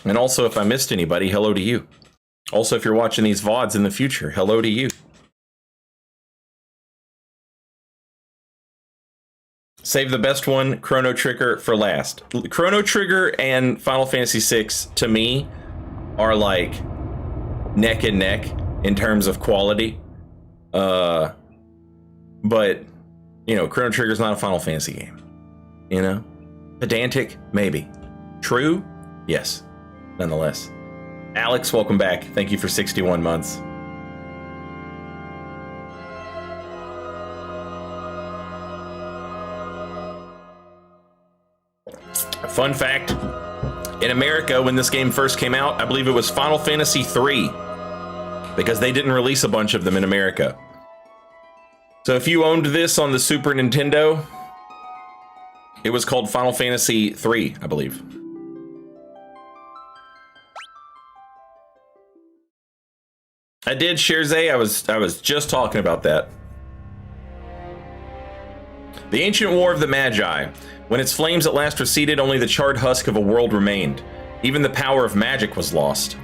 And also, if I missed anybody, hello to you. Also, if you're watching these VODs in the future, hello to you. Save the best one, Chrono Trigger, for last. Chrono Trigger and Final Fantasy VI, to me, are like neck and neck in terms of quality. But, you know, Chrono Trigger's not a Final Fantasy game. You know? Pedantic? Maybe. True? Yes. Nonetheless. Alex, welcome back. Thank you for 61 months. Fun fact, in America, when this game first came out, I believe it was Final Fantasy III, because they didn't release a bunch of them in America. So if you owned this on the Super Nintendo, it was called Final Fantasy III, I believe. I did, Sherzay. I was just talking about that. The ancient war of the Magi. When its flames at last receded, only the charred husk of a world remained. Even the power of magic was lost.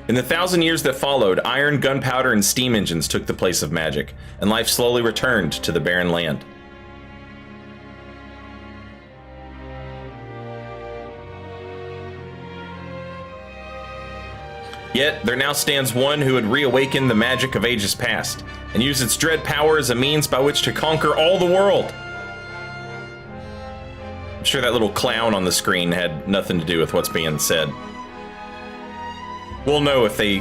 In the 1,000 years that followed, iron, gunpowder, and steam engines took the place of magic, and life slowly returned to the barren land. Yet, there now stands one who would reawaken the magic of ages past, and use its dread power as a means by which to conquer all the world. I'm sure that little clown on the screen had nothing to do with what's being said. We'll know if they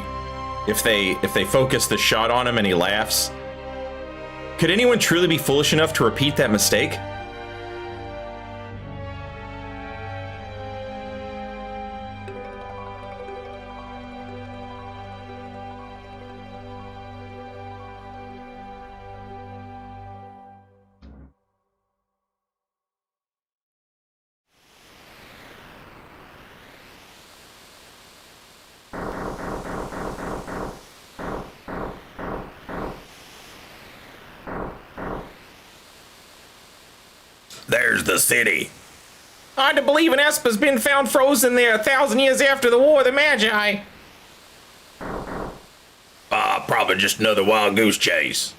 focus the shot on him and he laughs. Could anyone truly be foolish enough to repeat that mistake? There's the city. Hard to believe an Esper's been found frozen there 1,000 years after the War of the Magi. Probably just another wild goose chase.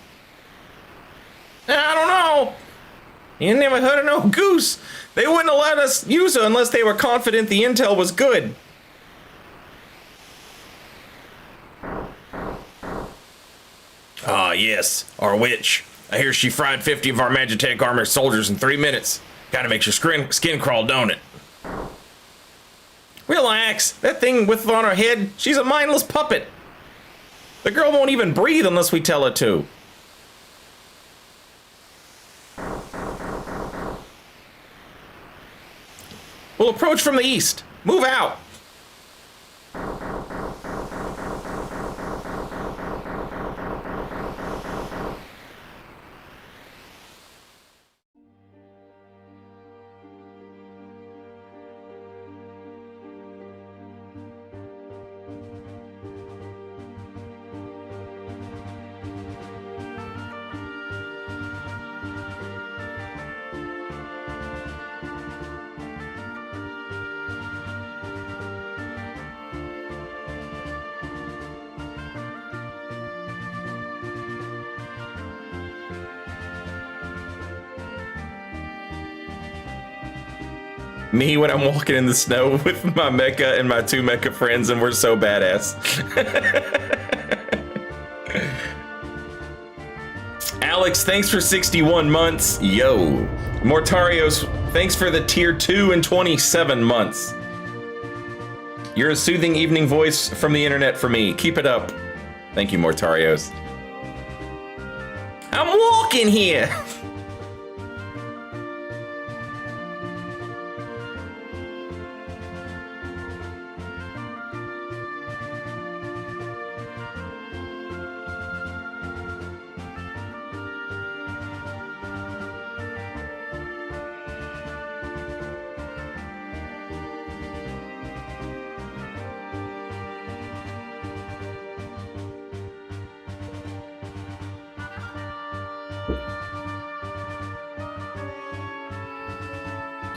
I don't know. You never heard of no goose. They wouldn't have let us use her unless they were confident the intel was good. Ah, yes, our witch. I hear she fried 50 of our Magitech armored soldiers in 3 minutes. Kinda makes your skin crawl, don't it? Relax. That thing with on her head, she's a mindless puppet. The girl won't even breathe unless we tell her to. We'll approach from the east. Move out. Me when I'm walking in the snow with my mecha and my 2 mecha friends, and we're so badass. Alex, thanks for 61 months. Yo. Mortarios, thanks for the tier 2 and 27 months. You're a soothing evening voice from the internet for me. Keep it up. Thank you, Mortarios. I'm walking here.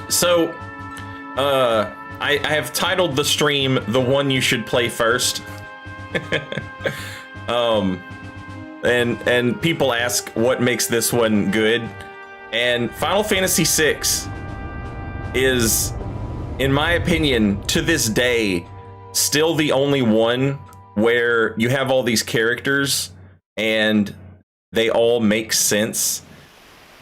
So, I have titled the stream "The One You Should Play First." And people ask what makes this one good, and Final Fantasy VI is, in my opinion, to this day, still the only one where you have all these characters and they all make sense.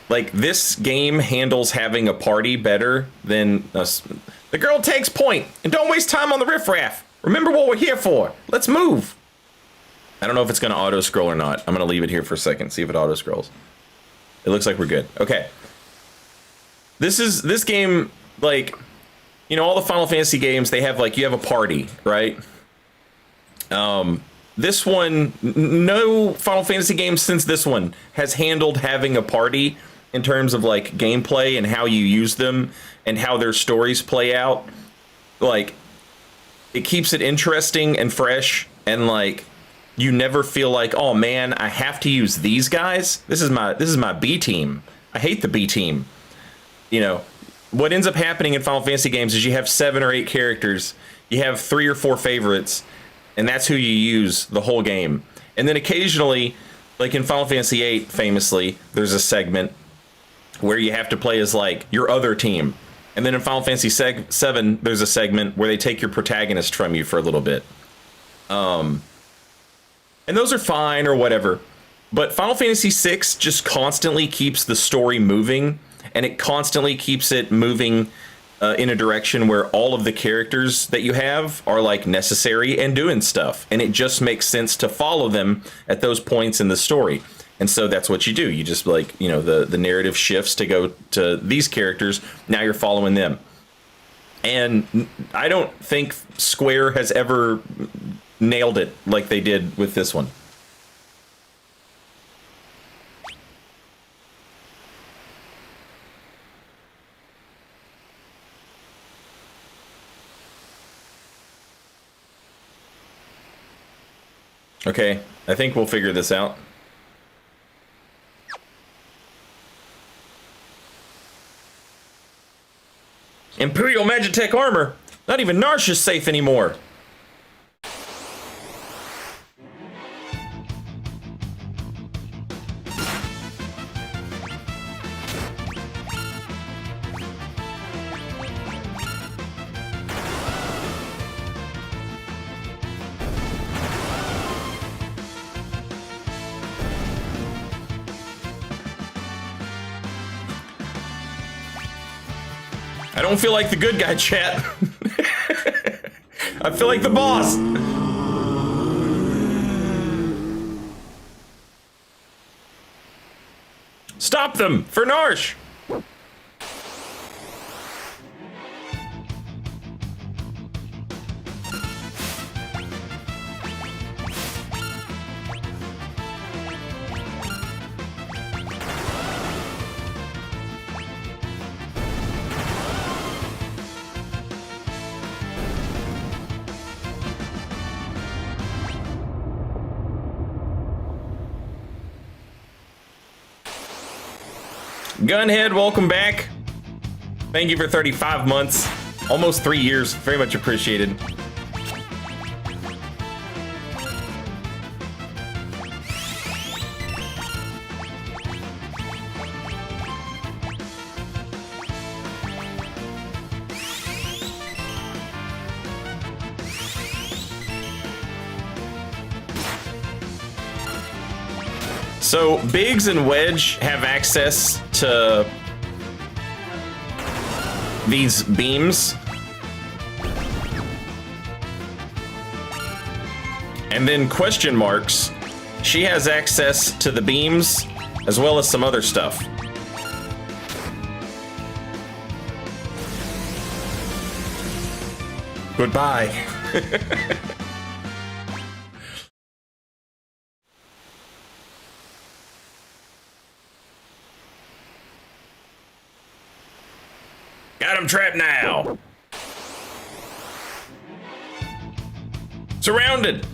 Like, this game handles having a party better than us. The girl takes point, and don't waste time on the riffraff. Remember what we're here for. Let's move. I don't know if it's going to auto scroll or not. I'm going to leave it here for a second, see if it auto scrolls. It looks like we're good. Okay. This game, like, you know, all the Final Fantasy games, they have, like, you have a party, right? This one, no Final Fantasy game since this one has handled having a party in terms of, like, gameplay and how you use them and how their stories play out. Like, it keeps it interesting and fresh, and, like, you never feel like, oh man, I have to use these guys. This is my B team. I hate the B team. You know, what ends up happening in Final Fantasy games is you have 7 or 8 characters. You have 3 or 4 favorites, and that's who you use the whole game. And then occasionally, like in Final Fantasy VIII, famously, there's a segment where you have to play as, like, your other team. And then in Final Fantasy VII, there's a segment where they take your protagonist from you for a little bit. And those are fine or whatever. But Final Fantasy VI just constantly keeps the story moving, and it constantly keeps it moving in a direction where all of the characters that you have are, like, necessary and doing stuff. And it just makes sense to follow them at those points in the story. And so that's what you do. You just, like, you know, the narrative shifts to go to these characters. Now you're following them. And I don't think Square has ever nailed it like they did with this one. Okay, I think we'll figure this out. Imperial Magitech armor! Not even Narsh is safe anymore! I don't feel like the good guy, chat. I feel like the boss. Stop them for Narsh. Gunhead, welcome back. Thank you for 35 months. Almost 3 years. Very much appreciated. So Biggs and Wedge have access to these beams. And then Question Marks, she has access to the beams as well as some other stuff. Goodbye. Got him trapped now. Surrounded.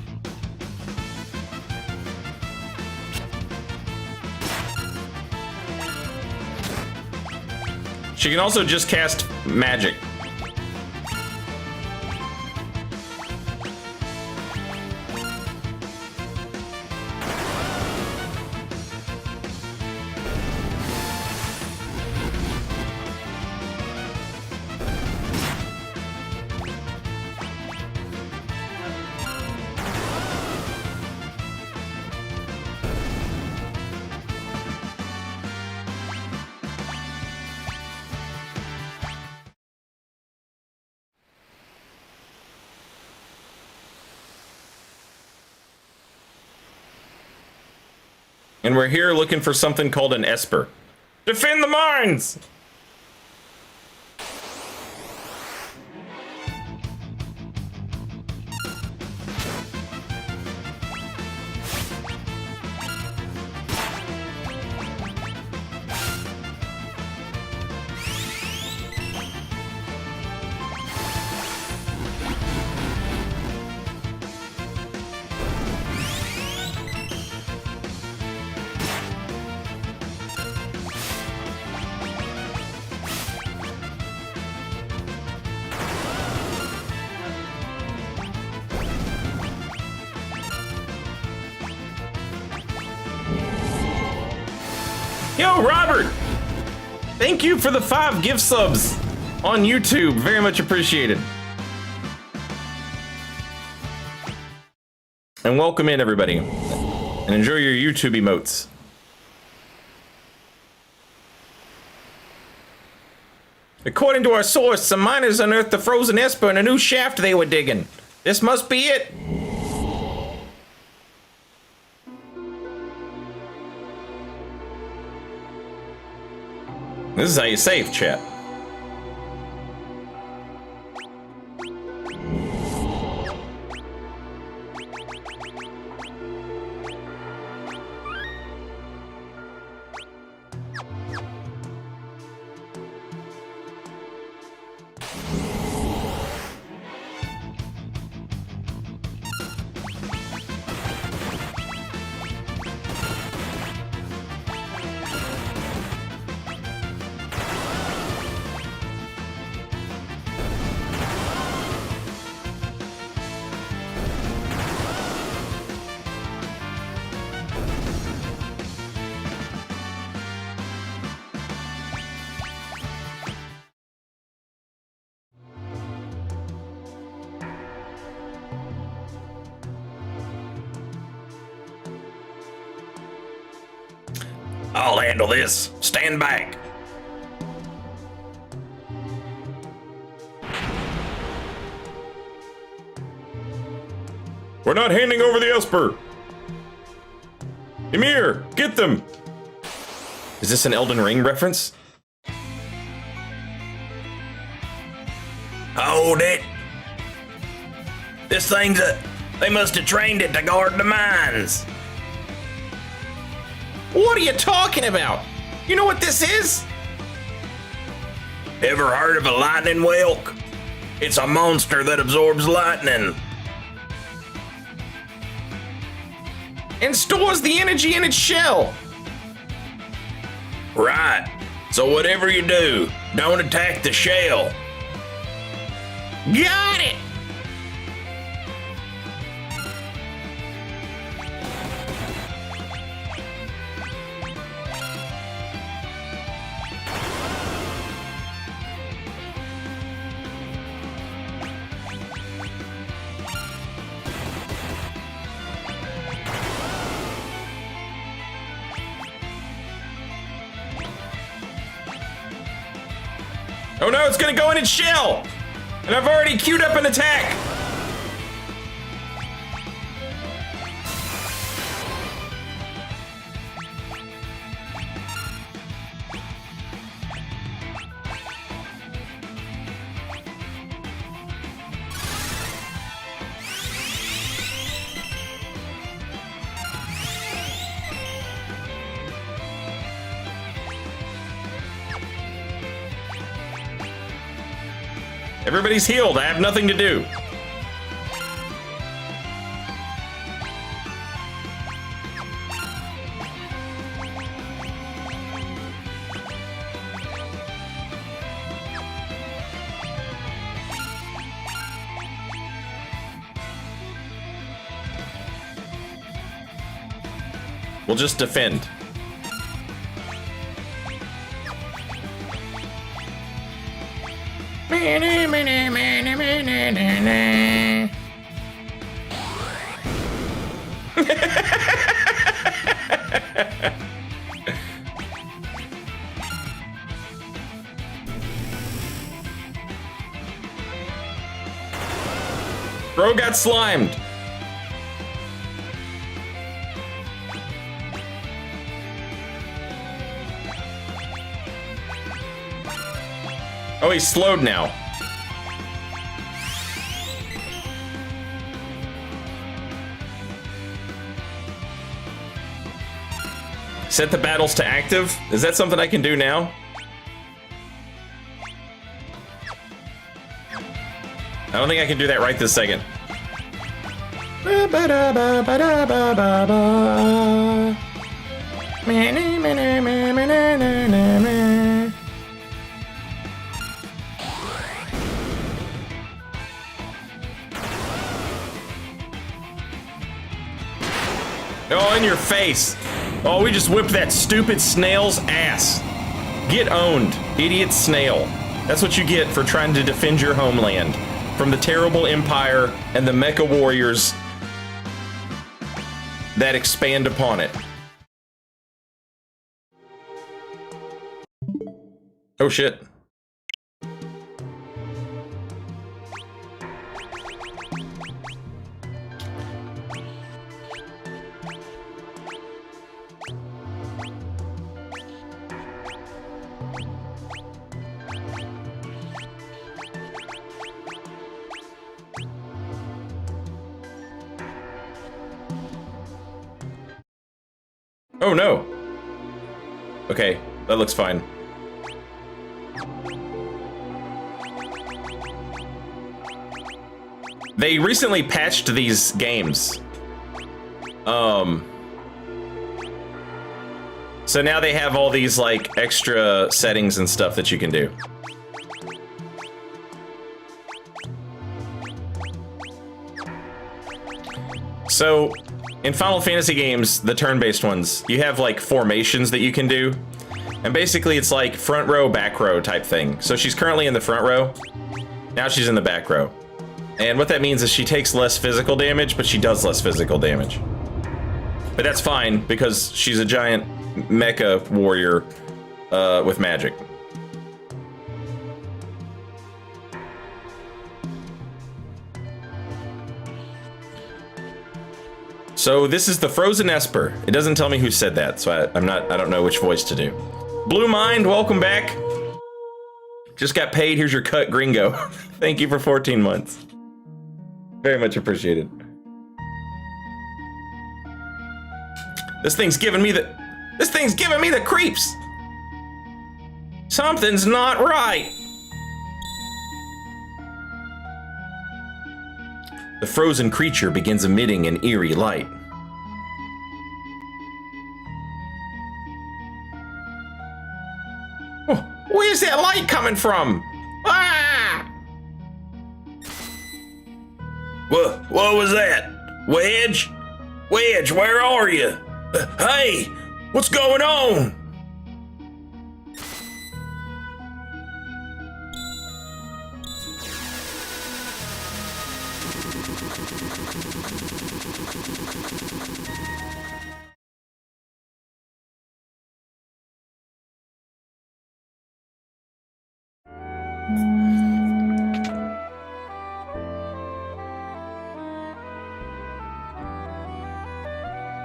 She can also just cast magic. And we're here looking for something called an Esper. Defend the mines! Yo, Robert! Thank you for the 5 gift subs on YouTube. Very much appreciated. And welcome in, everybody. And enjoy your YouTube emotes. According to our source, some miners unearthed the frozen Esper in a new shaft they were digging. This must be it. This is how you save, chat. I'll handle this. Stand back. We're not handing over the Esper. Emir, get them. Is this an Elden Ring reference? Hold it. This thing's they must have trained it to guard the mines. What are you talking about? You know what this is? Ever heard of a lightning whelk? It's a monster that absorbs lightning. And stores the energy in its shell. Right. So whatever you do, don't attack the shell. Got it! Oh no, it's gonna go in its shell! And I've already queued up an attack! Everybody's healed. I have nothing to do. We'll just defend. Bro got slimed. Oh, he's slowed now. Set the battles to active? Is that something I can do now? I don't think I can do that right this second. Oh, in your face. Oh, we just whipped that stupid snail's ass. Get owned, idiot snail. That's what you get for trying to defend your homeland from the terrible empire and the mecha warriors that expand upon it. Oh shit. Oh no. Okay, that looks fine. They recently patched these games. So now they have all these like extra settings and stuff that you can do. So in Final Fantasy games, the turn-based ones, you have like formations that you can do. And basically it's like front row, back row type thing. So she's currently in the front row. Now she's in the back row. And what that means is she takes less physical damage, but she does less physical damage. But that's fine because she's a giant mecha warrior with magic. So this is the Frozen Esper. It doesn't tell me who said that, so I don't know which voice to do. Blue Mind, welcome back. Just got paid, here's your cut, gringo. Thank you for 14 months. Very much appreciated. This thing's giving me the creeps. Something's not right. The frozen creature begins emitting an eerie light. Oh, where's that light coming from? Ah! What was that? Wedge? Wedge, where are you? Hey, what's going on?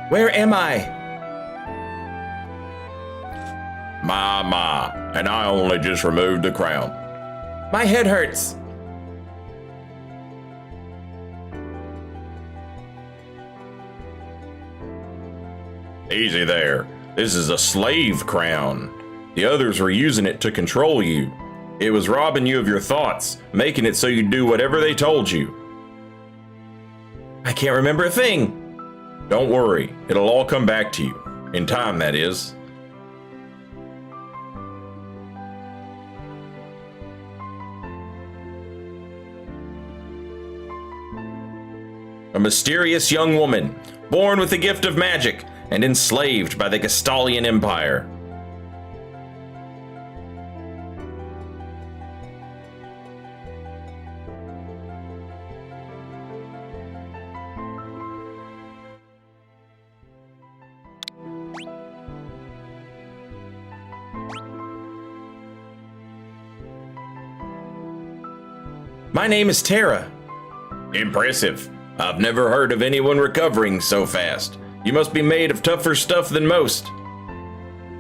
Where am I? My, and I only just removed the crown. My head hurts. Easy there. This is a slave crown. The others were using it to control you. It was robbing you of your thoughts, making it so you do whatever they told you. I can't remember a thing. Don't worry, it'll all come back to you. In time, that is. A mysterious young woman, born with the gift of magic, and enslaved by the Gestalian Empire. My name is Tara. Impressive. I've never heard of anyone recovering so fast. You must be made of tougher stuff than most.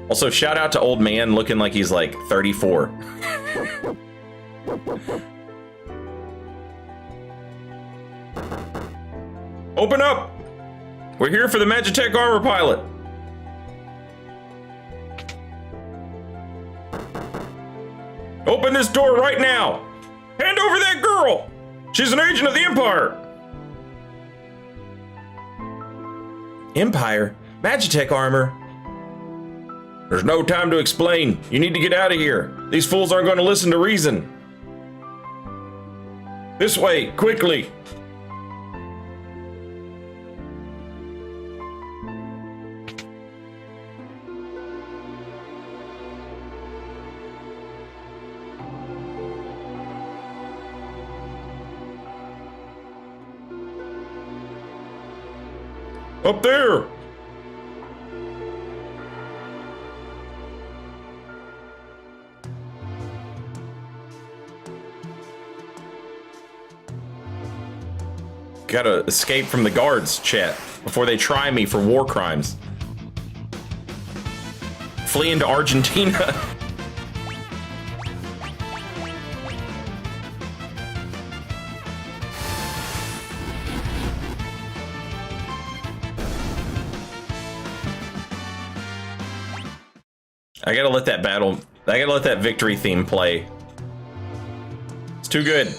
Also, shout out to old man looking like he's like 34. Open up! We're here for the Magitech armor pilot. Open this door right now! Hand over that girl! She's an agent of the Empire! Empire? Magitech armor? There's no time to explain. You need to get out of here. These fools aren't going to listen to reason. This way, quickly! Up there! Gotta escape from the guards, chat, before they try me for war crimes. Flee into Argentina. I gotta let that victory theme play. It's too good.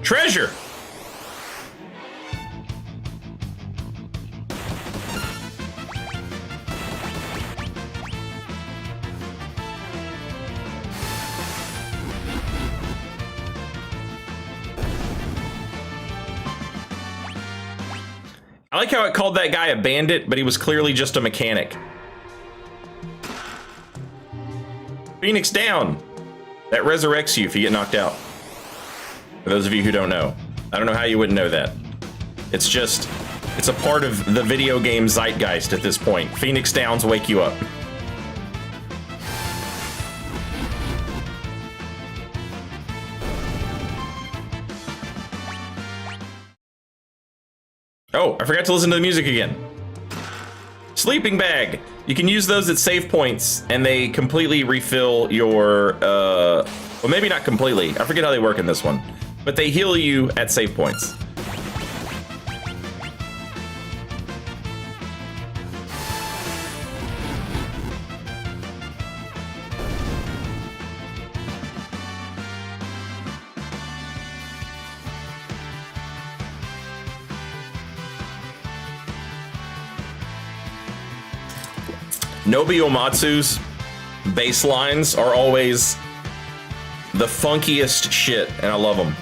Treasure! I like how it called that guy a bandit, but he was clearly just a mechanic. Phoenix down! That resurrects you if you get knocked out. For those of you who don't know. I don't know how you wouldn't know that. It's a part of the video game zeitgeist at this point. Phoenix downs wake you up. Oh, I forgot to listen to the music again. Sleeping bag. You can use those at save points, and they completely refill your, well, maybe not completely. I forget how they work in this one. But they heal you at save points. Nobuo Matsu's bass lines are always the funkiest shit, and I love them.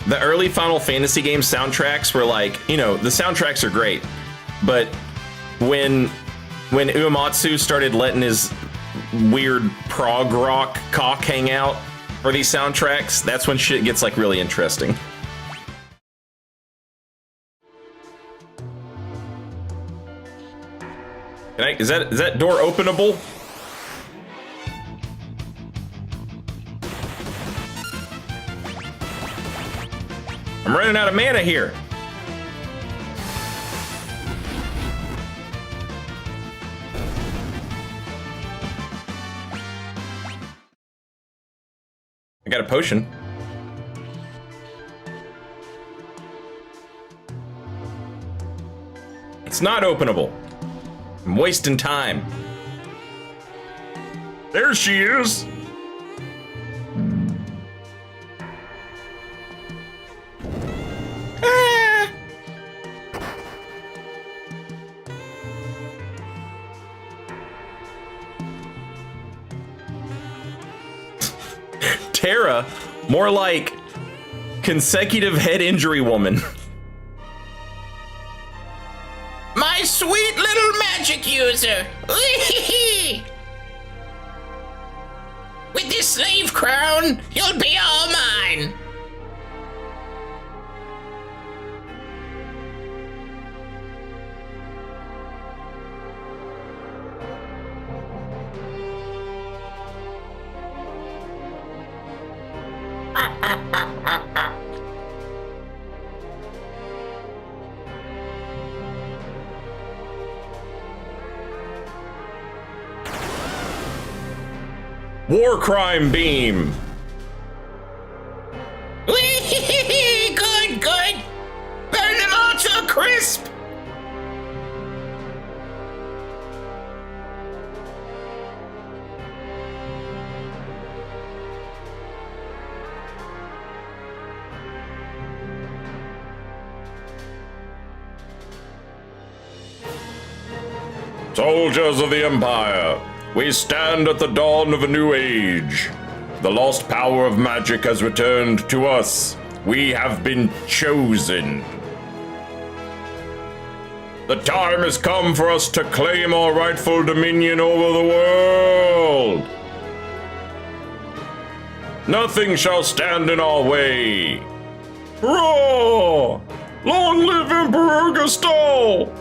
The early Final Fantasy game soundtracks were like, you know, the soundtracks are great, but when Uematsu started letting his weird prog rock cock hang out for these soundtracks, that's when shit gets like really interesting. Is that door openable? I'm running out of mana here. I got a potion. It's not openable. I'm wasting time. There she is. Terra, more like consecutive head injury woman. My sweet little magic user. With this slave crown, you'll be all mine. War crime beam. Good, good. Burn them all to a crisp. Soldiers of the Empire, we stand at the dawn of a new age. The lost power of magic has returned to us. We have been chosen. The time has come for us to claim our rightful dominion over the world. Nothing shall stand in our way. Hurrah! Long live Emperor Gaston!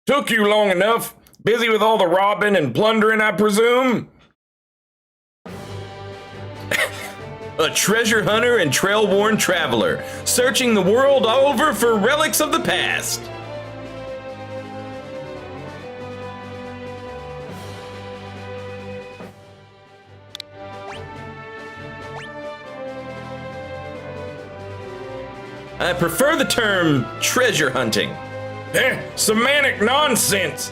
Took you long enough. Busy with all the robbing and plundering, I presume? A treasure hunter and trail-worn traveler, searching the world over for relics of the past. I prefer the term treasure hunting. Semantic nonsense.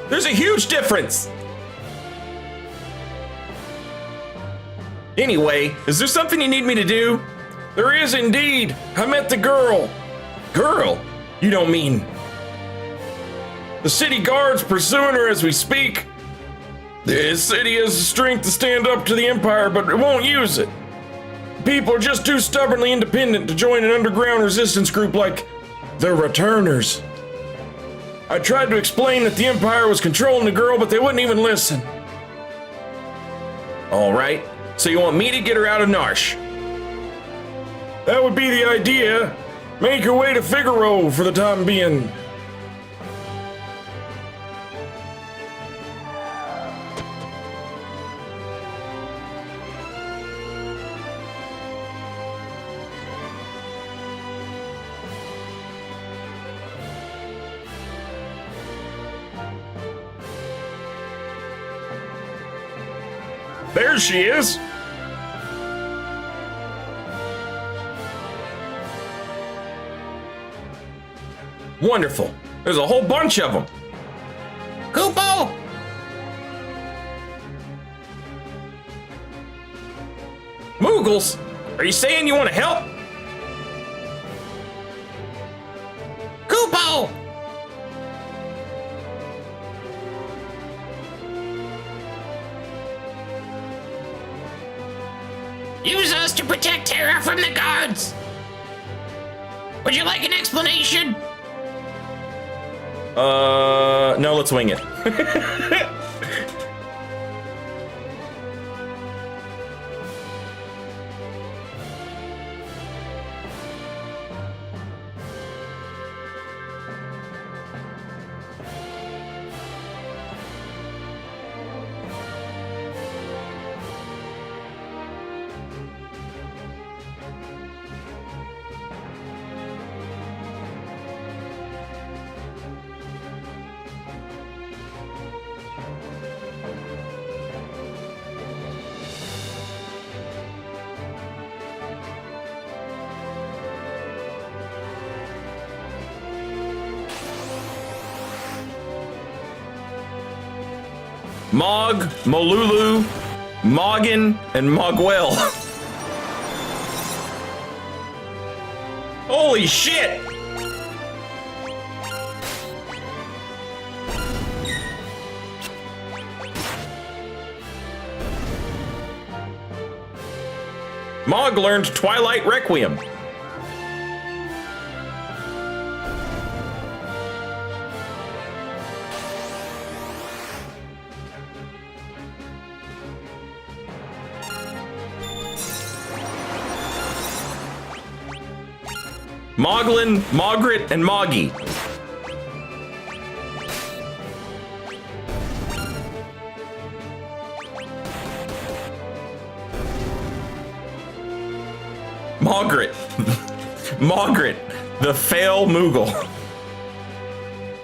There's a huge difference. Anyway, is there something you need me to do? There is indeed. I met the girl. Girl? You don't mean... The city guard's pursuing her as we speak. The city has the strength to stand up to the Empire, but it won't use it. People are just too stubbornly independent to join an underground resistance group like the Returners. I tried to explain that the Empire was controlling the girl, but they wouldn't even listen. All right, so you want me to get her out of Narsh? That would be the idea. Make your way to Figaro for the time being. There she is. Wonderful. There's a whole bunch of them. Kupo! Moogles, are you saying you want to help? Kupo! Use us to protect Terra from the guards. Would you like an explanation? No, let's wing it. Mog, Molulu, Moggin, and Mogwell. Holy shit! Mog learned Twilight Requiem. Moglin, Mogrit, and Moggy. Mogrit. Mogrit, the fail Moogle.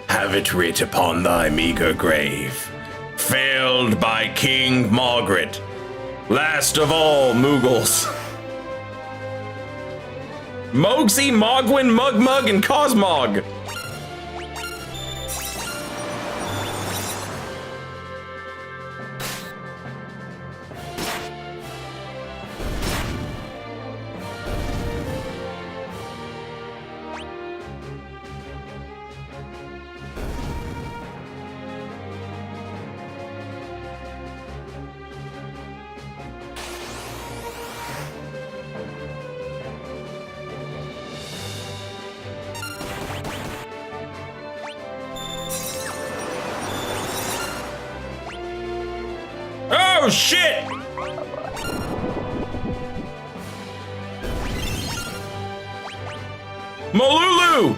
Have it writ upon thy meager grave. Failed by King Mogrit, last of all Moogles. Mogsy, Mogwin, Mugmug, and Cosmog. Oh shit! Malulu!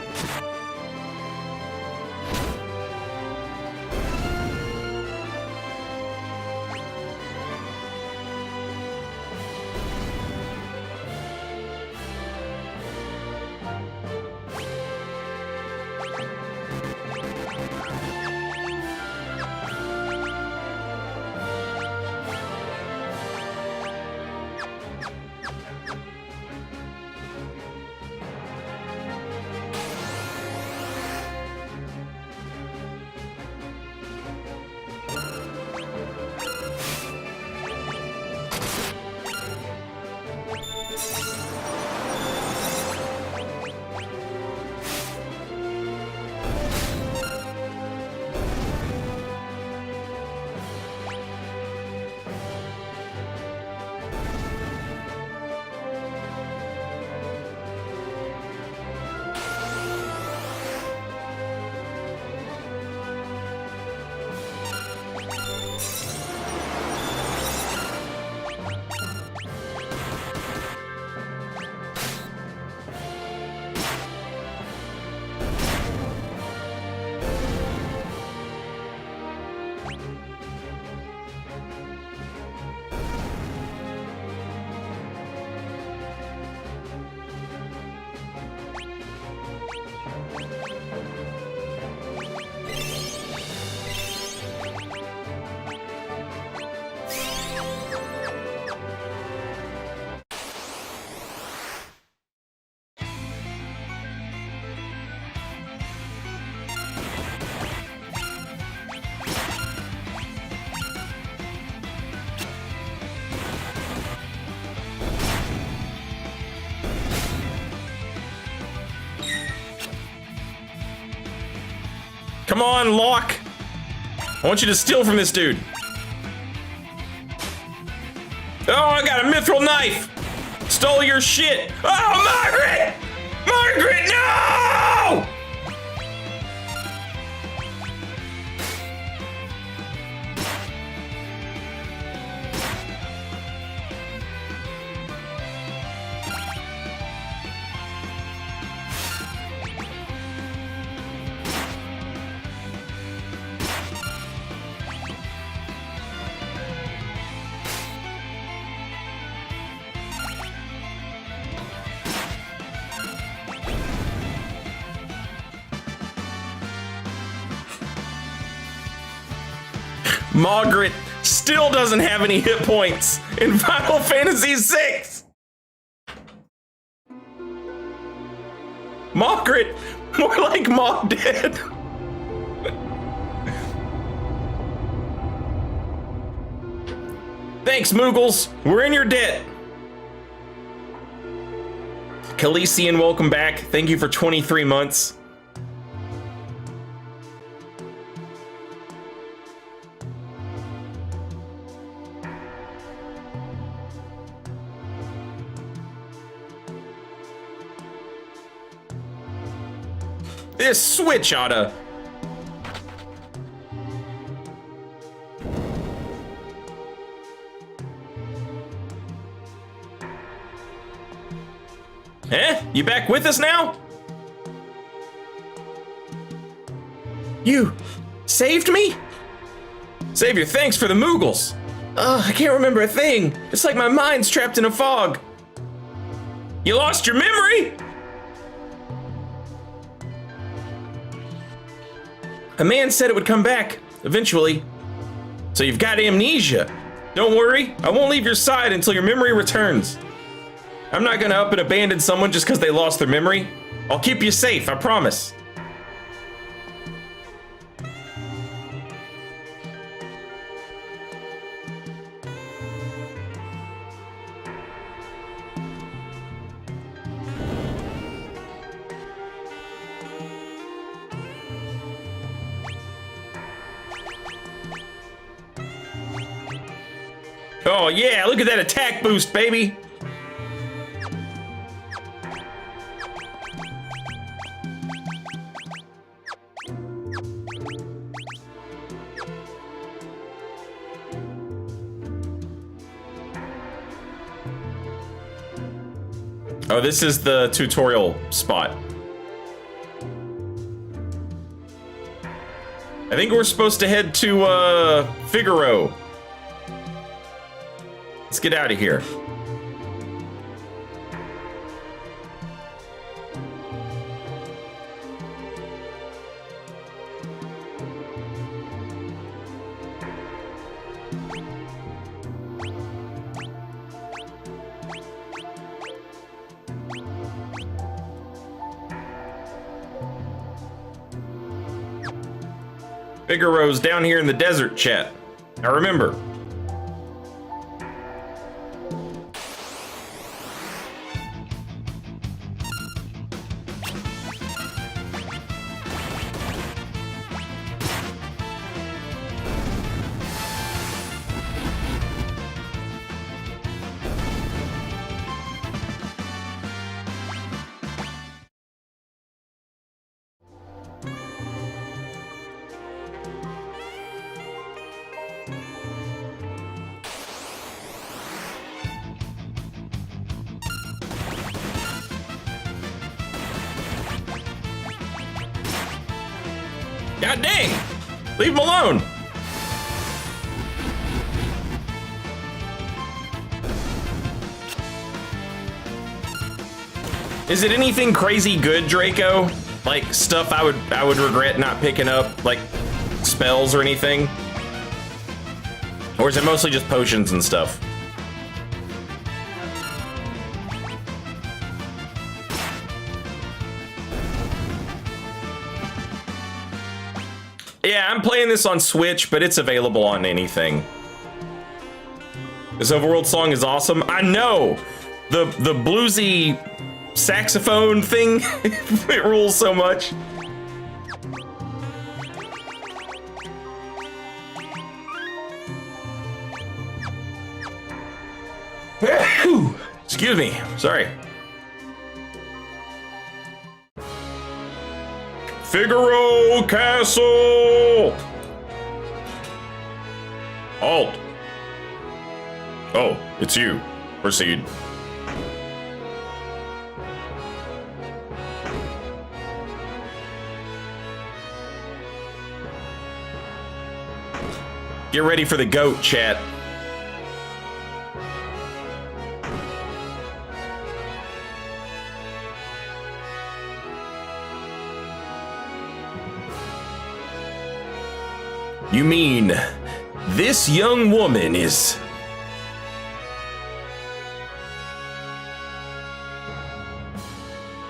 Come on, Locke! I want you to steal from this dude. Oh, I got a mithril knife! Stole your shit! Oh, Margaret! Margaret, no! Margaret still doesn't have any hit points in Final Fantasy VI. Margaret, more like Mog dead. Thanks, Moogles. We're in your debt. Calician, welcome back. Thank you for 23 months. This switch oughta... Eh? You back with us now? You saved me? Savior, thanks for the Moogles. I can't remember a thing. It's like my mind's trapped in a fog. You lost your memory? A man said it would come back, eventually. So you've got amnesia. Don't worry, I won't leave your side until your memory returns. I'm not gonna up and abandon someone just because they lost their memory. I'll keep you safe, I promise. Oh yeah, look at that attack boost, baby. Oh, this is the tutorial spot. I think we're supposed to head to, Figaro. Let's get out of here. Figaro's down here in the desert, chat. Now remember. God dang! Leave him alone! Is it anything crazy good, Draco? Like stuff I would regret not picking up, like spells or anything? Or is it mostly just potions and stuff? Yeah, I'm playing this on Switch, but it's available on anything. This overworld song is awesome. I know! The bluesy saxophone thing, it rules so much. Excuse me, sorry. Figaro Castle! Halt! Oh, it's you. Proceed. Get ready for the goat, chat. You mean this young woman is...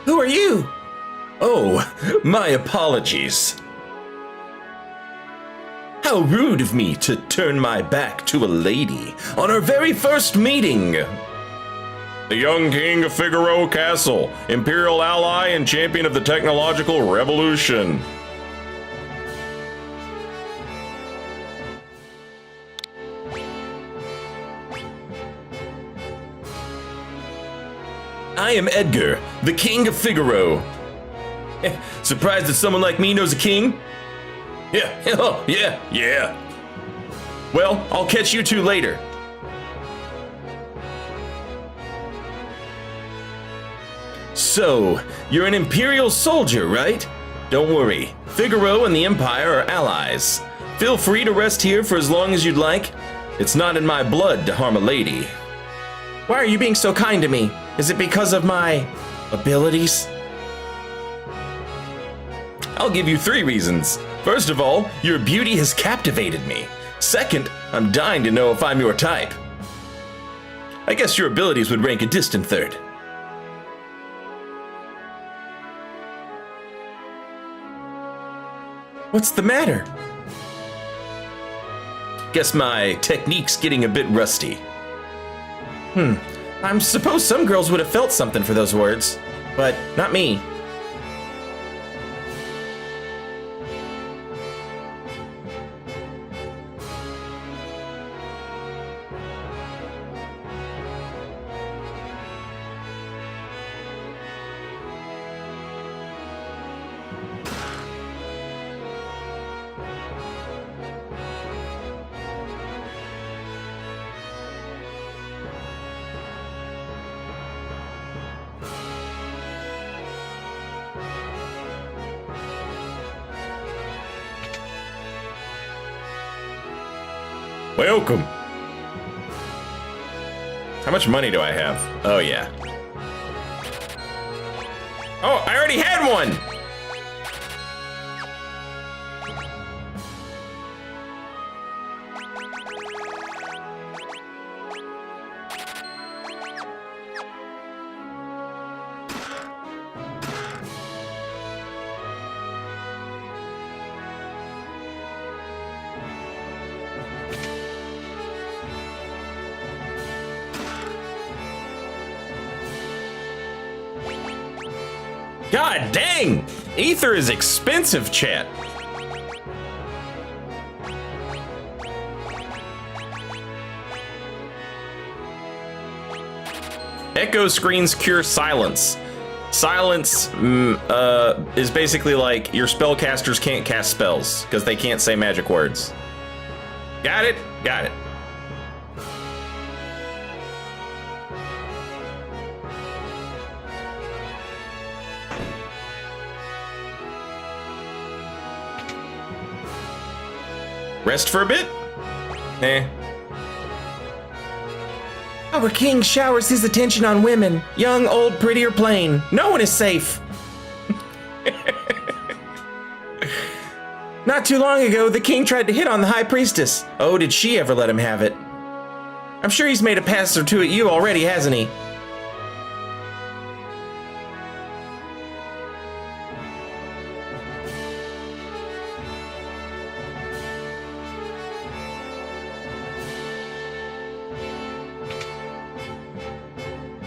Who are you? Oh, my apologies. How rude of me to turn my back to a lady on our very first meeting. The young king of Figaro Castle, imperial ally and champion of the technological revolution. I am Edgar, the king of Figaro. Surprised that someone like me knows a king? Yeah, oh, yeah. Well, I'll catch you two later. So, you're an Imperial soldier, right? Don't worry, Figaro and the Empire are allies. Feel free to rest here for as long as you'd like. It's not in my blood to harm a lady. Why are you being so kind to me? Is it because of my abilities? I'll give you 3 reasons. First of all, your beauty has captivated me. Second, I'm dying to know if I'm your type. I guess your abilities would rank a distant third. What's the matter? Guess my technique's getting a bit rusty. I suppose some girls would have felt something for those words, but not me. Welcome. How much money do I have? Oh, yeah. Oh, I already had one! God dang! Ether is expensive, chat. Echo screens cure silence. Silence is basically like your spellcasters can't cast spells because they can't say magic words. Got it? Got it. Rest for a bit? Our king showers his attention on women. Young, old, pretty, or plain. No one is safe. Not too long ago, the king tried to hit on the high priestess. Oh, did she ever let him have it? I'm sure he's made a pass or two at you already, hasn't he?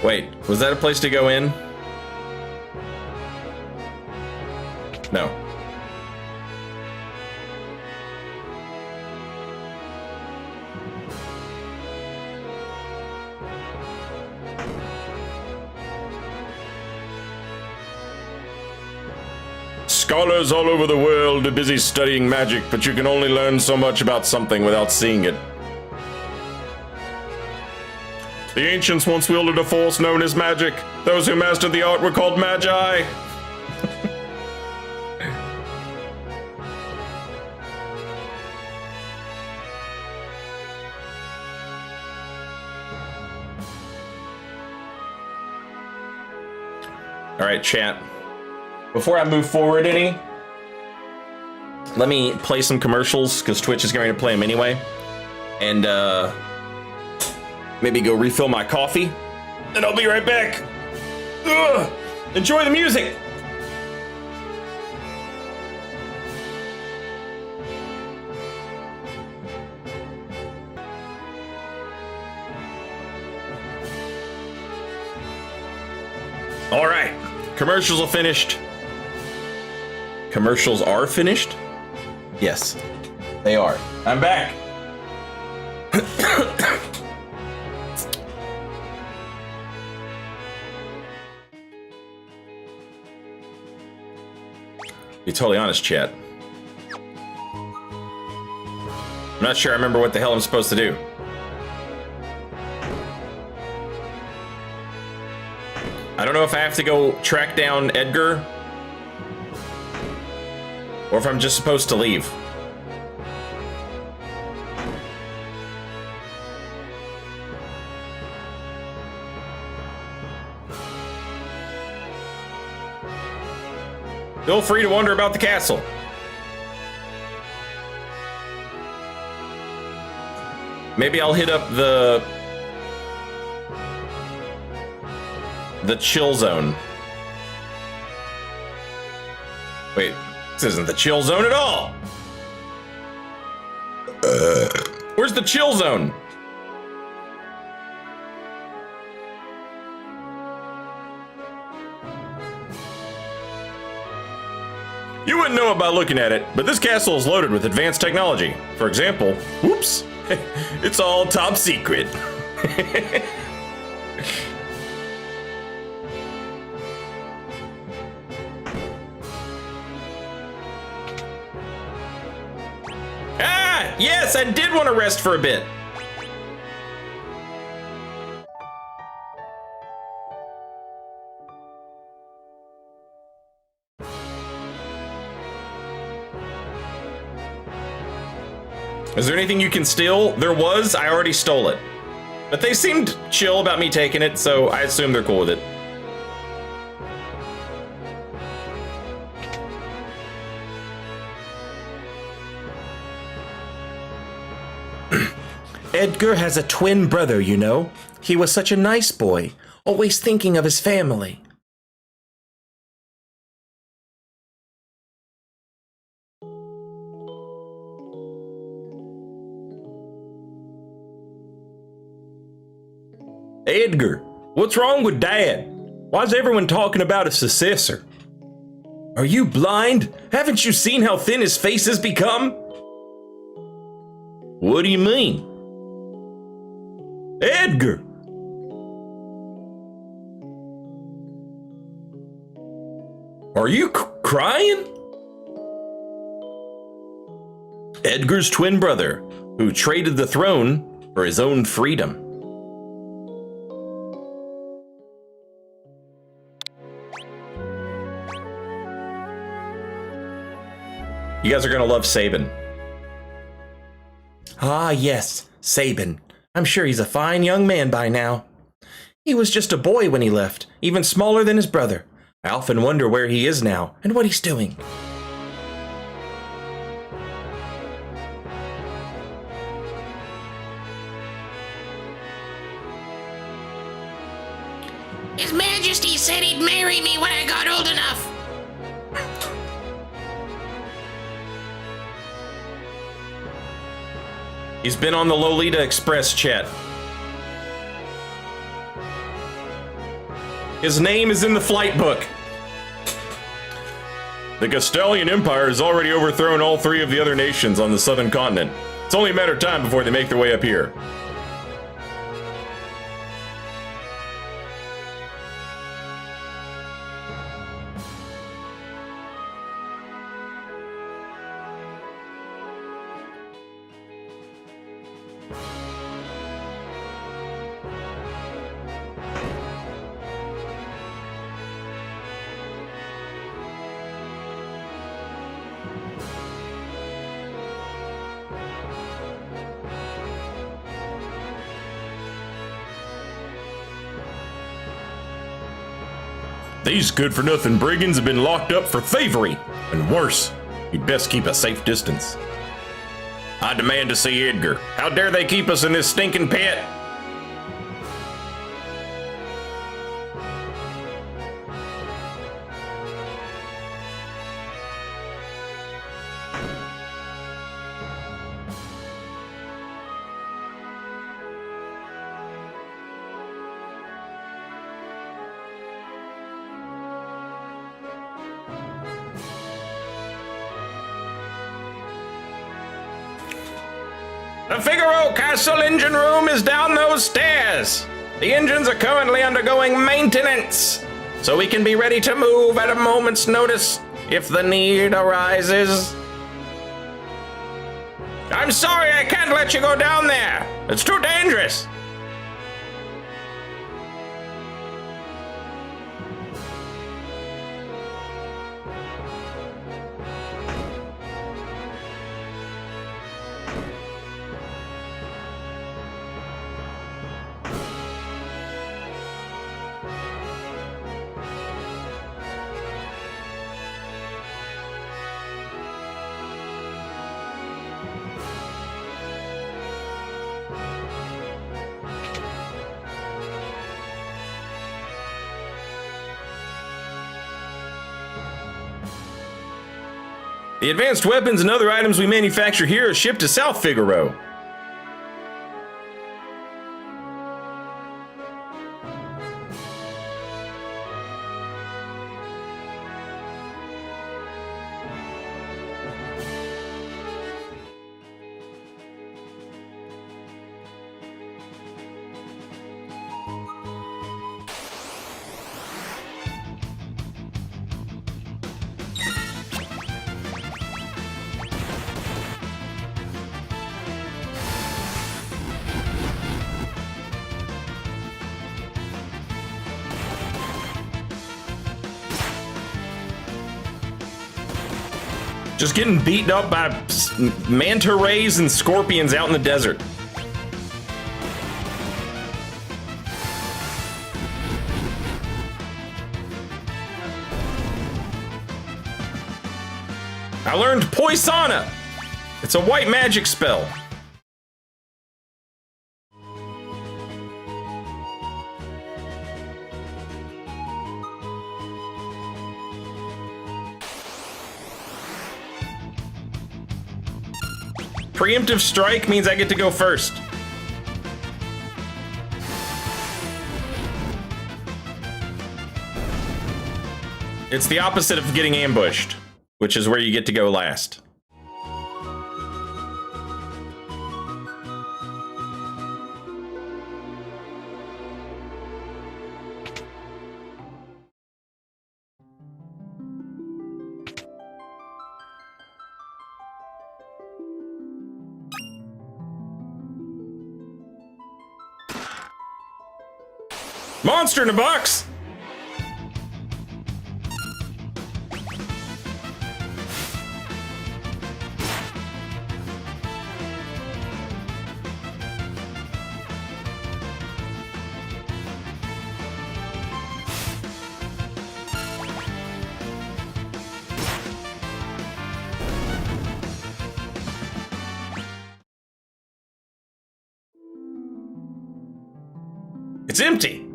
Wait, was that a place to go in? No. Scholars all over the world are busy studying magic, but you can only learn so much about something without seeing it. The ancients once wielded a force known as magic. Those who mastered the art were called magi. All right, chat. Before I move forward any, let me play some commercials because Twitch is going to play them anyway. And maybe go refill my coffee, and I'll be right back. Ugh. Enjoy the music. All right. Commercials are finished. Commercials are finished? Yes, they are. I'm back. Be totally honest, chat. I'm not sure I remember what the hell I'm supposed to do. I don't know if I have to go track down Edgar or if I'm just supposed to leave. Feel free to wonder about the castle. Maybe I'll hit up the chill zone. Wait, this isn't the chill zone at all. Where's the chill zone? You wouldn't know it by looking at it, but this castle is loaded with advanced technology. For example, whoops, it's all top secret. Ah, yes, I did want to rest for a bit. Is there anything you can steal? There was, I already stole it. But they seemed chill about me taking it, so I assume they're cool with it. Edgar has a twin brother, you know. He was such a nice boy, always thinking of his family. Edgar, what's wrong with Dad? Why's everyone talking about a successor? Are you blind? Haven't you seen how thin his face has become? What do you mean? Edgar! Are you crying? Edgar's twin brother, who traded the throne for his own freedom. You guys are gonna love Sabin. Ah, yes, Sabin. I'm sure he's a fine young man by now. He was just a boy when he left, even smaller than his brother. I often wonder where he is now and what he's doing. His Majesty said he'd marry me when I got old enough. He's been on the Lolita Express, chat. His name is in the flight book. The Castalian Empire has already overthrown all three of the other nations on the southern continent. It's only a matter of time before they make their way up here. These good-for-nothing brigands have been locked up for thievery, and worse. You'd best keep a safe distance. I demand to see Edgar. How dare they keep us in this stinking pit? The Figaro Castle engine room is down those stairs. The engines are currently undergoing maintenance, so we can be ready to move at a moment's notice if the need arises. I'm sorry I can't let you go down there. It's too dangerous. The advanced weapons and other items we manufacture here are shipped to South Figaro. Just getting beaten up by manta rays and scorpions out in the desert. I learned Poisana. It's a white magic spell. Preemptive strike means I get to go first. It's the opposite of getting ambushed, which is where you get to go last. Monster in a box! It's empty.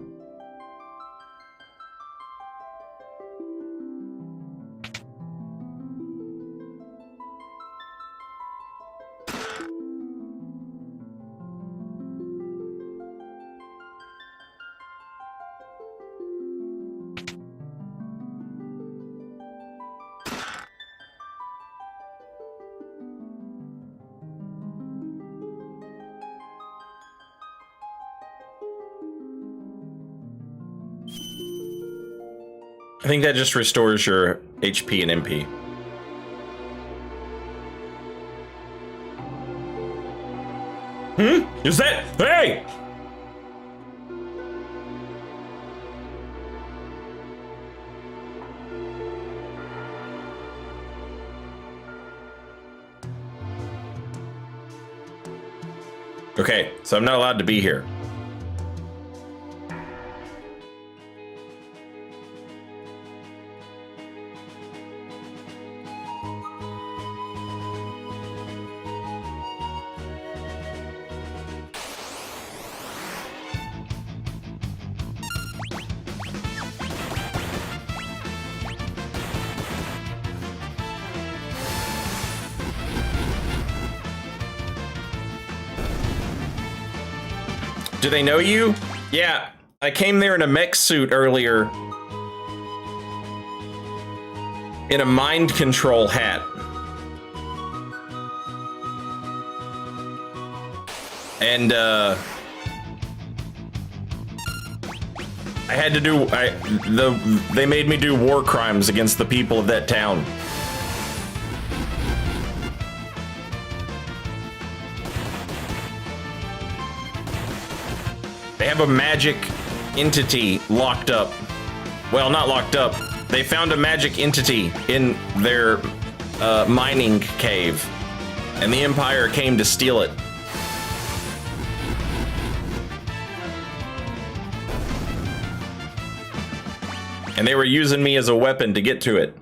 I think that just restores your HP and MP. Is that... Hey! Okay, so I'm not allowed to be here. Do they know you? Yeah, I came there in a mech suit earlier. In a mind control hat. And I had to do they made me do war crimes against the people of that town. They have a magic entity locked up. Well, not locked up. They found a magic entity in their mining cave, and the Empire came to steal it. And they were using me as a weapon to get to it.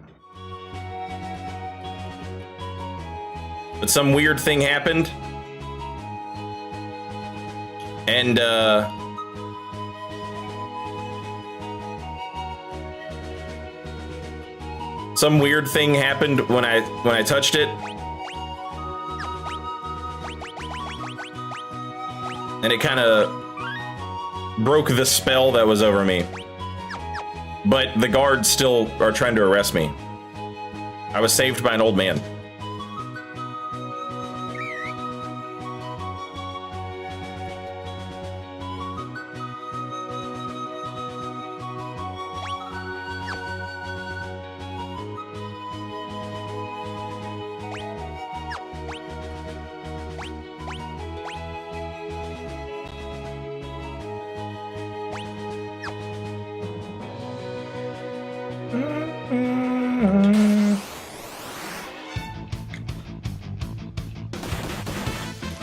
But some weird thing happened. And some weird thing happened when I touched it. And it kind of broke the spell that was over me. But the guards still are trying to arrest me. I was saved by an old man.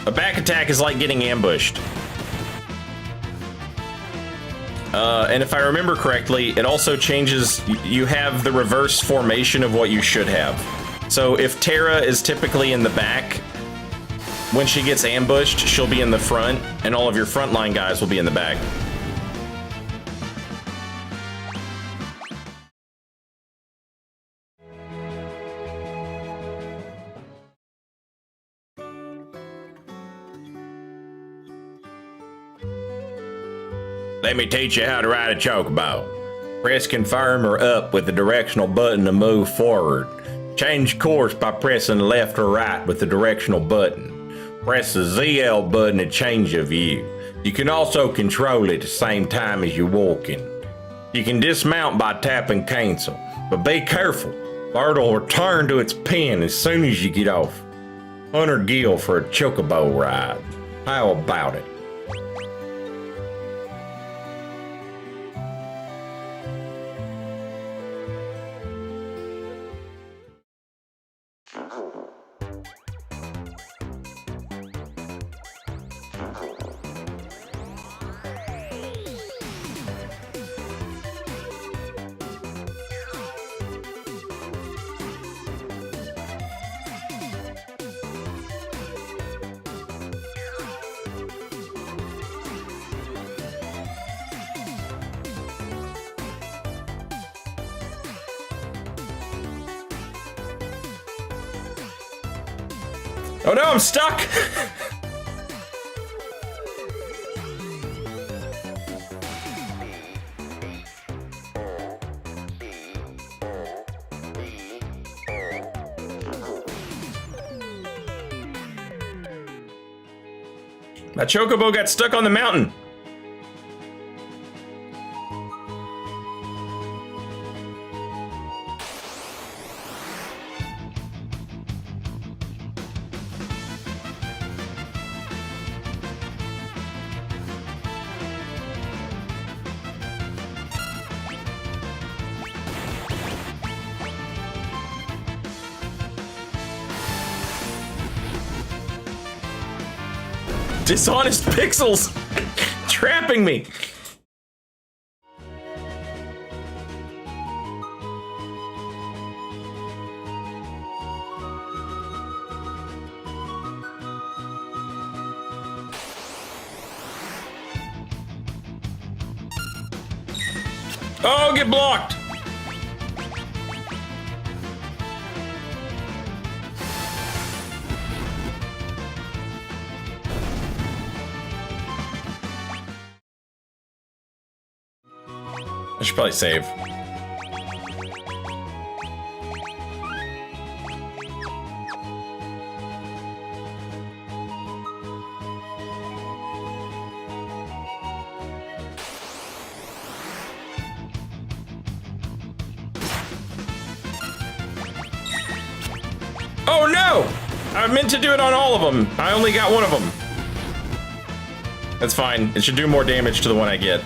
A back attack is like getting ambushed. And if I remember correctly, it also changes, you have the reverse formation of what you should have. So if Terra is typically in the back, when she gets ambushed, she'll be in the front, and all of your frontline guys will be in the back. Let me teach you how to ride a chocobo. Press confirm or up with the directional button to move forward. Change course by pressing left or right with the directional button. Press the ZL button to change your view. You can also control it at the same time as you're walking. You can dismount by tapping cancel, but be careful. Bird will return to its pen as soon as you get off. Hunter Gill for a chocobo ride. How about it? Oh no, I'm stuck! My chocobo got stuck on the mountain. Dishonest pixels trapping me. Oh, get blocked. I should probably save. Oh no! I meant to do it on all of them. I only got one of them. That's fine. It should do more damage to the one I get.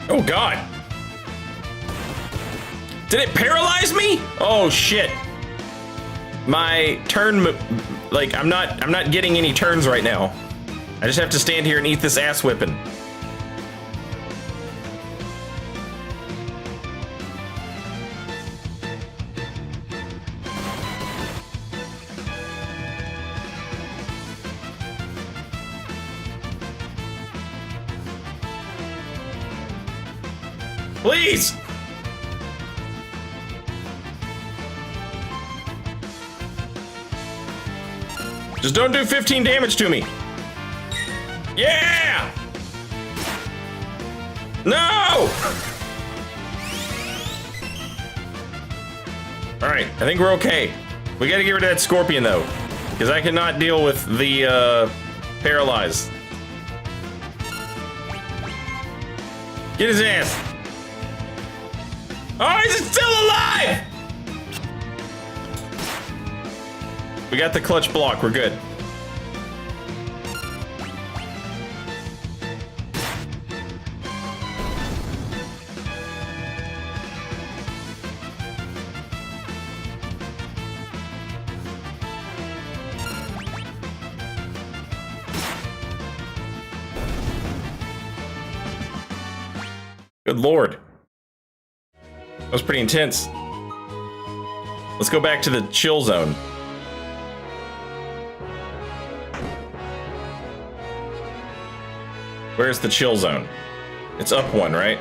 Oh god. Did it paralyze me? Oh shit. My turn, like I'm not getting any turns right now. I just have to stand here and eat this ass whipping. Please! Just don't do 15 damage to me. Yeah! No! Alright, I think we're okay. We gotta get rid of that scorpion though, because I cannot deal with the paralyzed. Get his ass. Oh, he's still alive! We got the clutch block, we're good. Good lord. That was pretty intense. Let's go back to the chill zone. Where's the chill zone? It's up one, right?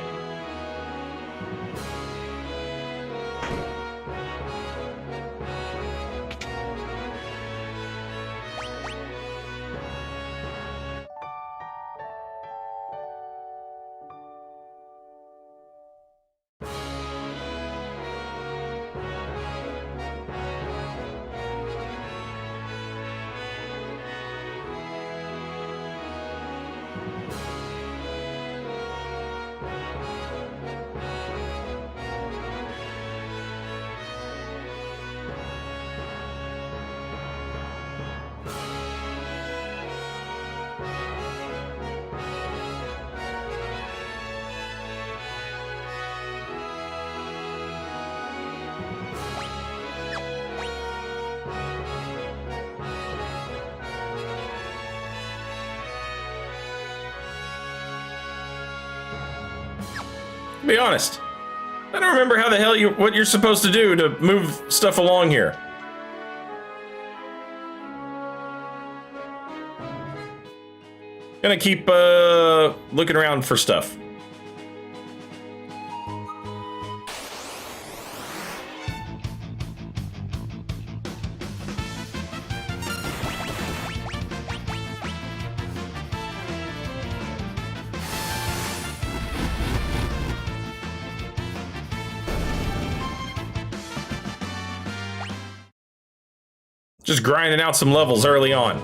To be honest, I don't remember how the hell what you're supposed to do to move stuff along here. Gonna keep looking around for stuff. Just grinding out some levels early on.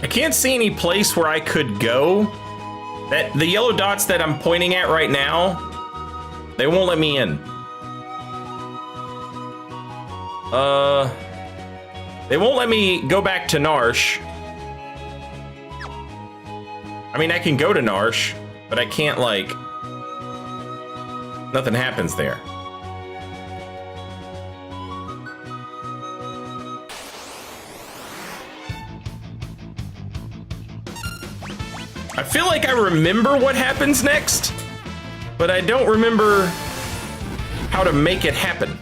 I can't see any place where I could go. That the yellow dots that I'm pointing at right now, they won't let me in. They won't let me go back to Narsh. I mean, I can go to Narsh, but I can't, like, nothing happens there. I feel like I remember what happens next, but I don't remember how to make it happen.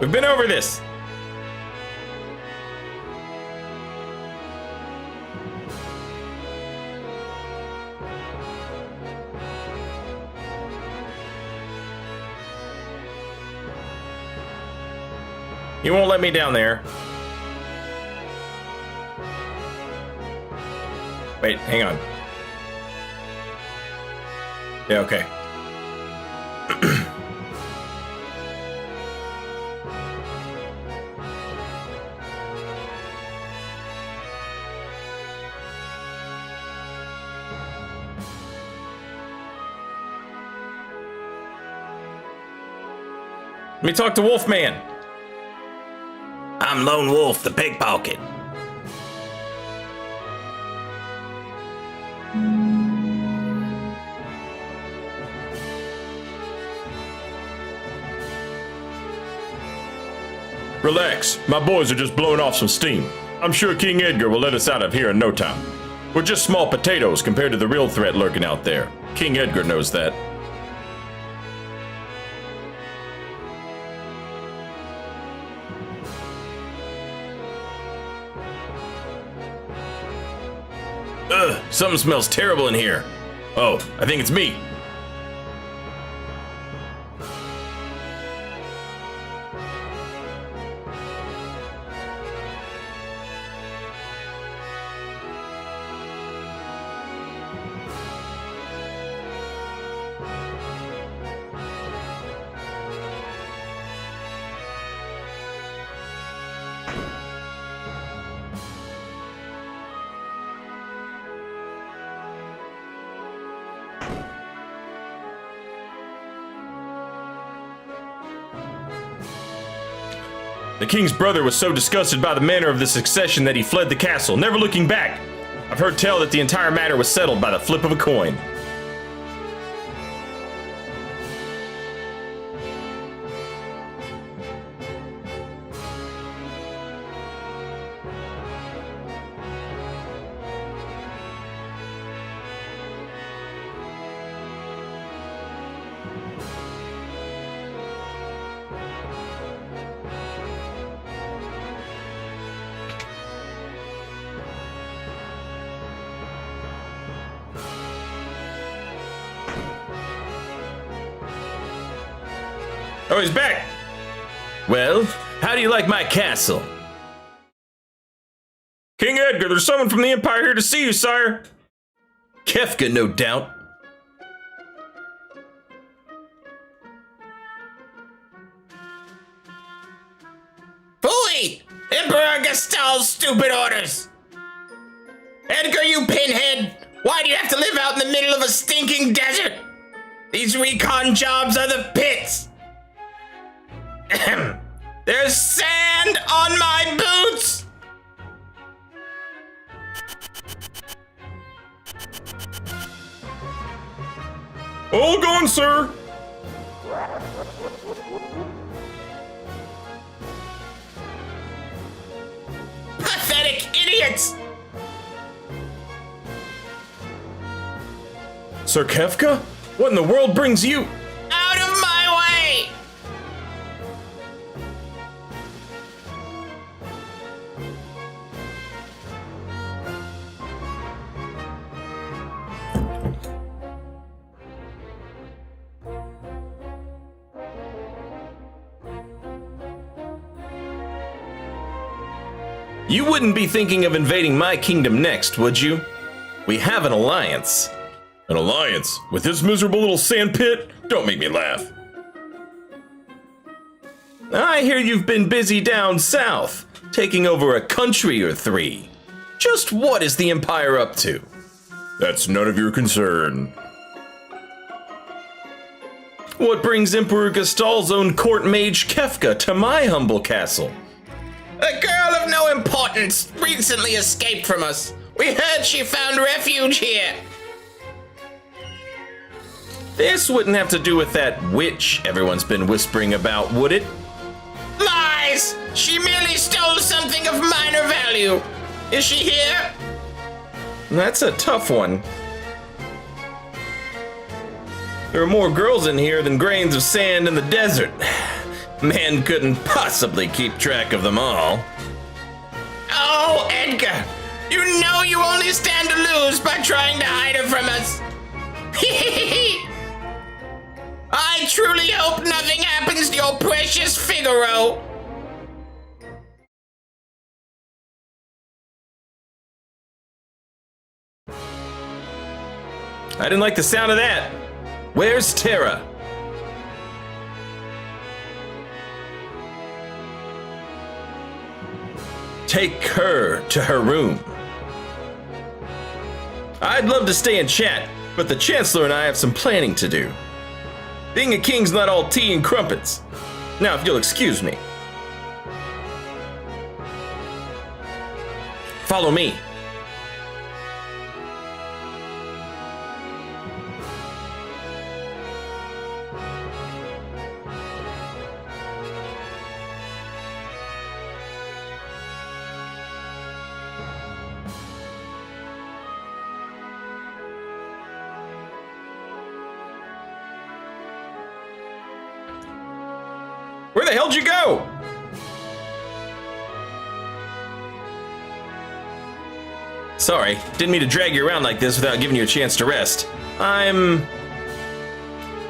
We've been over this. You won't let me down there. Wait, hang on. Yeah, okay. Let me talk to Wolfman. I'm Lone Wolf, the pickpocket. Relax, my boys are just blowing off some steam. I'm sure King Edgar will let us out of here in no time. We're just small potatoes compared to the real threat lurking out there. King Edgar knows that. Ugh, something smells terrible in here. Oh, I think it's me. The king's brother was so disgusted by the manner of the succession that he fled the castle, never looking back. I've heard tell that the entire matter was settled by the flip of a coin. Oh, he's back. Well, how do you like my castle? King Edgar, there's someone from the Empire here to see you, sire. Kefka, no doubt. Fooey! Emperor Gastal's stupid orders! Edgar, you pinhead! Why do you have to live out in the middle of a stinking desert? These recon jobs are the pits! Ahem. There's sand on my boots! All gone, sir. Pathetic idiots! Sir Kefka? What in the world brings you? Out of my way! You wouldn't be thinking of invading my kingdom next, would you? We have an alliance. An alliance? With this miserable little sand pit? Don't make me laugh. I hear you've been busy down south, taking over a country or three. Just what is the Empire up to? That's none of your concern. What brings Emperor Gastal's own court mage Kefka to my humble castle? A girl of no importance recently escaped from us. We heard she found refuge here. This wouldn't have to do with that witch everyone's been whispering about, would it? Lies! She merely stole something of minor value. Is she here? That's a tough one. There are more girls in here than grains of sand in the desert. Man couldn't possibly keep track of them all. Oh, Edgar, you know you only stand to lose by trying to hide it from us. I truly hope nothing happens to your precious Figaro. I didn't like the sound of that. Where's Tara? Take her to her room. I'd love to stay and chat, but the Chancellor and I have some planning to do. Being a king's not all tea and crumpets. Now, if you'll excuse me. Follow me. Where the hell'd you go? Sorry, didn't mean to drag you around like this without giving you a chance to rest. I'm...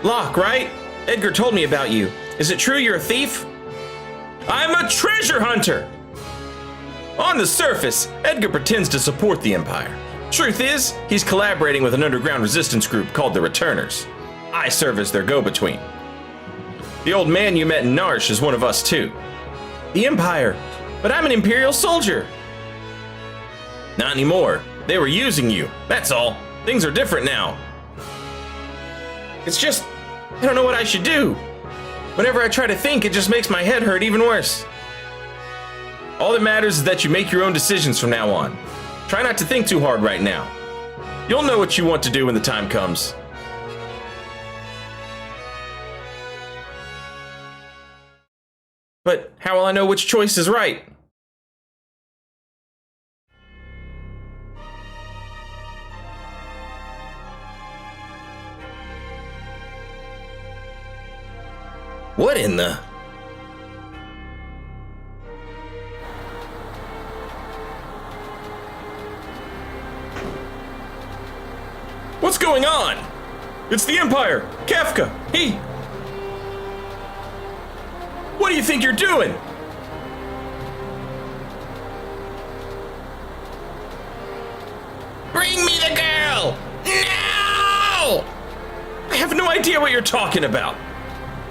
Locke, right? Edgar told me about you. Is it true you're a thief? I'm a treasure hunter! On the surface, Edgar pretends to support the Empire. Truth is, he's collaborating with an underground resistance group called the Returners. I serve as their go-between. The old man you met in Narsh is one of us too. The Empire, but I'm an Imperial soldier. Not anymore. They were using you, that's all. Things are different now. It's just, I don't know what I should do. Whenever I try to think, it just makes my head hurt even worse. All that matters is that you make your own decisions from now on. Try not to think too hard right now. You'll know what you want to do when the time comes. But how will I know which choice is right? What in the... What's going on? It's the Empire! Kefka! He... What do you think you're doing? Bring me the girl! Now! I have no idea what you're talking about.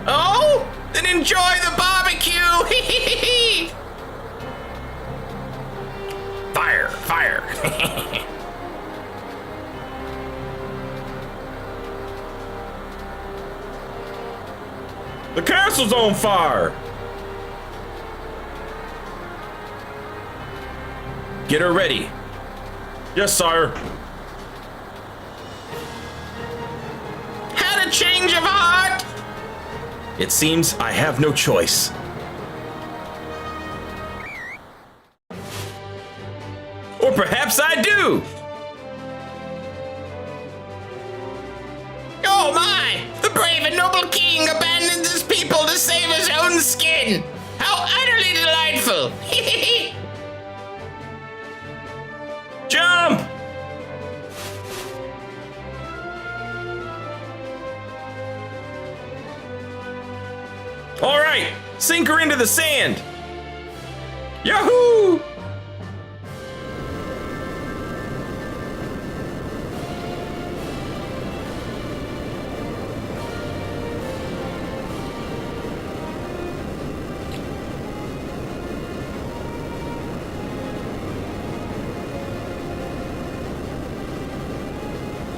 Oh? Then enjoy the barbecue! Fire! Fire! The castle's on fire! Get her ready. Yes, sire. Had a change of heart? It seems I have no choice. Or perhaps I do! Oh my! The brave and noble king abandons his people to save his own skin! How utterly delightful! Jump! All right, sink her into the sand. Yahoo!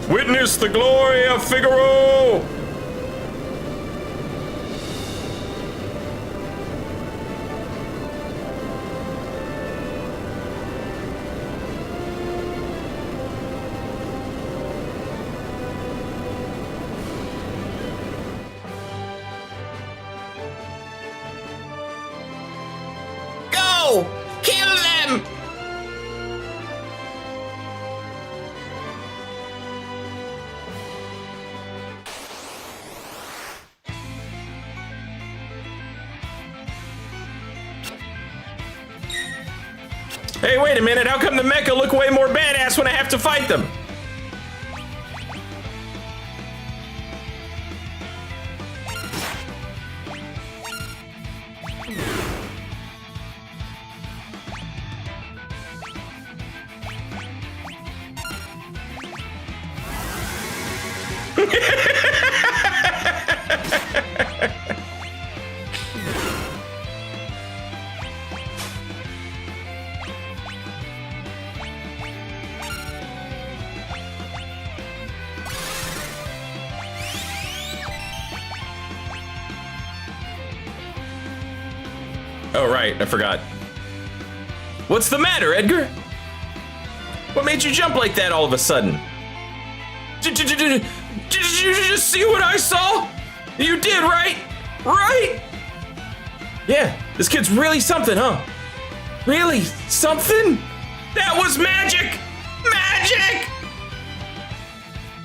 Witness the glory of Figaro! Go! Kill them! Hey, wait a minute. How come the mecha look way more badass when I have to fight them? Oh, right, I forgot. What's the matter, Edgar? What made you jump like that all of a sudden? Did you just see what I saw? You did, right? Right? Yeah, this kid's really something, huh? Really something? That was magic! Magic!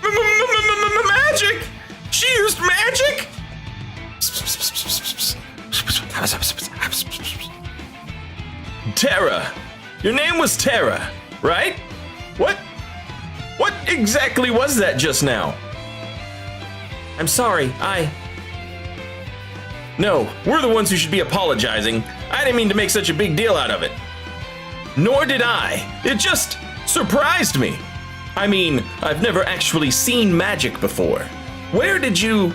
Magic! She used magic? Terra. Your name was Terra, right? What exactly was that just now? I'm sorry, No, we're the ones who should be apologizing. I didn't mean to make such a big deal out of it. Nor did I. It just surprised me. I mean, I've never actually seen magic before. Where did you...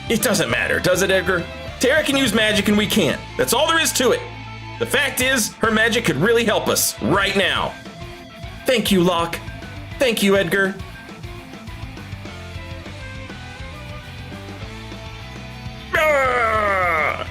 It doesn't matter, does it, Edgar? Terra can use magic and we can't. That's all there is to it. The fact is, her magic could really help us right now. Thank you, Locke. Thank you, Edgar. Ah!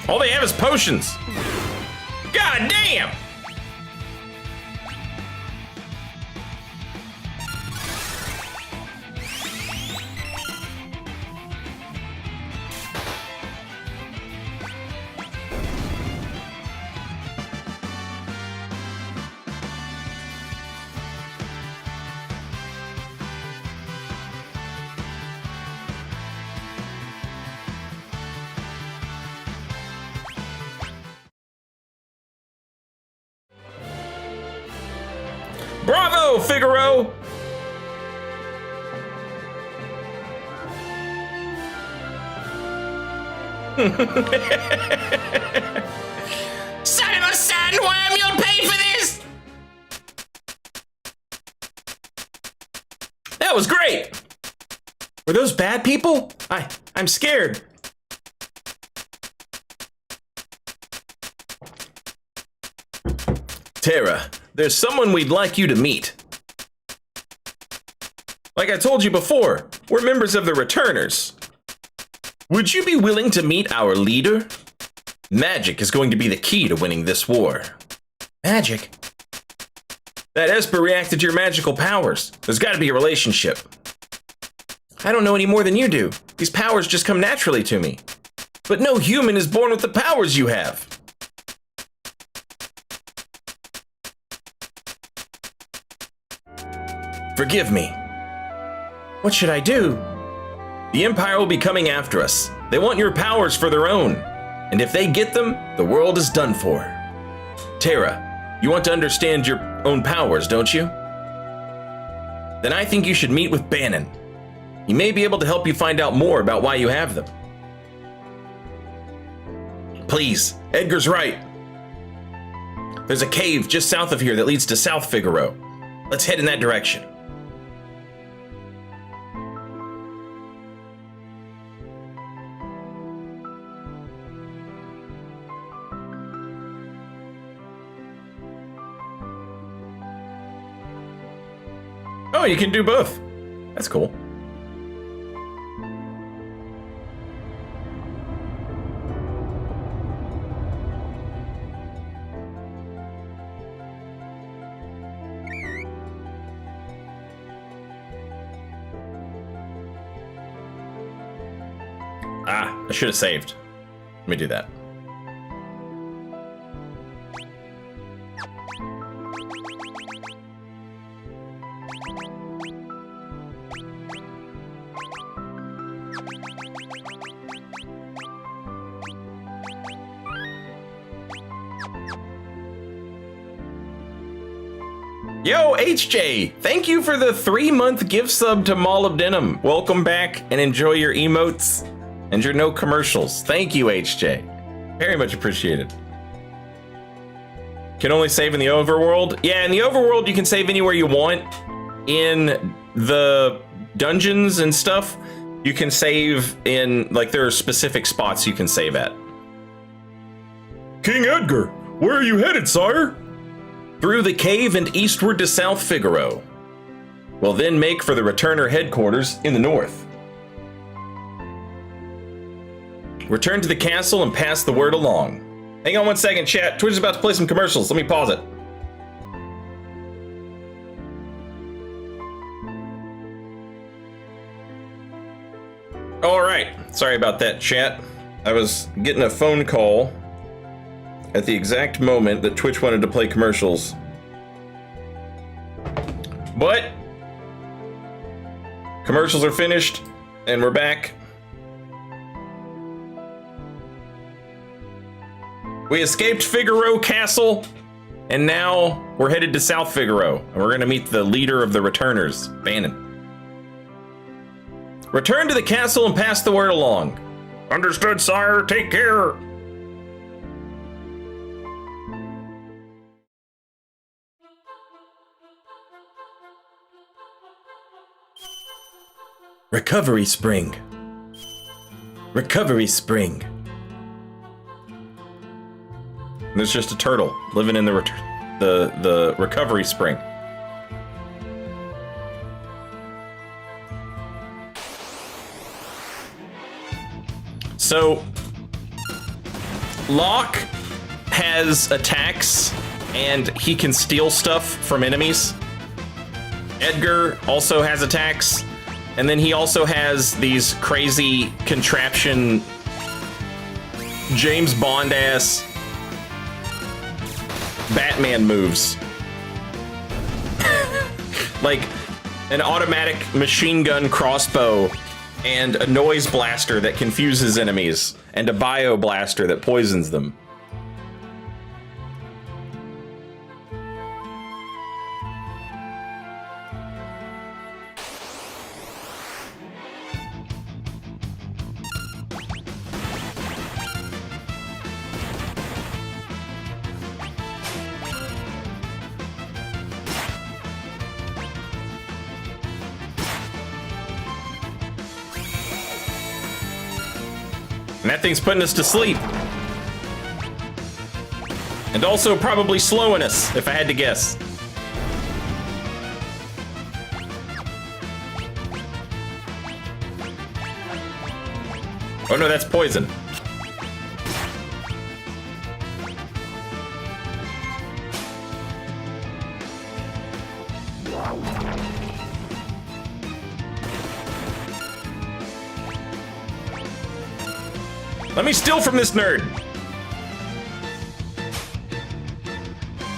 All they have is potions. God damn! Bravo, Figaro! Son of a sandworm, you'll pay for this! That was great! Were those bad people? I'm scared. Terra, there's someone we'd like you to meet. Like I told you before, we're members of the Returners. Would you be willing to meet our leader? Magic is going to be the key to winning this war. Magic? That Esper reacted to your magical powers. There's got to be a relationship. I don't know any more than you do. These powers just come naturally to me. But no human is born with the powers you have. Forgive me. What should I do? The Empire will be coming after us. They want your powers for their own. And if they get them, the world is done for. Terra, you want to understand your own powers, don't you? Then I think you should meet with Bannon. He may be able to help you find out more about why you have them. Please, Edgar's right. There's a cave just south of here that leads to South Figaro. Let's head in that direction. Oh, you can do both. That's cool. Ah, I should have saved. Let me do that. Yo, HJ, thank you for the 3-month gift sub to Molybdenum. Welcome back and enjoy your emotes and your no commercials. Thank you, HJ. Very much appreciated. Can only save in the overworld? Yeah, in the overworld, you can save anywhere you want. In the dungeons and stuff, you can save in, like, there are specific spots you can save at. King Edgar, where are you headed, sire? Through the cave and eastward to South Figaro. We'll then make for the returner headquarters in the north. Return to the castle and pass the word along. Hang on one second, chat. Twitch is about to play some commercials. Let me pause it. All right. Sorry about that, chat. I was getting a phone call at the exact moment that Twitch wanted to play commercials. But commercials are finished and we're back. We escaped Figaro Castle and now we're headed to South Figaro and we're gonna meet the leader of the returners, Bannon. Return to the castle and pass the word along. Understood, sire. Take care. Recovery Spring. Recovery Spring. There's just a turtle living in the recovery spring. So, Locke has attacks and he can steal stuff from enemies. Edgar also has attacks, and then he also has these crazy contraption James Bond ass Batman moves. Like an automatic machine gun crossbow and a noise blaster that confuses enemies and a bio blaster that poisons them. And that thing's putting us to sleep. And also probably slowing us, if I had to guess. Oh no, that's poison. Let me steal from this nerd.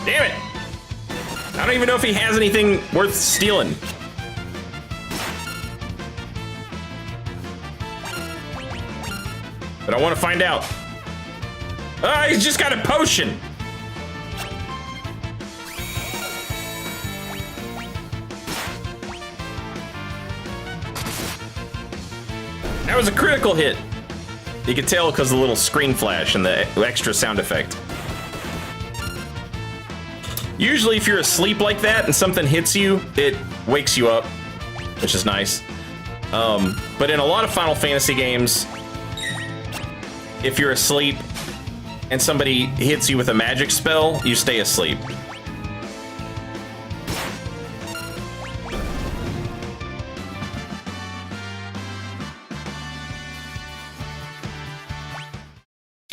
Damn it. I don't even know if he has anything worth stealing. But I want to find out. Ah, he's just got a potion. That was a critical hit. You can tell because of the little screen flash and the extra sound effect. Usually if you're asleep like that and something hits you, it wakes you up, which is nice. But in a lot of Final Fantasy games, if you're asleep and somebody hits you with a magic spell, you stay asleep.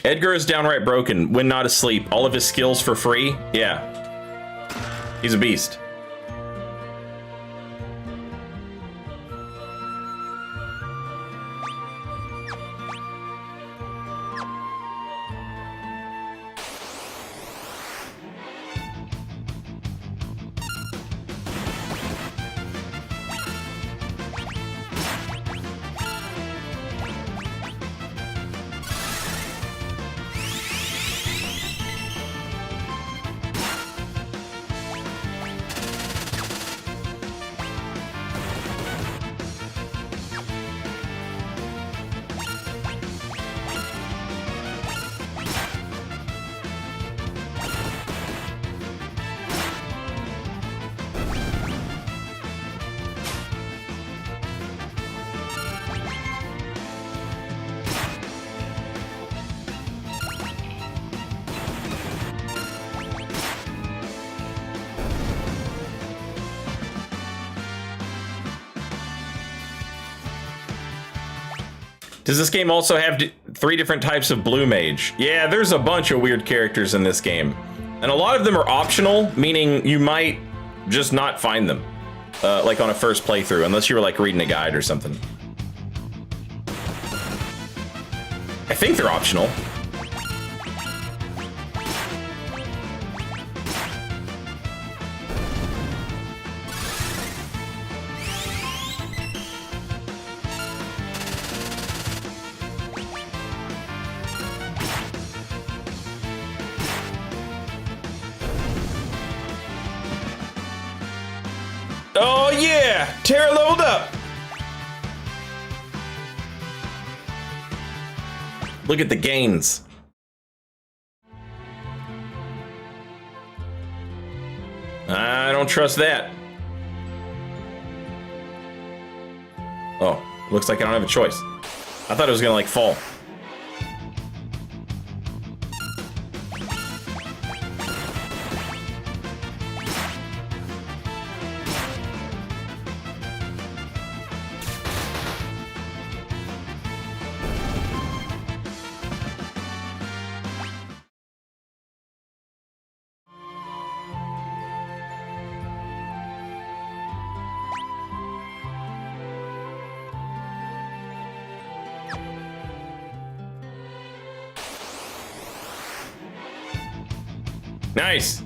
Edgar is downright broken when not asleep. All of his skills for free. Yeah. He's a beast. Does this game also have 3 different types of blue mage? Yeah, there's a bunch of weird characters in this game. And a lot of them are optional, meaning you might just not find them. Like on a first playthrough, unless you were like reading a guide or something. I think they're optional. Oh yeah! Terra leveled up! Look at the gains. I don't trust that. Oh, looks like I don't have a choice. I thought it was gonna like fall. Nice.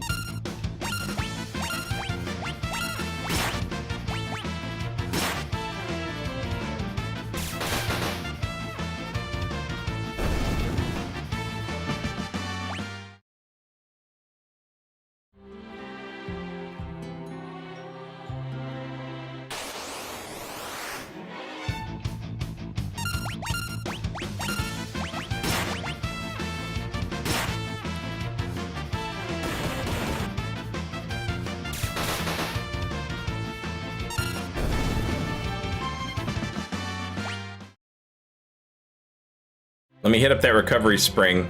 Let me hit up that recovery spring.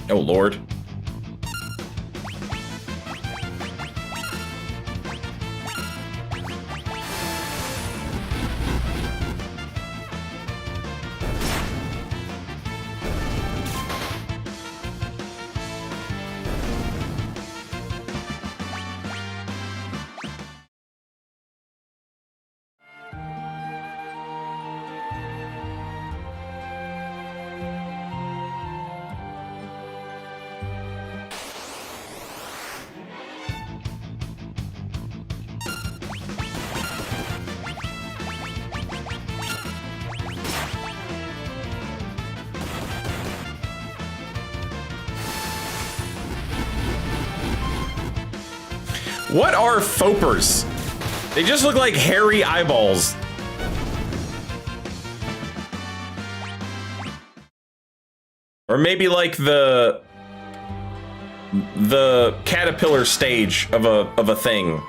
Oh, Lord. What are Fopers? They just look like hairy eyeballs. Or maybe like the caterpillar stage of a thing.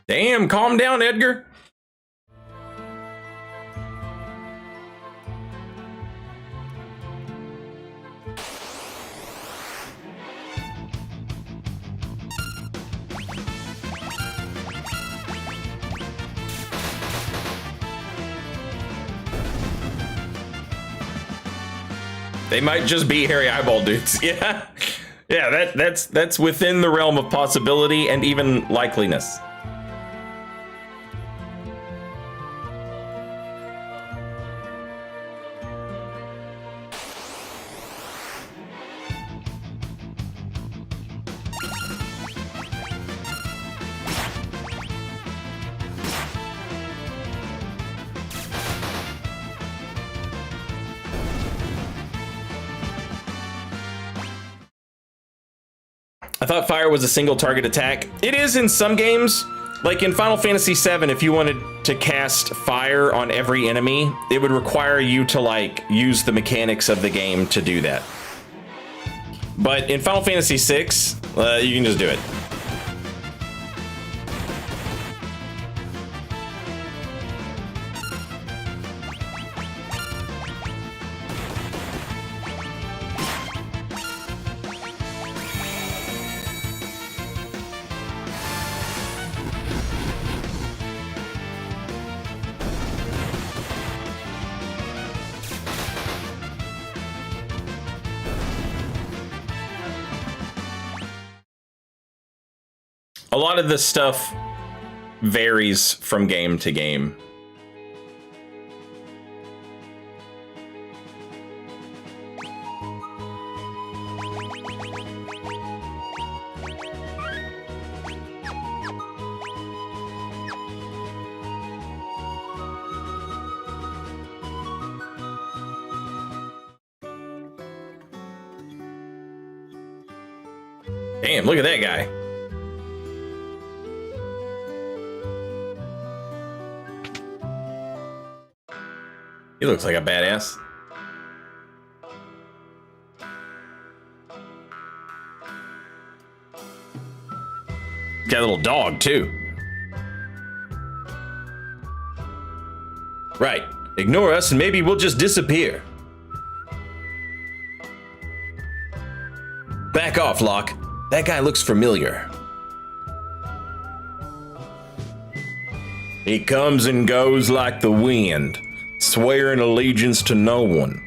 Damn, calm down, Edgar. They might just be hairy eyeball dudes. Yeah. Yeah, that's within the realm of possibility and even likeliness. I thought fire was a single target attack. It is in some games. Like in Final Fantasy VII, if you wanted to cast fire on every enemy, it would require you to like use the mechanics of the game to do that. But in Final Fantasy VI, you can just do it. A lot of this stuff varies from game to game. Damn, look at that guy. He looks like a badass. Got a little dog, too. Right. Ignore us and maybe we'll just disappear. Back off, Locke. That guy looks familiar. He comes and goes like the wind, swearing allegiance to no one.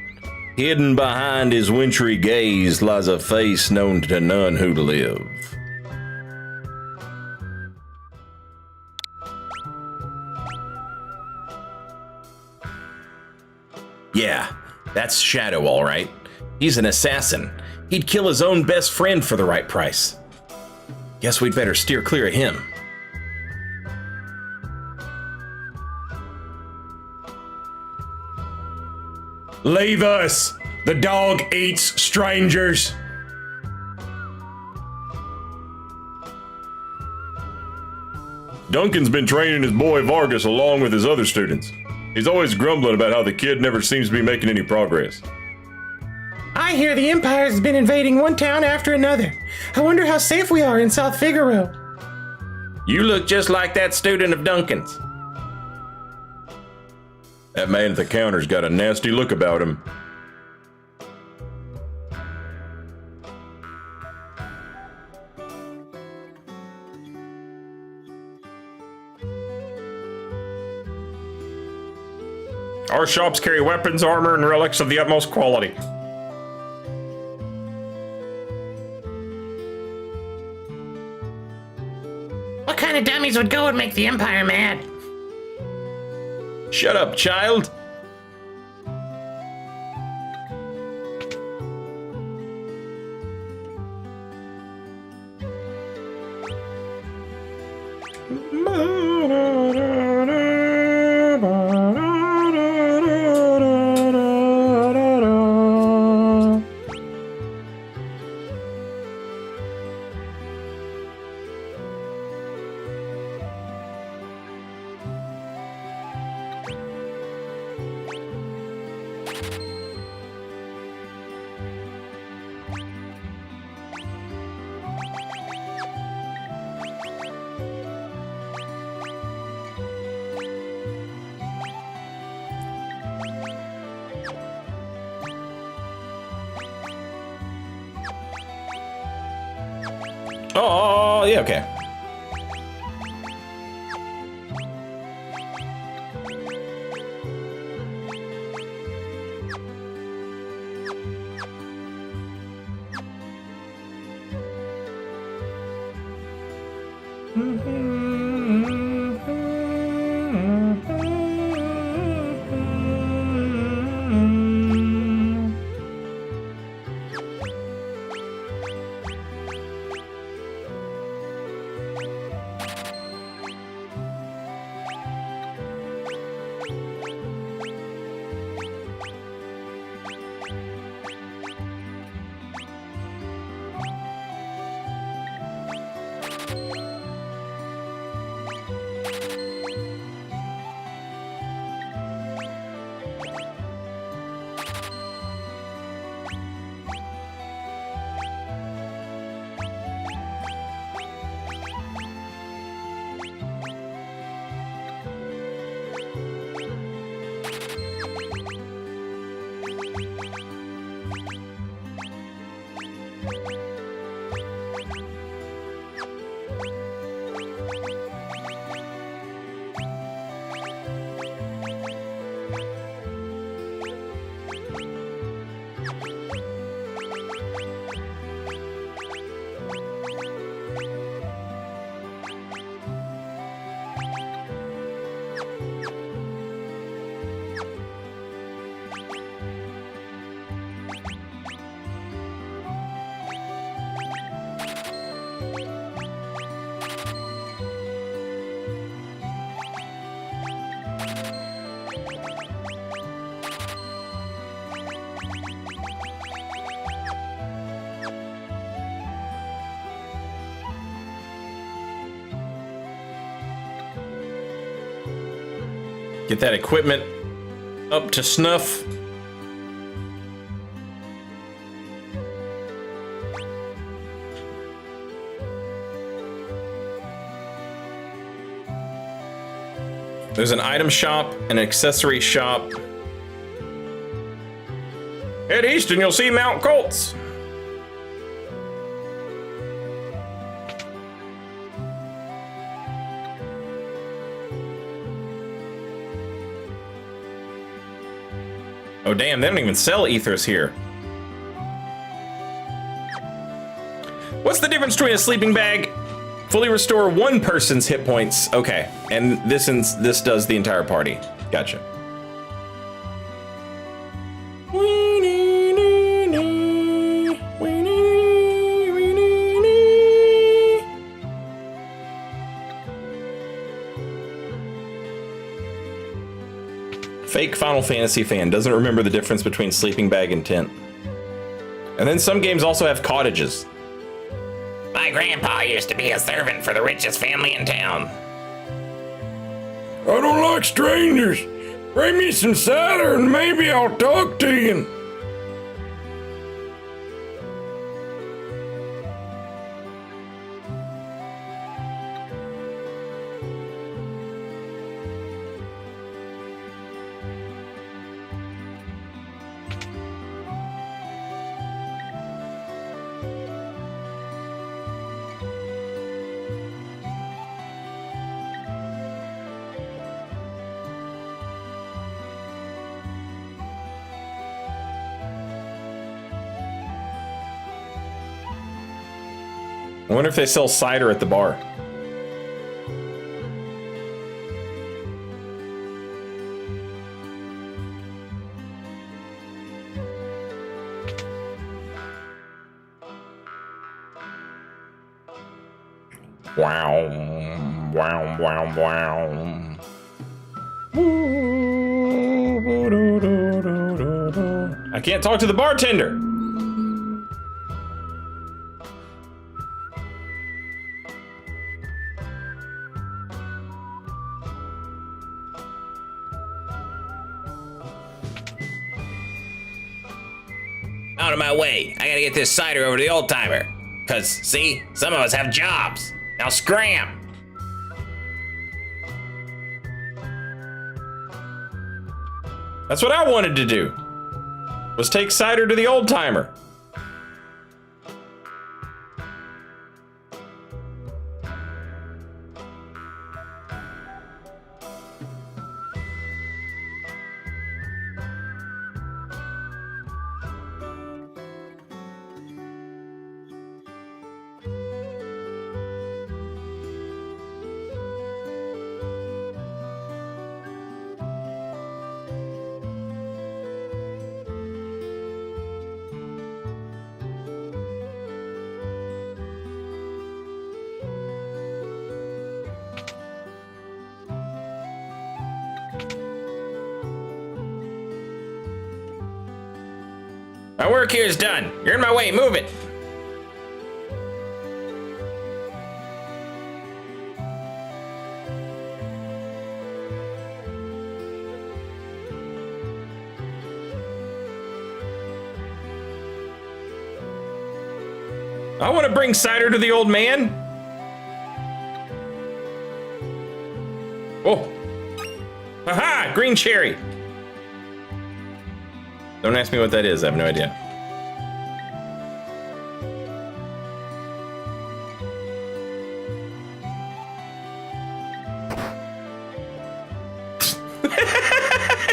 Hidden behind his wintry gaze lies a face known to none who live. Yeah, that's Shadow, all right. He's an assassin. He'd kill his own best friend for the right price. Guess we'd better steer clear of him. Leave us! The dog eats strangers! Duncan's been training his boy Vargas along with his other students. He's always grumbling about how the kid never seems to be making any progress. I hear the Empire's been invading one town after another. I wonder how safe we are in South Figaro. You look just like that student of Duncan's. That man at the counter's got a nasty look about him. Our shops carry weapons, armor, and relics of the utmost quality. What kind of dummies would go and make the Empire mad? Shut up, child. Really? Okay. Get that equipment up to snuff. There's an item shop, an accessory shop. Head east and you'll see Mount Colts. Oh damn, they don't even sell ethers here. What's the difference between a sleeping bag? Fully restore one person's hit points. Okay, and this does the entire party. Gotcha. Fake Final Fantasy fan doesn't remember the difference between sleeping bag and tent. And then some games also have cottages. My grandpa used to be a servant for the richest family in town. I don't like strangers. Bring me some cider and maybe I'll talk to you. I wonder if they sell cider at the bar. Wow, wow, wow, wow. I can't talk to the bartender. Out of my way. I gotta get this cider over to the old timer. Cause, see, some of us have jobs. Now scram! That's what I wanted to do. Was take cider to the old timer. My work here is done. You're in my way. Move it. I want to bring cider to the old man. Oh. Aha! Green cherry. Don't ask me what that is. I have no idea.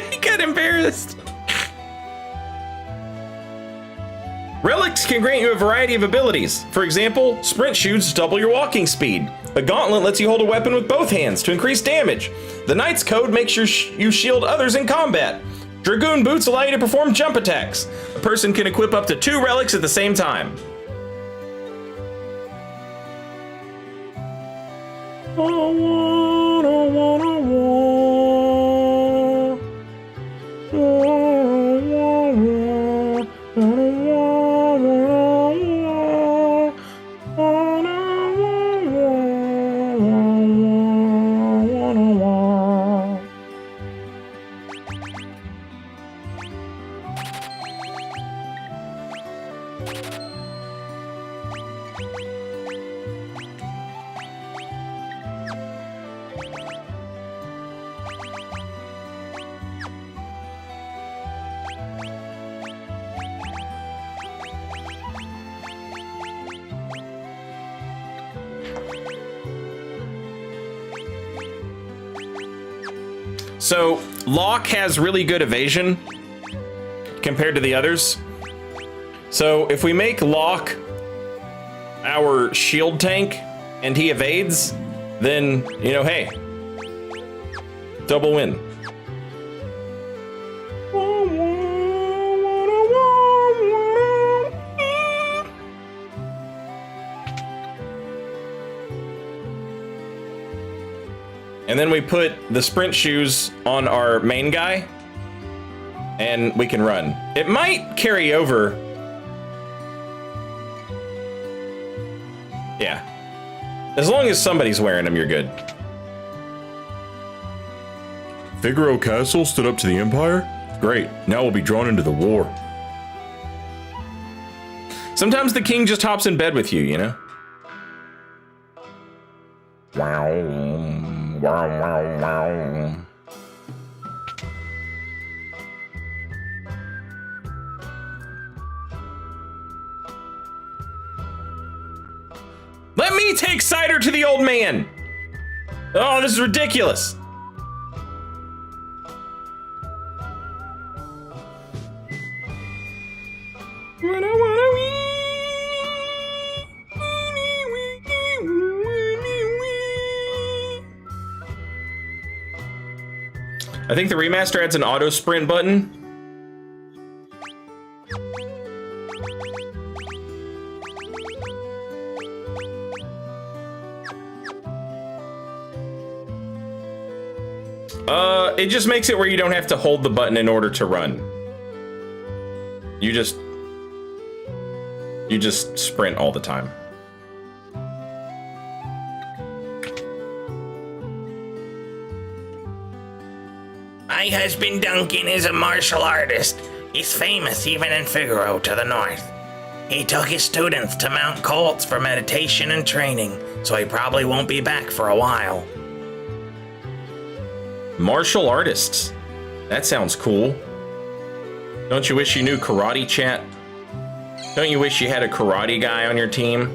He got embarrassed. Relics can grant you a variety of abilities. For example, sprint shoes double your walking speed. A gauntlet lets you hold a weapon with both hands to increase damage. The Knight's Code makes you shield others in combat. Dragoon boots allow you to perform jump attacks. A person can equip up to 2 relics at the same time. So, Locke has really good evasion compared to the others. So, if we make Locke our shield tank and he evades, then, you know, hey, double win. And then we put the sprint shoes on our main guy, and we can run. It might carry over. Yeah. As long as somebody's wearing them, you're good. Figaro Castle stood up to the Empire? Great, now we'll be drawn into the war. Sometimes the king just hops in bed with you, you know? Wow, wow, wow, wow. Let me take cider to the old man! Oh, this is ridiculous! I think the remaster adds an auto sprint button. It just makes it where you don't have to hold the button in order to run. You just sprint all the time. My husband Duncan is a martial artist. He's famous even in Figaro to the north. He took his students to Mount Colts for meditation and training, so he probably won't be back for a while. Martial artists. That sounds cool. Don't you wish you knew karate, chat? Don't you wish you had a karate guy on your team?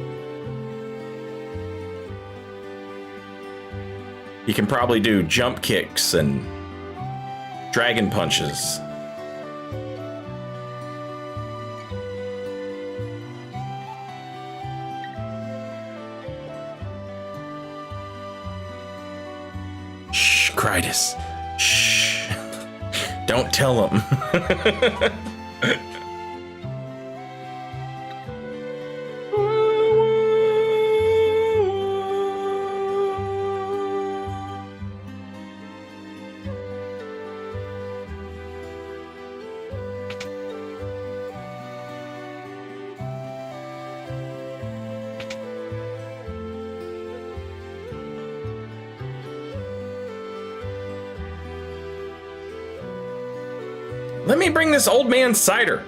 He can probably do jump kicks and dragon punches. Shh, Critus. Shh. Don't tell him. Let me bring this old man cider.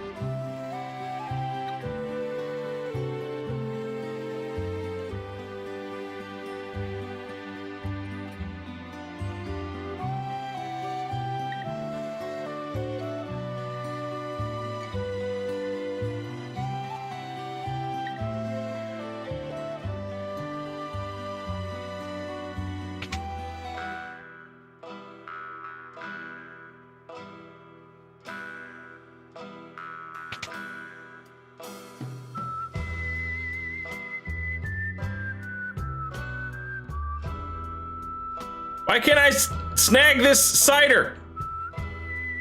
Why can't I snag this cider?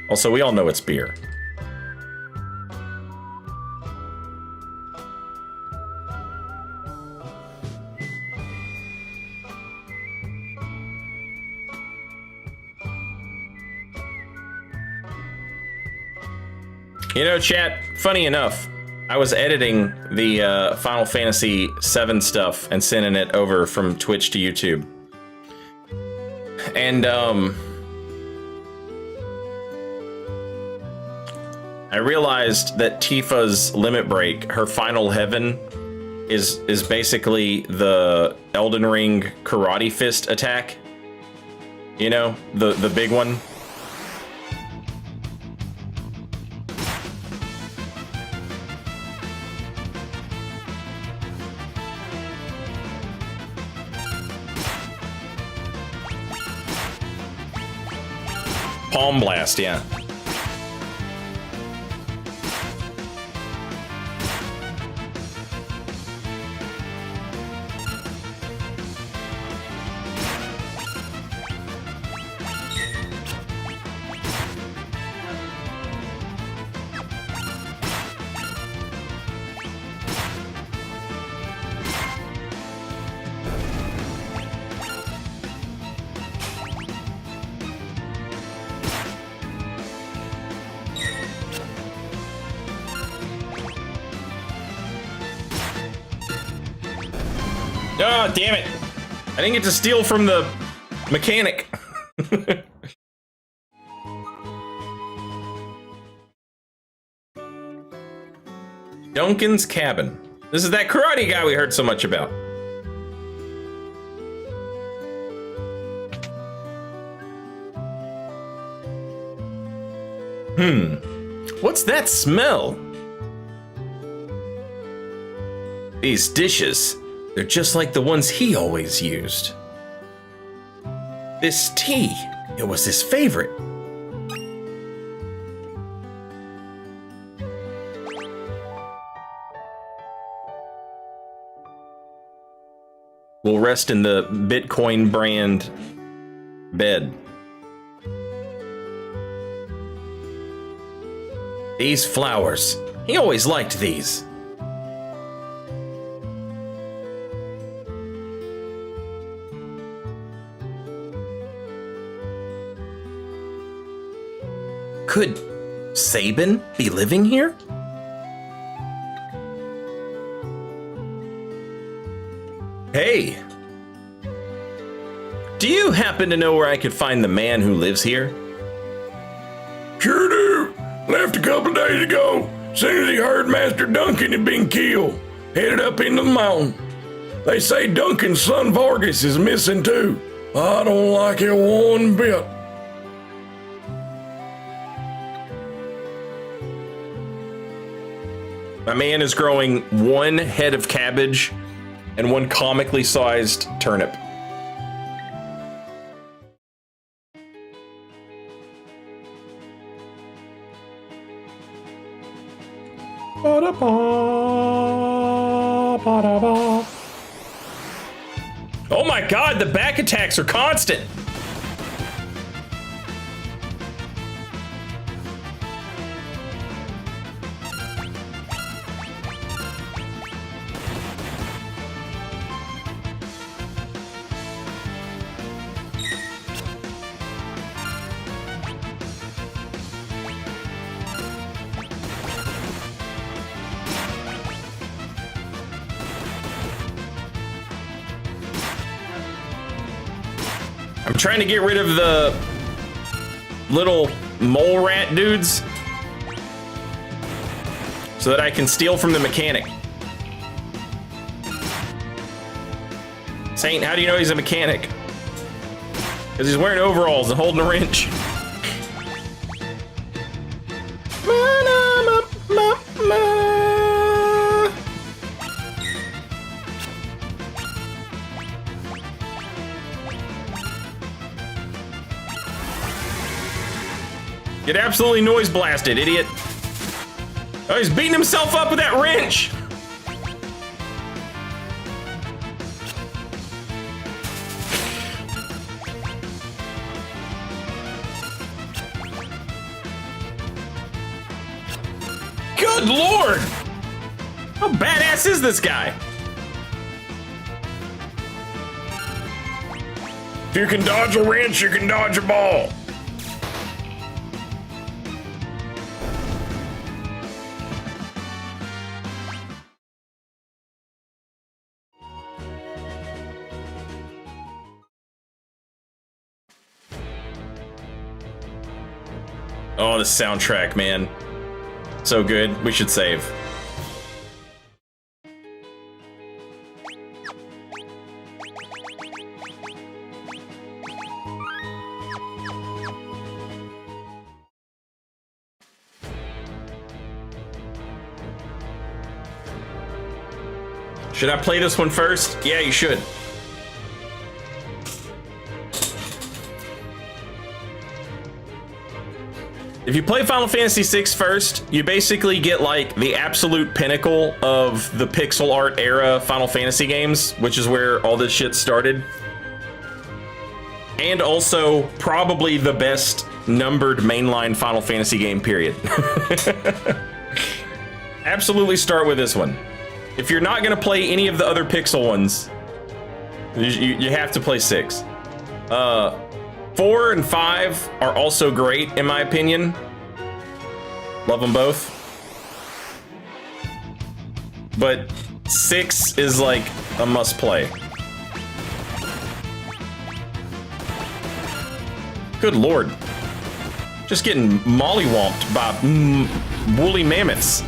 Also, we all know it's beer. You know, chat, funny enough, I was editing the Final Fantasy VII stuff and sending it over from Twitch to YouTube. And I realized that Tifa's limit break, her final heaven, is basically the Elden Ring karate fist attack. You know, the big one. Palm blast, yeah. Oh, damn it. I didn't get to steal from the mechanic. Duncan's cabin. This is that karate guy we heard so much about. What's that smell? These dishes. They're just like the ones he always used. This tea, it was his favorite. We'll rest in the Bitcoin brand bed. These flowers, he always liked these. Could Sabin be living here? Hey! Do you happen to know where I could find the man who lives here? Sure do. Left a couple days ago. Soon as he heard Master Duncan had been killed, headed up into the mountain. They say Duncan's son Vargas is missing too. I don't like it one bit. My man is growing one head of cabbage and one comically sized turnip. Oh my god, the back attacks are constant! I'm trying to get rid of the little mole rat dudes so that I can steal from the mechanic. Saint, how do you know he's a mechanic? Because he's wearing overalls and holding a wrench. Get absolutely noise blasted, idiot. Oh, he's beating himself up with that wrench. Good Lord! How badass is this guy? If you can dodge a wrench, you can dodge a ball. Oh, the soundtrack, man. So good. We should save. Should I play this one first? Yeah, you should. If you play Final Fantasy VI first, you basically get like the absolute pinnacle of the pixel art era Final Fantasy games, which is where all this shit started. And also probably the best numbered mainline Final Fantasy game, period. Absolutely start with this one. If you're not gonna play any of the other pixel ones, you have to play 6. 4 and 5 are also great, in my opinion. Love them both. But 6 is like a must play. Good Lord. Just getting mollywomped by woolly mammoths.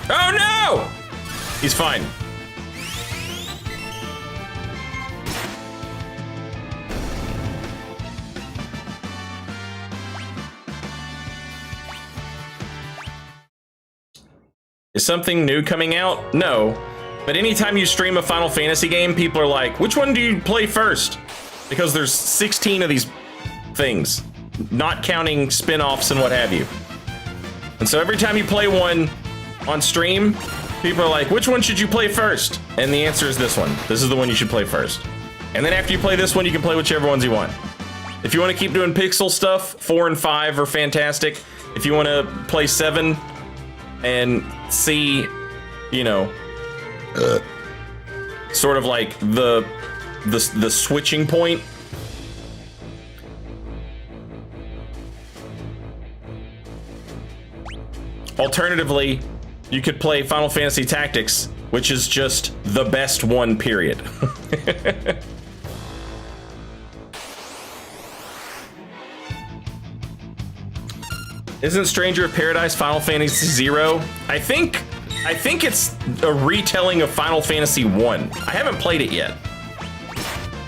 Oh no! He's fine. Is something new coming out? No. But anytime you stream a Final Fantasy game, people are like, which one do you play first? Because there's 16 of these things, not counting spin-offs and what have you. And so every time you play one on stream, people are like, which one should you play first? And the answer is this one. This is the one you should play first. And then after you play this one, you can play whichever ones you want. If you want to keep doing pixel stuff, 4 and 5 are fantastic. If you want to play 7 and see, you know, sort of like the switching point. Alternatively, you could play Final Fantasy Tactics, which is just the best one, period. Isn't Stranger of Paradise Final Fantasy 0? I think it's a retelling of Final Fantasy 1. I haven't played it yet.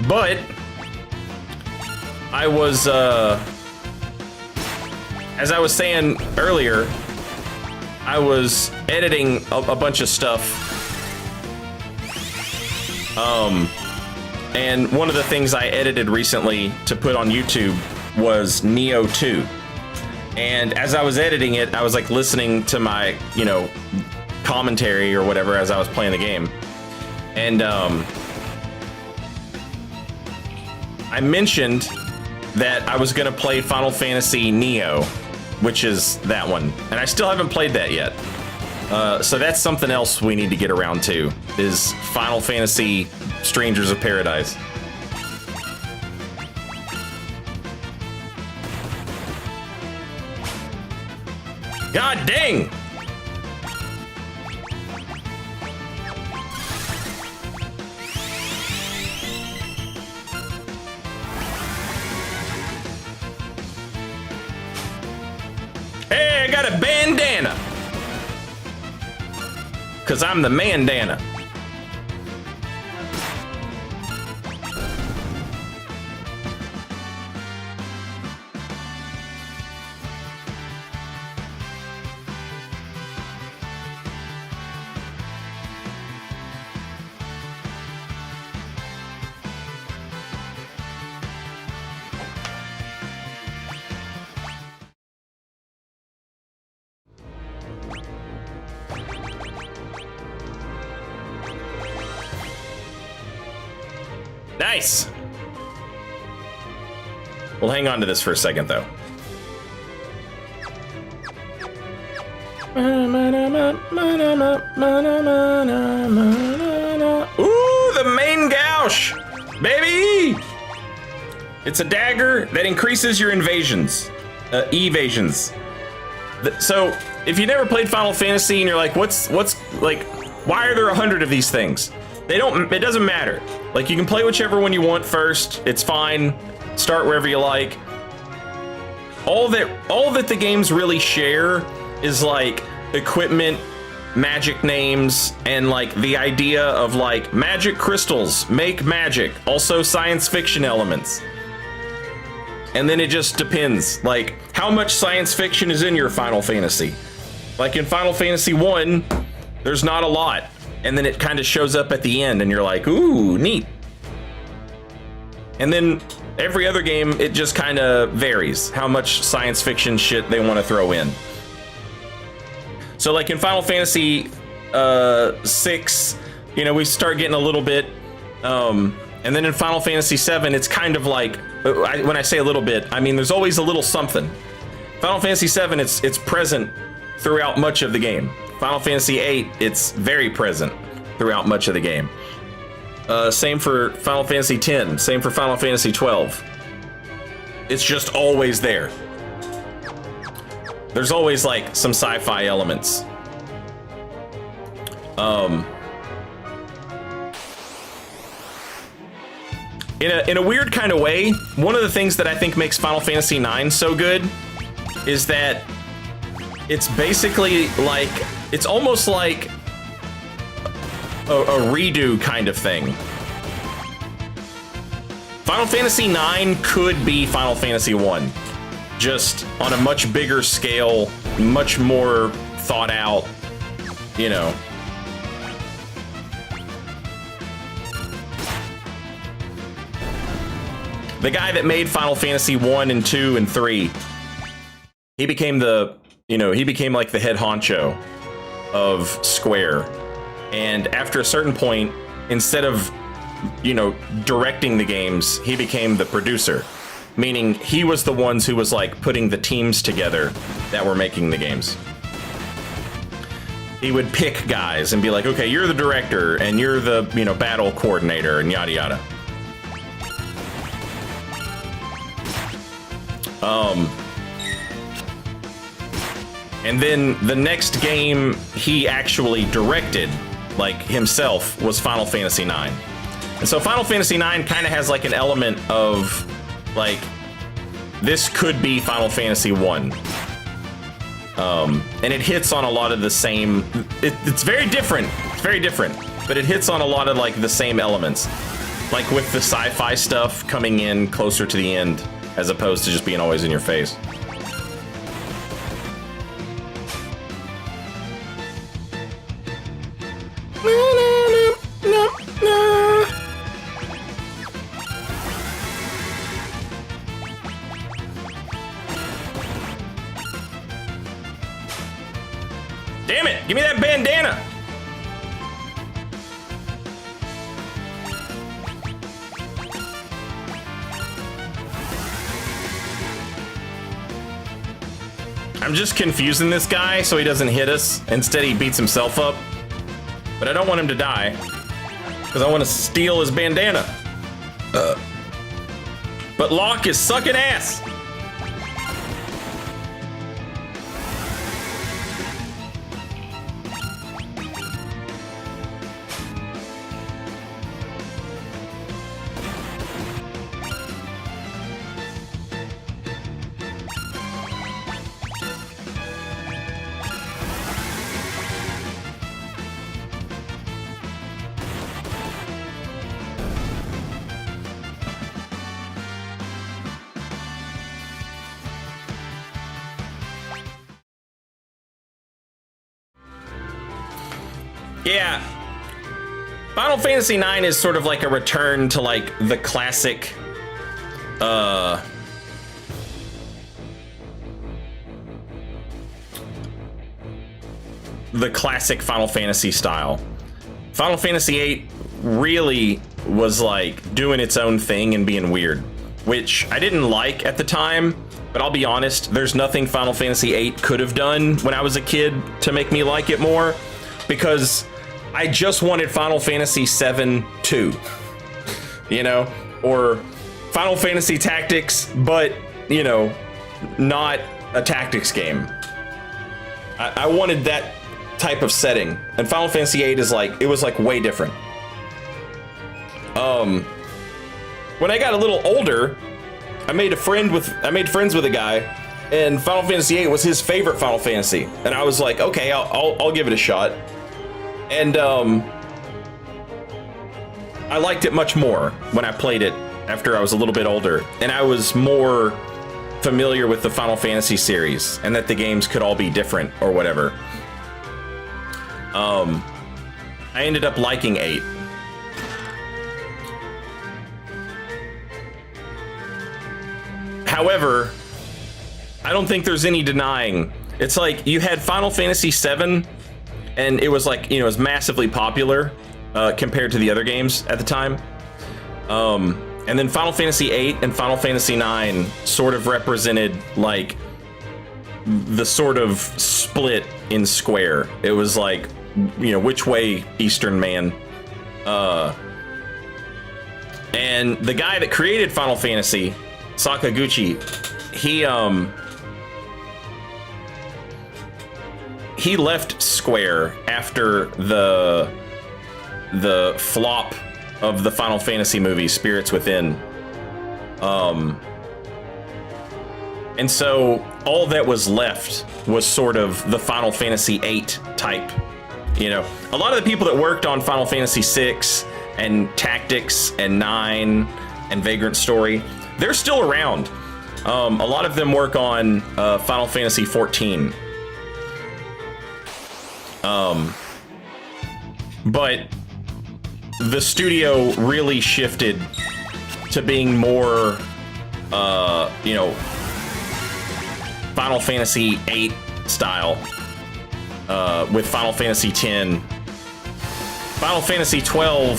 But I was as I was saying earlier, I was editing a bunch of stuff. And one of the things I edited recently to put on YouTube was Neo 2. And as I was editing it, I was like listening to my, you know, commentary or whatever as I was playing the game. And I mentioned that I was gonna play Final Fantasy Neo, which is that one. And I still haven't played that yet. So that's something else we need to get around to, is Final Fantasy Strangers of Paradise. God dang! Hey, I got a bandana! Cause I'm the mandana. Nice. We'll hang on to this for a second, though. Ooh, the main gouge, baby! It's a dagger that increases your evasions. So, if you never played Final Fantasy and you're like, what's like, why are there 100 of these things? It doesn't matter. Like, you can play whichever one you want first. It's fine. Start wherever you like. All that the games really share is like equipment, magic names, and like the idea of like magic crystals make magic. Also science fiction elements. And then it just depends, like how much science fiction is in your Final Fantasy. Like in Final Fantasy 1, there's not a lot. And then it kind of shows up at the end and you're like, ooh, neat. And then every other game, it just kind of varies how much science fiction shit they want to throw in. So like in Final Fantasy 6, you know, we start getting a little bit, and then in Final Fantasy 7, it's kind of like, when I say a little bit, I mean, there's always a little something. Final Fantasy 7, it's present throughout much of the game. Final Fantasy 8, it's very present throughout much of the game. Same for Final Fantasy 10, same for Final Fantasy 12. It's just always there. There's always like some sci-fi elements. In a weird kind of way, one of the things that I think makes Final Fantasy 9 so good is that it's basically like, it's almost like a redo kind of thing. Final Fantasy 9 could be Final Fantasy 1, just on a much bigger scale, much more thought out, you know. The guy that made Final Fantasy 1 and 2 and 3, he became like the head honcho of Square. And after a certain point, instead of, you know, directing the games, he became the producer. Meaning he was the ones who was like putting the teams together that were making the games. He would pick guys and be like, okay, you're the director and you're the, you know, battle coordinator and yada yada. And then the next game he actually directed, like himself, was Final Fantasy 9. And so Final Fantasy 9 kind of has like an element of like, this could be Final Fantasy 1. And it hits on a lot of the same, it's very different, but it hits on a lot of like the same elements. Like with the sci-fi stuff coming in closer to the end, as opposed to just being always in your face. Damn it! Give me that bandana! I'm just confusing this guy so he doesn't hit us. Instead, he beats himself up. But I don't want him to die, because I want to steal his bandana. But Locke is sucking ass. Yeah. Final Fantasy IX is sort of like a return to like the classic Final Fantasy style. Final Fantasy VIII really was like doing its own thing and being weird, which I didn't like at the time, but I'll be honest, there's nothing Final Fantasy VIII could have done when I was a kid to make me like it more, because I just wanted Final Fantasy VII 2, you know, or Final Fantasy Tactics, but, you know, not a tactics game. I wanted that type of setting, and Final Fantasy VIII is like, it was like way different. When I got a little older, I made friends with a guy, and Final Fantasy VIII was his favorite Final Fantasy, and I was like, okay, I'll give it a shot. And I liked it much more when I played it after I was a little bit older, and I was more familiar with the Final Fantasy series, and that the games could all be different or whatever. I ended up liking 8. However, I don't think there's any denying. It's like you had Final Fantasy VII, and it was like, you know, it was massively popular compared to the other games at the time. And then Final Fantasy VIII and Final Fantasy IX sort of represented like the sort of split in Square. It was like, you know, which way, Eastern man. And the guy that created Final Fantasy, Sakaguchi, he left Square after the flop of the Final Fantasy movie Spirits Within. And so all that was left was sort of the Final Fantasy VIII type. You know, a lot of the people that worked on Final Fantasy VI and Tactics and 9 and Vagrant Story, they're still around. A lot of them work on Final Fantasy XIV. But the studio really shifted to being more, you know, Final Fantasy VIII style with Final Fantasy X. Final Fantasy XII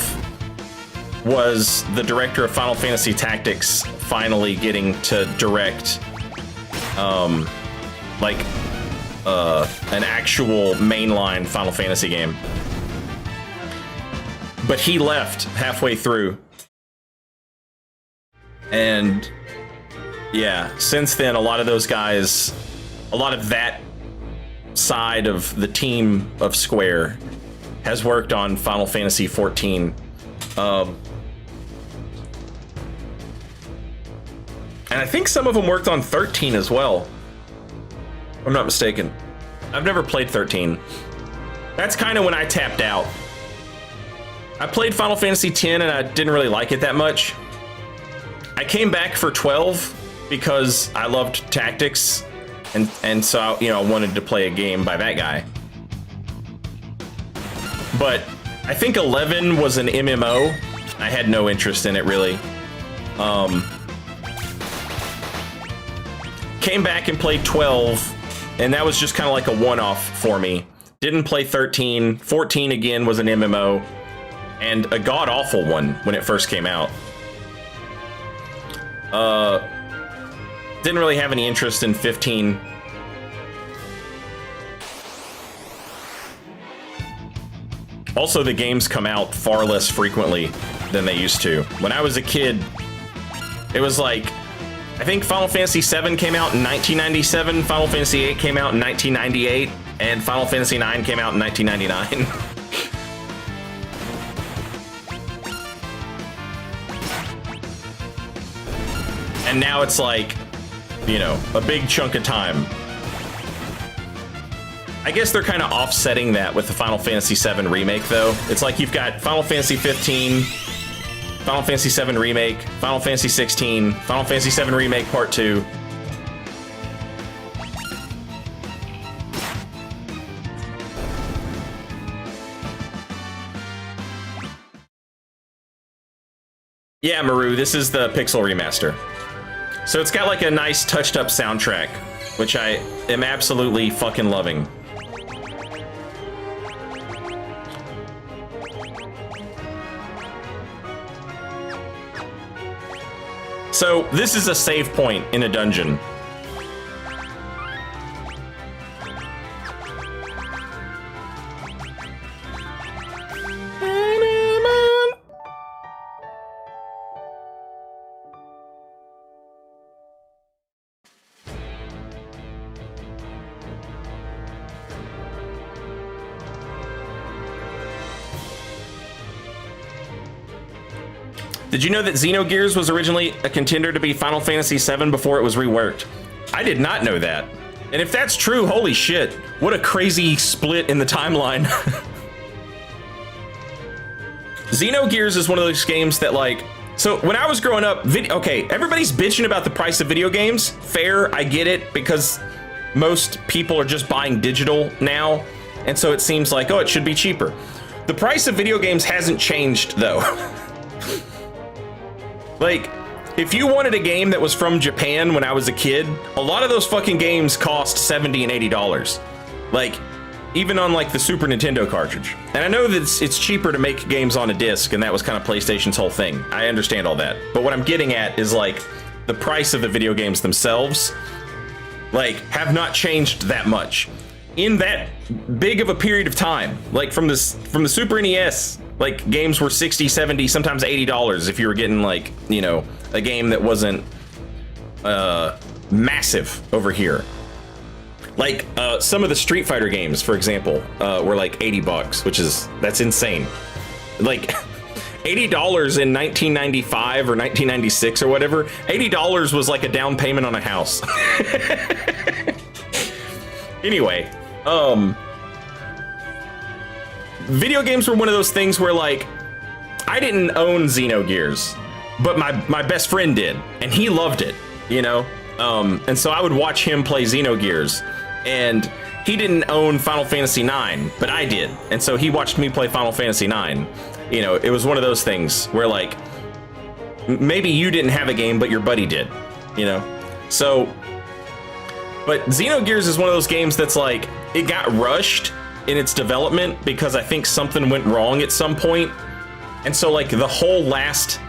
was the director of Final Fantasy Tactics finally getting to direct like an actual mainline Final Fantasy game. But he left halfway through. And yeah, since then, a lot of those guys, a lot of that side of the team of Square has worked on Final Fantasy XIV. And I think some of them worked on 13 as well. If I'm not mistaken. I've never played 13. That's kind of when I tapped out. I played Final Fantasy X and I didn't really like it that much. I came back for 12 because I loved Tactics, and so, you know, I wanted to play a game by that guy. But I think 11 was an MMO. I had no interest in it really. Came back and played 12, and that was just kind of like a one-off for me. Didn't play 13. 14 again was an MMO, and a god-awful one when it first came out. Didn't really have any interest in 15. Also, the games come out far less frequently than they used to. When I was a kid, it was like, I think Final Fantasy VII came out in 1997, Final Fantasy VIII came out in 1998, and Final Fantasy IX came out in 1999. And now it's like, you know, a big chunk of time. I guess they're kind of offsetting that with the Final Fantasy VII Remake, though. It's like you've got Final Fantasy 15, Final Fantasy VII Remake, Final Fantasy 16, Final Fantasy VII Remake Part 2. Yeah, Maru, this is the Pixel remaster. So it's got like a nice touched up soundtrack, which I am absolutely fucking loving. So this is a save point in a dungeon. Did you know that Xenogears was originally a contender to be Final Fantasy VII before it was reworked? I did not know that. And if that's true, holy shit, what a crazy split in the timeline. Xenogears is one of those games that like, so when I was growing up, okay, everybody's bitching about the price of video games. Fair, I get it, because most people are just buying digital now. And so it seems like, oh, it should be cheaper. The price of video games hasn't changed though. Like, if you wanted a game that was from Japan when I was a kid, a lot of those fucking games cost $70 and $80. Like, even on like the Super Nintendo cartridge. And I know that it's cheaper to make games on a disc, and that was kind of PlayStation's whole thing. I understand all that. But what I'm getting at is like the price of the video games themselves, like, have not changed that much. In that big of a period of time, like from the Super NES, like games were $60, $70, sometimes $80 if you were getting like, you know, a game that wasn't massive over here. Like some of the Street Fighter games, for example, were like $80, that's insane. Like $80 in 1995 or 1996 or whatever, $80 was like a down payment on a house. Anyway, video games were one of those things where like I didn't own Xenogears, but my best friend did, and he loved it, you know. And so I would watch him play Xenogears, and he didn't own Final Fantasy IX, but I did, and so he watched me play Final Fantasy IX. You know, it was one of those things where like maybe you didn't have a game, but your buddy did, you know. So, but Xenogears is one of those games that's like, it got rushed in its development because I think something went wrong at some point. And so like the whole last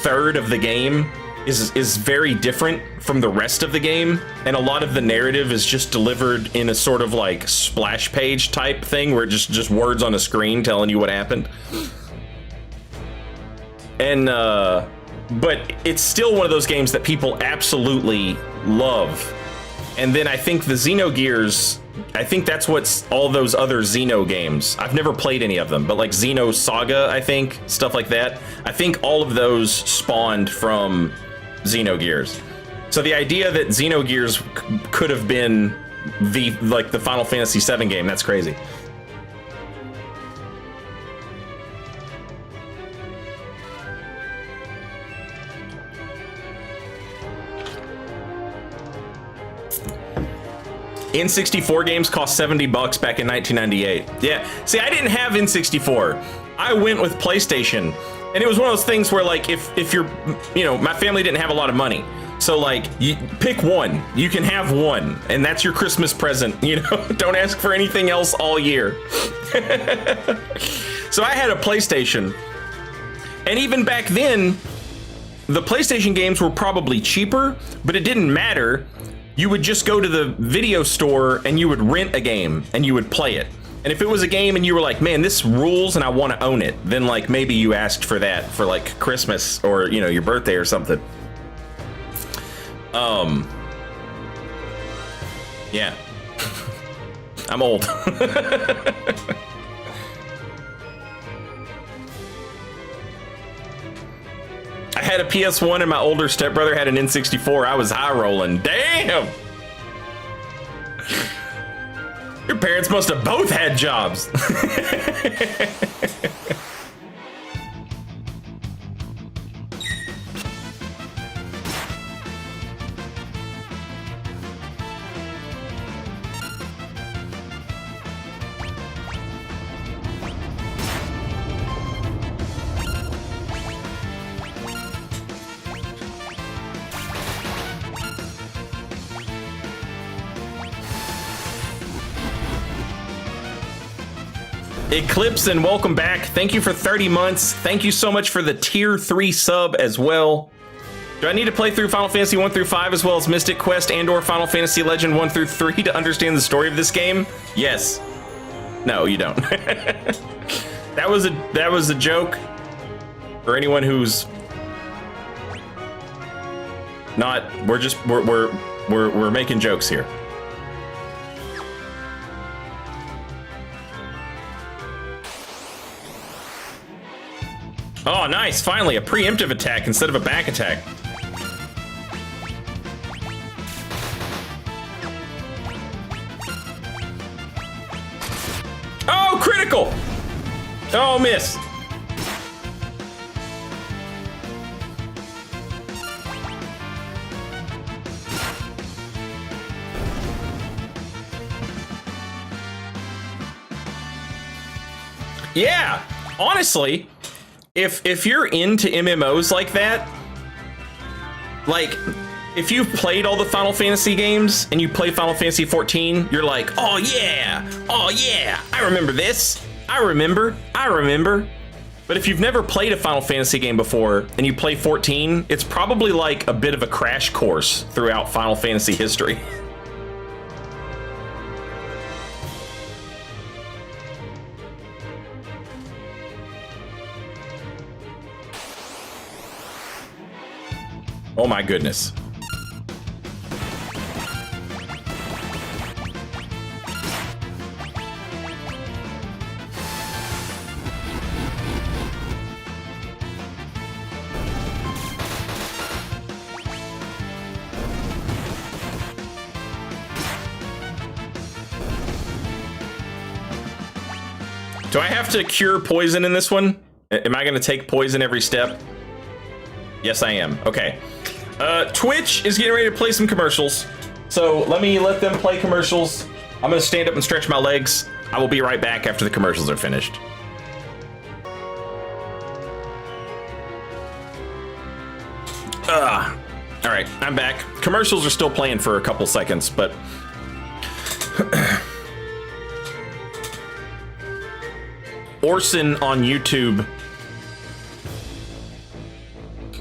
third of the game is very different from the rest of the game. And a lot of the narrative is just delivered in a sort of like splash page type thing where just words on a screen telling you what happened. And, but it's still one of those games that people absolutely love. And then I think the Xenogears, I think that's what's all those other Xeno games. I've never played any of them, but like Xeno Saga, I think, stuff like that. I think all of those spawned from Xenogears. So the idea that Xenogears could have been the Final Fantasy VII game, that's crazy. N64 games cost $70 back in 1998. Yeah, see, I didn't have N64. I went with PlayStation, and it was one of those things where, like, if you're, you know, my family didn't have a lot of money, so like, you pick one. You can have one, and that's your Christmas present. You know, don't ask for anything else all year. So I had a PlayStation, and even back then, the PlayStation games were probably cheaper, but it didn't matter. You would just go to the video store and you would rent a game and you would play it. And if it was a game and you were like, man, this rules and I want to own it, then like maybe you asked for that for like Christmas or, you know, your birthday or something. Yeah. I'm old. I had a PS1 and my older stepbrother had an N64. I was high rolling. Damn! Your parents must have both had jobs. Eclipse, and welcome back. Thank you for 30 months. Thank you so much for the tier 3 sub as well. Do I need to play through Final Fantasy 1 through 5 as well as Mystic Quest and or Final Fantasy Legend 1 through 3 to understand the story of this game? Yes. No, you don't. That was a joke for anyone who's not. We're making jokes here. Oh, nice! Finally, a preemptive attack instead of a back attack. Oh, critical! Oh, miss. Yeah, honestly, if you're into MMOs like that, like if you've played all the Final Fantasy games and you play Final Fantasy 14, you're like, oh yeah, I remember this. I remember. But if you've never played a Final Fantasy game before and you play 14, it's probably like a bit of a crash course throughout Final Fantasy history. Oh my goodness. Do I have to cure poison in this one? Am I going to take poison every step? Yes, I am. Okay. Twitch is getting ready to play some commercials. So let them play commercials. I'm going to stand up and stretch my legs. I will be right back after the commercials are finished. All right, I'm back. Commercials are still playing for a couple seconds, but Orson on YouTube.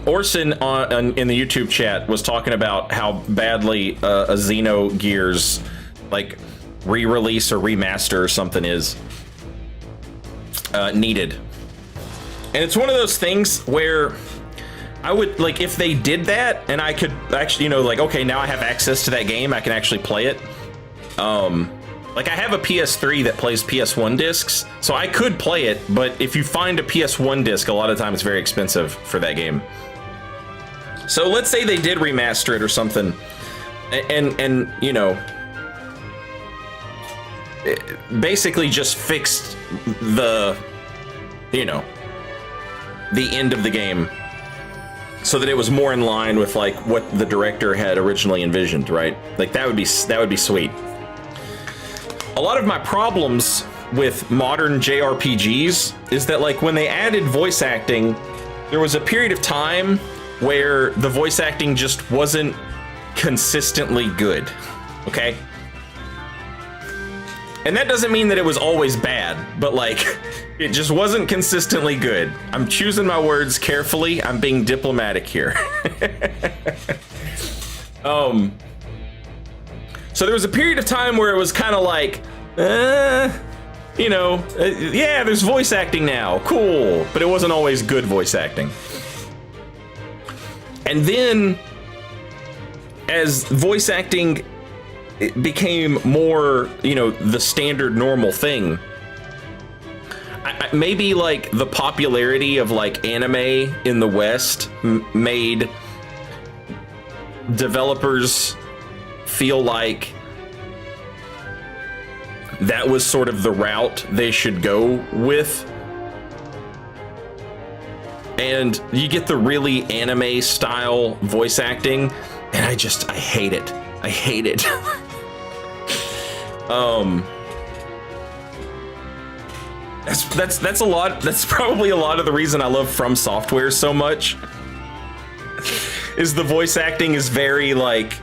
Orson in the YouTube chat was talking about how badly a Xenogears like re-release or remaster or something is needed. And it's one of those things where I would like if they did that and I could actually, like, okay, now I have access to that game, I can actually play it. Like I have a PS3 that plays PS1 discs, so I could play it, but if you find a PS1 disc, a lot of times it's very expensive for that game. So let's say they did remaster it or something, and basically just fixed the end of the game so that it was more in line with like what the director had originally envisioned, right? Like that would be sweet. A lot of my problems with modern JRPGs is that like when they added voice acting, there was a period of time where the voice acting just wasn't consistently good, okay? And that doesn't mean that it was always bad, but like, it just wasn't consistently good. I'm choosing my words carefully. I'm being diplomatic here. So there was a period of time where it was kind of like, yeah, there's voice acting now, cool, but it wasn't always good voice acting. And then, as voice acting became more, the standard normal thing, maybe like the popularity of like anime in the West made developers feel like that was sort of the route they should go with. And you get the really anime style voice acting, and I hate it. I hate it. That's a lot. That's probably a lot of the reason I love From Software so much. Is the voice acting is very like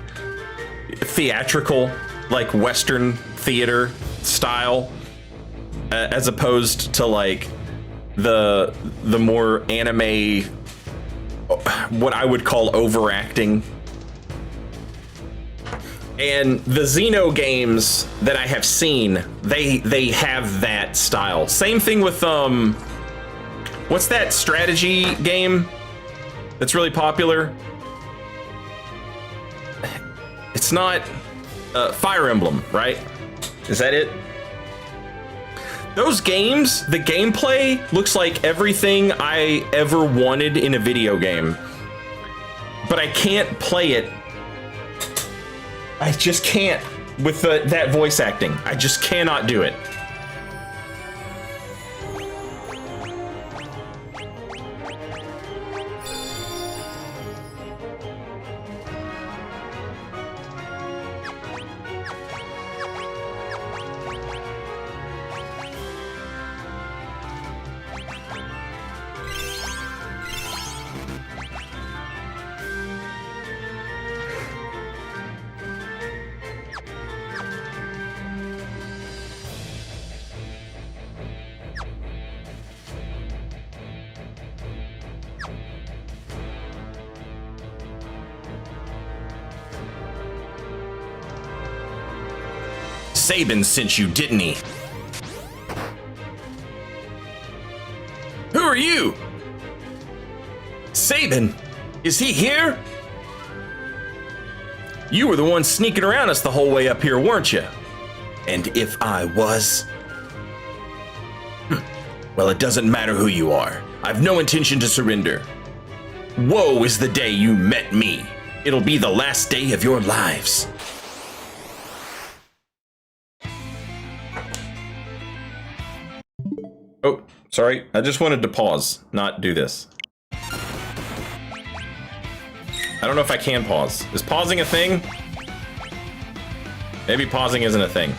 theatrical, like Western theater style. as opposed to like the more anime, what I would call overacting. And the Xeno games that I have seen, they have that style. Same thing with what's that strategy game that's really popular? It's not Fire Emblem, right? Is that it? Those games, the gameplay looks like everything I ever wanted in a video game, but I can't play it. I just can't with that voice acting. I just cannot do it. Sabin sent you, didn't he? Who are you? Sabin, is he here? You were the one sneaking around us the whole way up here, weren't you? And if I was? Well, it doesn't matter who you are. I've no intention to surrender. Woe is the day you met me. It'll be the last day of your lives. Oh, sorry. I just wanted to pause, not do this. I don't know if I can pause. Is pausing a thing? Maybe pausing isn't a thing.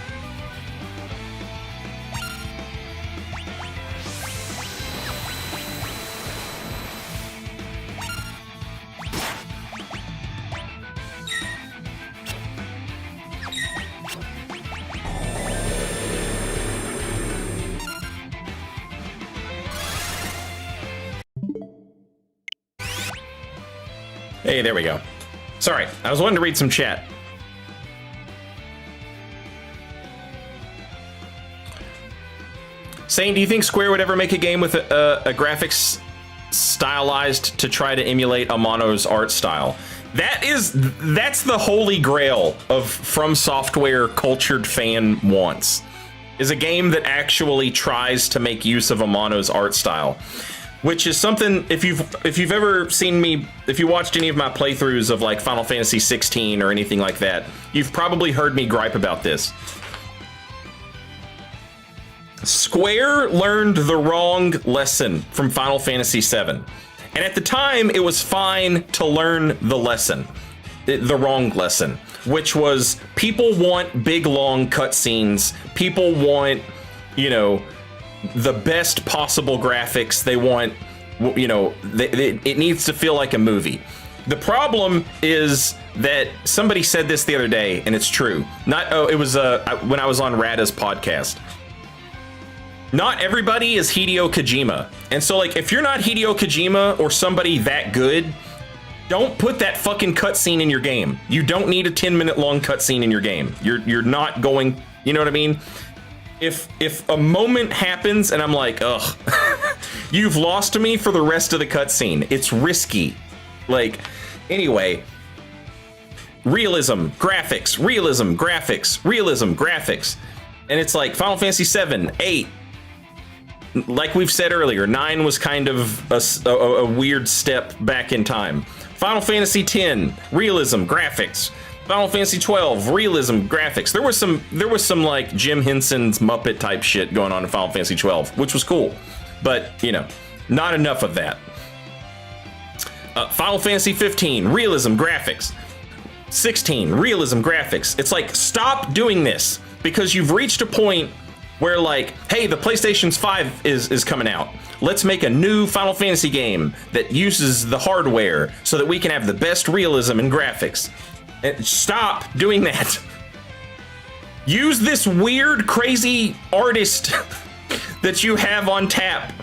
Hey, there we go. Sorry, I was wanting to read some chat. Saying, do you think Square would ever make a game with a graphics stylized to try to emulate Amano's art style? That's the holy grail of From Software cultured fan wants, is a game that actually tries to make use of Amano's art style. Which is something, if you've ever seen me, if you watched any of my playthroughs of like Final Fantasy 16 or anything like that, you've probably heard me gripe about this. Square learned the wrong lesson from Final Fantasy 7. And at the time, it was fine to learn the lesson, the wrong lesson, which was people want big, long cutscenes. People want, you know, the best possible graphics. They want, you know, it needs to feel like a movie. The problem is that somebody said this the other day, and it's true. It was when I was on Rada's podcast. Not everybody is Hideo Kojima. And so, like, if you're not Hideo Kojima or somebody that good, don't put that fucking cutscene in your game. You don't need a 10-minute long cutscene in your game. You're not going, you know what I mean? If a moment happens and I'm like, ugh, you've lost me for the rest of the cutscene. It's risky. Like, anyway, realism, graphics, realism, graphics, realism, graphics. And it's like Final Fantasy 7, 8. Like we've said earlier, 9 was kind of a weird step back in time. Final Fantasy 10, realism, graphics. Final Fantasy 12, realism, graphics. There was some like Jim Henson's Muppet type shit going on in Final Fantasy 12, which was cool, but you know, not enough of that. Final Fantasy 15, realism, graphics. 16, realism, graphics. It's like, stop doing this, because you've reached a point where like, hey, the PlayStation 5 is coming out. Let's make a new Final Fantasy game that uses the hardware so that we can have the best realism and graphics. And stop doing that. Use this weird, crazy artist that you have on tap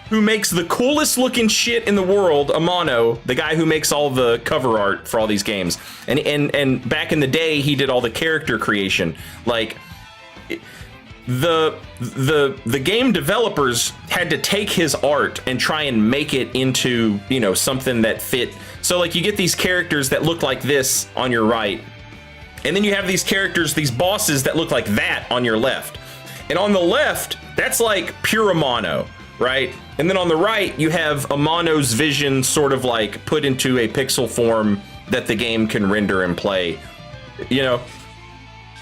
who makes the coolest looking shit in the world, Amano, the guy who makes all the cover art for all these games. And back in the day, he did all the character creation. Like, the game developers had to take his art and try and make it into, you know, something that fit. So like you get these characters that look like this on your right, and then you have these characters, these bosses that look like that on your left. And on the left, that's like pure Amano, right? And then on the right, you have Amano's vision sort of like put into a pixel form that the game can render and play, you know?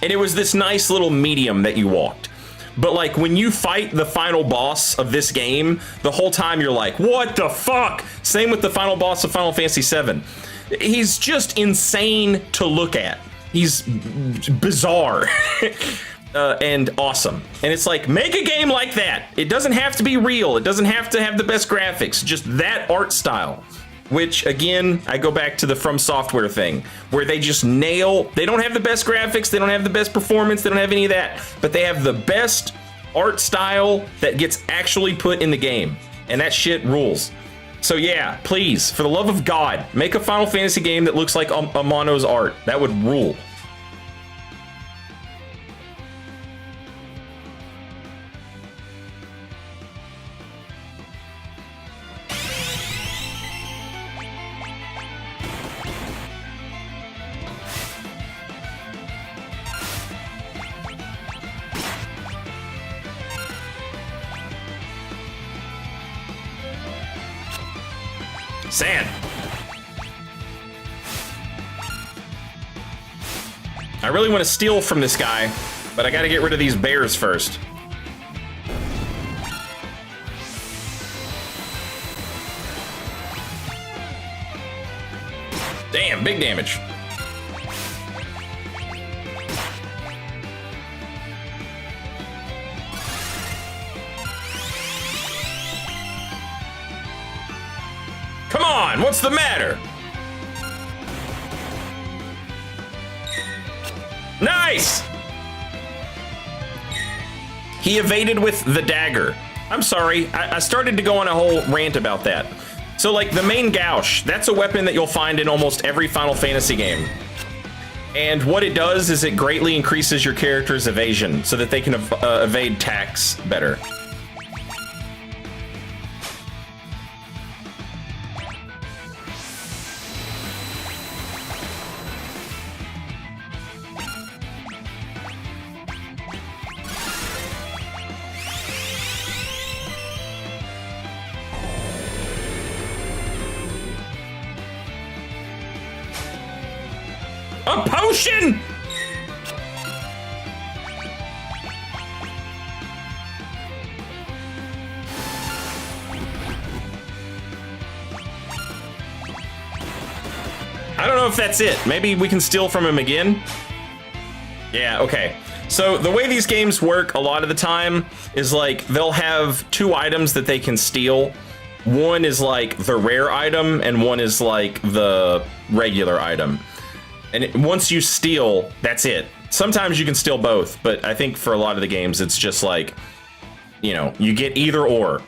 And it was this nice little medium that you walked. But like when you fight the final boss of this game, the whole time you're like, what the fuck? Same with the final boss of Final Fantasy VII. He's just insane to look at. He's bizarre and awesome. And it's like, make a game like that. It doesn't have to be real. It doesn't have to have the best graphics, just that art style. Which, again, I go back to the From Software thing, where they just nail, they don't have the best graphics, they don't have the best performance, they don't have any of that, but they have the best art style that gets actually put in the game. And that shit rules. So yeah, please, for the love of God, make a Final Fantasy game that looks like Amano's art. That would rule. Sand. I really want to steal from this guy, but I gotta get rid of these bears first. Damn, big damage. Come on, what's the matter? Nice! He evaded with the dagger. I'm sorry, I started to go on a whole rant about that. So like the main gouge, that's a weapon that you'll find in almost every Final Fantasy game. And what it does is it greatly increases your character's evasion so that they can evade attacks better. A potion! I don't know if that's it. Maybe we can steal from him again? Yeah, okay. So the way these games work a lot of the time is like they'll have two items that they can steal. One is like the rare item and one is like the regular item. And once you steal, that's it. Sometimes you can steal both, but I think for a lot of the games, it's just like, you know, you get either or.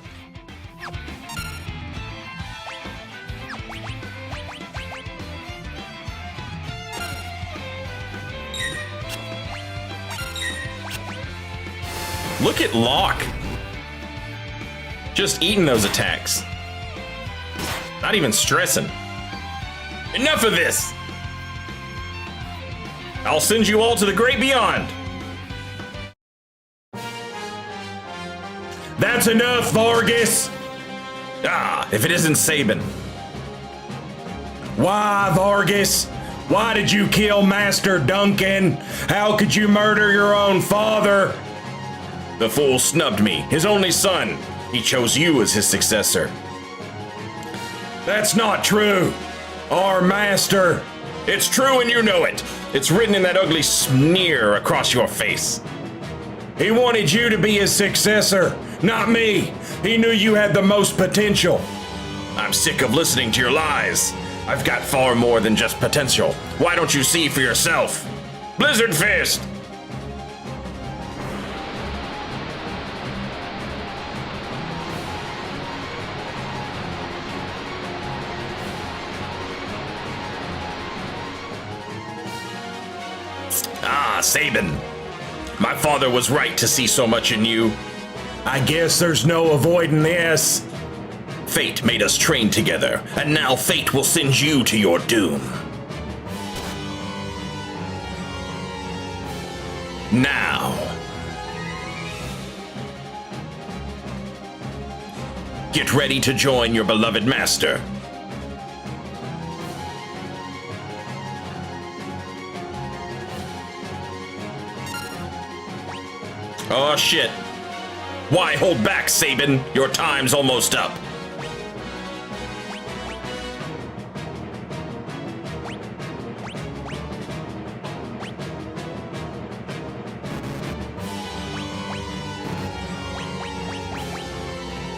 Look at Locke. Just eating those attacks. Not even stressing. Enough of this! I'll send you all to the great beyond. That's enough, Vargas. Ah, if it isn't Sabin. Why, Vargas? Why did you kill Master Duncan? How could you murder your own father? The fool snubbed me, his only son. He chose you as his successor. That's not true. Our master. It's true and you know it. It's written in that ugly sneer across your face. He wanted you to be his successor, not me. He knew you had the most potential. I'm sick of listening to your lies. I've got far more than just potential. Why don't you see for yourself? Blizzard Fist! Sabin. My father was right to see so much in you. I guess there's no avoiding this. Fate made us train together, and now fate will send you to your doom. Now. Get ready to join your beloved master. Oh shit. Why hold back, Sabin? Your time's almost up.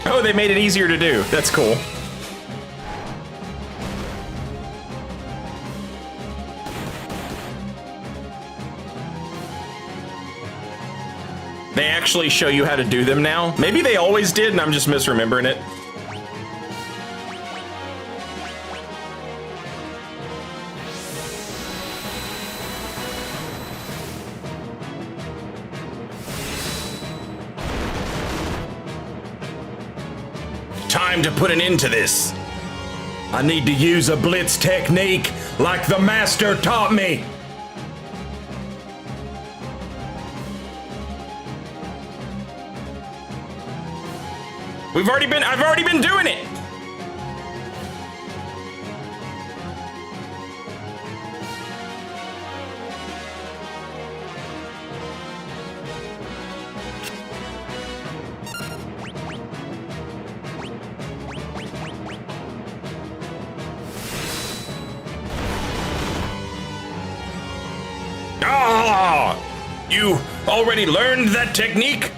Oh, they made it easier to do. That's cool. They actually show you how to do them now. Maybe they always did and I'm just misremembering it. Time to put an end to this. I need to use a blitz technique like the master taught me. I've already been doing it. Ah! You already learned that technique?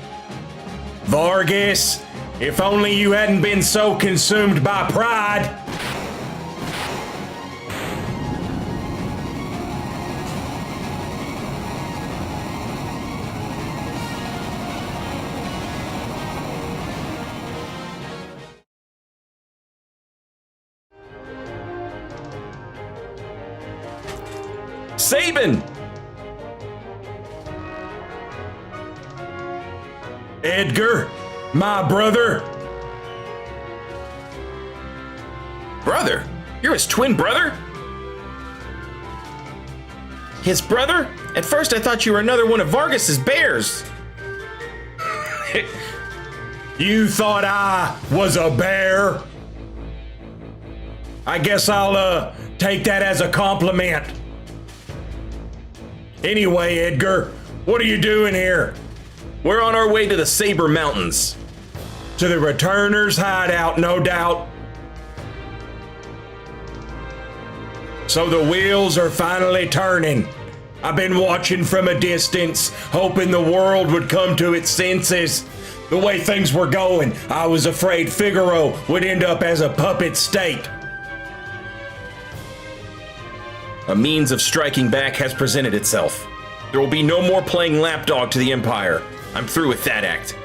Vargas, if only you hadn't been so consumed by pride. Sabin! Edgar, my brother. Brother? You're his twin brother? His brother? At first I thought you were another one of Vargas's bears. You thought I was a bear? I guess I'll take that as a compliment. Anyway, Edgar, what are you doing here? We're on our way to the Saber Mountains. To the Returners' hideout, no doubt. So the wheels are finally turning. I've been watching from a distance, hoping the world would come to its senses. The way things were going, I was afraid Figaro would end up as a puppet state. A means of striking back has presented itself. There will be no more playing lapdog to the Empire. I'm through with that act.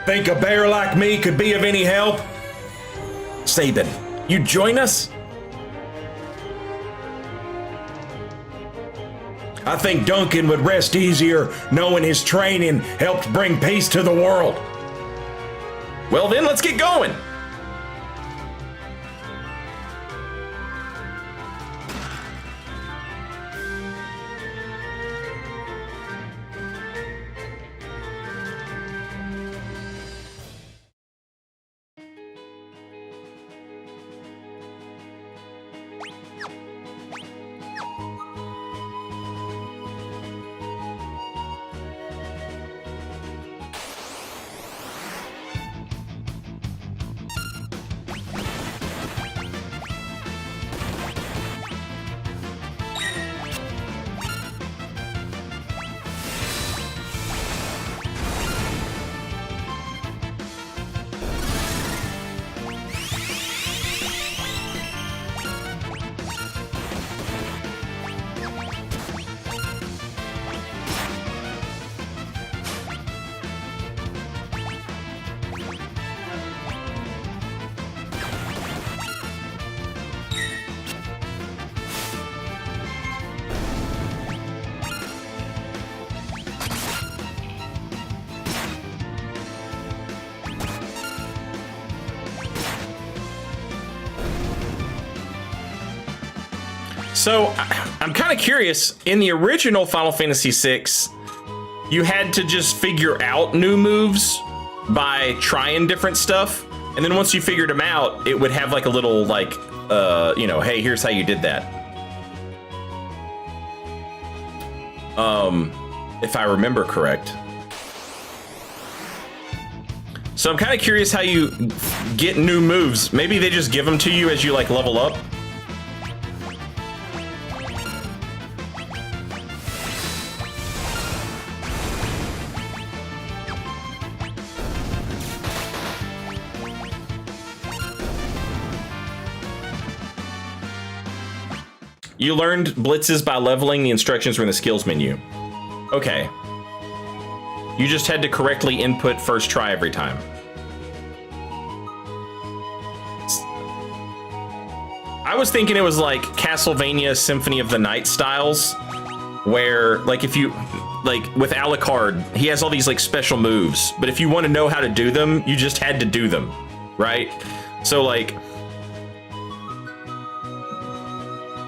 Think a bear like me could be of any help? Sabin, you join us? I think Duncan would rest easier knowing his training helped bring peace to the world. Well then, let's get going. So I'm kind of curious. In the original Final Fantasy VI, you had to just figure out new moves by trying different stuff, and then once you figured them out, it would have like a little like, you know, hey, here's how you did that. If I remember correct. So I'm kind of curious how you get new moves. Maybe they just give them to you as you like level up. You learned blitzes by leveling. The instructions were in the skills menu. Okay. You just had to correctly input first try every time. I was thinking it was like Castlevania Symphony of the Night styles, where like if you, like with Alucard, he has all these like special moves, but if you want to know how to do them, you just had to do them, right? So like,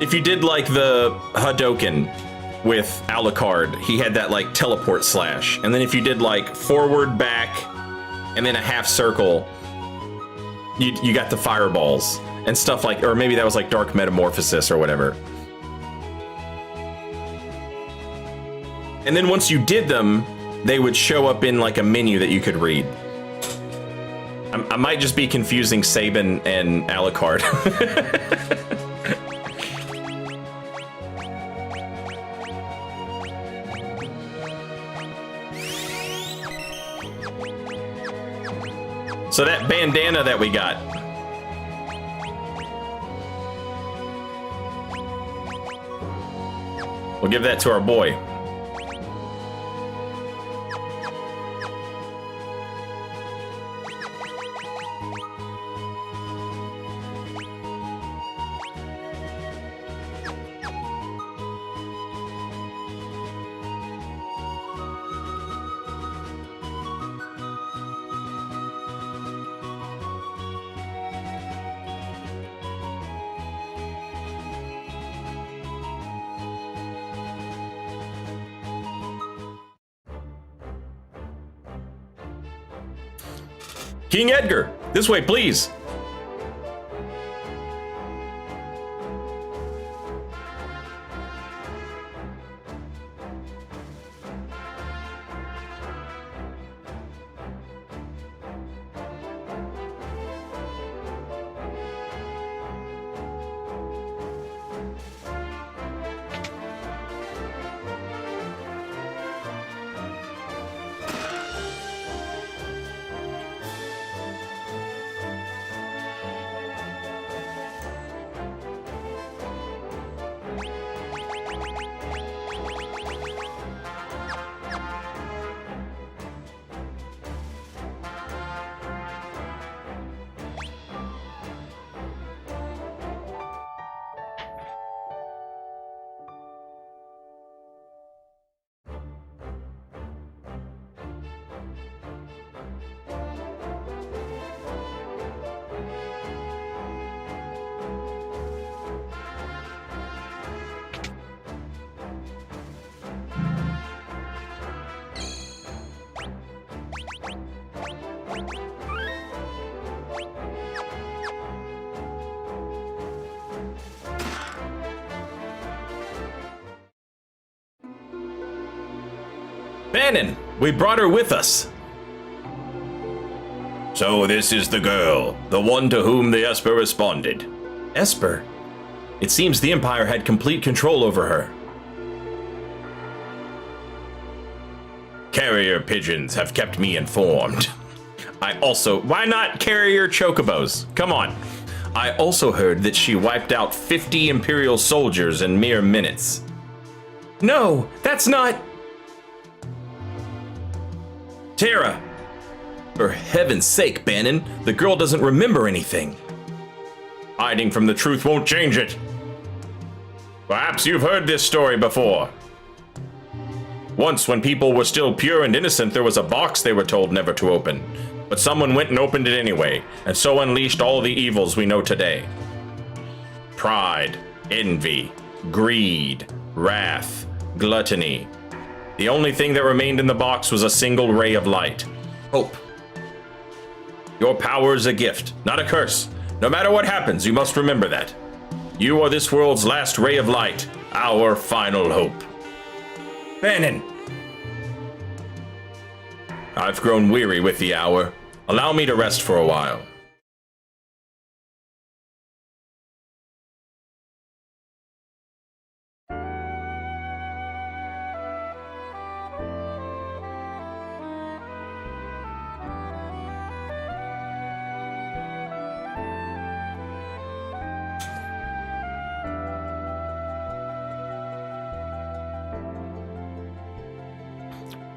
if you did like the Hadouken with Alucard, he had that like teleport slash. And then if you did like forward, back, and then a half circle, you got the fireballs and stuff like, or maybe that was like Dark Metamorphosis or whatever. And then once you did them, they would show up in like a menu that you could read. I might just be confusing Sabin and Alucard. So that bandana that we got. We'll give that to our boy. King Edgar, this way, please. Bannon, we brought her with us. So this is the girl, the one to whom the Esper responded. Esper? It seems the Empire had complete control over her. Carrier pigeons have kept me informed. Why not carrier chocobos? Come on. I also heard that she wiped out 50 Imperial soldiers in mere minutes. No, that's not... Terra! For heaven's sake, Bannon, the girl doesn't remember anything. Hiding from the truth won't change it. Perhaps you've heard this story before. Once, when people were still pure and innocent, there was a box they were told never to open. But someone went and opened it anyway, and so unleashed all the evils we know today. Pride, envy, greed, wrath, gluttony. The only thing that remained in the box was a single ray of light. Hope. Your power is a gift, not a curse. No matter what happens, you must remember that. You are this world's last ray of light, our final hope. Bannon! I've grown weary with the hour. Allow me to rest for a while.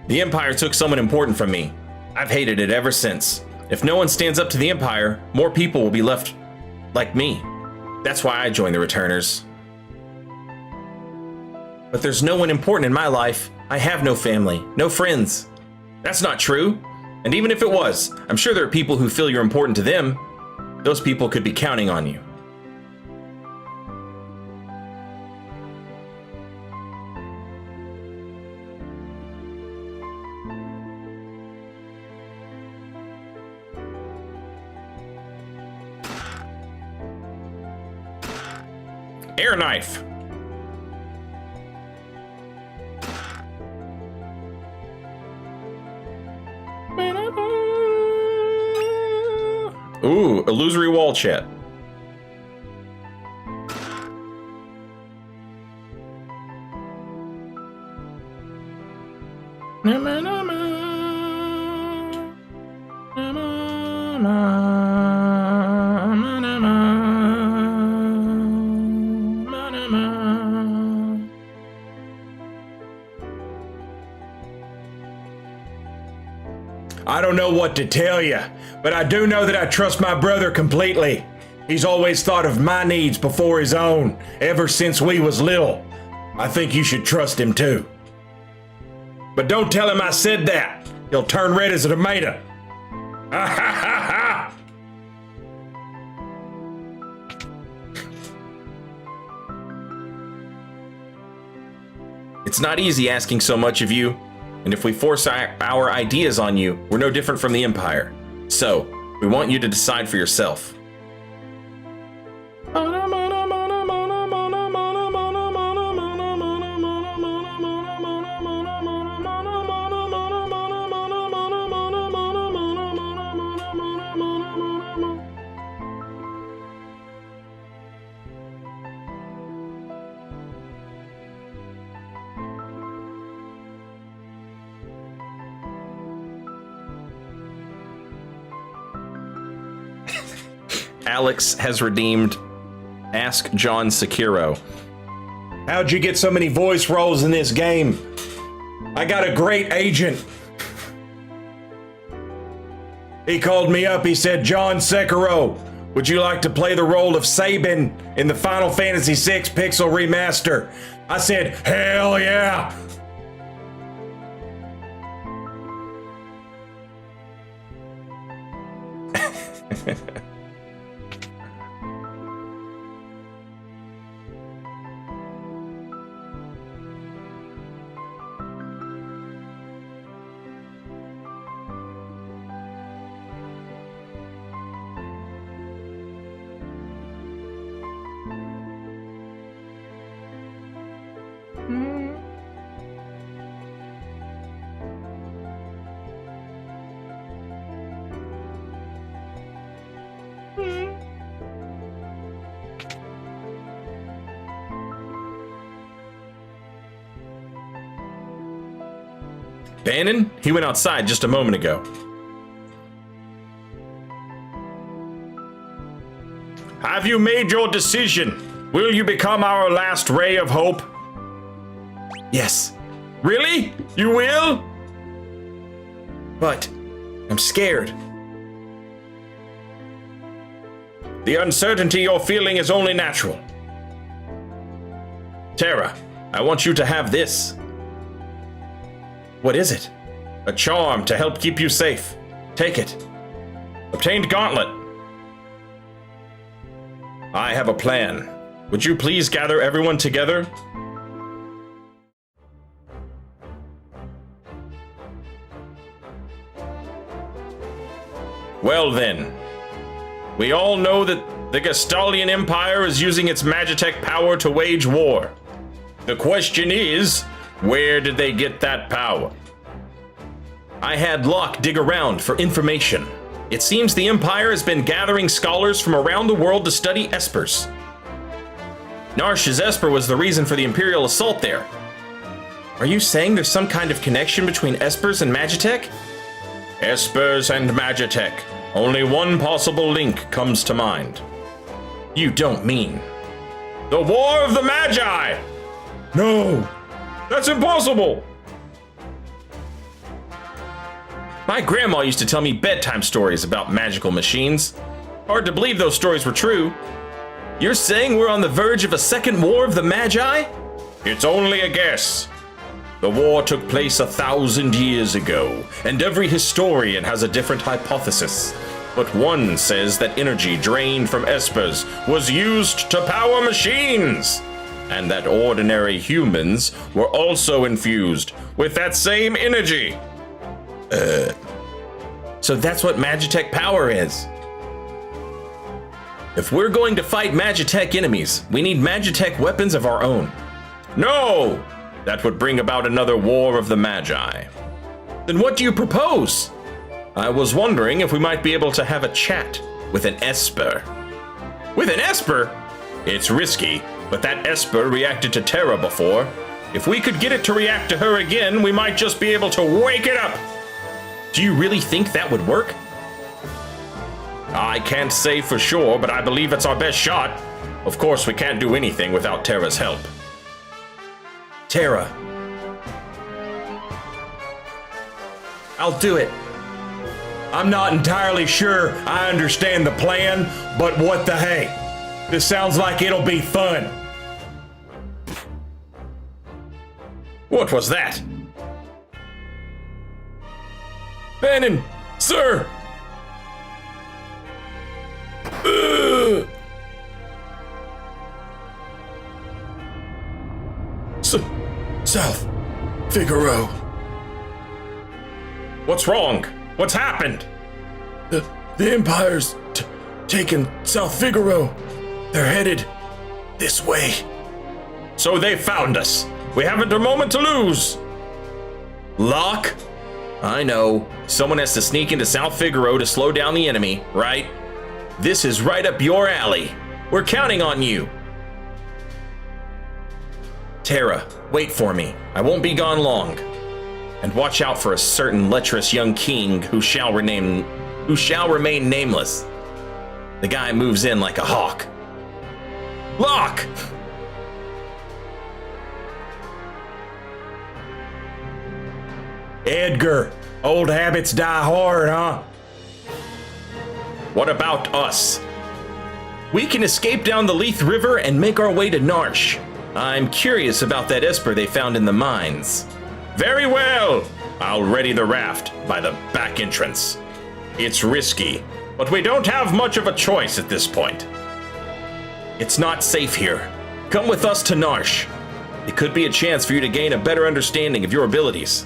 The Empire took someone important from me. I've hated it ever since. If no one stands up to the Empire, more people will be left like me. That's why I joined the Returners. But there's no one important in my life. I have no family, no friends. That's not true. And even if it was, I'm sure there are people who feel you're important to them. Those people could be counting on you. Air knife. Ooh, illusory wall chat. I don't know what to tell you, but I do know that I trust my brother completely. He's always thought of my needs before his own, ever since we was little. I think you should trust him too. But don't tell him I said that. He'll turn red as a tomato. Ha ha ha ha! It's not easy asking so much of you, and if we force our ideas on you, we're no different from the Empire. So, we want you to decide for yourself. Alex has redeemed Ask John Sekiro. How'd you get so many voice roles in this game? I got a great agent. He called me up, he said, John Sekiro, would you like to play the role of Sabin in the Final Fantasy VI Pixel Remaster? I said, hell yeah! Bannon? He went outside just a moment ago. Have you made your decision? Will you become our last ray of hope? Yes, Really? You will? but I'm scared. The uncertainty you're feeling is only natural. Terra, I want you to have this. What is it? A charm to help keep you safe. Take it. Obtained gauntlet. I have a plan. Would you please gather everyone together? Well then, we all know that the Gestalian Empire is using its Magitech power to wage war. The question is, where did they get that power? I had Locke dig around for information. It seems the Empire has been gathering scholars from around the world to study Espers. Narsh's Esper was the reason for the Imperial assault there. Are you saying there's some kind of connection between Espers and Magitech? Espers and Magitech. Only one possible link comes to mind. You don't mean... The War of the Magi! No! That's impossible! My grandma used to tell me bedtime stories about magical machines. Hard to believe those stories were true. You're saying we're on the verge of a second War of the Magi? It's only a guess. The war took place 1,000 years ago, and every historian has a different hypothesis. But one says that energy drained from Espers was used to power machines, and that ordinary humans were also infused with that same energy. So that's what Magitech power is. If we're going to fight Magitech enemies, we need Magitech weapons of our own. No! That would bring about another War of the Magi. Then what do you propose? I was wondering if we might be able to have a chat with an Esper. With an Esper? It's risky, but that Esper reacted to Terra before. If we could get it to react to her again, we might just be able to wake it up. Do you really think that would work? I can't say for sure, but I believe it's our best shot. Of course, we can't do anything without Terra's help. Terra. I'll do it. I'm not entirely sure I understand the plan, but what the hey? This sounds like it'll be fun. What was that? Bannon, sir! South Figaro. What's wrong? What's happened? The Empire's taken South Figaro. They're headed this way. So they found us. We haven't a moment to lose. Locke? I know. Someone has to sneak into South Figaro to slow down the enemy, right? This is right up your alley. We're counting on you. Terra, wait for me. I won't be gone long. And watch out for a certain lecherous young king who shall remain nameless. The guy moves in like a hawk. Locke! Edgar, old habits die hard, huh? What about us? We can escape down the Leith River and make our way to Narsh. I'm curious about that Esper they found in the mines. Very well. I'll ready the raft by the back entrance. It's risky, but we don't have much of a choice at this point. It's not safe here. Come with us to Narsh. It could be a chance for you to gain a better understanding of your abilities.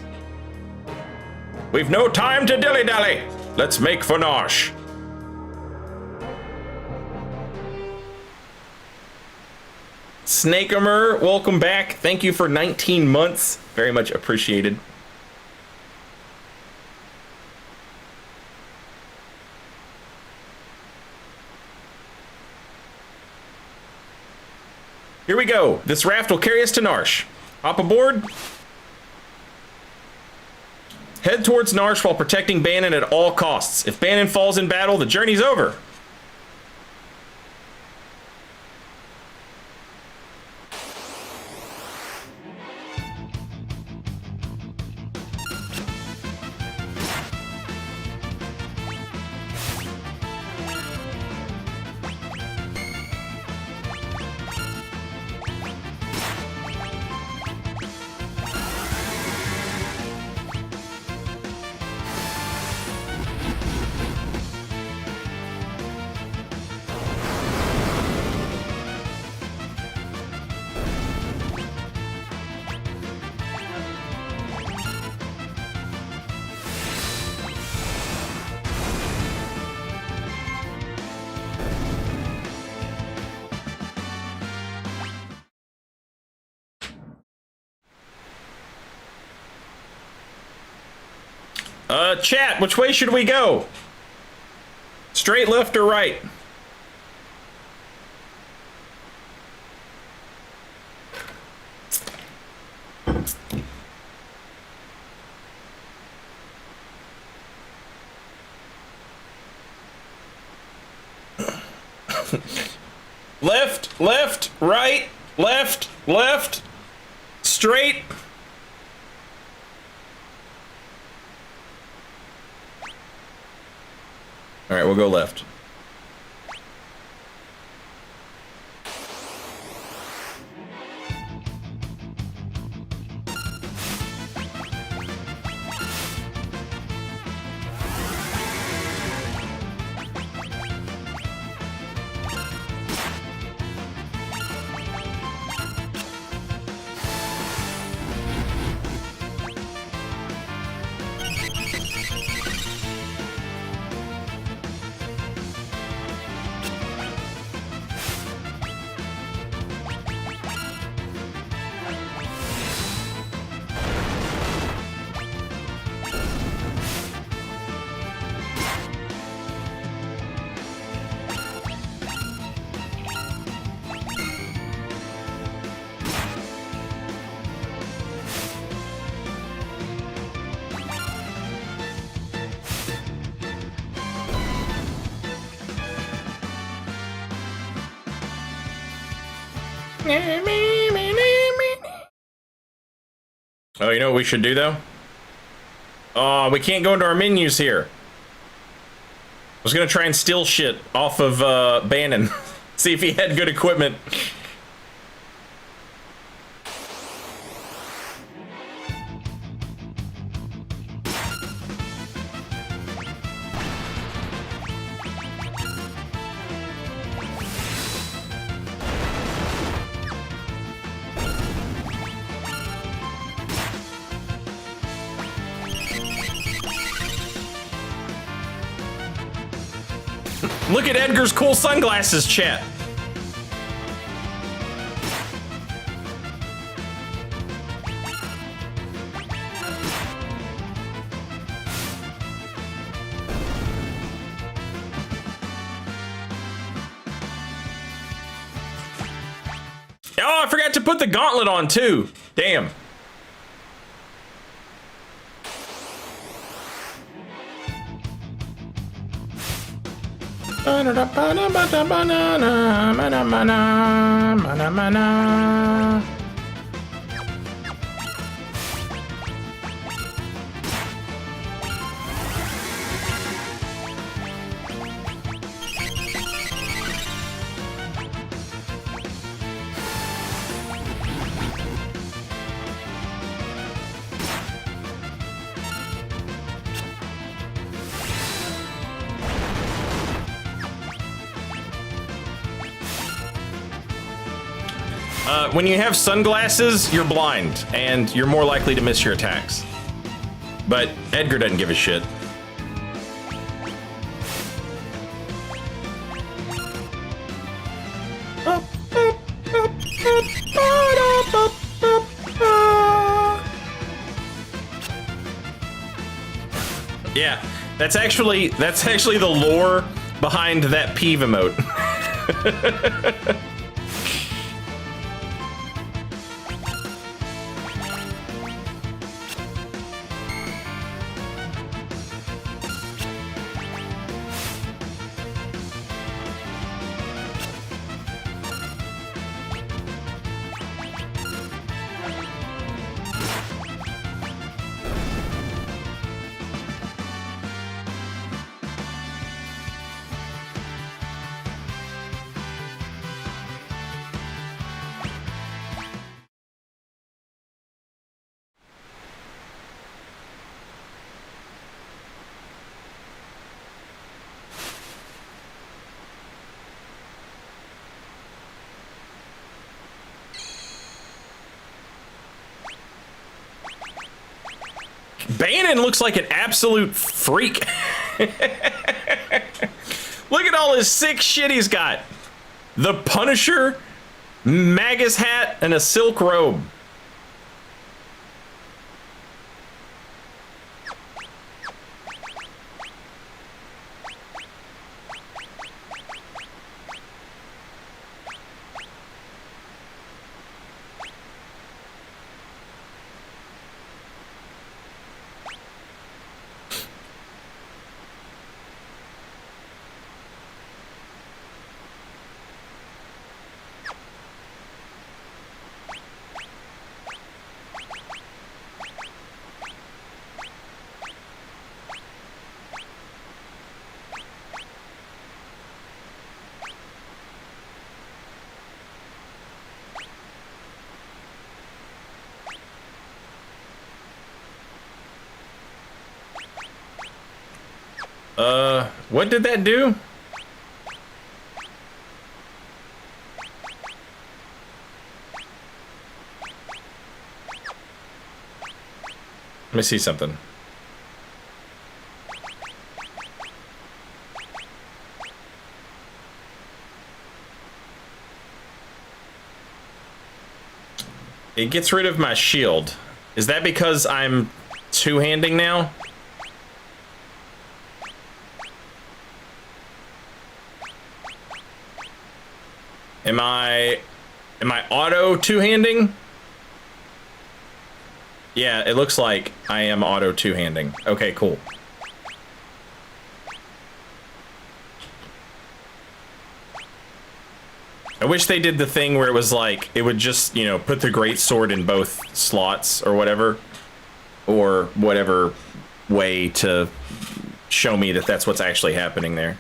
We've no time to dilly-dally. Let's make for Narsh. Snakemer, welcome back. Thank you for 19 months. Very much appreciated. Here we go. This raft will carry us to Narsh. Hop aboard. Head towards Narsh while protecting Bannon at all costs. If Bannon falls in battle, the journey's over. Chat, which way should we go? Straight, left, or right? Left, left, right, left, left, straight. All right, we'll go left. Oh, you know what we should do, though? Oh, we can't go into our menus here. I was gonna try and steal shit off of Bannon. See if he had good equipment. Look at Edgar's cool sunglasses, chat. Oh, I forgot to put the gauntlet on too. Damn. When you have sunglasses, you're blind, and you're more likely to miss your attacks. But Edgar doesn't give a shit. Yeah, that's actually the lore behind that peeve emote. Bannon looks like an absolute freak. Look at all his sick shit he's got. The Punisher, Magus hat, and a silk robe. What did that do? Let me see something. It gets rid of my shield. Is that because I'm two-handing now? Am I auto two-handing? Yeah, it looks like I am auto two-handing. Okay, cool. I wish they did the thing where it was like, it would just, you know, put the great sword in both slots or whatever. Or whatever way to show me that that's what's actually happening there.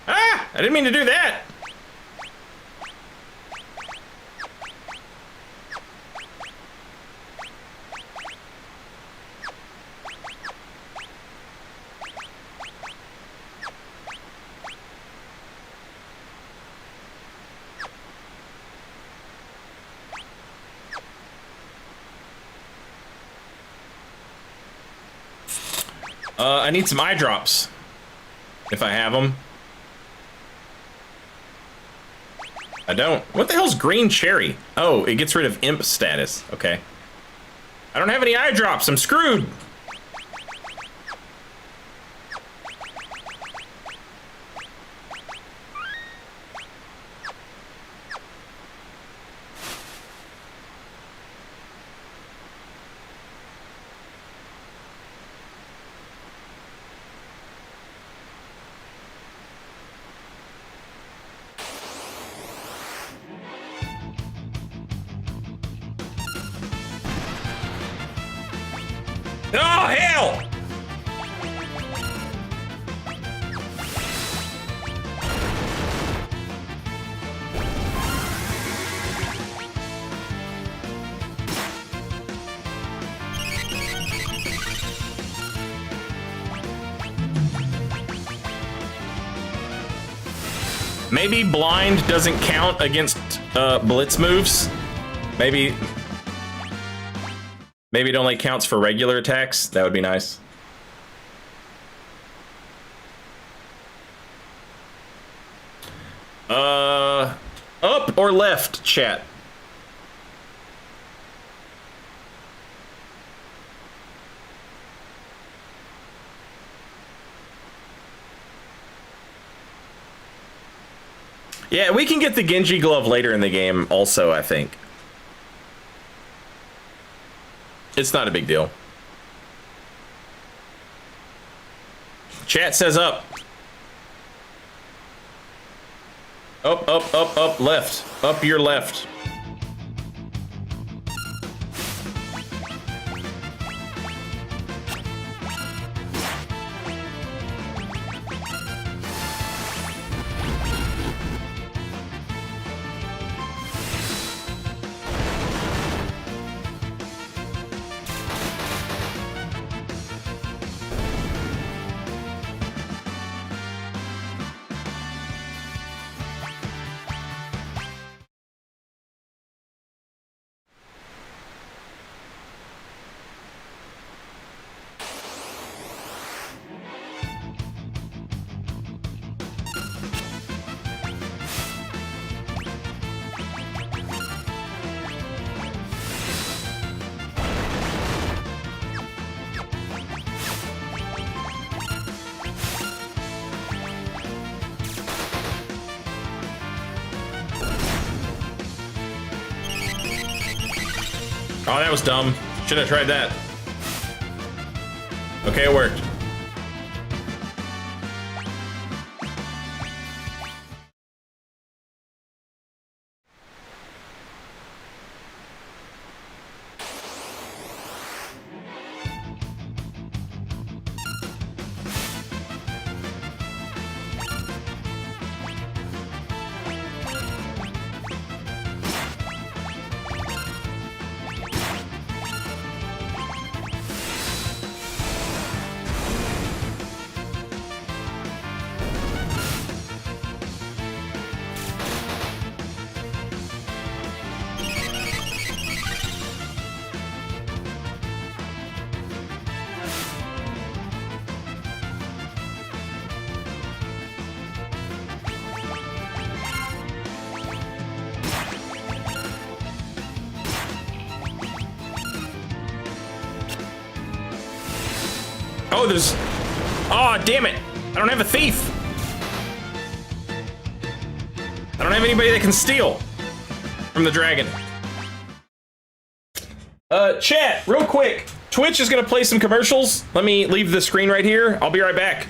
Ah! I didn't mean to do that! I need some eye drops, if I have them. I don't. What the hell's green cherry? Oh, it gets rid of imp status. Okay. I don't have any eye drops. I'm screwed. Oh, hell! Maybe blind doesn't count against blitz moves. Maybe it only counts for regular attacks. That would be nice. Up or left, chat? Yeah, we can get the Genji glove later in the game also, I think. It's not a big deal. Chat says up. Up, up, up, up, left. Up your left. Oh, that was dumb. Should have tried that. Okay, it worked. Oh, there's... Oh, damn it. I don't have a thief. I don't have anybody that can steal from the dragon. Chat, real quick. Twitch is gonna play some commercials. Let me leave the screen right here. I'll be right back.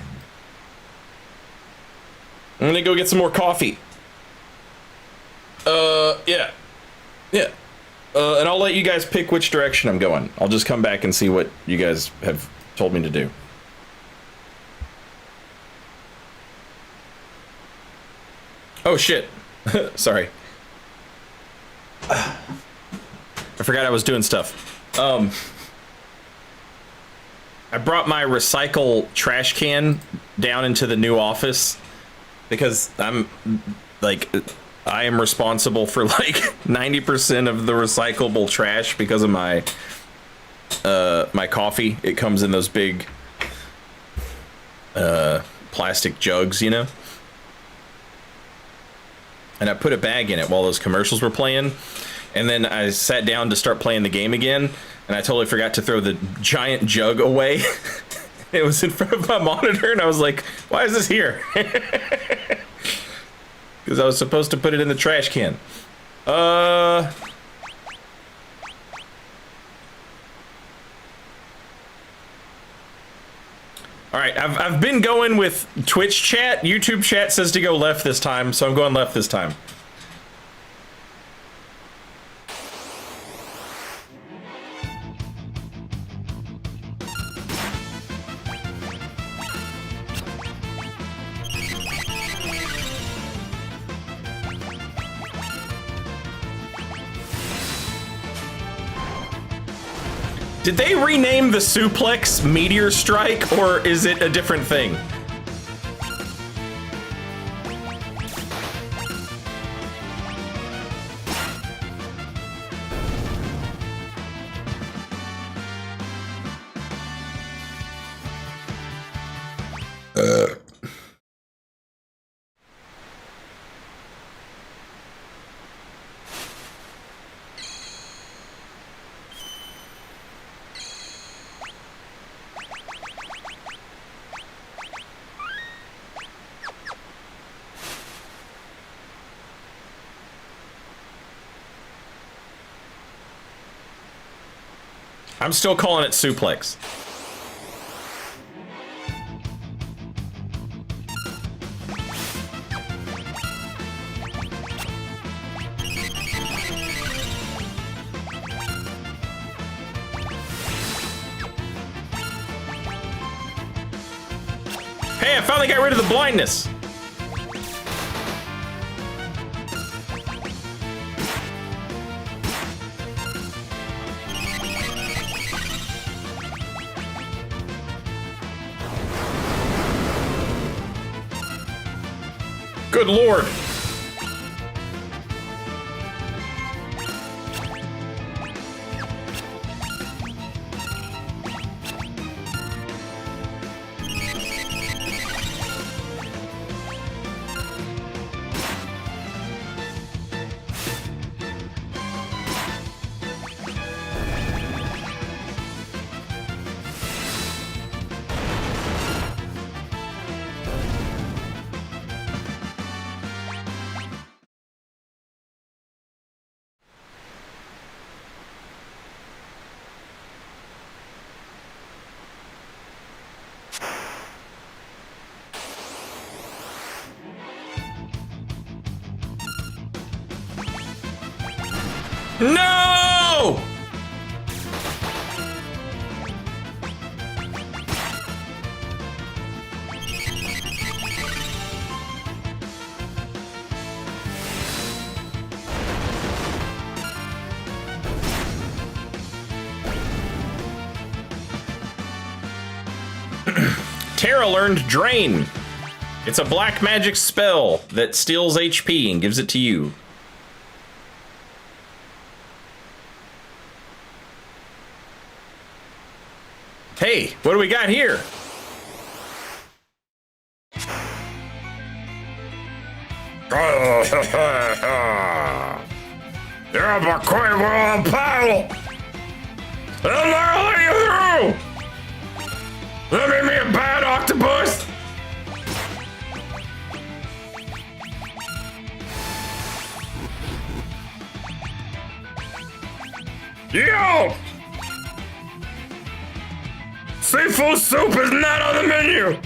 I'm gonna go get some more coffee. Yeah. Yeah. And I'll let you guys pick which direction I'm going. I'll just come back and see what you guys have told me to do. Oh, shit. Sorry. I forgot I was doing stuff. I brought my recycle trash can down into the new office because I'm like, I am responsible for like 90% of the recyclable trash because of my my coffee. It comes in those big plastic jugs, you know? And I put a bag in it while those commercials were playing. And then I sat down to start playing the game again, and I totally forgot to throw the giant jug away. It was in front of my monitor, and I was like, why is this here? Because I was supposed to put it in the trash can. All right, I've been going with Twitch chat. YouTube chat says to go left this time, so I'm going left this time. Did they rename the suplex Meteor Strike, or is it a different thing? I'm still calling it suplex. Hey, I finally got rid of the blindness. Good lord. No! Terra learned Drain. It's a black magic spell that steals HP and gives it to you. Hey, what do we got here? You're my queen will battle! And I'll let you through! That made me a bad octopus! Yo! Seafood soup is not on the menu!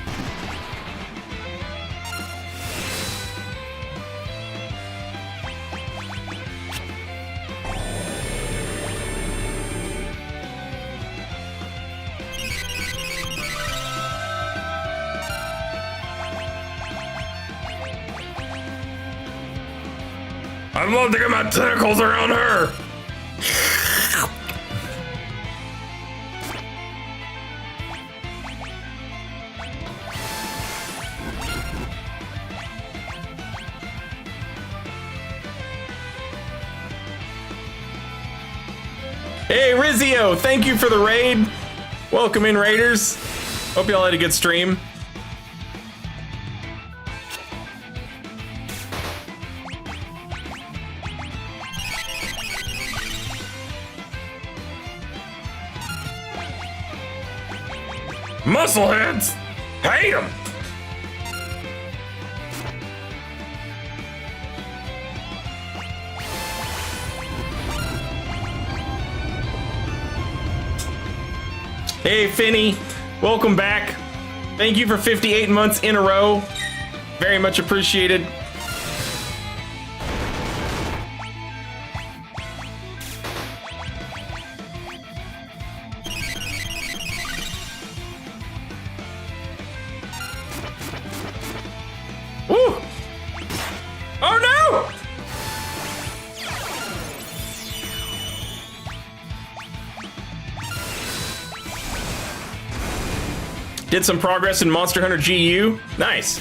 I'd love to get my tentacles around her! Hey, Rizio, thank you for the raid. Welcome in, Raiders. Hope y'all had a good stream. Muscleheads! Hate 'em! Hey, Finny, welcome back. Thank you for 58 months in a row. Very much appreciated. Woo! Oh no! Did some progress in Monster Hunter GU. Nice.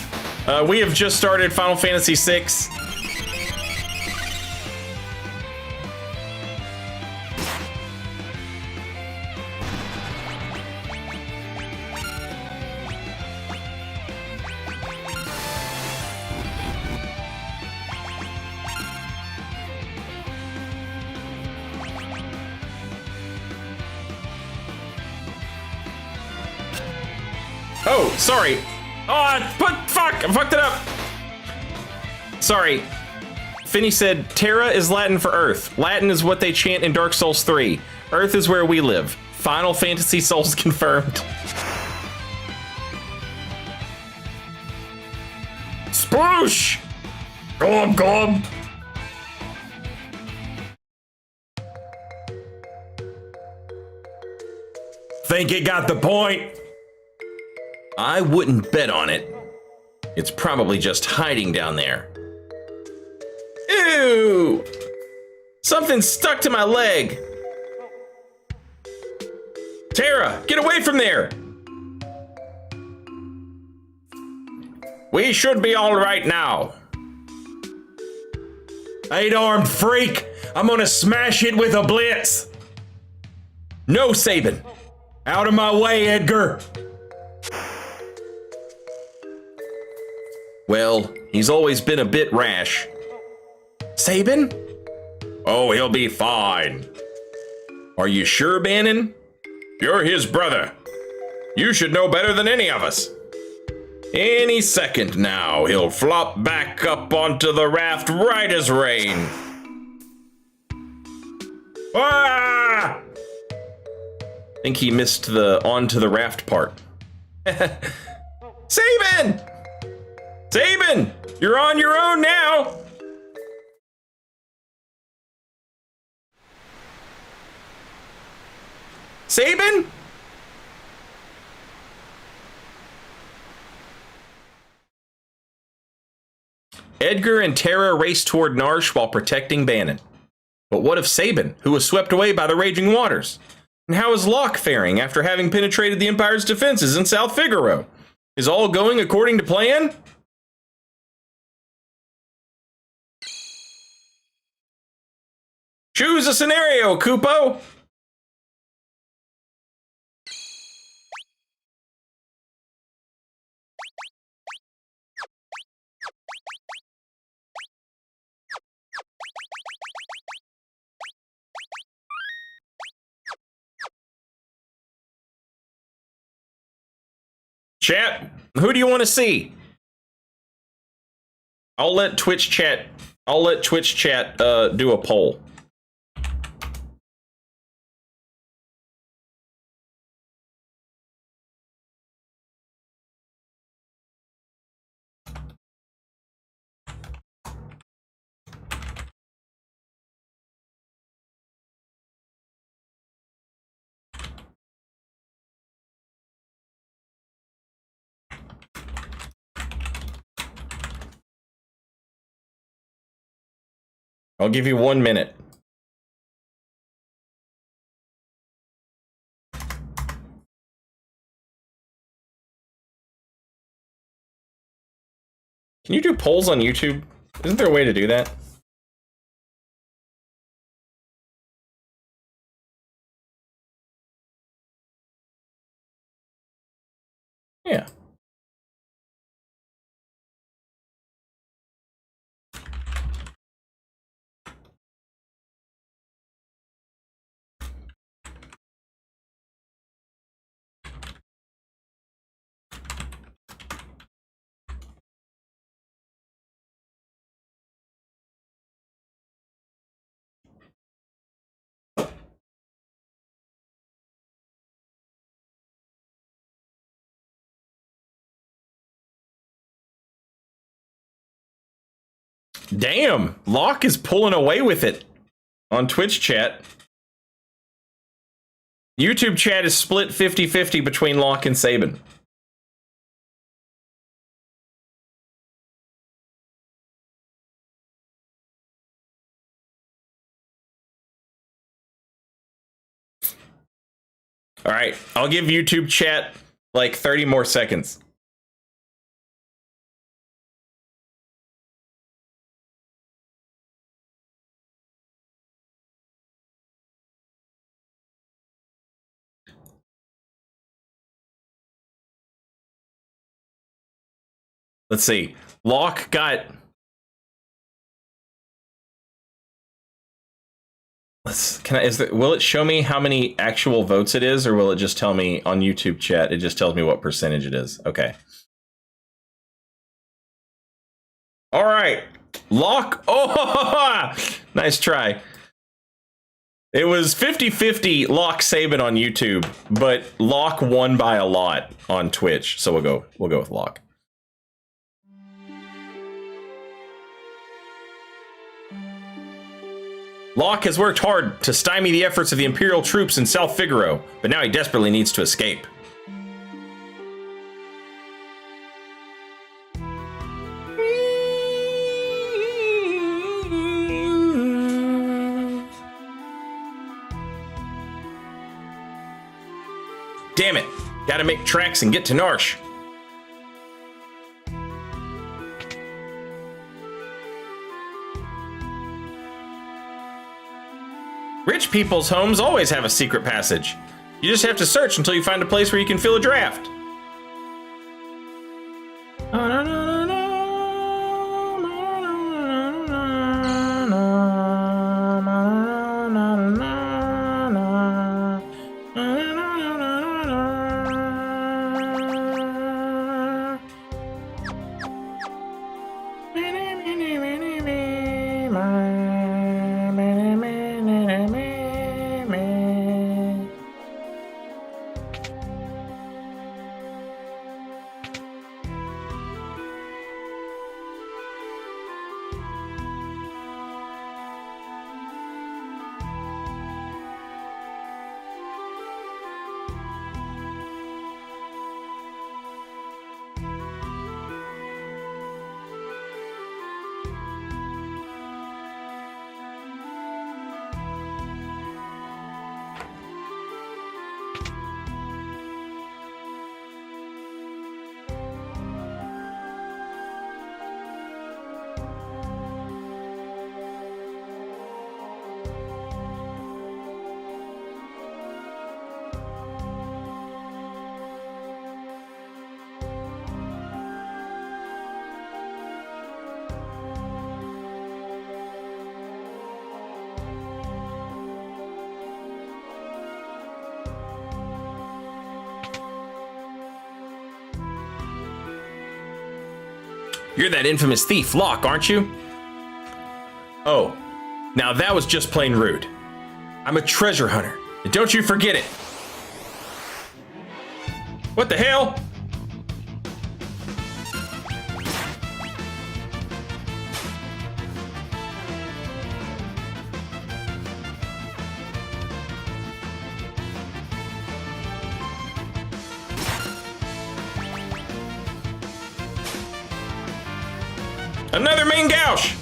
We have just started Final Fantasy VI. Oh, sorry. Oh, fuck! I fucked it up. Sorry. Finny said, Terra is Latin for Earth. Latin is what they chant in Dark Souls 3. Earth is where we live. Final Fantasy Souls confirmed. Sploosh! Glub glub! Think it got the point? I wouldn't bet on it. It's probably just hiding down there. Ew! Something stuck to my leg. Terra, get away from there! We should be all right now. 8-armed freak! I'm gonna smash it with a blitz! No, Sabin! Out of my way, Edgar! Well, he's always been a bit rash. Sabin? Oh, he'll be fine. Are you sure, Bannon? You're his brother. You should know better than any of us. Any second now, he'll flop back up onto the raft right as rain. Ah! Think he missed the onto the raft part. Sabin! Sabin! You're on your own now! Sabin? Edgar and Terra race toward Narsh while protecting Bannon. But what of Sabin, who was swept away by the raging waters? And how is Locke faring after having penetrated the Empire's defenses in South Figaro? Is all going according to plan? Choose a scenario, Kupo! Chat, who do you want to see? I'll let Twitch chat do a poll. I'll give you 1 minute. Can you do polls on YouTube? Isn't there a way to do that? Yeah. Damn, Locke is pulling away with it on Twitch chat. YouTube chat is split 50-50 between Locke and Sabin. All right, I'll give YouTube chat like 30 more seconds. Let's see. Locke got... will it show me how many actual votes it is, or will it just tell me on YouTube chat? It just tells me what percentage it is. Okay. All right. Locke. Oh, nice try. It was 50-50 Locke Sabin on YouTube, but Locke won by a lot on Twitch. So we'll go with Locke. Locke has worked hard to stymie the efforts of the Imperial troops in South Figaro, but now he desperately needs to escape. Damn it! Gotta make tracks and get to Narsh. Rich people's homes always have a secret passage. You just have to search until you find a place where you can fill a draft. You're that infamous thief, Locke, aren't you? Oh, now that was just plain rude. I'm a treasure hunter, and don't you forget it. What the hell? Another main gouge!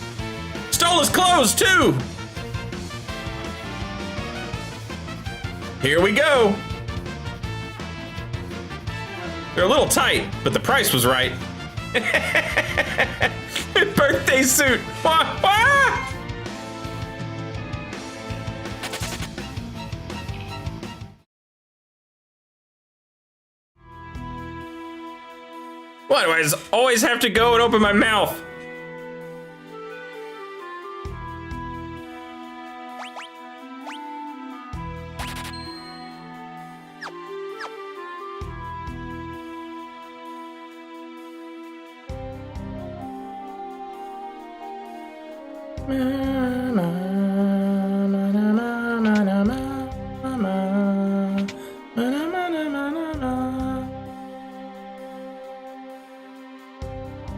Stole his clothes, too! Here we go! They're a little tight, but the price was right. Birthday suit! Wah, wah! Why do I always have to go and open my mouth?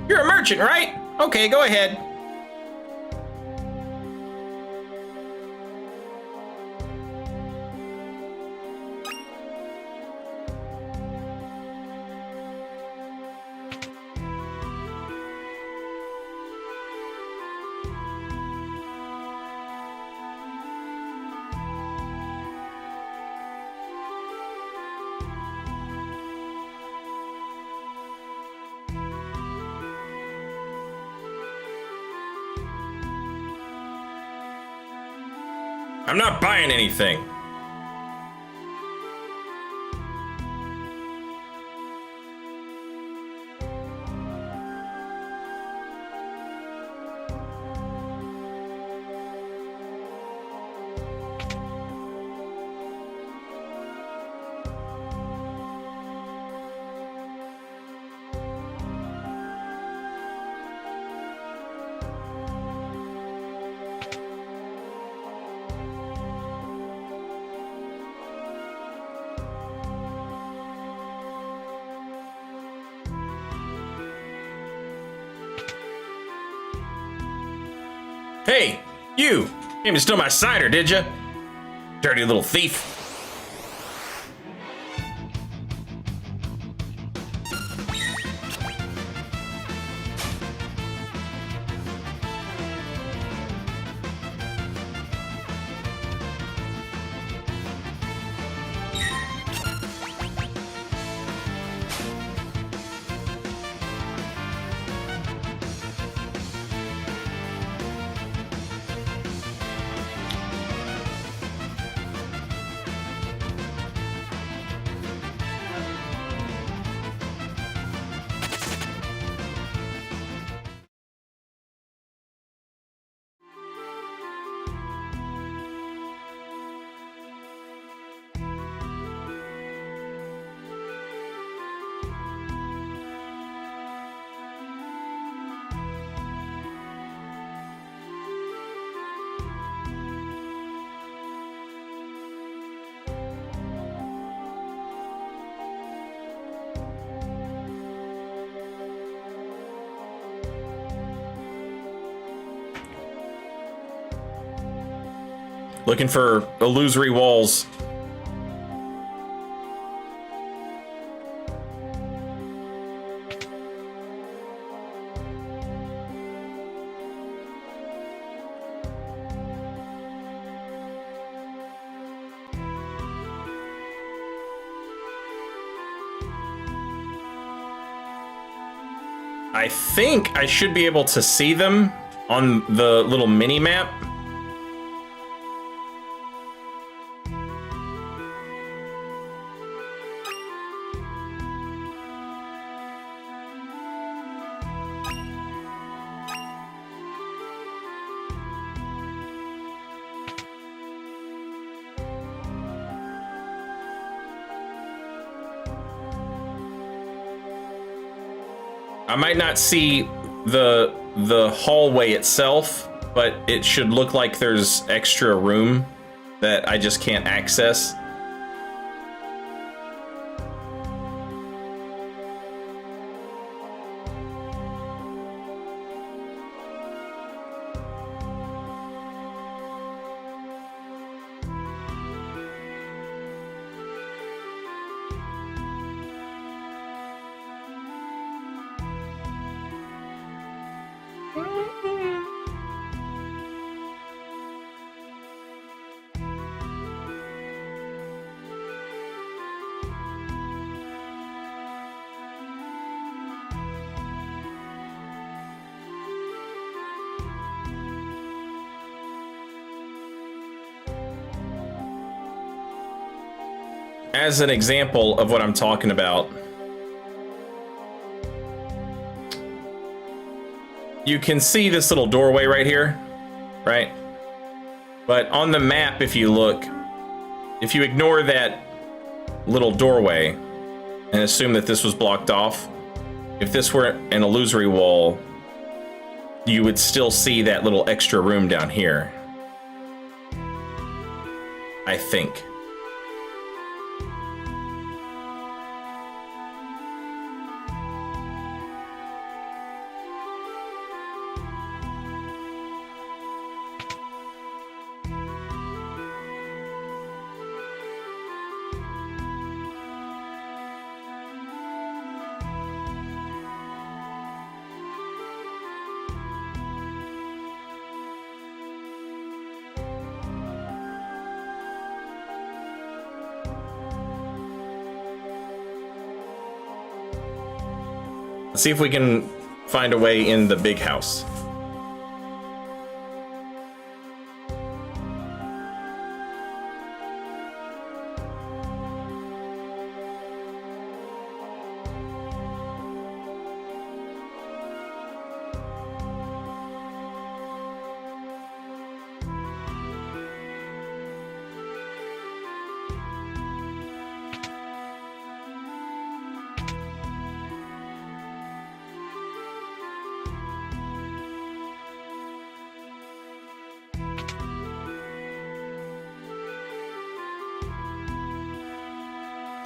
You're a merchant, right? Okay, go ahead. I'm not buying anything. Hey, you! Came to steal my cider, did ya? Dirty little thief. Looking for illusory walls. I think I should be able to see them on the little mini map. I might not see the hallway itself, but it should look like there's extra room that I just can't access. As an example of what I'm talking about, you can see this little doorway right here, right? But on the map, if you look, if you ignore that little doorway and assume that this was blocked off, if this were an illusory wall, you would still see that little extra room down here, I think. Let's see if we can find a way in the big house.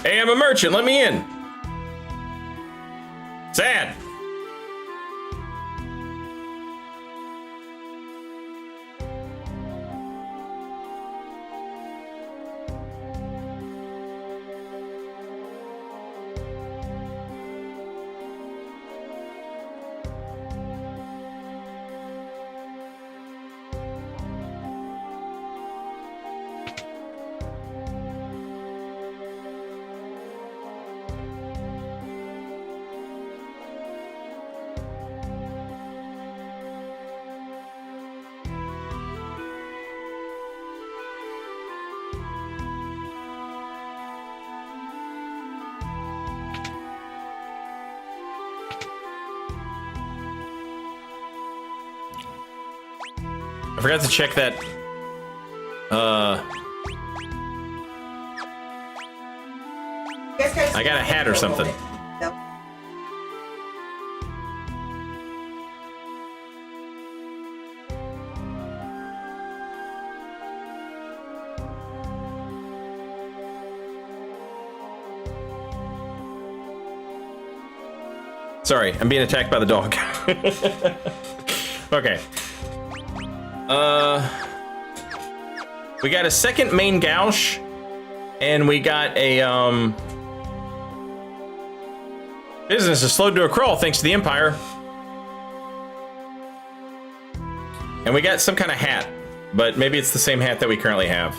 Hey, I'm a merchant, let me in. Sad. I forgot to check that. I got a hat or something. Sorry, I'm being attacked by the dog. Okay. We got a second main gouge, and we got a, business is slowed to a crawl thanks to the Empire. And we got some kind of hat, but maybe it's the same hat that we currently have.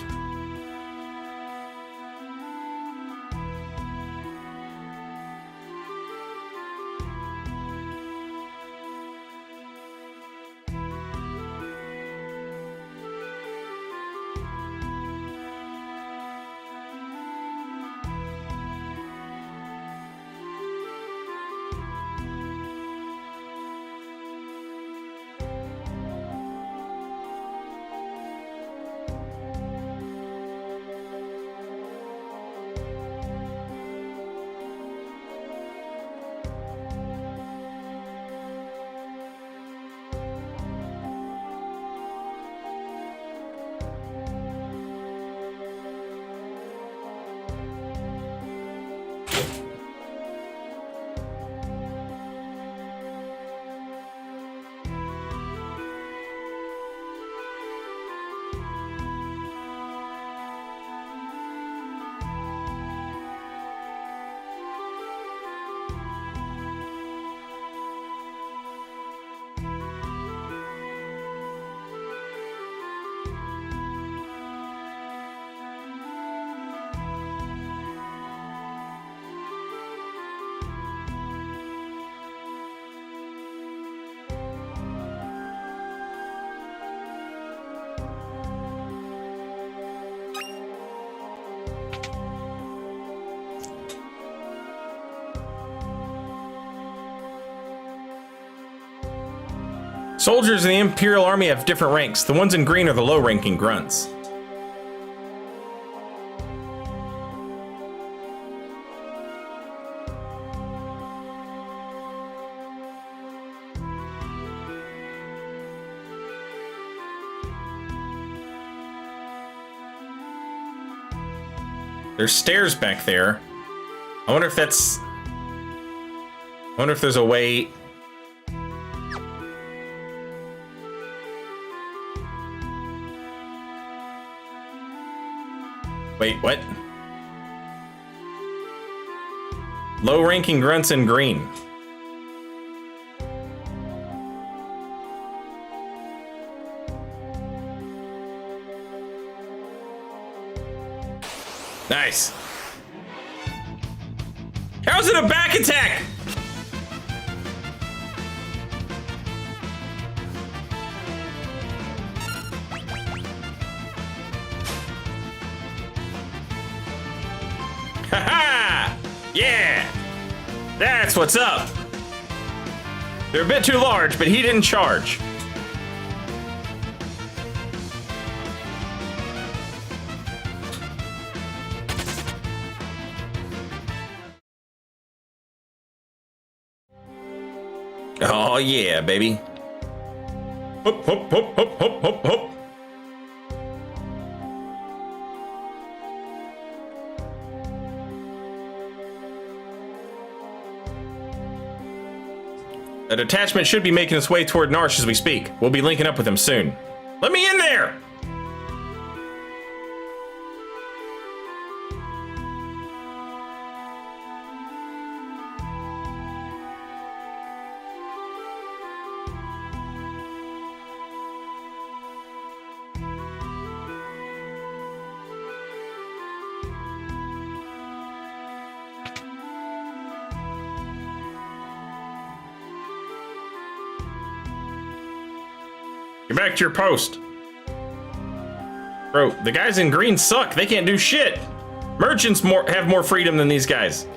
Soldiers in the Imperial Army have different ranks. The ones in green are the low-ranking grunts. There's stairs back there. I wonder if that's... I wonder if there's a way... Wait, what? Low-ranking grunts in green. Nice. How's it a back attack? Haha! Yeah! That's what's up. They're a bit too large, but he didn't charge. Oh yeah, baby. Hop, hop, hop, hop, hop, hop, hop. A detachment should be making its way toward Narsh as we speak. We'll be linking up with him soon. Let me in there! Get back to your post. Bro, the guys in green suck. They can't do shit. Merchants have more freedom than these guys.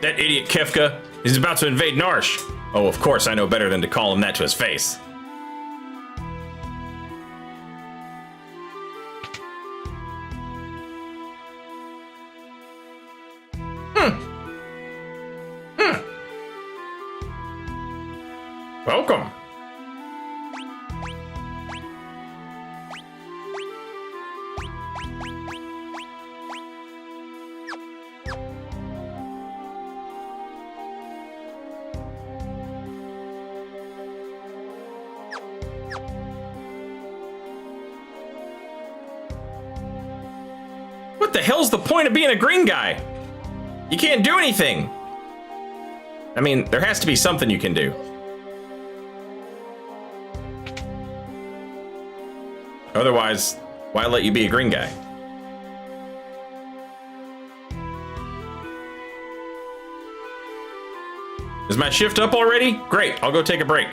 That idiot Kefka is about to invade Narsh. Oh, of course I know better than to call him that to his face. Welcome. What the hell's the point of being a green guy? You can't do anything. I mean, there has to be something you can do. Otherwise, why let you be a green guy? Is my shift up already? Great, I'll go take a break.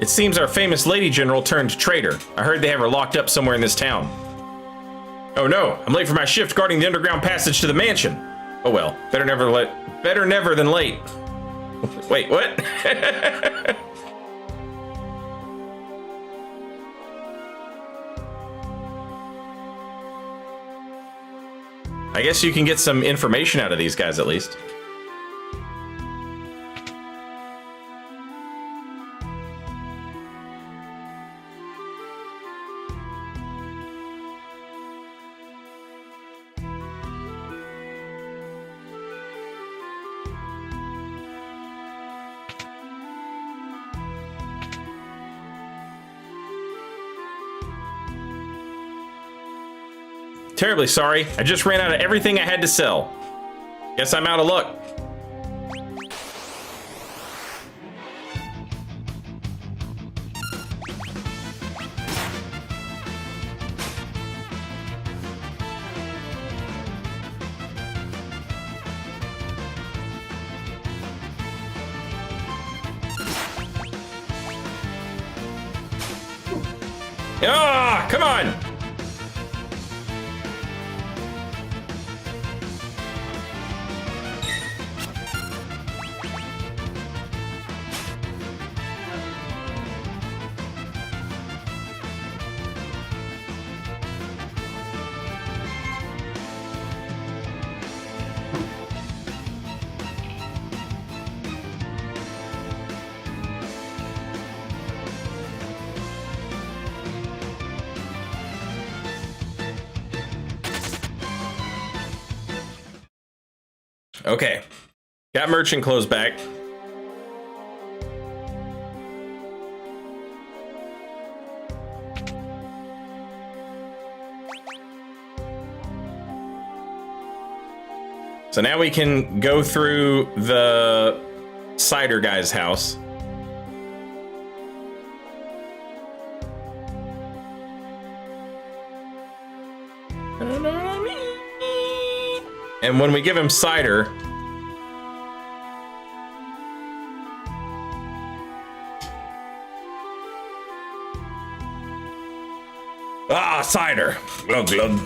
It seems our famous lady general turned traitor. I heard they have her locked up somewhere in this town. Oh no, I'm late for my shift guarding the underground passage to the mansion. Oh well, better never than late. Wait, what? I guess you can get some information out of these guys at least. Terribly sorry. I just ran out of everything I had to sell. Guess I'm out of luck. Ah, come on! Okay. Got merchant clothes back. So now we can go through the cider guy's house. And when we give him cider, cider. Glug, glug.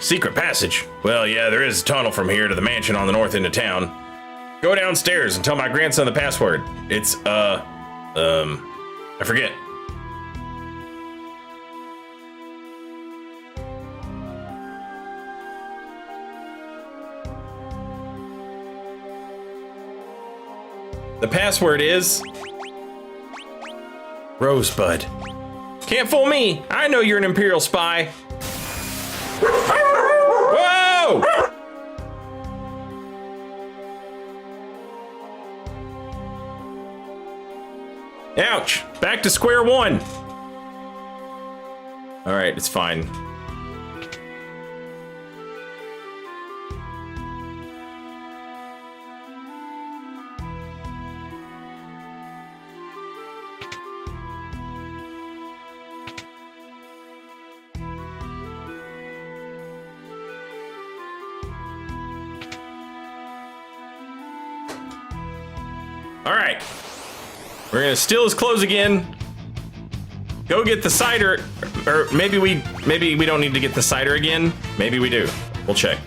Secret passage. Well, yeah, there is a tunnel from here to the mansion on the north end of town. Go downstairs and tell my grandson the password. It's, I forget. The password is Rosebud. Can't fool me. I know you're an Imperial spy. Whoa! Ouch. Back to square one. All right, it's fine. All right, we're gonna steal his clothes again. Go get the cider, or maybe we don't need to get the cider again. Maybe we do. We'll check.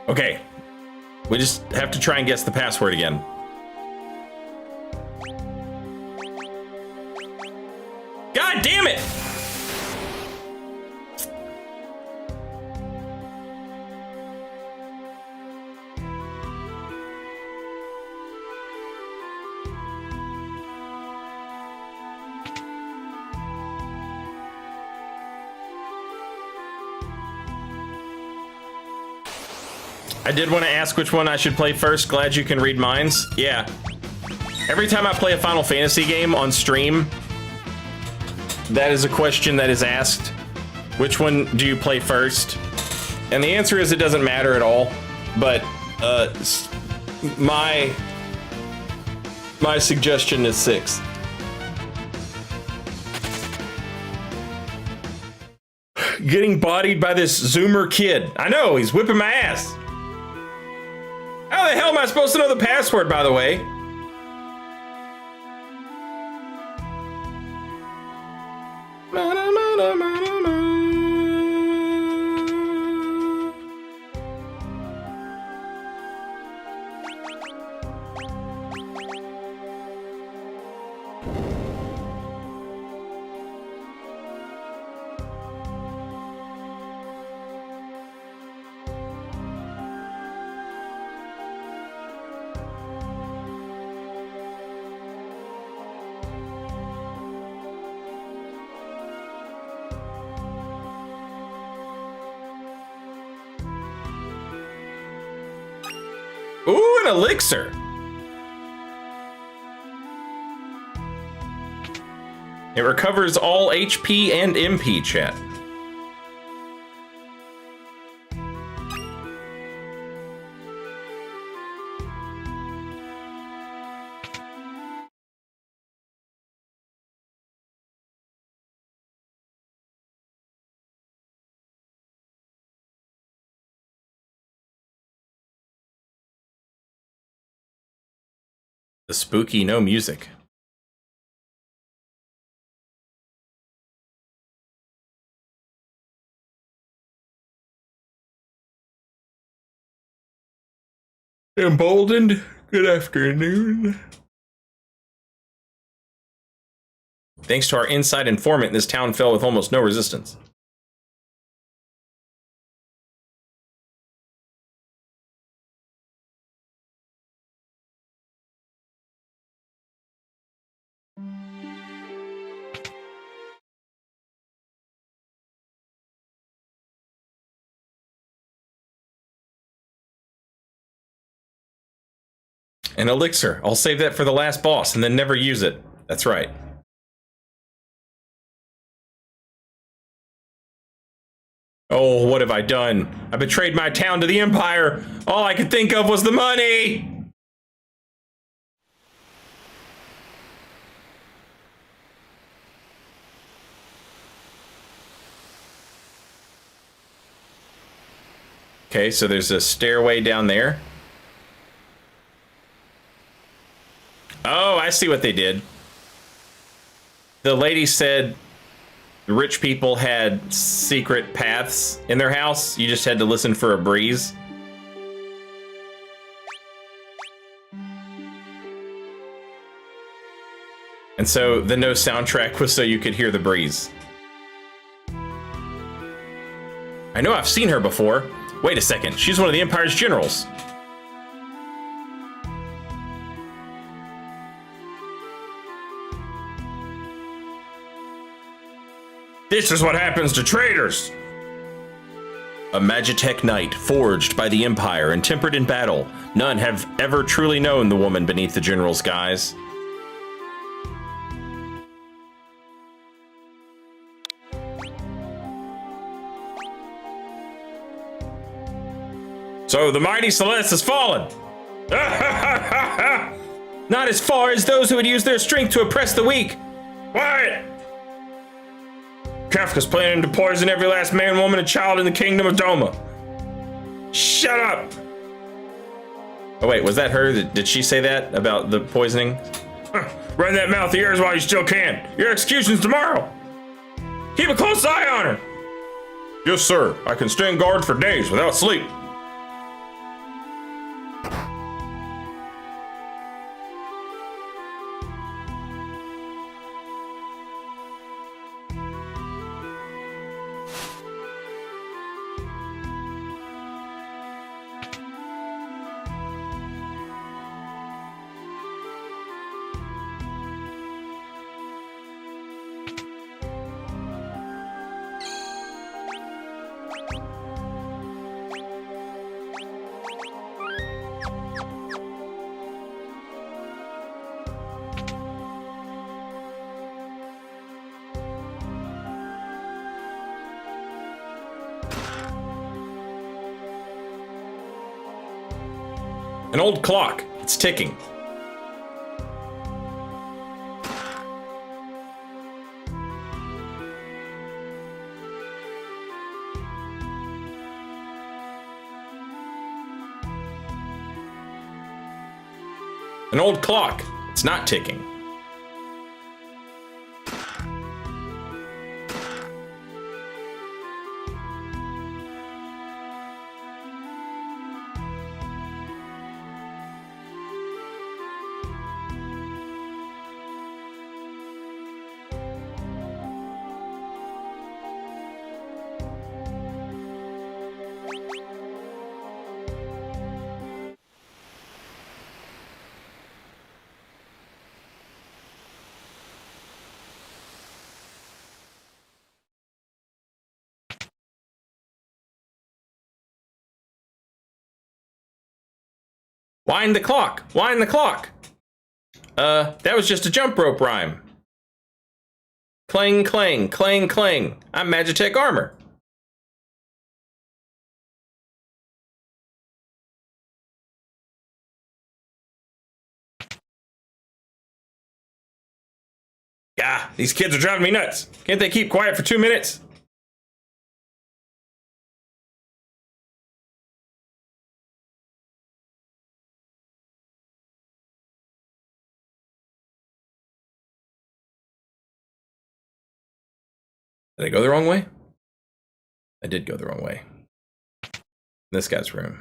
Okay, we just have to try and guess the password again. God damn it! I did want to ask which one I should play first. Glad you can read minds. Yeah. Every time I play a Final Fantasy game on stream, that is a question that is asked. Which one do you play first? And the answer is it doesn't matter at all. But my suggestion is 6. Getting bodied by this Zoomer kid. I know, he's whipping my ass. How the hell am I supposed to know the password, by the way? an elixir. It recovers all HP and MP, chat. The spooky no music. Emboldened. Good afternoon. Thanks to our inside informant, this town fell with almost no resistance. An elixir. I'll save that for the last boss and then never use it. That's right. Oh, what have I done? I betrayed my town to the Empire. All I could think of was the money. Okay, so there's a stairway down there. Oh, I see what they did. The lady said rich people had secret paths in their house. You just had to listen for a breeze. And so the no soundtrack was so you could hear the breeze. I know I've seen her before. Wait a second, she's one of the Empire's generals. This is what happens to traitors. A Magitech knight forged by the Empire and tempered in battle. None have ever truly known the woman beneath the general's guise. So the mighty Celeste has fallen. Not as far as those who would use their strength to oppress the weak. Quiet! Kafka's planning to poison every last man, woman, and child in the kingdom of Doma. Shut up! Oh wait, was that her? Did she say that about the poisoning? Run that mouth of yours while you still can. Your execution's tomorrow. Keep a close eye on her. Yes, sir. I can stand guard for days without sleep. An old clock. It's ticking. An old clock. It's not ticking. Wind the clock. Wind the clock. That was just a jump rope rhyme. Clang, clang, clang, clang. I'm Magitech armor. Ah, these kids are driving me nuts. Can't they keep quiet for 2 minutes? Did I go the wrong way? I did go the wrong way. This guy's room.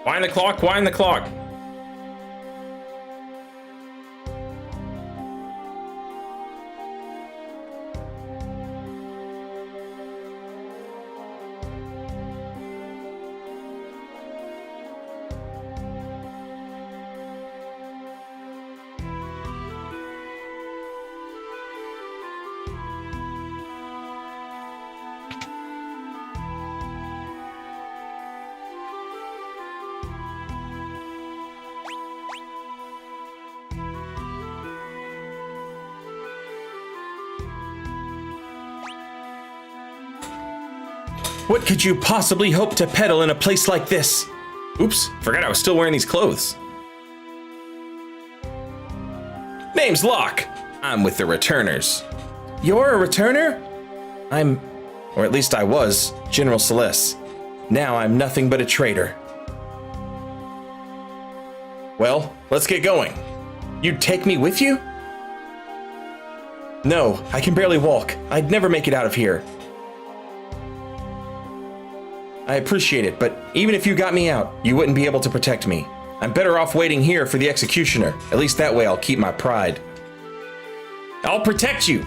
Wind the clock, wind the clock. What could you possibly hope to peddle in a place like this? Oops, forgot I was still wearing these clothes. Name's Locke. I'm with the Returners. You're a returner? Or at least I was, General Celeste. Now I'm nothing but a traitor. Well, let's get going. You'd take me with you? No, I can barely walk. I'd never make it out of here. I appreciate it, but even if you got me out, you wouldn't be able to protect me. I'm better off waiting here for the executioner. At least that way I'll keep my pride. I'll protect you.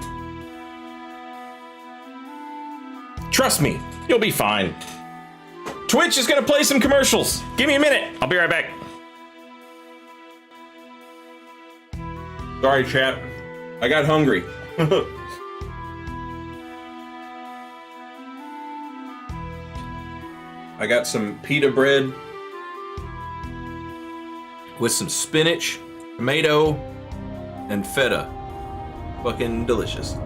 Trust me, you'll be fine. Twitch is gonna play some commercials. Give me a minute. I'll be right back. Sorry, chat. I got hungry. I got some pita bread with some spinach, tomato, and feta. Fucking delicious.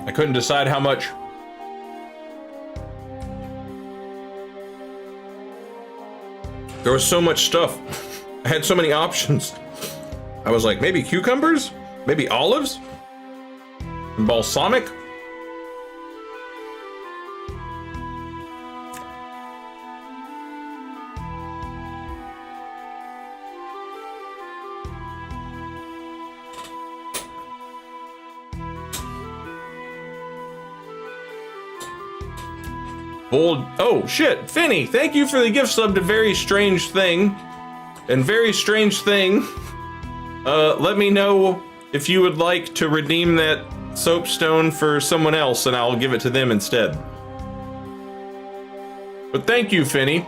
I couldn't decide how much. There was so much stuff. I had so many options. I was like, maybe cucumbers? Maybe olives? And balsamic? Oh shit, Finny, thank you for the gift sub to Very Strange Thing. And Very Strange Thing, let me know if you would like to redeem that soapstone for someone else and I'll give it to them instead. But thank you, Finny.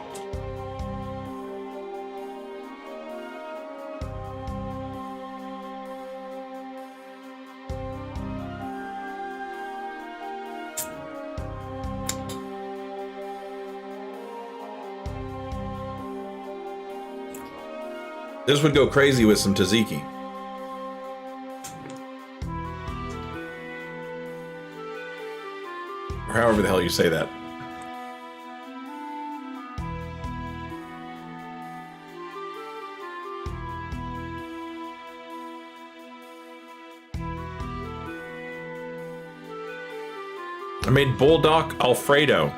This would go crazy with some tzatziki. Or however the hell you say that. I made Bulldog Alfredo.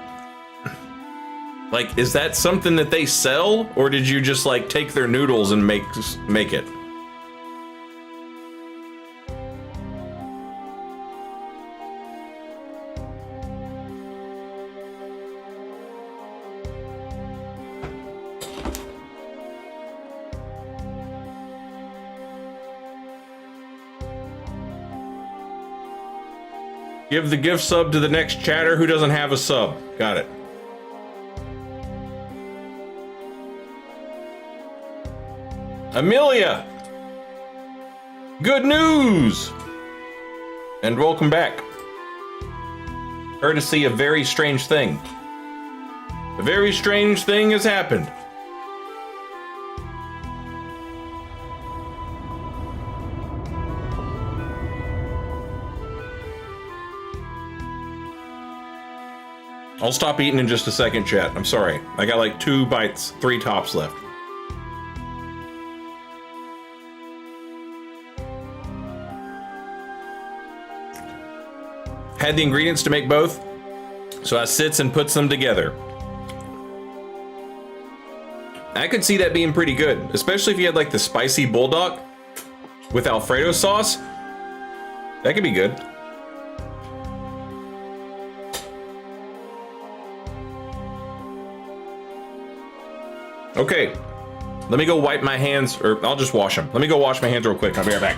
Like, is that something that they sell, or did you just like take their noodles and make it? Give the gift sub to the next chatter who doesn't have a sub. Got it. Amelia! Good news! And welcome back. Heard to see a very strange thing. A very strange thing has happened. I'll stop eating in just a second, chat. I'm sorry. I got like 2 bites, 3 tops left. Had the ingredients to make both, so I sits and puts them together. I could see that being pretty good, especially if you had like the spicy bulldog with Alfredo sauce. That could be good. Okay, let me go wipe my hands, or I'll just wash them. Let me go wash my hands real quick. I'll be right back.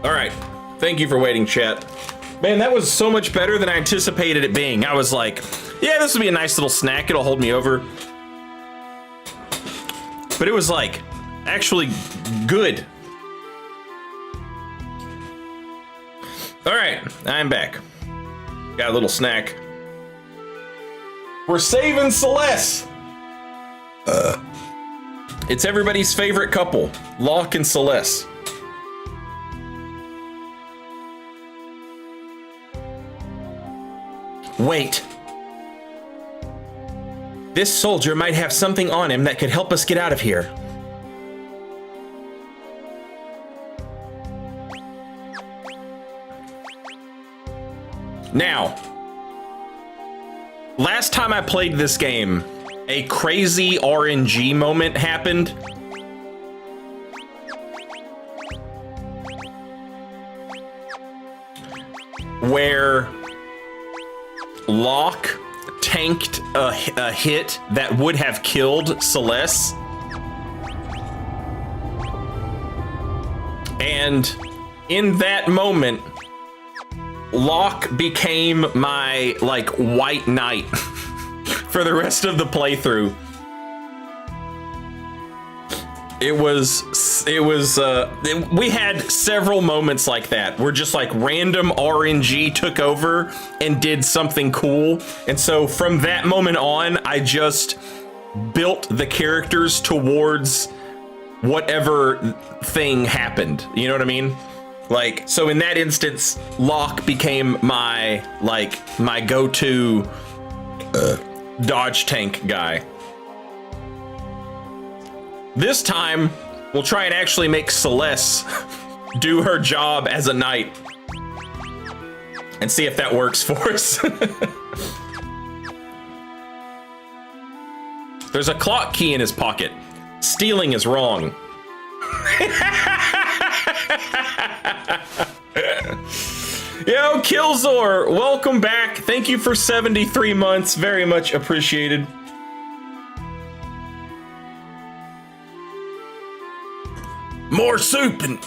All right, thank you for waiting, chat. Man, that was so much better than I anticipated it being. I was like, yeah, this will be a nice little snack. It'll hold me over. But it was like, actually good. All right, I'm back. Got a little snack. We're saving Celeste. It's everybody's favorite couple, Locke and Celeste. Wait. This soldier might have something on him that could help us get out of here. Now, last time I played this game, a crazy RNG moment happened. Where Locke tanked a hit that would have killed Celeste. And in that moment, Locke became my, like, white knight for the rest of the playthrough. We had several moments like that where just like random RNG took over and did something cool. And so from that moment on, I just built the characters towards whatever thing happened. You know what I mean? Like, so in that instance, Locke became my go-to dodge tank guy. This time, we'll try and actually make Celeste do her job as a knight and see if that works for us. There's a clock key in his pocket. Stealing is wrong. Yo, Killzor, welcome back. Thank you for 73 months. Very much appreciated. More soup and...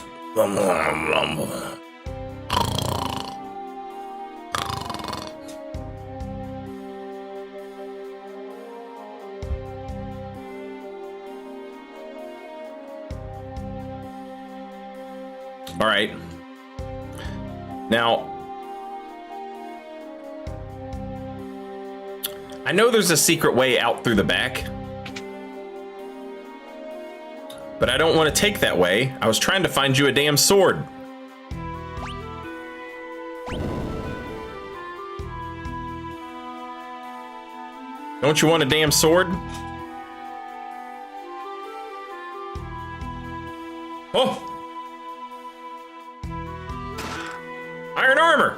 All right. Now, I know there's a secret way out through the back, but I don't want to take that way. I was trying to find you a damn sword. Don't you want a damn sword? Oh! Iron armor!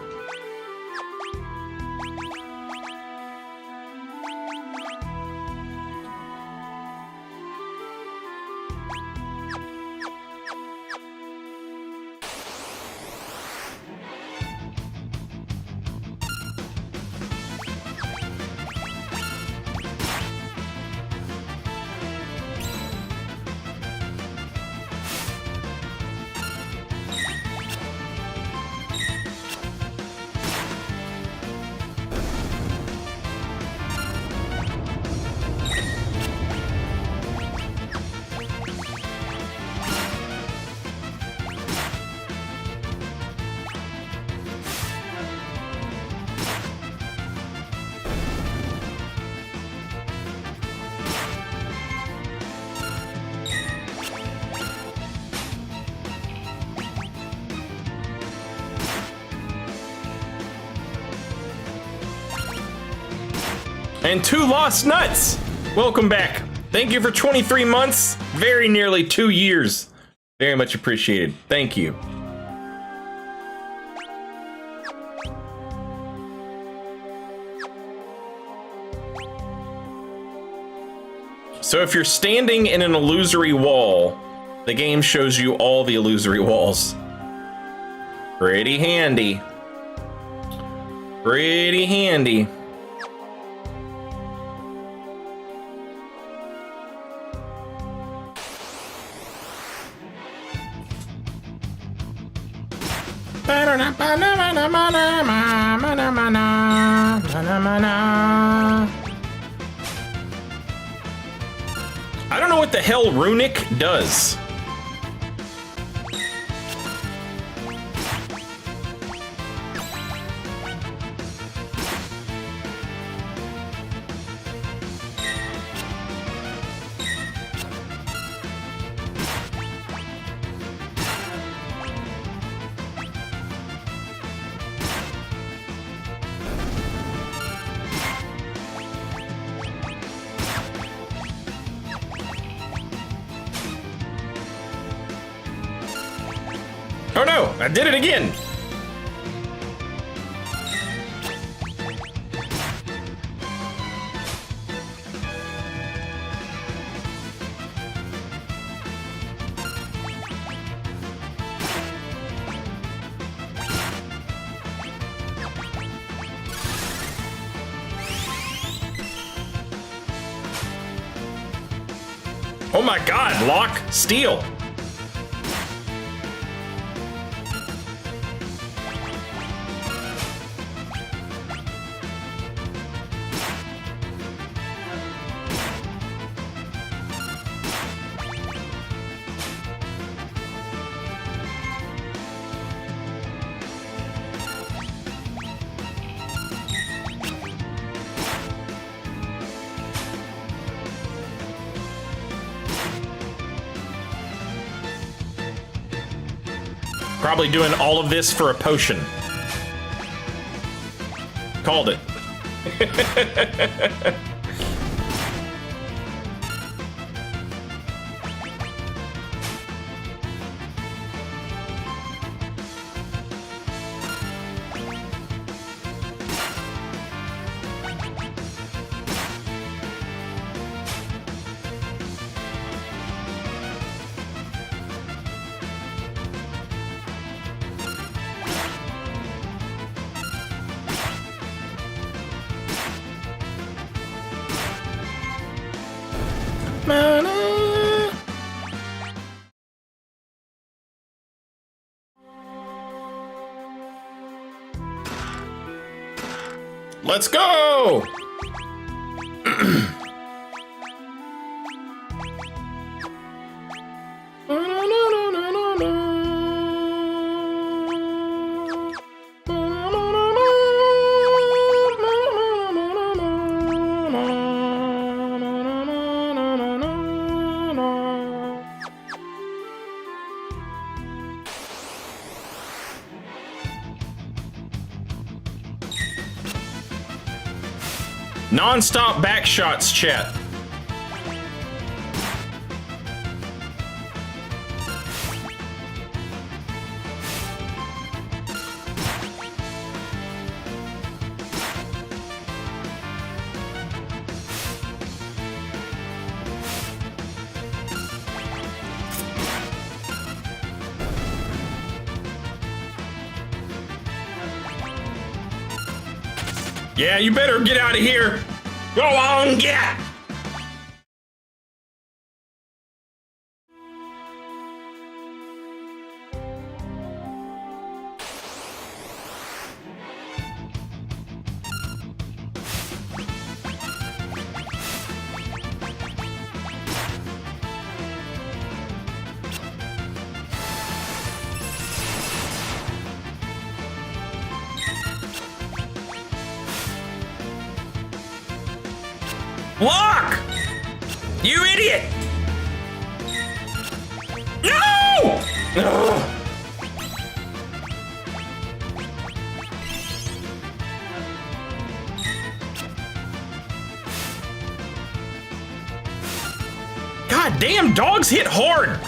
And 2 lost nuts. Welcome back. Thank you for 23 months. Very nearly 2 years. Very much appreciated. Thank you. So if you're standing in an illusory wall, the game shows you all the illusory walls. Pretty handy. Pretty handy. I don't know what the hell Runic does. Oh no, I did it again. Oh my God, Locke, steal. Probably doing all of this for a potion. Called it. Let's go! Non-stop back shots, chat. Yeah, you better get out of here. Go on, get! Block! You idiot! No! Ugh. God damn, dogs hit hard!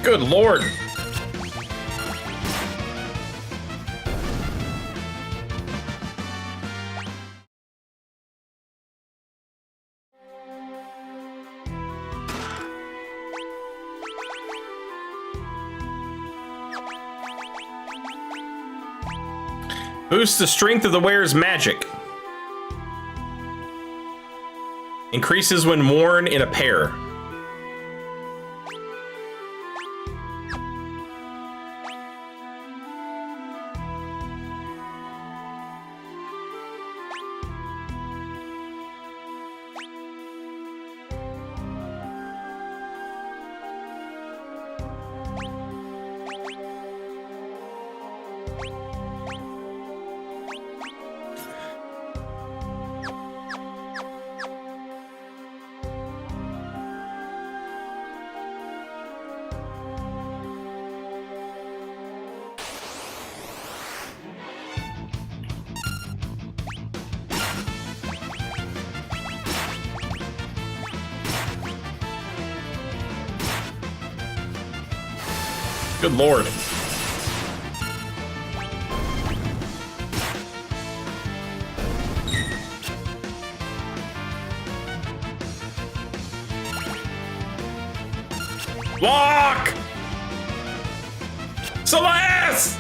Good lord. Boosts the strength of the wearer's magic. Increases when worn in a pair. Good lord. Block! Celeste!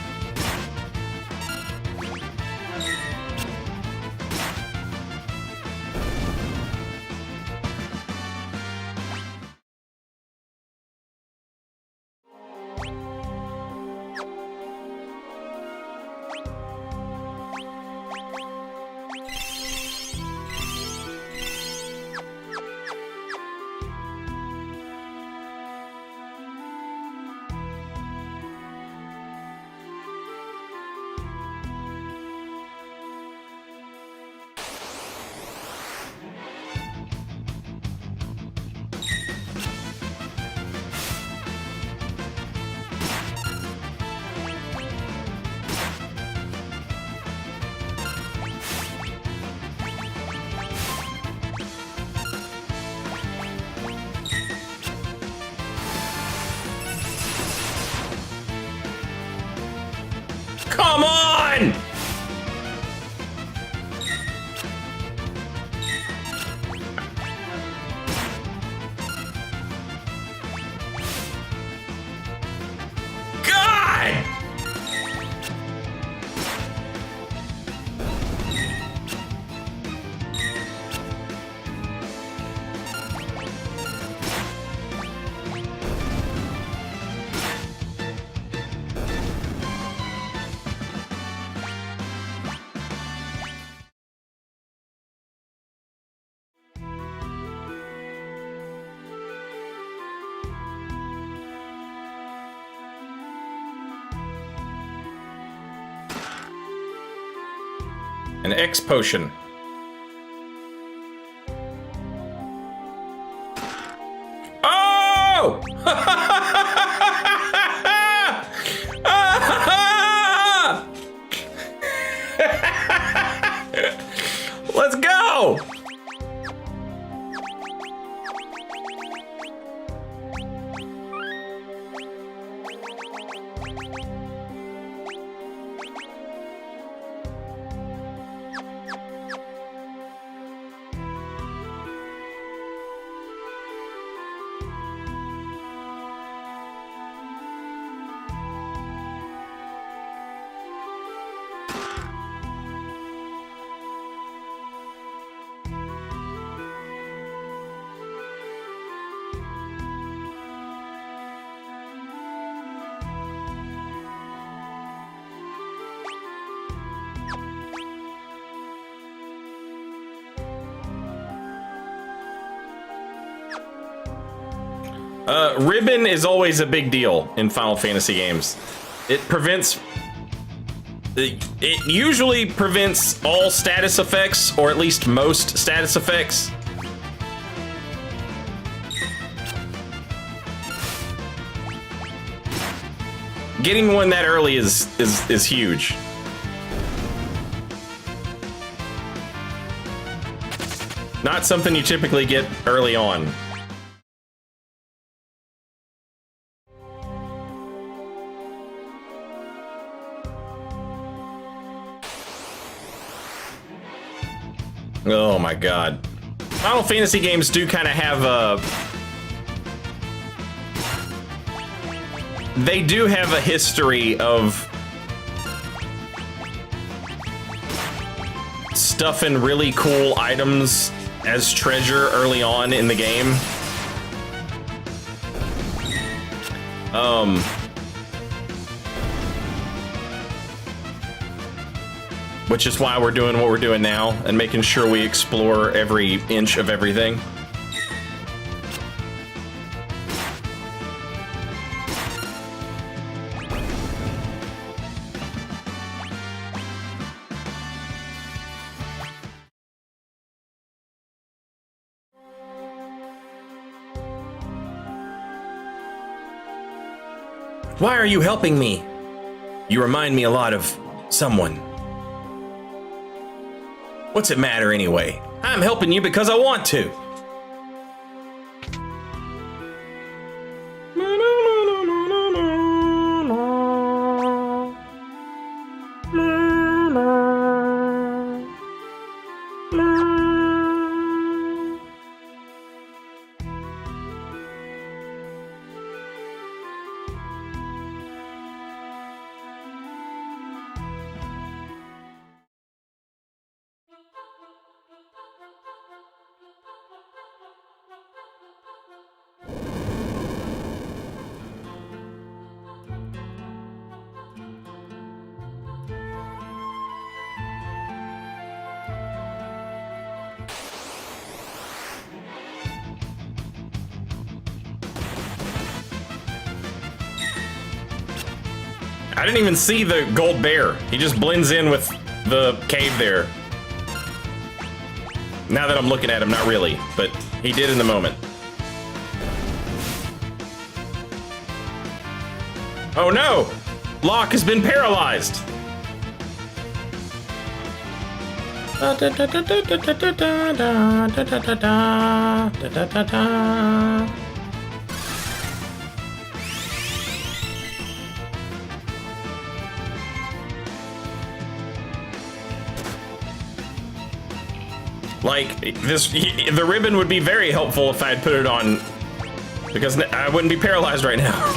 Come on! God! An X potion. Oh! Let's go! Ribbon is always a big deal in Final Fantasy games. It prevents... It usually prevents all status effects, or at least most status effects. Getting one that early is huge. Not something you typically get early on. Oh my god. Final Fantasy games do kind of have a... They do have a history of stuffing really cool items as treasure early on in the game. Which is why we're doing what we're doing now and making sure we explore every inch of everything. Why are you helping me? You remind me a lot of someone. What's it matter anyway? I'm helping you because I want to. I didn't even see the gold bear. He just blends in with the cave there. Now that I'm looking at him, not really, but he did in the moment. Oh no! Locke has been paralyzed. Like, the ribbon would be very helpful if I had put it on, because I wouldn't be paralyzed right now.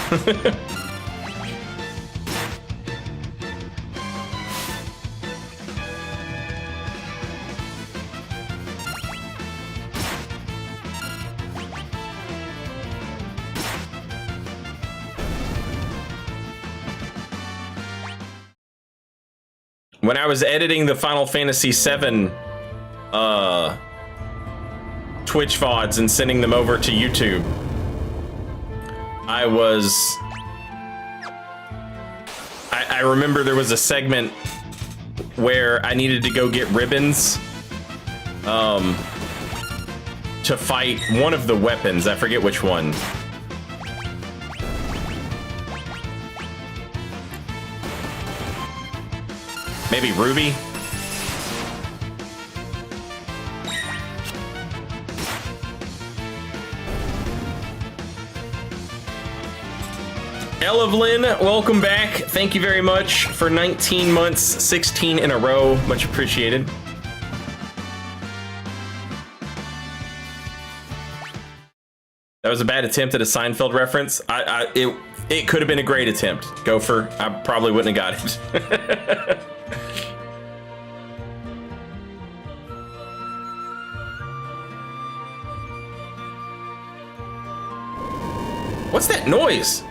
When I was editing the Final Fantasy VII Twitch VODs and sending them over to YouTube, I remember there was a segment where I needed to go get ribbons to fight one of the weapons. I forget which one. Maybe Ruby? Elevlyn, welcome back. Thank you very much for 19 months, 16 in a row. Much appreciated. That was a bad attempt at a Seinfeld reference. It could have been a great attempt. Gopher, I probably wouldn't have got it. What's that noise?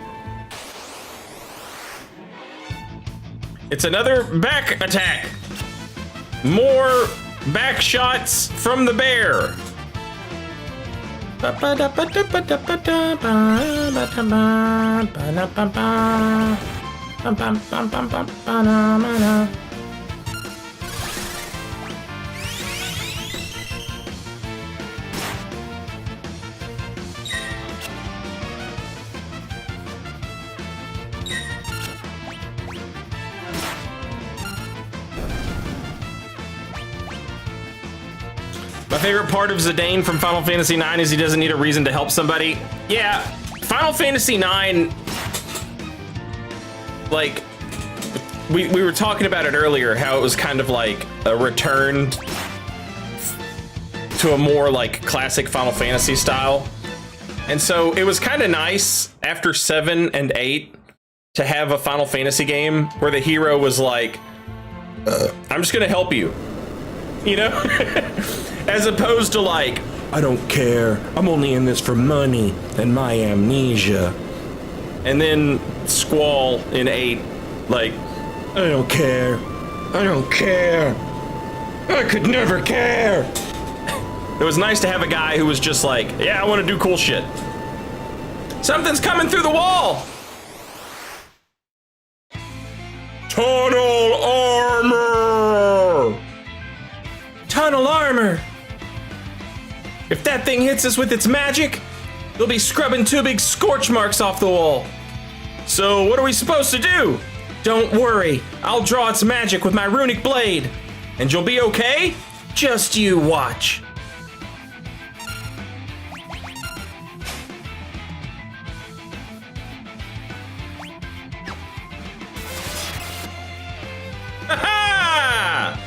It's another back attack. More back shots from the bear. My favorite part of Zidane from Final Fantasy IX is he doesn't need a reason to help somebody. Yeah, Final Fantasy IX, like, we were talking about it earlier, how it was kind of like a return to a more like classic Final Fantasy style. And so it was kind of nice after 7 and 8 to have a Final Fantasy game where the hero was like, I'm just gonna help you, you know? As opposed to like, I don't care, I'm only in this for money and my amnesia. And then Squall in 8, like, I don't care, I don't care, I could never care. It was nice to have a guy who was just like, yeah, I want to do cool shit. Something's coming through the wall. Tunnel armor. Tunnel armor. If that thing hits us with its magic, it'll be scrubbing 2 big scorch marks off the wall. So what are we supposed to do? Don't worry, I'll draw its magic with my runic blade. And you'll be okay? Just you watch. Ha-ha!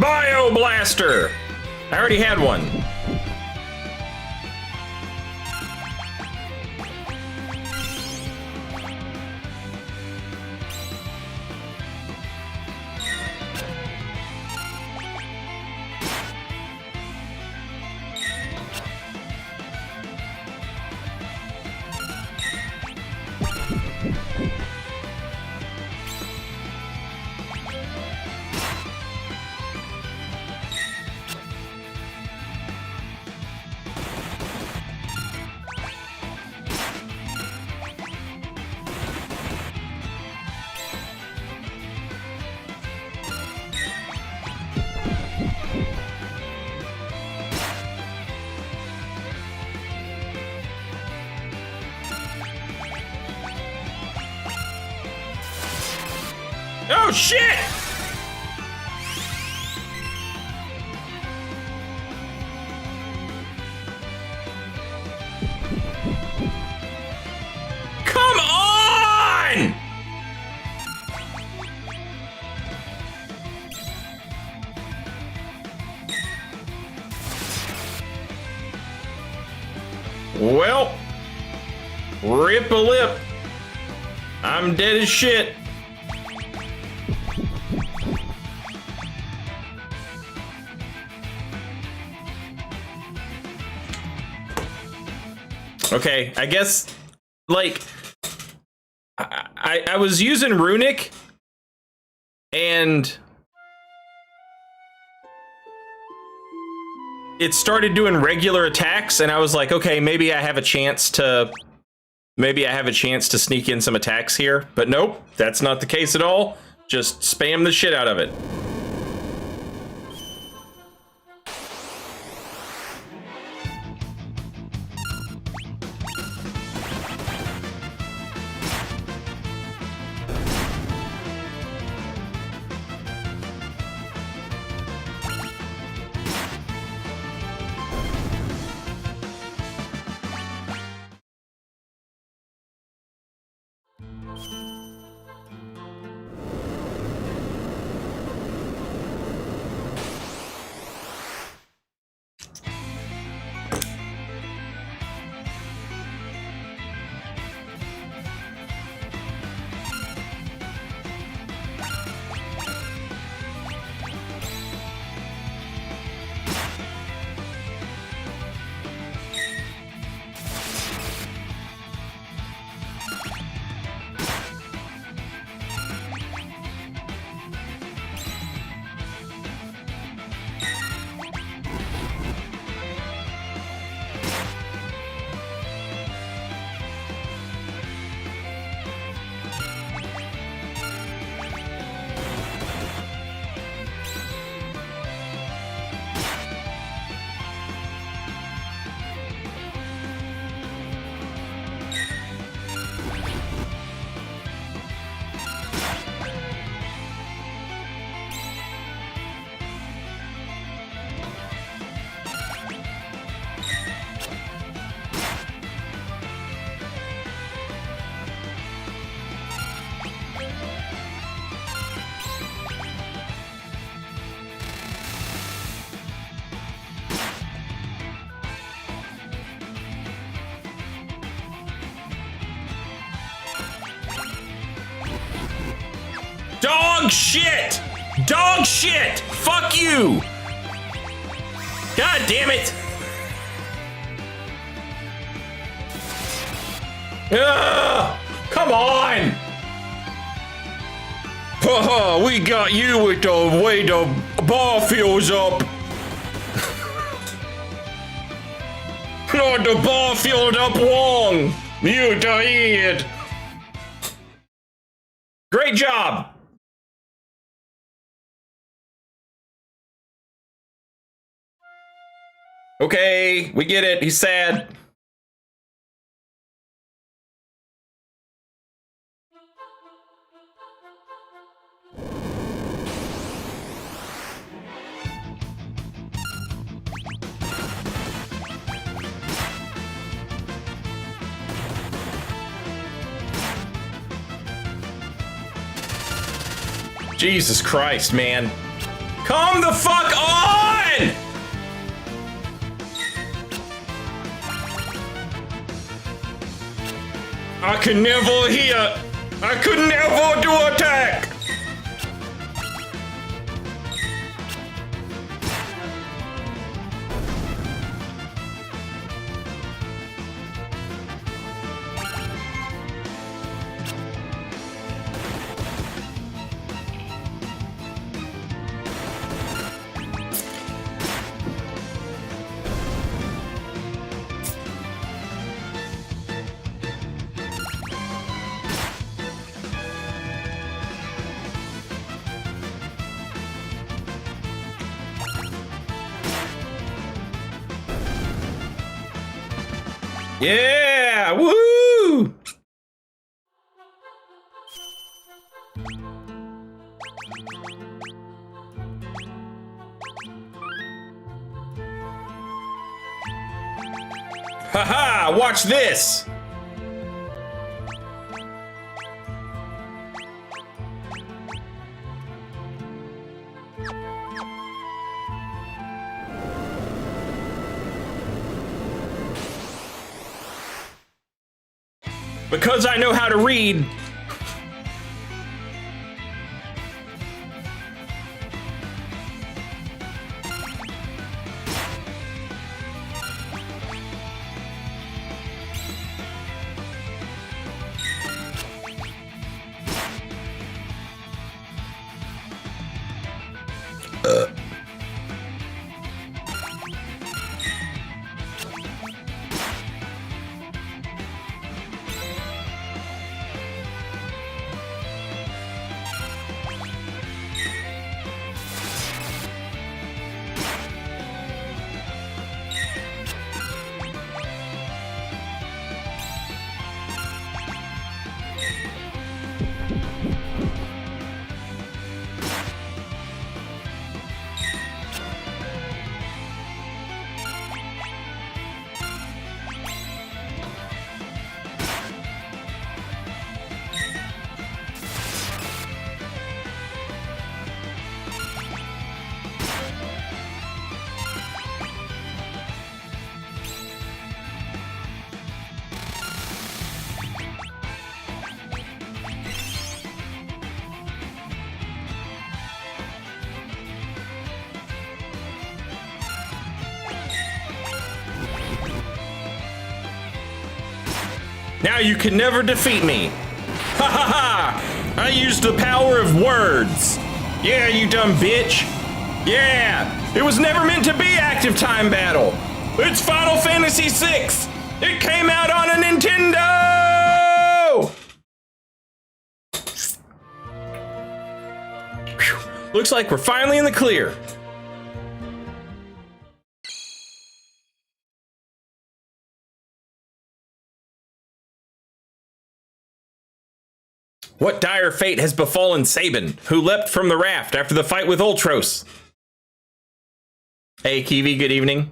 Bio Blaster! I already had one. Oh shit! Come on! Well, rip a lip. I'm dead as shit. Okay, I guess, like, I was using Runic, and it started doing regular attacks, and I was like, okay, maybe I have a chance to sneak in some attacks here. But nope, that's not the case at all. Just spam the shit out of it. Dog shit! Dog shit! Fuck you! God damn it! Come on! Haha, we got you with the way the bar fills up. Not the bar filled up Wong. You the idiot. Great job! Okay, we get it. He's sad. Jesus Christ, man. Come the fuck on! I can never hear. I could never do attack. Yeah! Woo! Haha, watch this! Because I know how to read. Now you can never defeat me. Ha ha ha! I used the power of words. Yeah, you dumb bitch. Yeah, it was never meant to be active time battle. It's Final Fantasy VI. It came out on a Nintendo! Whew. Looks like we're finally in the clear. What dire fate has befallen Sabin, who leapt from the raft after the fight with Ultros? Hey, Kiwi, good evening.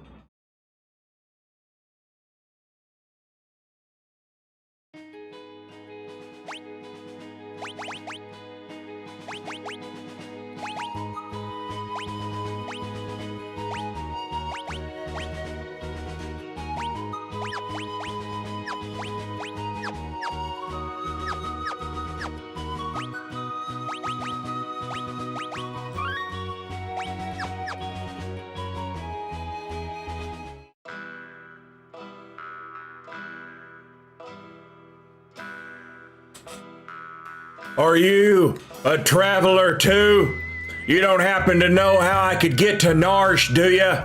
Are you a traveler too? You don't happen to know how I could get to Narsh, do you?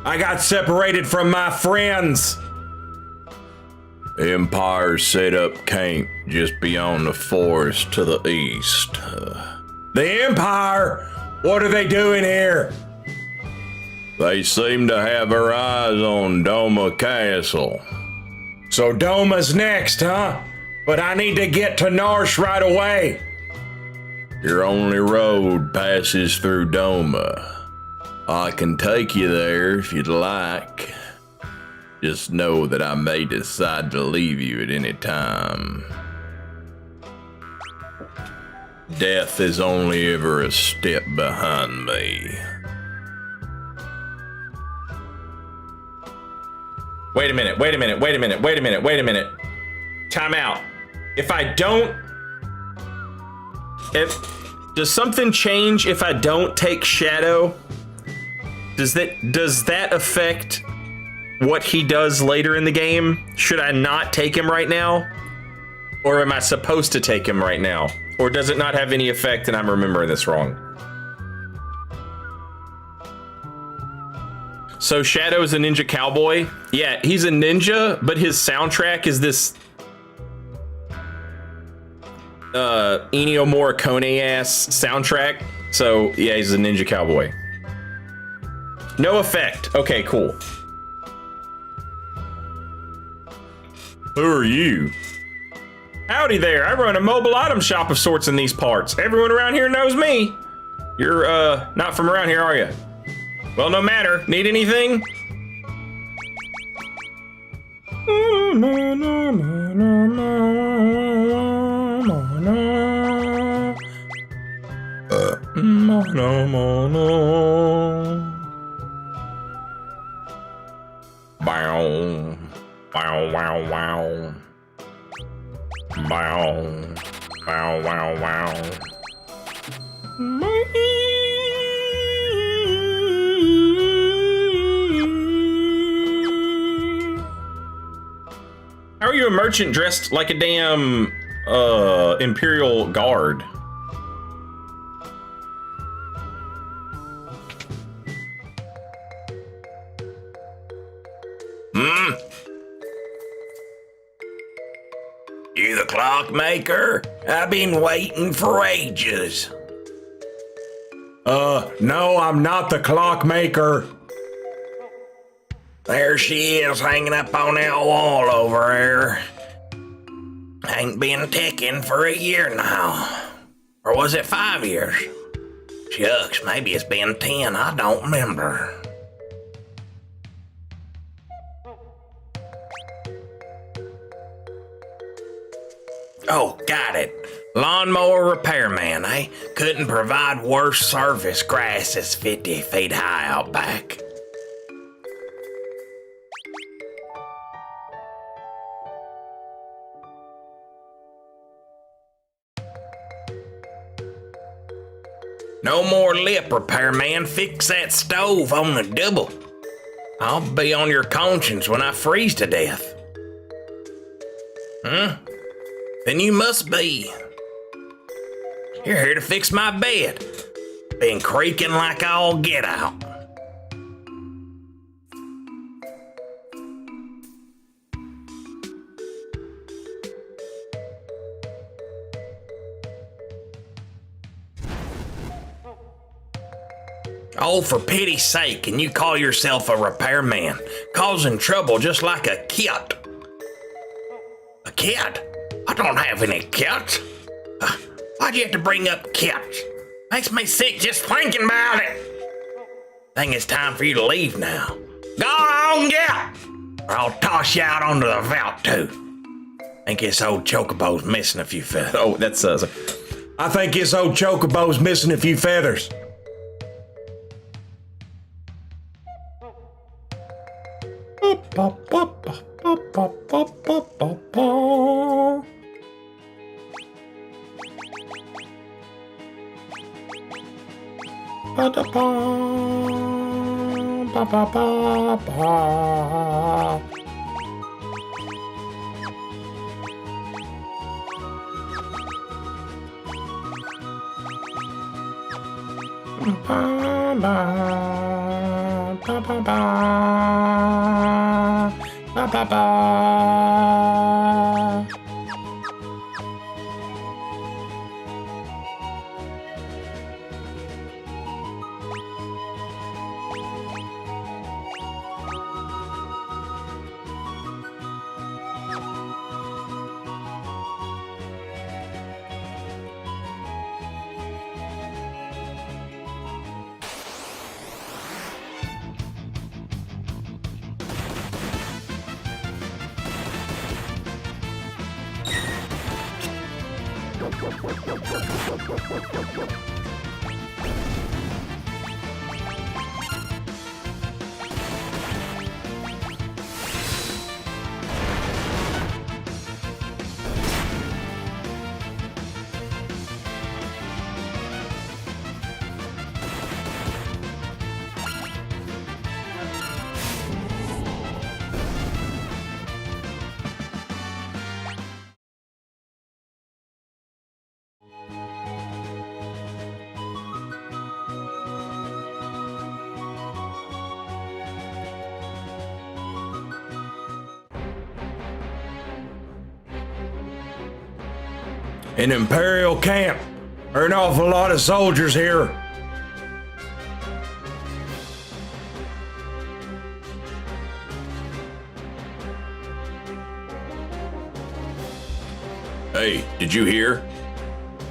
I got separated from my friends. Empire's set up camp just beyond the forest to the east. The Empire? What are they doing here? They seem to have their eyes on Doma Castle. So Doma's next, huh? But I need to get to Narsh right away. Your only road passes through Doma. I can take you there if you'd like. Just know that I may decide to leave you at any time. Death is only ever a step behind me. Wait a minute, wait a minute, wait a minute, wait a minute, wait a minute. Time out. If I don't... Does something change if I don't take Shadow? Does that affect what he does later in the game? Should I not take him right now? Or am I supposed to take him right now? Or does it not have any effect and I'm remembering this wrong? So Shadow's a ninja cowboy? Yeah, he's a ninja, but his soundtrack is this Ennio Morricone ass soundtrack. So yeah, he's a ninja cowboy. No effect. Okay, cool. Who are you? Howdy there. I run a mobile item shop of sorts in these parts. Everyone around here knows me. You're not from around here, are you? Well, no matter. Need anything? Bow, bow, wow, wow. Bow, bow, wow, wow. How are you a merchant dressed like a damn Imperial Guard? You the clockmaker? I've been waiting for ages. No, I'm not the clockmaker. There she is, hanging up on that wall over there. Ain't been ticking for a year now. Or was it 5 years? Shucks, maybe it's been 10, I don't remember. Oh, got it. Lawnmower repairman, eh? Couldn't provide worse service. Grass is 50 feet high out back. No more lip, repairman. Fix that stove on the double. I'll be on your conscience when I freeze to death. Then you must be. You're here to fix my bed. Been creaking like all get out. Oh, for pity's sake, can you call yourself a repairman? Causing trouble just like a kid. A kid? I don't have any cats. Why'd you have to bring up cats? Makes me sick just thinking about it. Think it's time for you to leave now. Go on, get! Or I'll toss you out onto the veldt too. Think this old chocobo's missing a few feathers. Oh, that's I think this old chocobo's missing a few feathers. An Imperial camp. There are an awful lot of soldiers here. Hey, did you hear?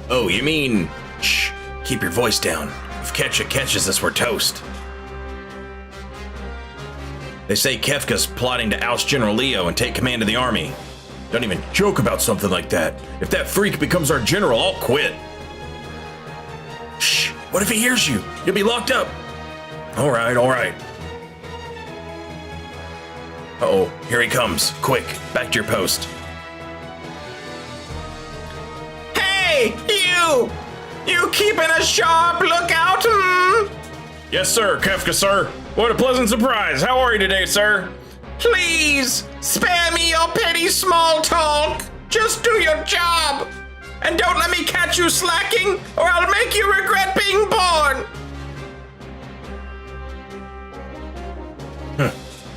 Oh, you mean... Shh, keep your voice down. If Ketcha catches us, we're toast. They say Kefka's plotting to oust General Leo and take command of the army. Don't even joke about something like that. If that freak becomes our general, I'll quit. Shh, what if he hears you? You'll be locked up. All right. Uh-oh, here he comes. Quick, back to your post. Hey, you! You keeping a sharp lookout? Yes, sir, Kefka, sir. What a pleasant surprise. How are you today, sir? Please, spare me your petty small talk. Just do your job. And don't let me catch you slacking, or I'll make you regret being born.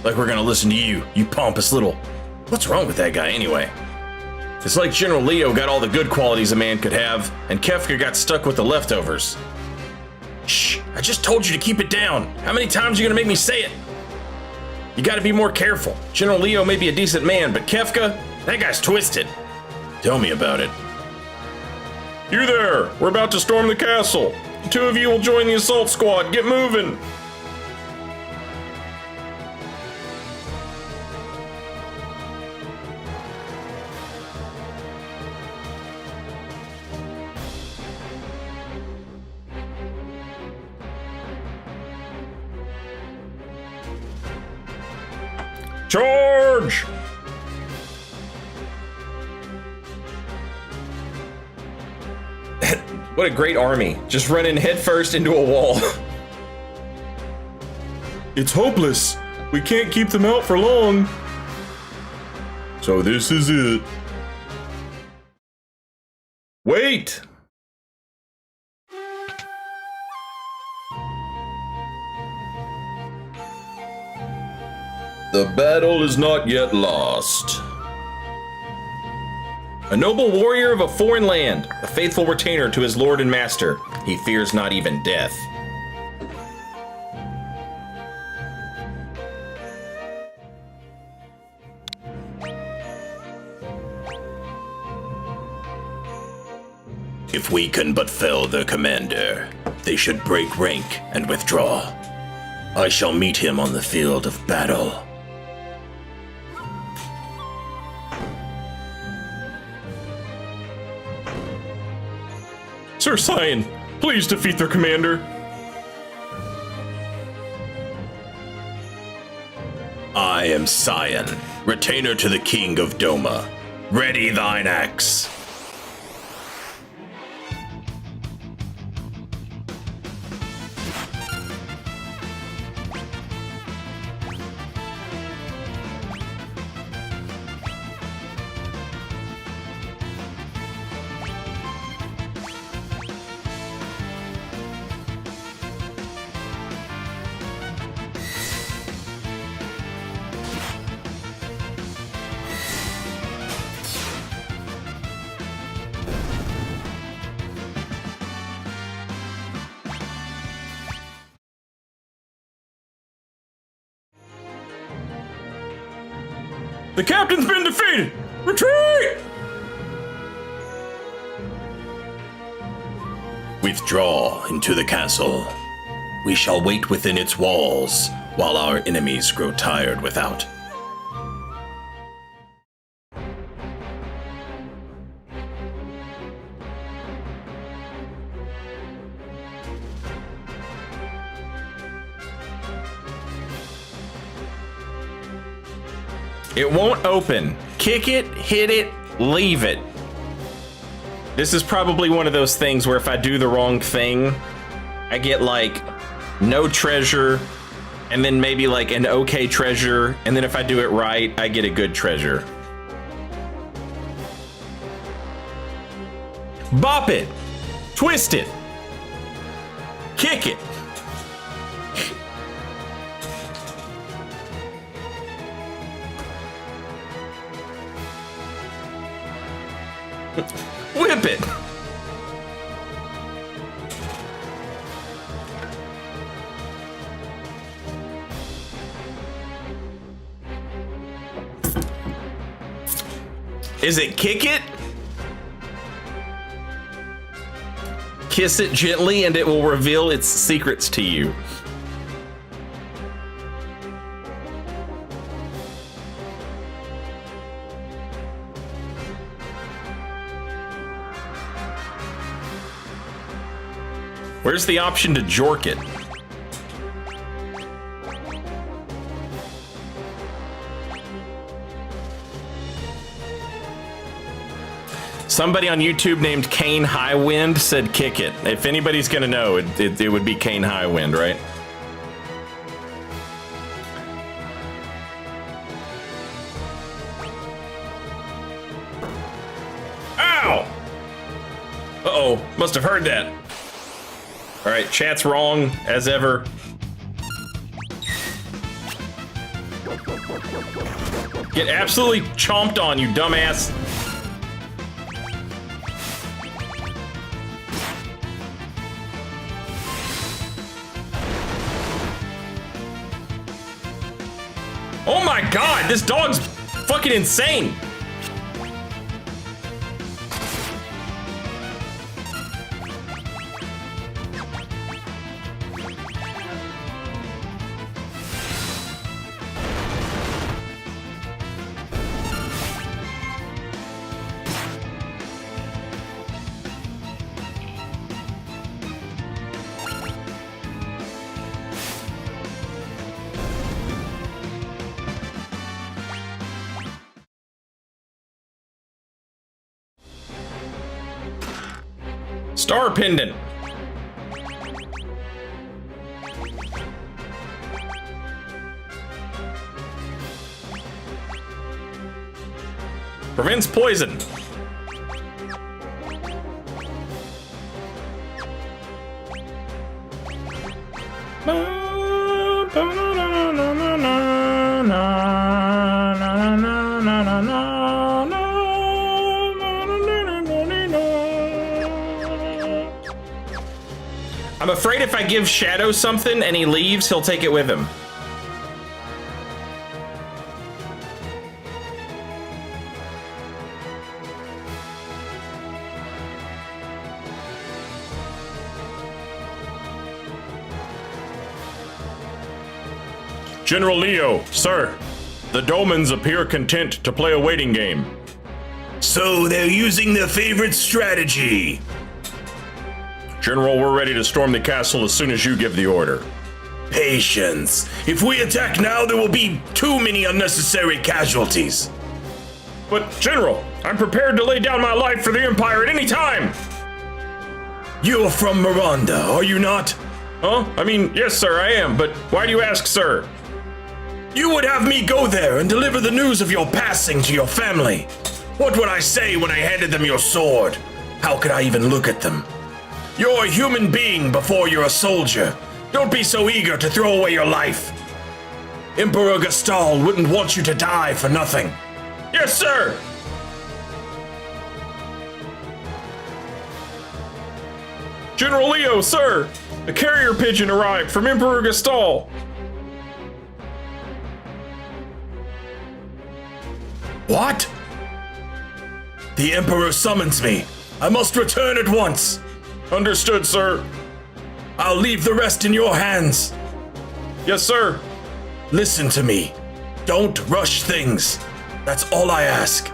Like we're gonna listen to you, you pompous little... What's wrong with that guy anyway? It's like General Leo got all the good qualities a man could have, and Kefka got stuck with the leftovers. Shh, I just told you to keep it down. How many times are you gonna make me say it? You gotta be more careful. General Leo may be a decent man, but Kefka, that guy's twisted. Tell me about it. You there! We're about to storm the castle. The two of you will join the assault squad. Get moving! Charge! What a great army. Just running headfirst into a wall. It's hopeless. We can't keep them out for long. So this is it. Wait! The battle is not yet lost. A noble warrior of a foreign land, a faithful retainer to his lord and master. He fears not even death. If we can but fell their commander, they should break rank and withdraw. I shall meet him on the field of battle. Sir Cyan, please defeat their commander. I am Cyan, retainer to the king of Doma. Ready thine axe. The captain's been defeated! Retreat! Withdraw into the castle. We shall wait within its walls while our enemies grow tired without. It won't open. Kick it, hit it, leave it. This is probably one of those things where if I do the wrong thing, I get like no treasure, and then maybe like an okay treasure, and then if I do it right, I get a good treasure. Bop it, twist it, kick it. Whip it! Is it kick it? Kiss it gently and it will reveal its secrets to you. Where's the option to jork it? Somebody on YouTube named Kane Highwind said kick it. If anybody's gonna know, it would be Kane Highwind, right? Ow! Uh-oh, must have heard that. All right, chat's wrong, as ever. Get absolutely chomped on, you dumbass. Oh my god, this dog's fucking insane. Star pendant. Prevents poison. I'm afraid if I give Shadow something and he leaves, he'll take it with him. General Leo, sir. The Domans appear content to play a waiting game. So they're using their favorite strategy. General, we're ready to storm the castle as soon as you give the order. Patience. If we attack now, there will be too many unnecessary casualties. But, General, I'm prepared to lay down my life for the Empire at any time! You're from Miranda, are you not? Huh? I mean, yes, sir, I am, but why do you ask, sir? You would have me go there and deliver the news of your passing to your family. What would I say when I handed them your sword? How could I even look at them? You're a human being before you're a soldier. Don't be so eager to throw away your life. Emperor Gastal wouldn't want you to die for nothing. Yes, sir! General Leo, sir! A carrier pigeon arrived from Emperor Gastal. What? The Emperor summons me. I must return at once. Understood, sir. I'll leave the rest in your hands. Yes, sir. Listen to me. Don't rush things. That's all I ask.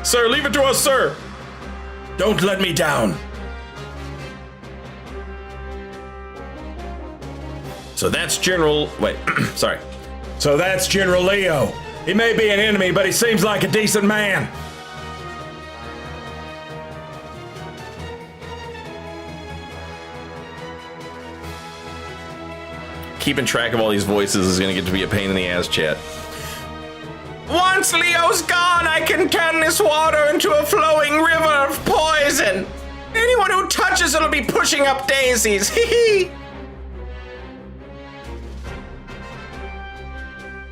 Sir, leave it to us, sir. Don't let me down. So that's General... Wait, sorry. So that's General Leo. He may be an enemy, but he seems like a decent man. Keeping track of all these voices is going to get to be a pain in the ass, chat. Once Leo's gone, I can turn this water into a flowing river of poison. Anyone who touches it'll be pushing up daisies. Hee hee.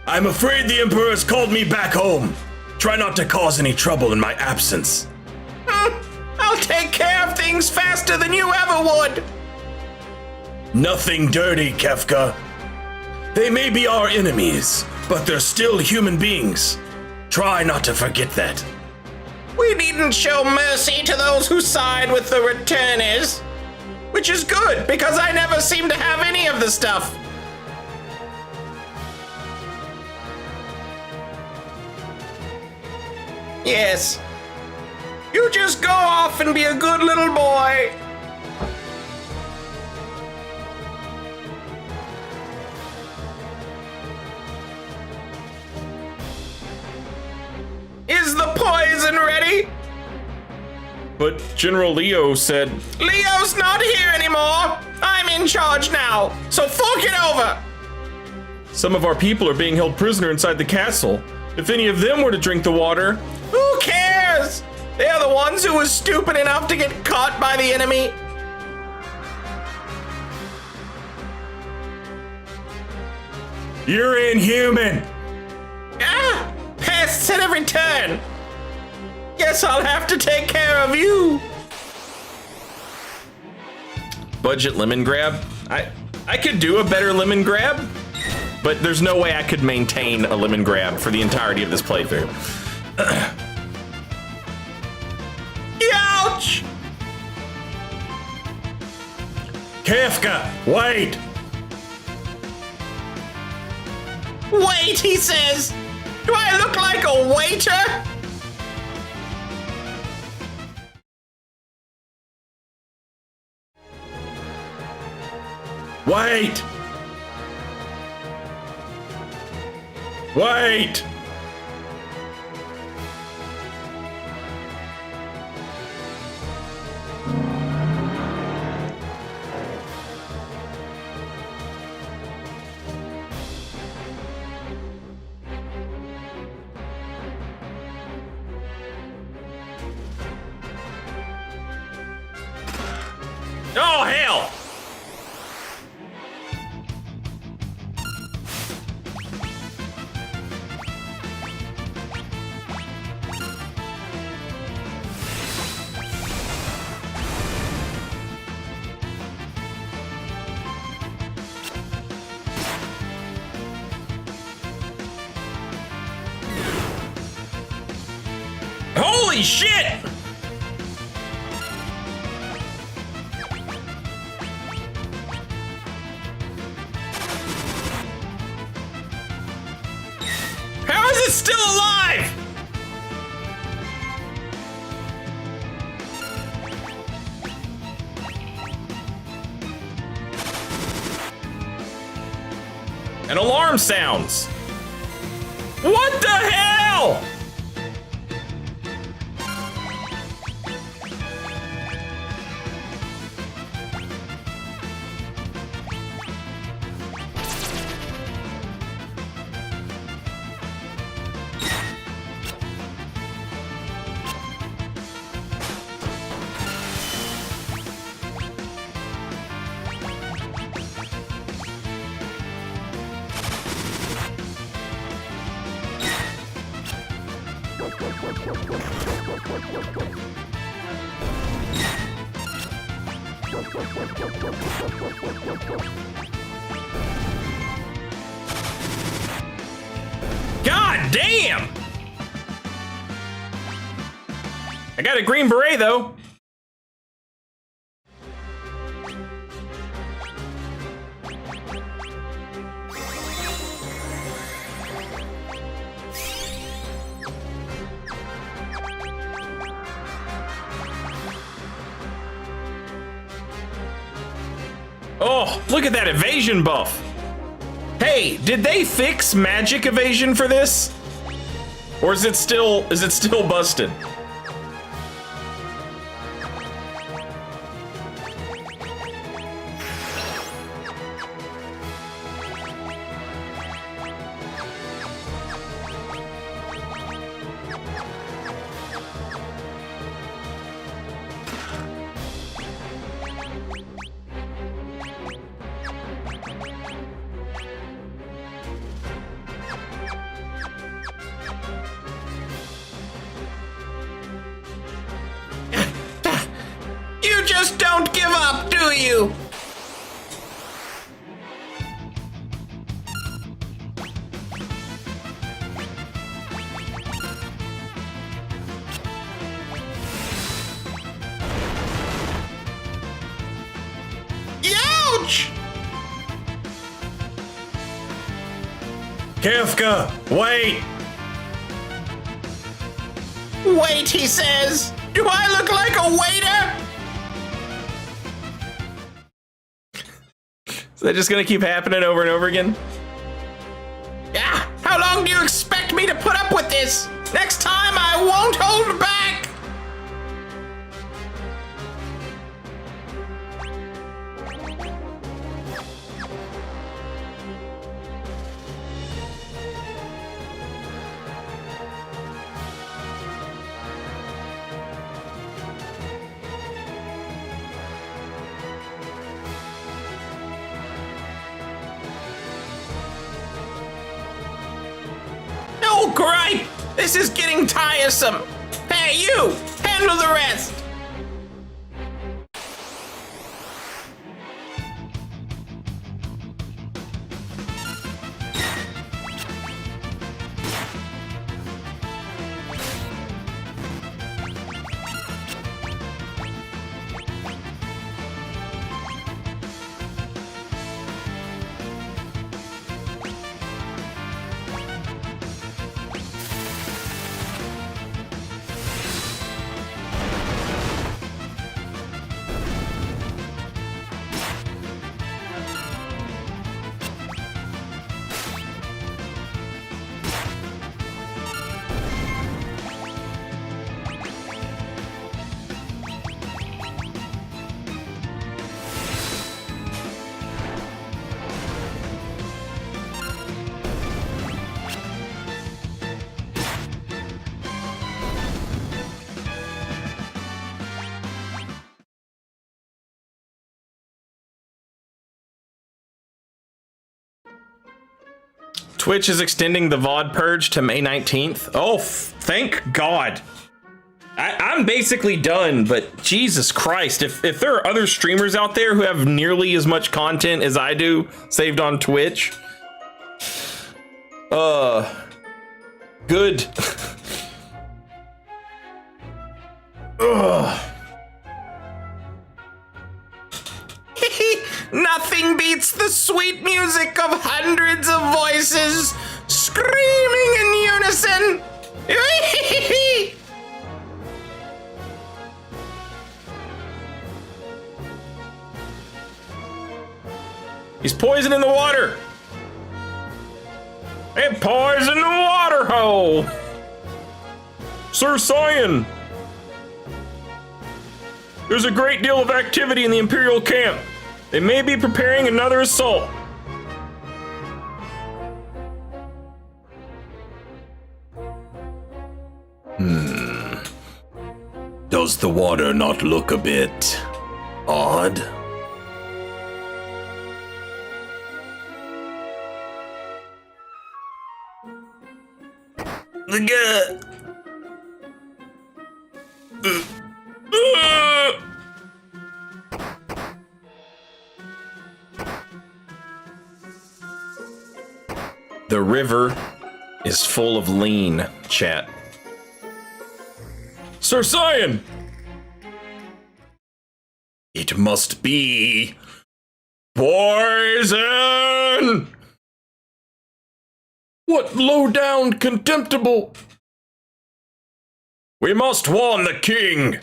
I'm afraid the Emperor has called me back home. Try not to cause any trouble in my absence. I'll take care of things faster than you ever would. Nothing dirty, Kefka. They may be our enemies, but they're still human beings. Try not to forget that. We needn't show mercy to those who side with the returners. Which is good, because I never seem to have any of the stuff. Yes. You just go off and be a good little boy. Is the poison ready? But General Leo said, Leo's not here anymore. I'm in charge now, so fork it over. some of our people are being held prisoner inside the castle. If any of them were to drink the water, Who cares? They're the ones who were stupid enough to get caught by the enemy. You're inhuman. Ah, pests at every turn. Guess I'll have to take care of you. budget lemon grab. I could do a better lemon grab, but there's no way I could maintain a lemon grab for the entirety of this playthrough. Ouch! Kafka, wait! Wait, he says. Do I look like a waiter? Wait! Wait! Oh, hell! Holy shit! How is it still alive? An alarm sounds. What the hell? God damn! I got a green beret though. Oh, look at that evasion buff. Hey, did they fix magic evasion for this? Or is it still busted? You just don't give up, do you? Ouch! Kafka, wait! Wait, he says. Do I look like a waiter? Is that just gonna keep happening over and over again? Yeah, how long do you expect me to put up with this? Next time I won't hold back! Oh, great! This is getting tiresome. Hey, you! Handle the rest! Twitch is extending the VOD purge to May 19th. Oh, thank God. I'm basically done, but Jesus Christ, if there are other streamers out there who have nearly as much content as I do saved on Twitch, good. Ugh. Nothing beats the sweet music of hundreds of voices screaming in unison. He's poisoning the water. It poisoned the water hole. Sir Cyan. There's a great deal of activity in the Imperial camp. They may be preparing another assault. Does the water not look a bit odd? The river is full of lean, chat. Sir Cyan! It must be poison! What low-down, contemptible... We must warn the king!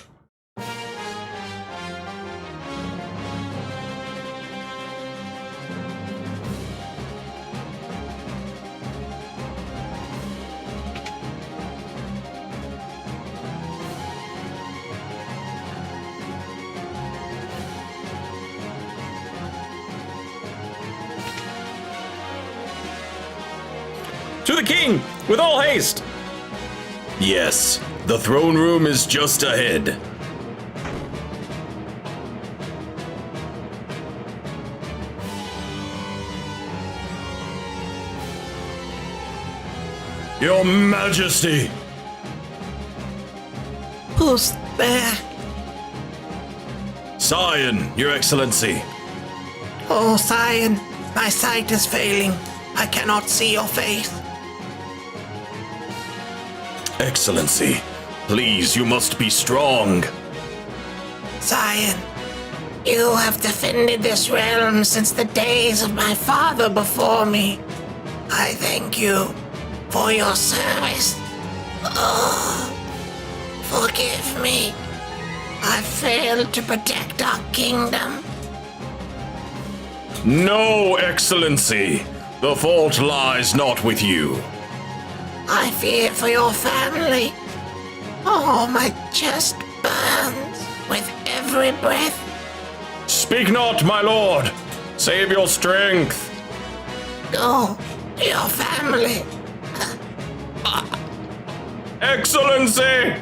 To the king, with all haste! Yes, the throne room is just ahead. Your Majesty! Who's there? Cyan, Your Excellency. Oh, Cyan, my sight is failing. I cannot see your face. Excellency, please, you must be strong. Cyan, you have defended this realm since the days of my father before me. I thank you for your service. Oh, forgive me. I failed to protect our kingdom. No, Excellency. The fault lies not with you. I fear for your family. Oh, my chest burns with every breath. Speak not, my lord. Save your strength. Go to your family. Excellency!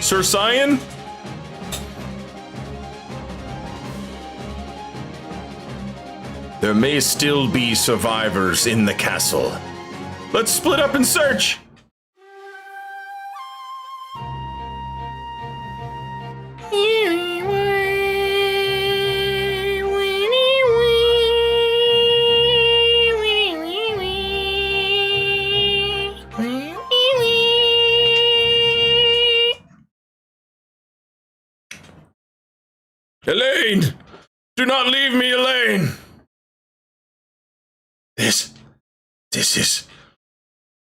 Sir Cyan? There may still be survivors in the castle. Let's split up and search! Elaine! Do not leave me, Elaine! This is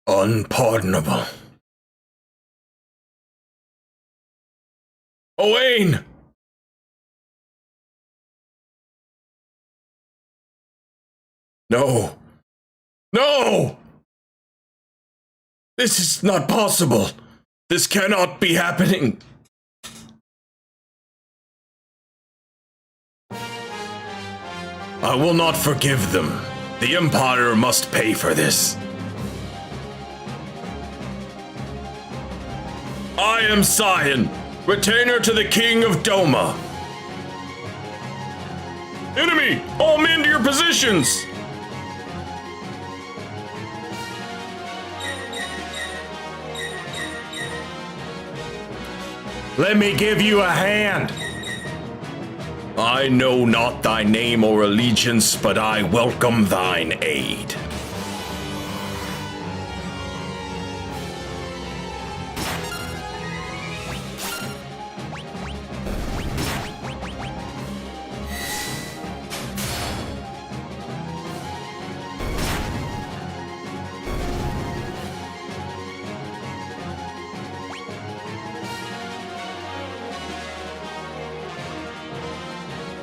unpardonable. Owain! No. No! This is not possible. This cannot be happening. I will not forgive them. The Empire must pay for this. I am Cyan, retainer to the King of Doma. Enemy, all men to your positions! Let me give you a hand. I know not thy name or allegiance, but I welcome thine aid.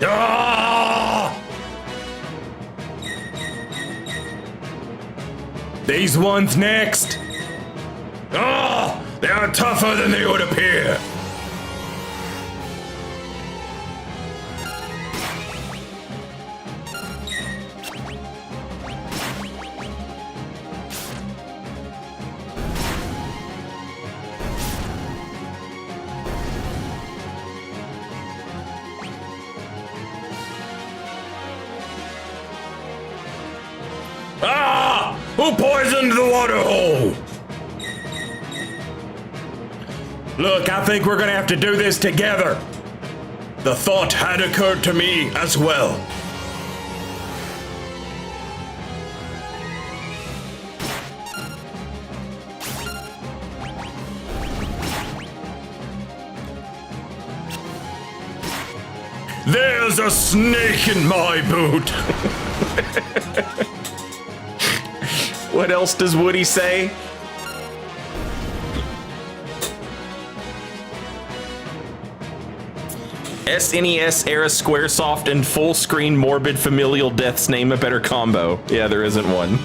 Ah! These ones next. Ah! They are tougher than they would appear. Ah! Who poisoned the water hole? Look, I think we're gonna have to do this together. The thought had occurred to me as well. There's a snake in my boot. What else does Woody say? SNES era Squaresoft and full screen morbid familial deaths name a better combo. Yeah, there isn't one.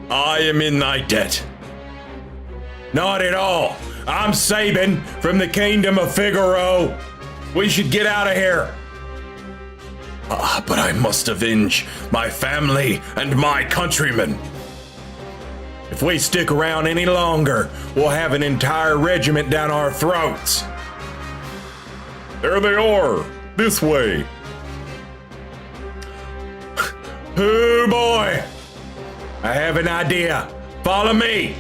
I am in thy debt. Not at all. I'm Sabin from the Kingdom of Figaro. We should get out of here. But I must avenge my family and my countrymen. If we stick around any longer, we'll have an entire regiment down our throats. There they are. This way. Oh boy. I have an idea. Follow me.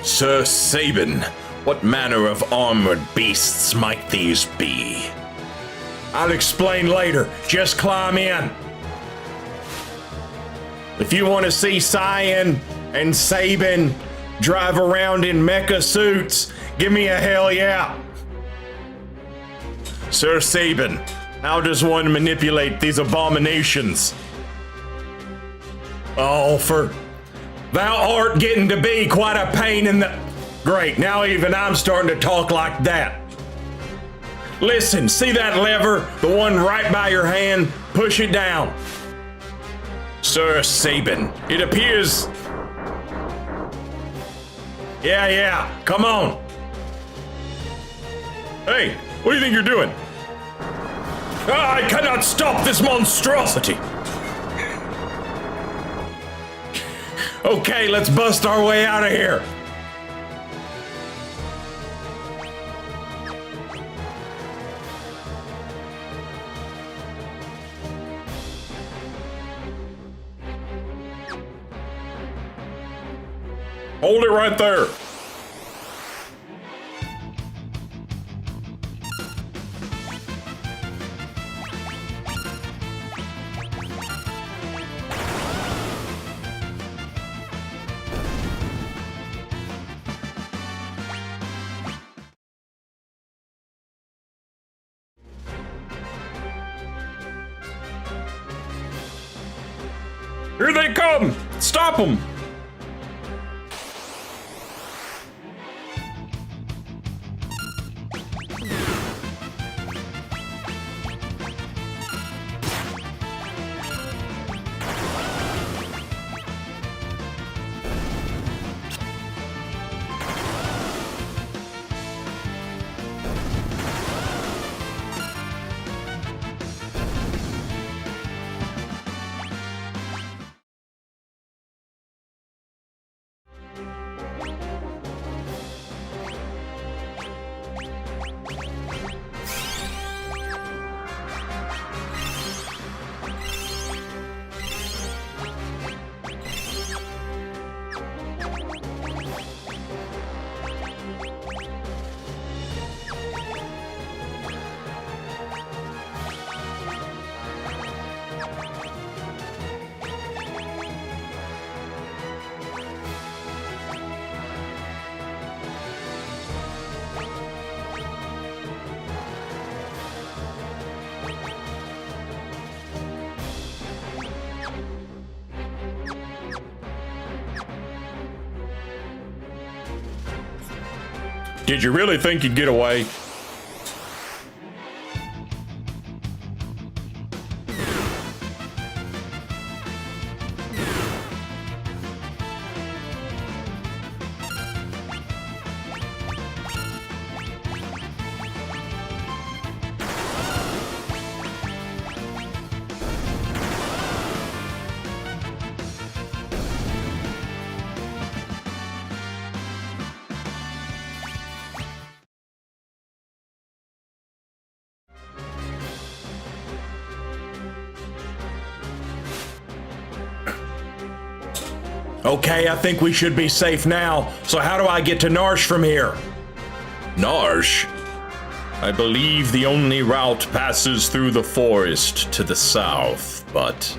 Sir Sabin, what manner of armored beasts might these be? I'll explain later. Just climb in. If you want to see Cyan, and Sabin drive around in mecha suits? Give me a hell yeah. Sir Sabin, how does one manipulate these abominations? Oh, thou art getting to be quite a pain in the... Great, now even I'm starting to talk like that. Listen, see that lever? The one right by your hand? Push it down. Sir Sabin, it appears... Yeah, come on. Hey, what do you think you're doing? I cannot stop this monstrosity. Okay, let's bust our way out of here. Hold it right there. Here they come! Stop them! Did you really think you'd get away? Okay, I think we should be safe now. So how do I get to Narsh from here? Narsh? I believe the only route passes through the forest to the south, but...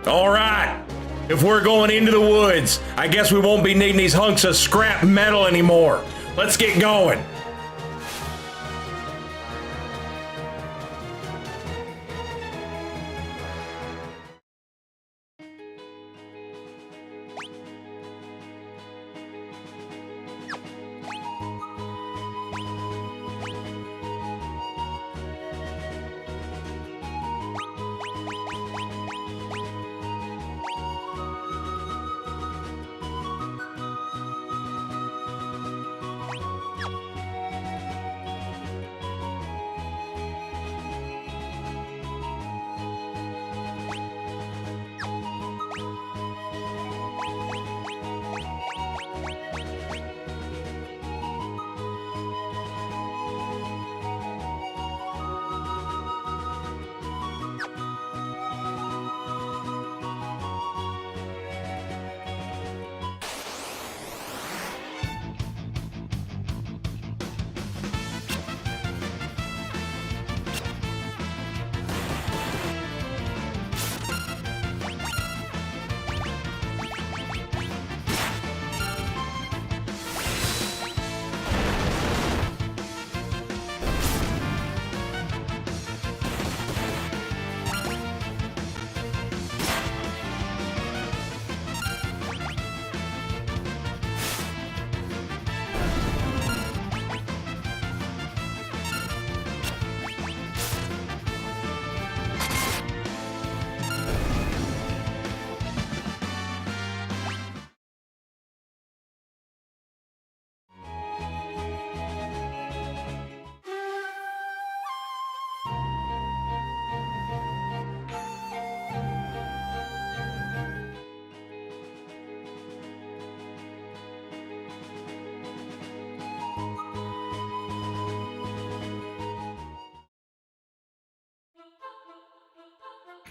All right. If we're going into the woods, I guess we won't be needing these hunks of scrap metal anymore. Let's get going.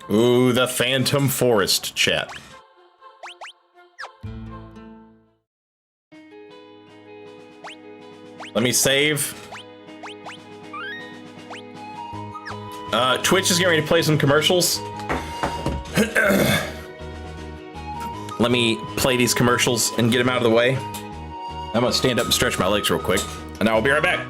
Ooh, the Phantom Forest, chat. Let me save. Twitch is getting ready to play some commercials. Let me play these commercials and get them out of the way. I'm gonna stand up and stretch my legs real quick, and I will be right back.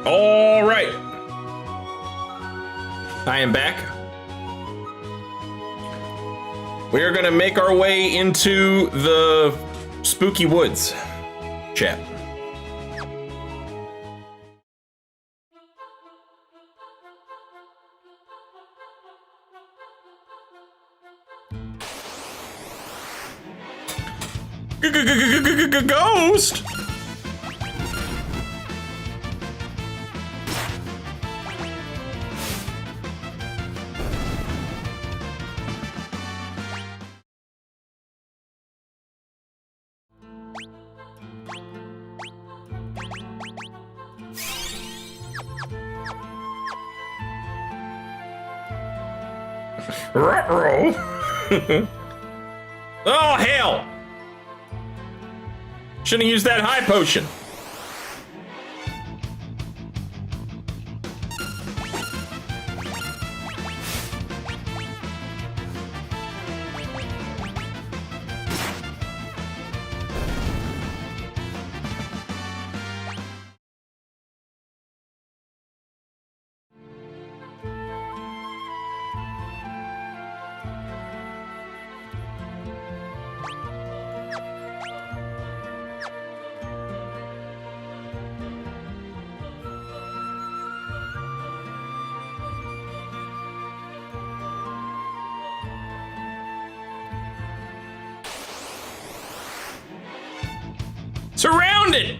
All right. I am back. We are going to make our way into the spooky woods, chat. Ghost! Ruh-roh. Oh, hell! Shouldn't have used that high potion. Surrounded!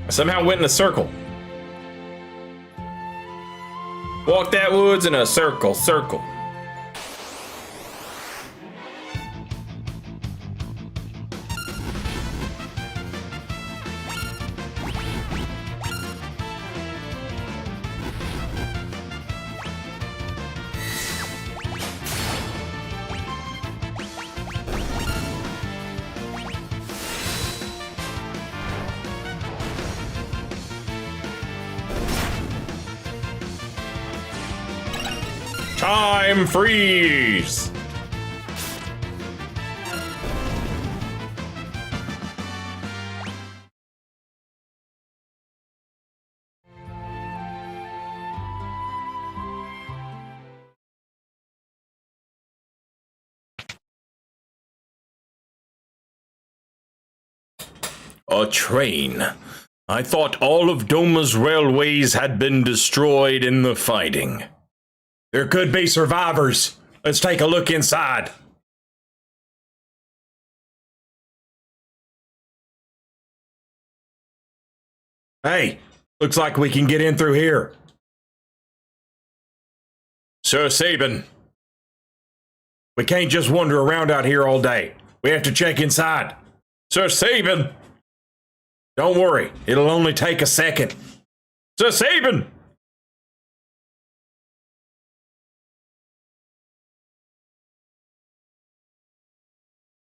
I somehow went in a circle. Walk that woods in a circle, circle. Time freeze! A train. I thought all of Doma's railways had been destroyed in the fighting. There could be survivors. Let's take a look inside. Hey, looks like we can get in through here. Sir Sabin, we can't just wander around out here all day. We have to check inside. Sir Sabin! Don't worry, it'll only take a second. Sir Sabin!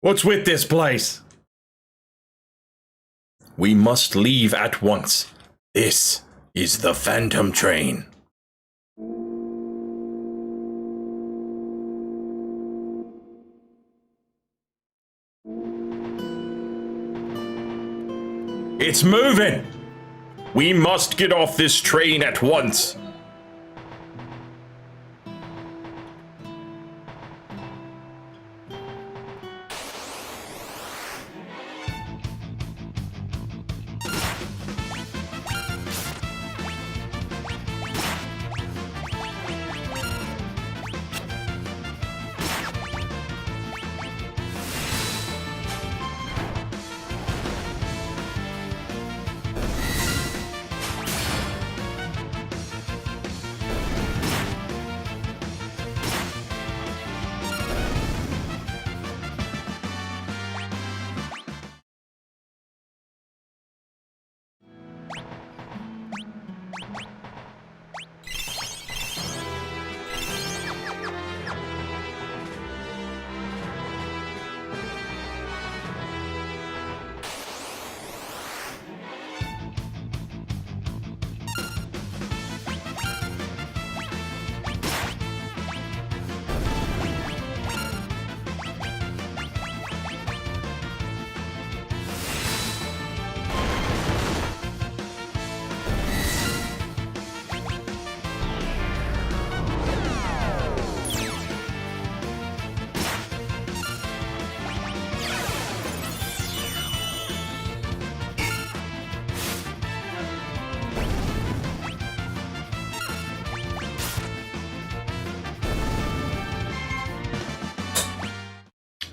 What's with this place? We must leave at once. This is the Phantom Train. It's moving! We must get off this train at once.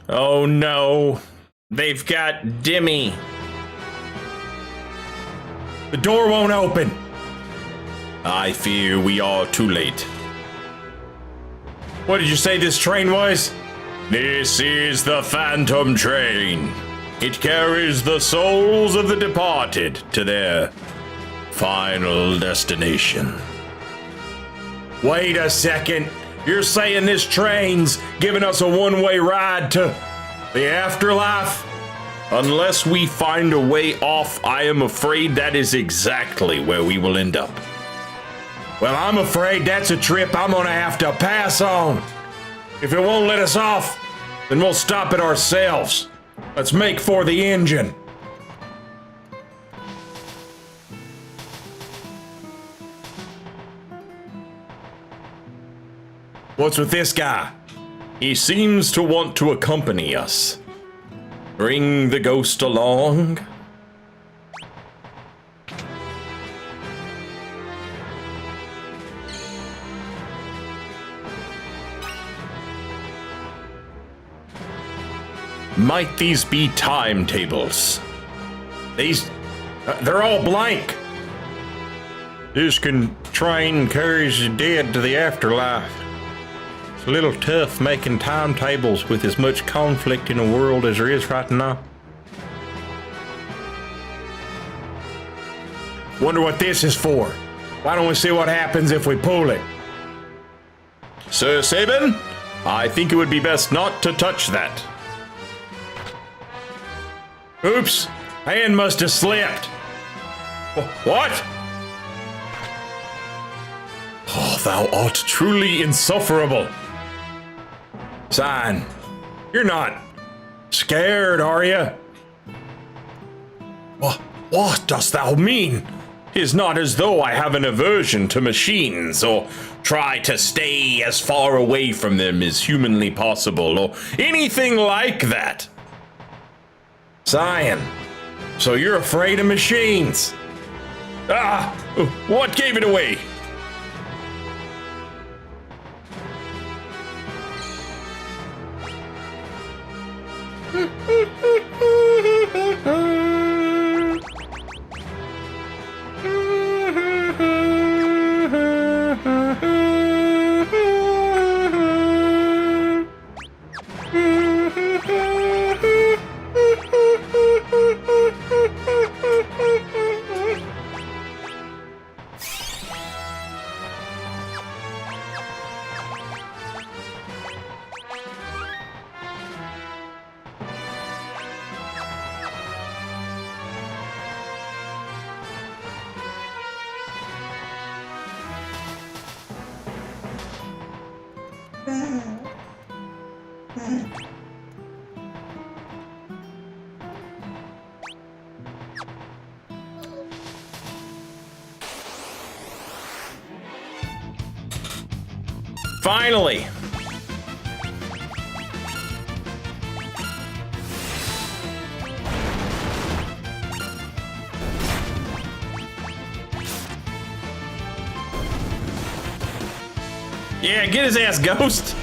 Oh no. They've got Dimmy. The door won't open. I fear we are too late. What did you say this train was? This is the Phantom Train. It carries the souls of the departed to their final destination. Wait a second. You're saying this train's giving us a one-way ride to the afterlife? Unless we find a way off, I am afraid that is exactly where we will end up. Well, I'm afraid that's a trip I'm gonna have to pass on. If it won't let us off, then we'll stop it ourselves. Let's make for the engine. What's with this guy? He seems to want to accompany us. Bring the ghost along. Might these be timetables? They're all blank. This train carries the dead to the afterlife. It's a little tough making timetables with as much conflict in the world as there is right now. Wonder what this is for. Why don't we see what happens if we pull it? Sir Sabin, I think it would be best not to touch that. Oops, hand must have slipped. What? Oh, thou art truly insufferable. Sign, you're not scared, are you? What dost thou mean? It's not as though I have an aversion to machines or try to stay as far away from them as humanly possible or anything like that. Zion, so you're afraid of machines? Ah, what gave it away? Finally! Yeah, get his ass, Ghost!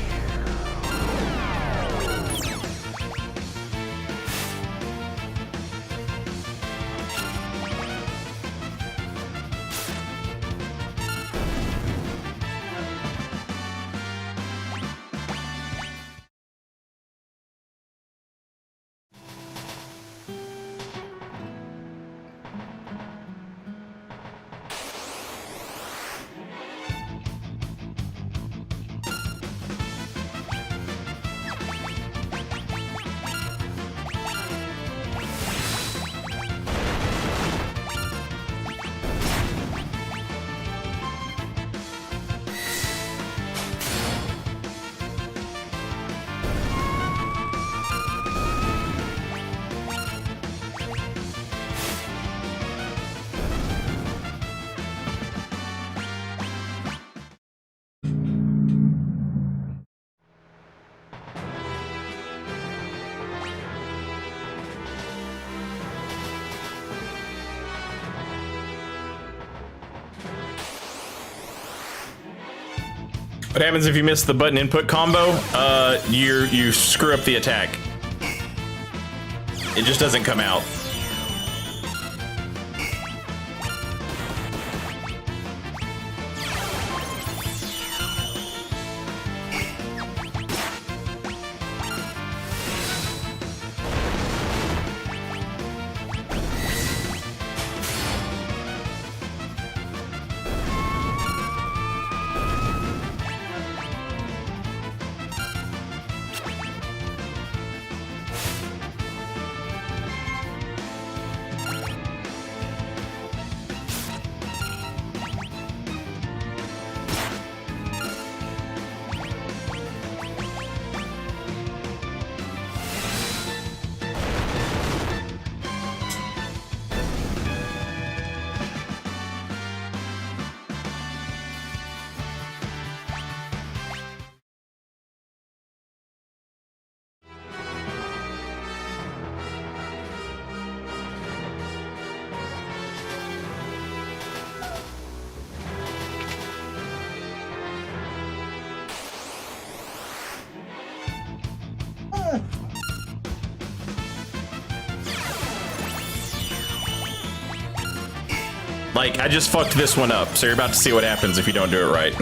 What happens if you miss the button input combo? You screw up the attack. It just doesn't come out. Like, I just fucked this one up, so you're about to see what happens if you don't do it right.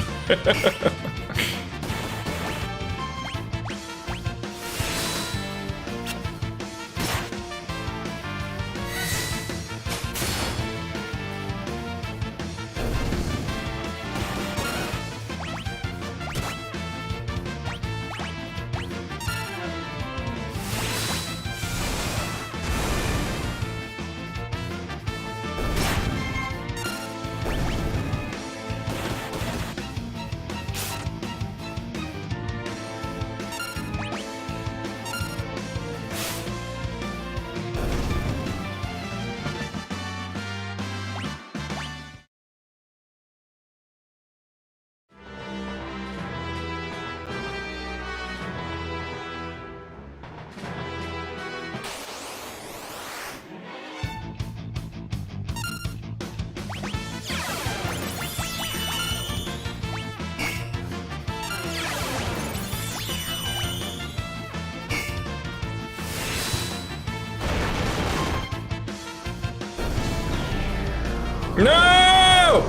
No!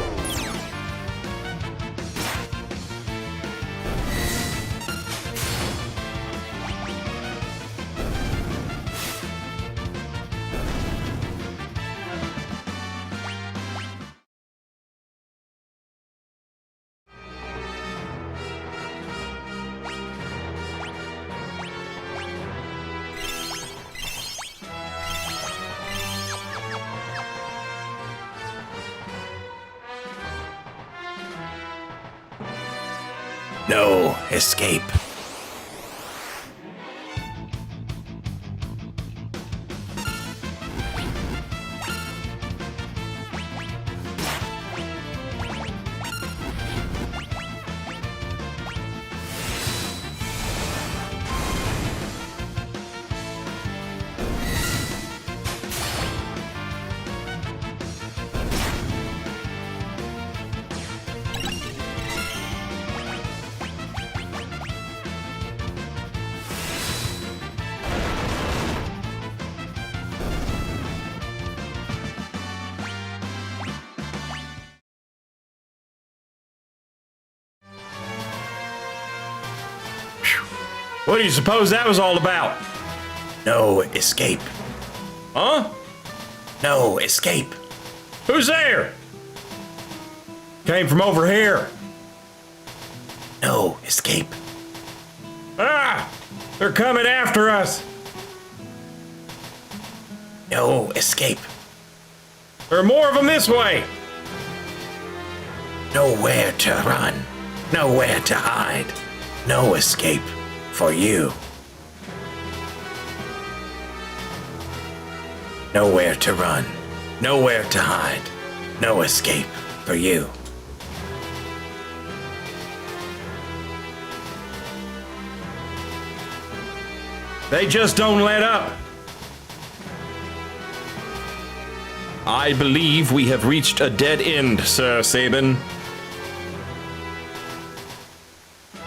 No escape. What do you suppose that was all about? No escape. Huh? No escape. Who's there? Came from over here. No escape. Ah! They're coming after us. No escape. There are more of them this way. Nowhere to run. Nowhere to hide. No escape for you. Nowhere to run. Nowhere to hide. No escape for you. They just don't let up. I believe we have reached a dead end, Sir Sabin.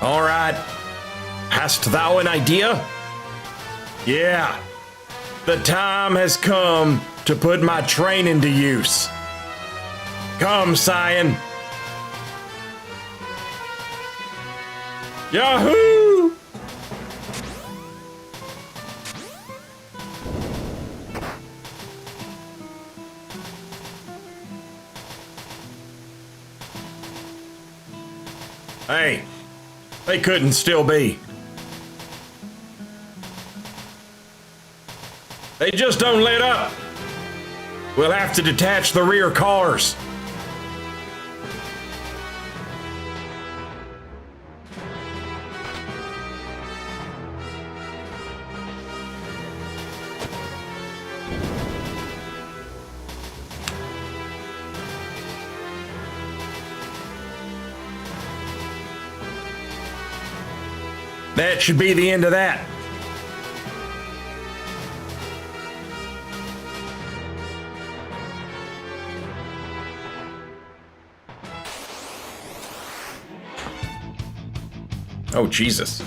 All right. Hast thou an idea? Yeah. The time has come to put my training to use. Come, Cyan. Yahoo! Hey, they couldn't still be. They just don't let up. We'll have to detach the rear cars. That should be the end of that. Oh, Jesus.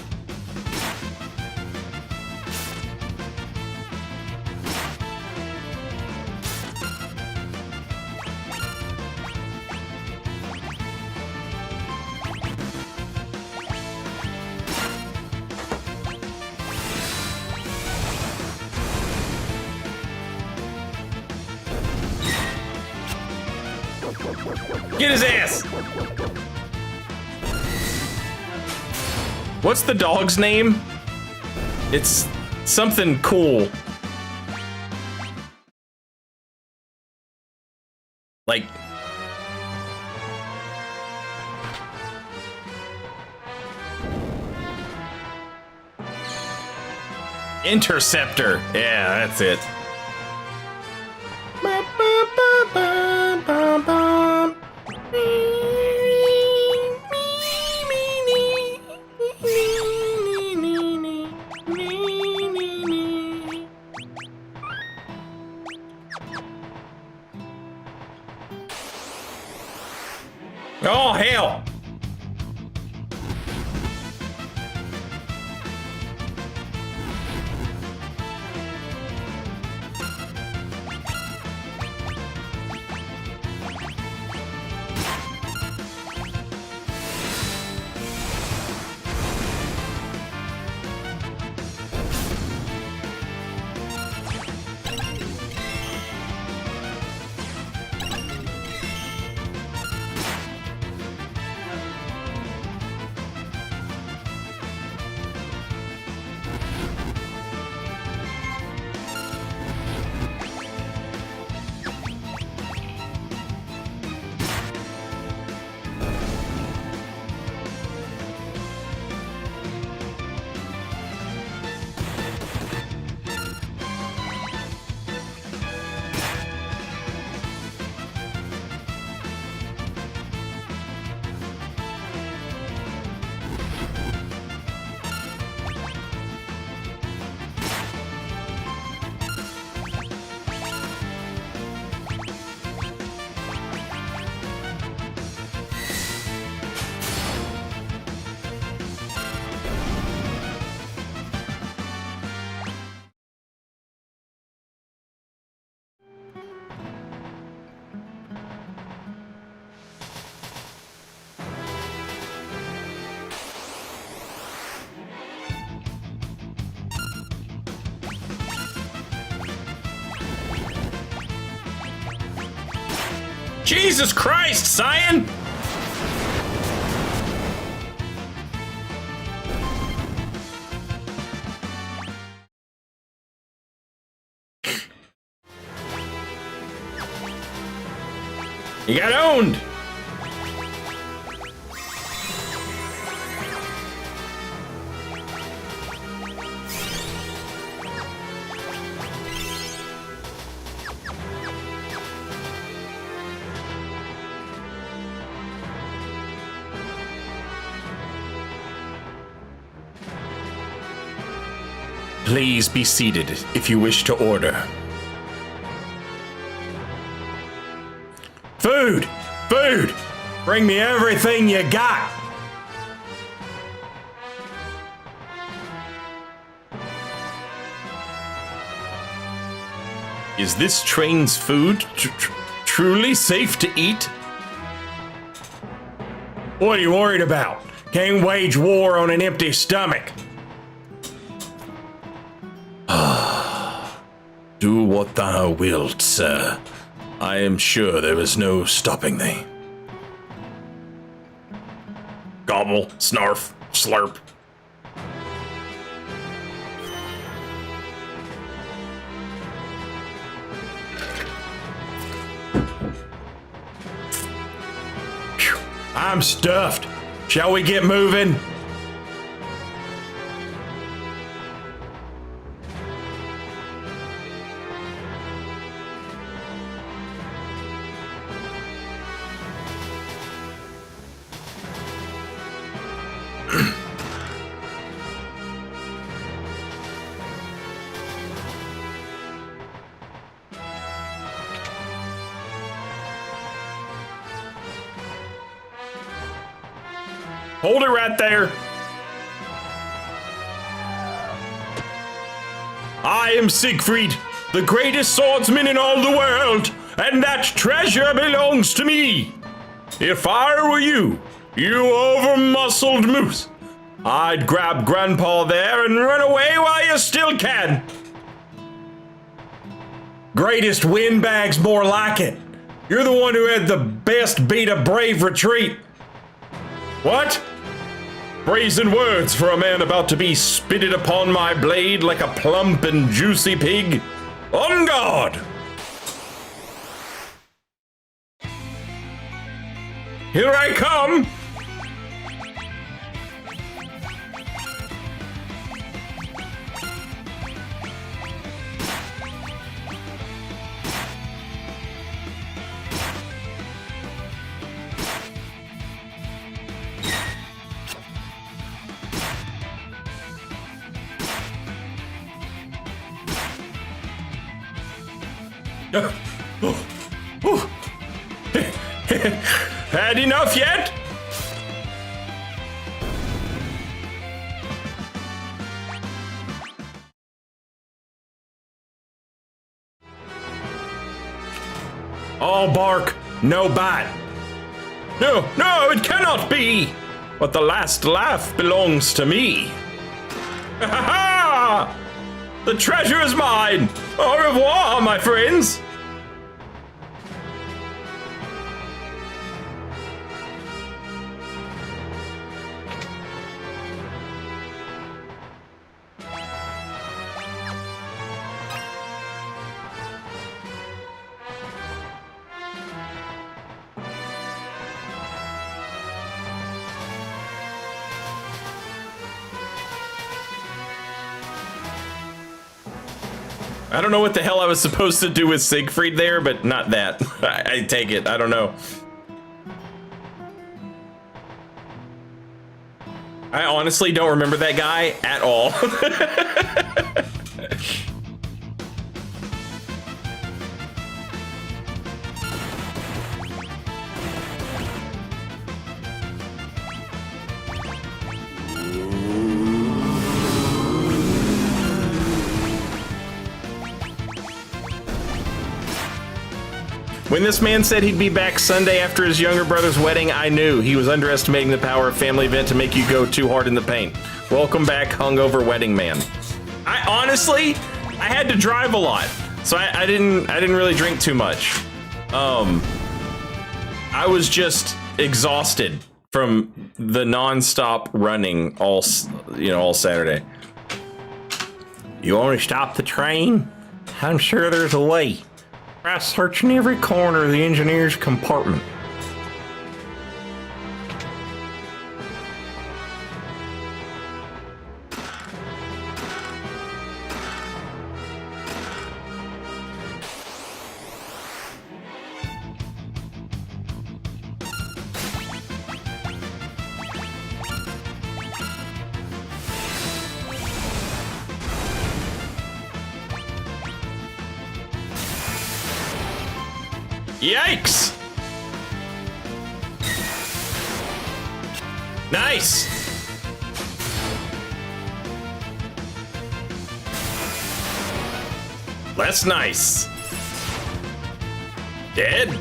Get his ass! What's the dog's name? It's something cool. Like... Interceptor. Yeah, that's it. Oh, hell! Jesus Christ, Cyan! You got owned! Please be seated if you wish to order. Food! Food! Bring me everything you got! Is this train's food truly safe to eat? What are you worried about? Can't wage war on an empty stomach. Do what thou wilt, sir. I am sure there is no stopping thee. Gobble, snarf, slurp. Phew, I'm stuffed. Shall we get moving? Hold it right there. I am Siegfried, the greatest swordsman in all the world, and that treasure belongs to me. If I were you, you over-muscled moose, I'd grab Grandpa there and run away while you still can. Greatest windbags, more like it. You're the one who had the best beat a brave retreat. What? Brazen words for a man about to be spitted upon my blade like a plump and juicy pig. On guard! Here I come! Had enough yet? All bark, no bite. No, no, it cannot be! But the last laugh belongs to me. Ha ha ha! The treasure is mine! Au revoir, my friends! I don't know what the hell I was supposed to do with Siegfried there, but not that. I take it. I don't know. I honestly don't remember that guy at all. When this man said he'd be back Sunday after his younger brother's wedding, I knew he was underestimating the power of family event to make you go too hard in the paint. Welcome back, hungover wedding man. I honestly had to drive a lot, so I didn't really drink too much. I was just exhausted from the nonstop running all Saturday. You want to stop the train? I'm sure there's a way. Try searching every corner of the engineer's compartment. Yikes! Nice! That's nice. Dead?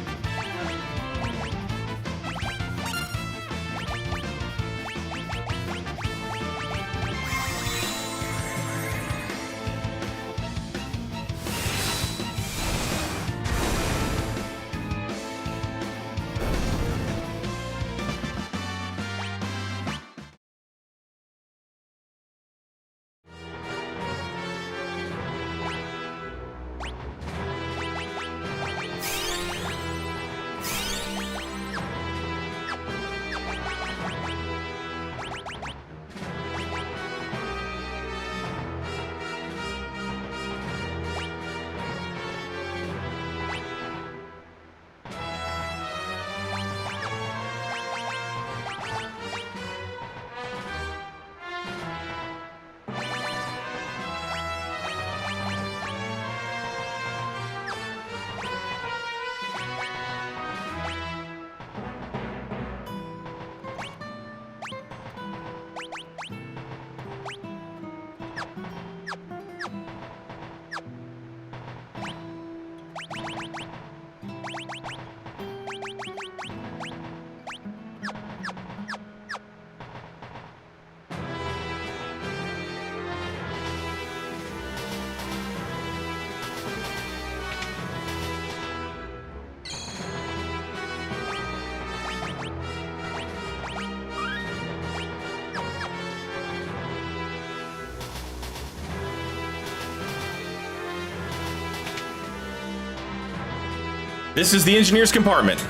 This is the engineer's compartment.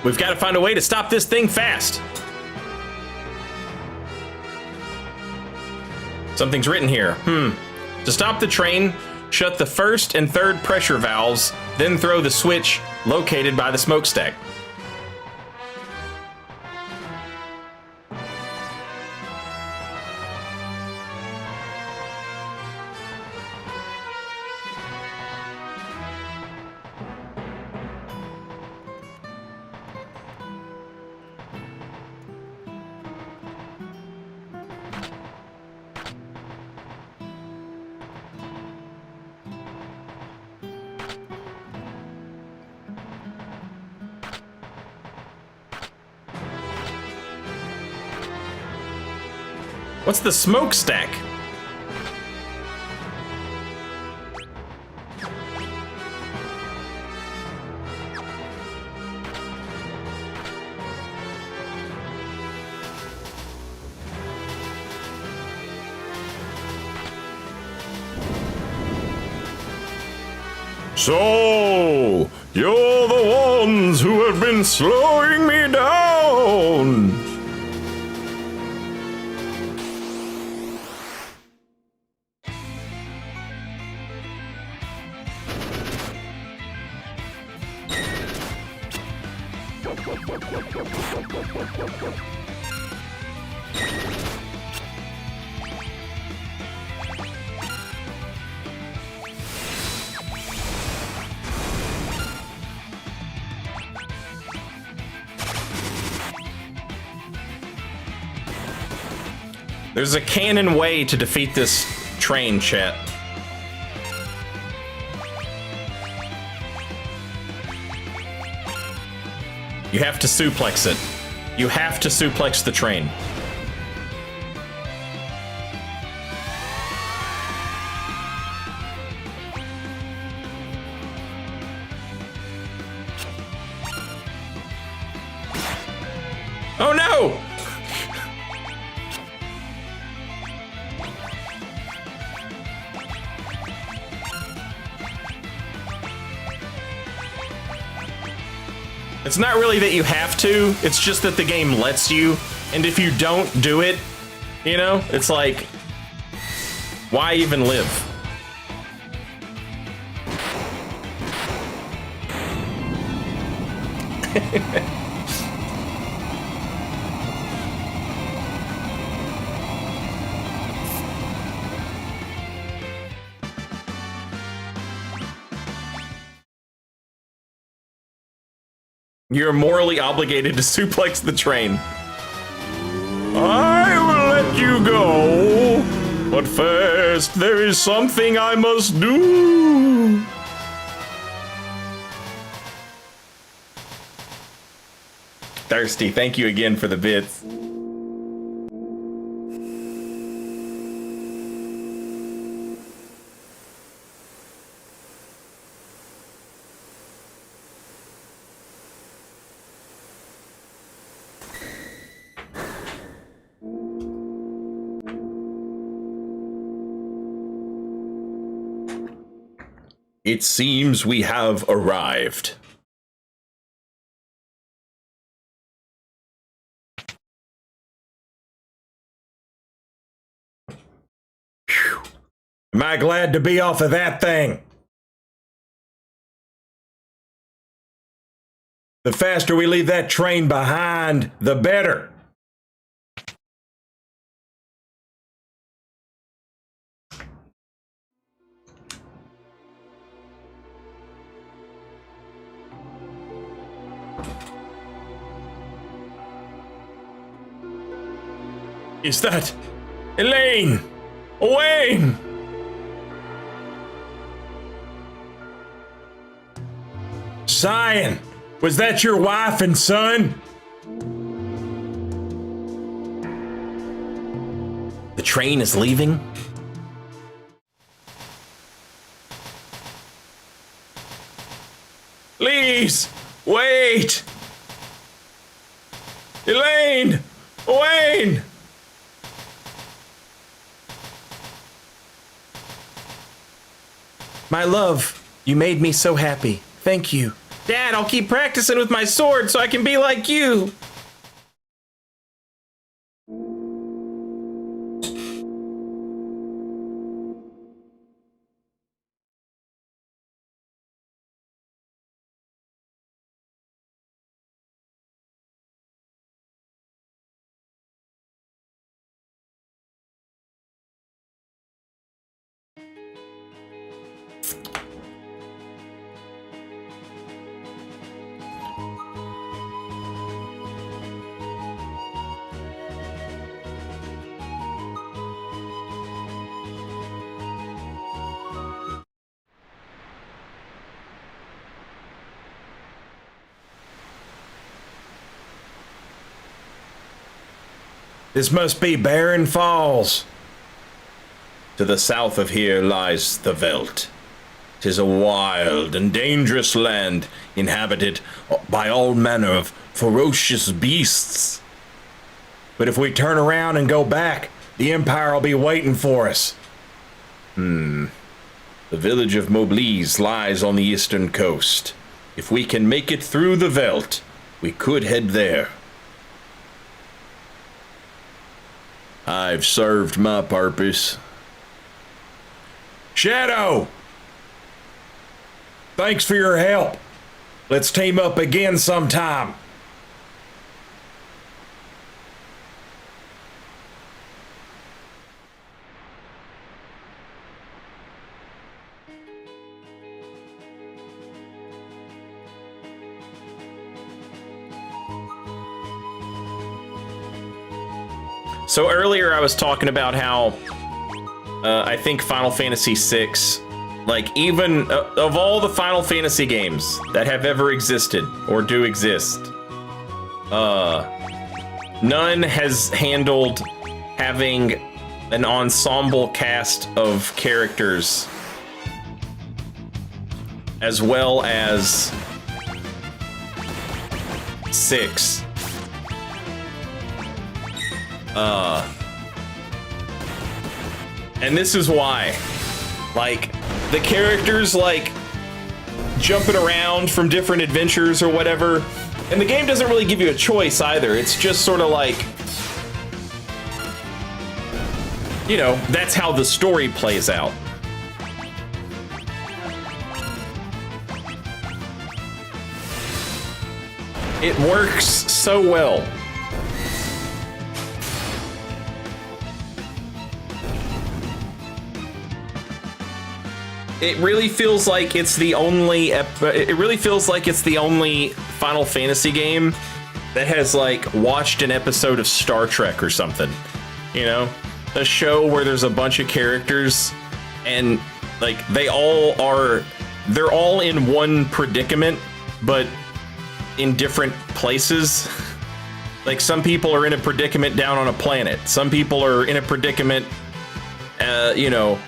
We've got to find a way to stop this thing fast. Something's written here. To stop the train, shut the first and third pressure valves, then throw the switch located by the smokestack. What's the smokestack? So, you're the ones who have been slowing me down. There's a canon way to defeat this train, chat. You have to suplex it. You have to suplex the train. It's not really that you have to, it's just that the game lets you. And if you don't do it, you know, it's like, why even live? You're morally obligated to suplex the train. I will let you go, but first there is something I must do. Thirsty, thank you again for the bits. It seems we have arrived. Phew. Am I glad to be off of that thing? The faster we leave that train behind, the better. Is that Elaine? Wayne? Cyan, was that your wife and son? The train is leaving? Please, wait! Elaine! Wayne! My love, you made me so happy. Thank you. Dad, I'll keep practicing with my sword so I can be like you. This must be Barren Falls. To the south of here lies the veldt. 'Tis a wild and dangerous land inhabited by all manner of ferocious beasts. But if we turn around and go back, the Empire will be waiting for us. The village of Moblise lies on the eastern coast. If we can make it through the veldt, we could head there. I've served my purpose. Shadow! Thanks for your help. Let's team up again sometime. So earlier I was talking about how I think Final Fantasy VI, like even of all the Final Fantasy games that have ever existed or do exist, none has handled having an ensemble cast of characters as well as 6. And this is why. Like, the characters, like, jumping around from different adventures or whatever, And the game doesn't really give you a choice either. It's just sort of like, you know, that's how the story plays out. It works so well. It really feels like it's the only Final Fantasy game that has like watched an episode of Star Trek or something. You know, a show where there's a bunch of characters and like they're all in one predicament, but in different places. Like some people are in a predicament down on a planet. Some people are in a predicament, you know,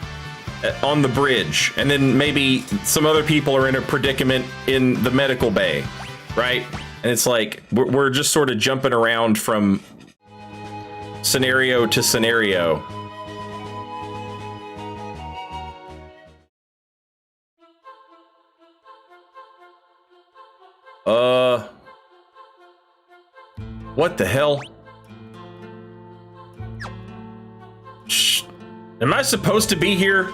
on the bridge, and then maybe some other people are in a predicament in the medical bay, right? And it's like we're just sort of jumping around from scenario to scenario. What the hell? Shh. Am I supposed to be here?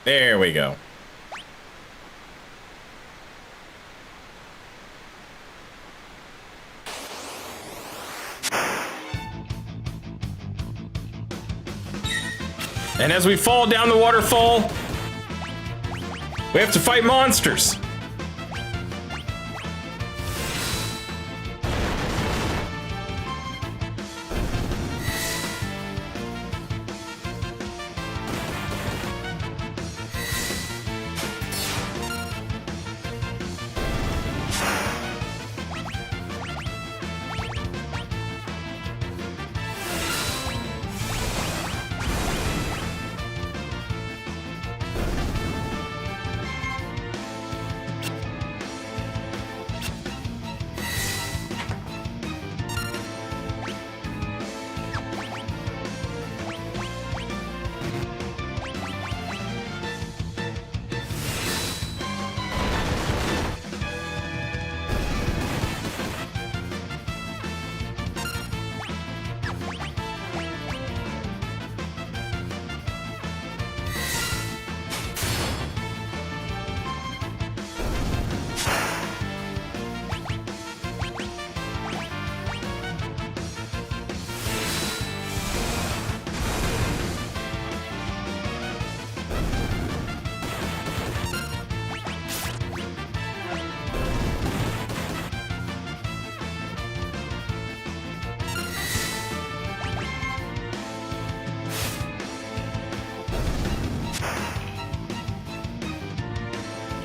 There we go. And as we fall down the waterfall, we have to fight monsters.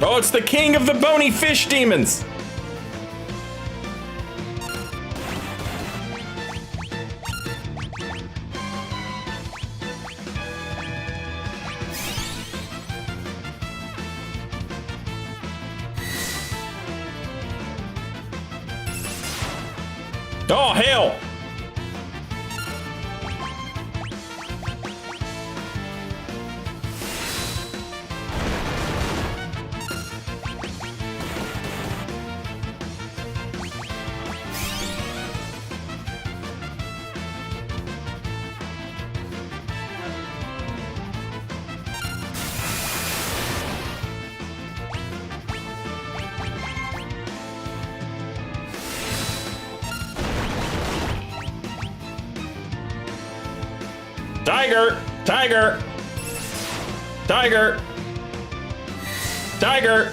Oh, it's the king of the bony fish demons! Oh, hell! Tiger! Tiger! Tiger! Tiger!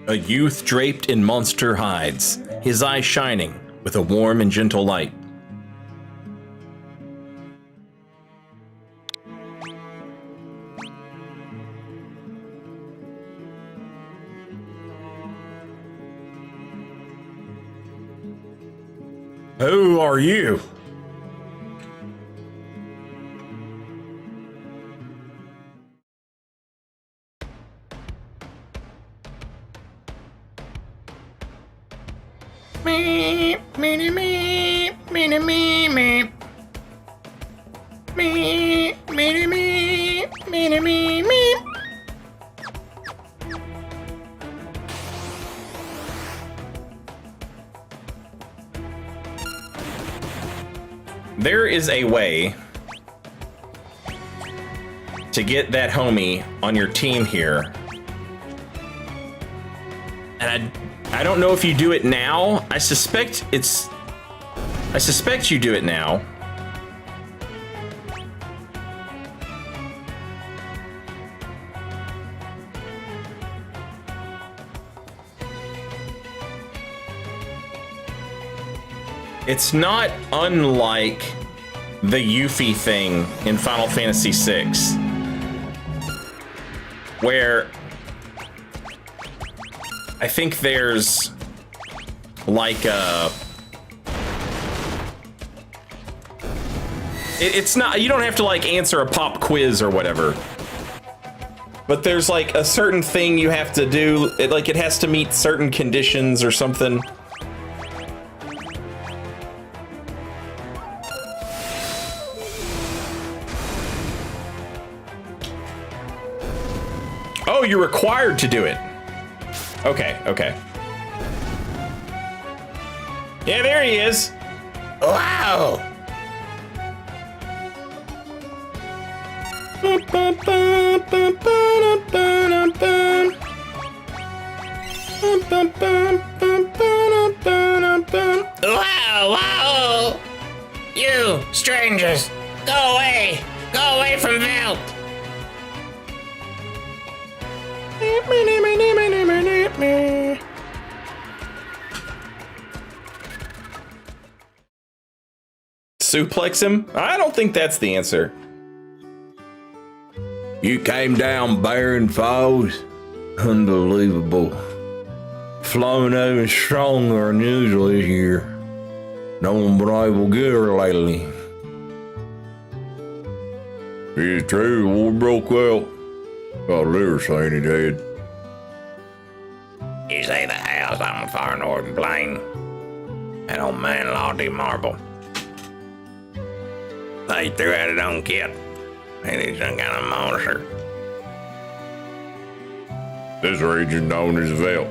A youth draped in monster hides, his eyes shining with a warm and gentle light. Who are you? Me, me, me, me, me, me, me. Me, me, me, me, me, me. There is a way to get that homie on your team here. And I don't know if you do it now. I suspect you do it now. It's not unlike the Yuffie thing in Final Fantasy VI, where I think there's like a... It's not, you don't have to like answer a pop quiz or whatever, but there's like a certain thing you have to do. It has to meet certain conditions or something. Oh, you're required to do it. Okay, okay. Yeah, there he is. Wow! Wow, wow! You, strangers, go away! Go away from Velt! Suplex him? I don't think that's the answer. You came down bearing foes? Unbelievable. Flown even stronger than usual this year. No one been able to get her lately. It's true, war broke out. Got a liver saying he did. You say the house on far northern plain. That old man Lottie Marble. They threw out his own kid. And he's some kind of monster. This region known as Velt.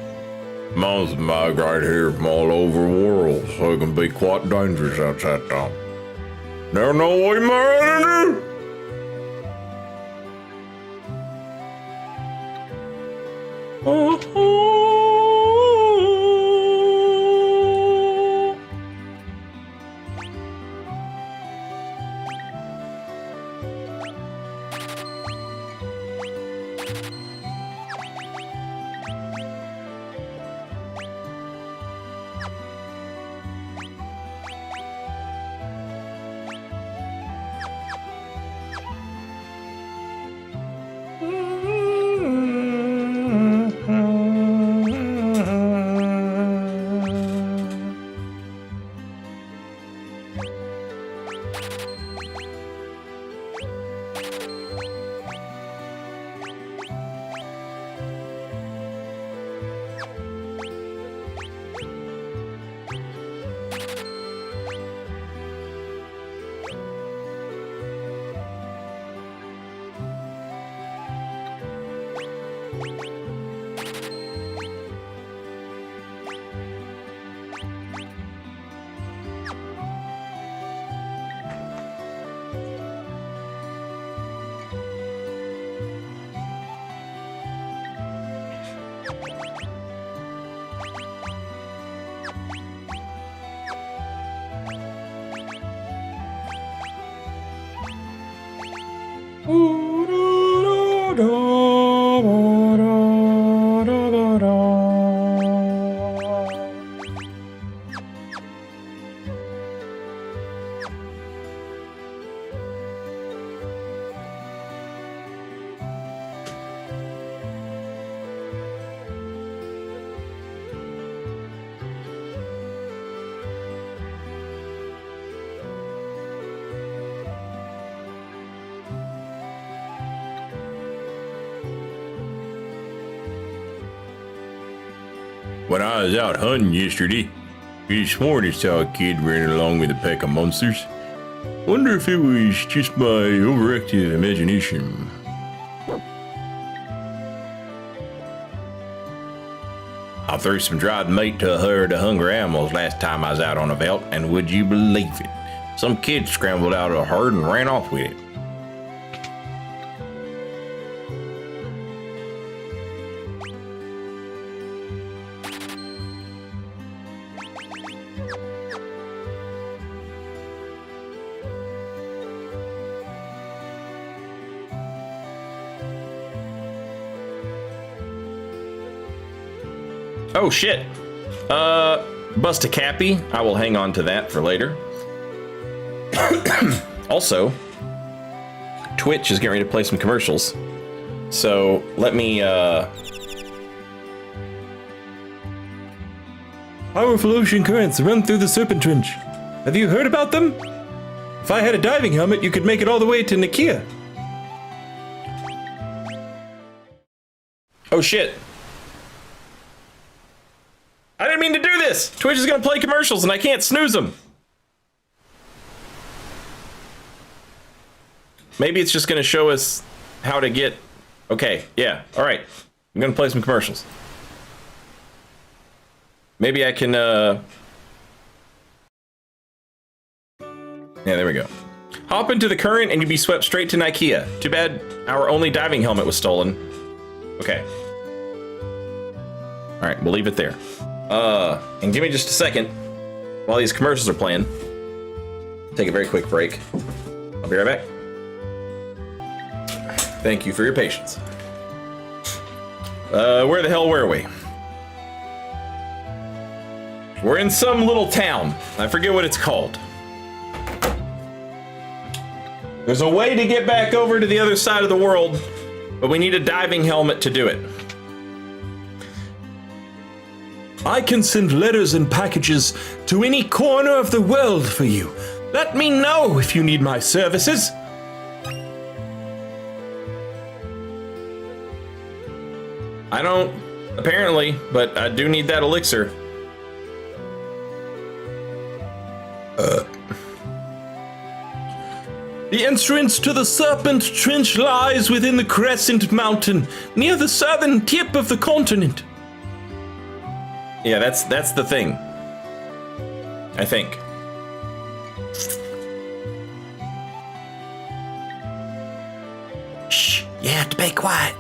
Mountains migrate here from all over the world, so it can be quite dangerous outside town. There's no way, man. When I was out hunting yesterday, I sworn I saw a kid running along with a pack of monsters. Wonder if it was just my overactive imagination. I threw some dried meat to a herd of hungry animals last time I was out on a veldt, and would you believe it? Some kid scrambled out of a herd and ran off with it. Oh shit. Bust a Cappy. I will hang on to that for later. Also, Twitch is getting ready to play some commercials. So let me Powerful ocean currents run through the Serpent Trench. Have you heard about them? If I had a diving helmet, you could make it all the way to Nikia. Oh shit. I didn't mean to do this! Twitch is gonna play commercials and I can't snooze them. Maybe it's just gonna show us how to get... Okay, yeah, alright. I'm gonna play some commercials. Maybe I can, Yeah, there we go. Hop into the current and you'll be swept straight to Nikia. Too bad our only diving helmet was stolen. Okay. Alright, we'll leave it there. And give me just a second while these commercials are playing. Take a very quick break. I'll be right back. Thank you for your patience. Where the hell were we? We're in some little town. I forget what it's called. There's a way to get back over to the other side of the world, but we need a diving helmet to do it. I can send letters and packages to any corner of the world for you. Let me know if you need my services. I don't, apparently, but I do need that elixir. The entrance to the Serpent Trench lies within the Crescent Mountain, near the southern tip of the continent. Yeah, that's the thing. I think. Shh, you have to be quiet.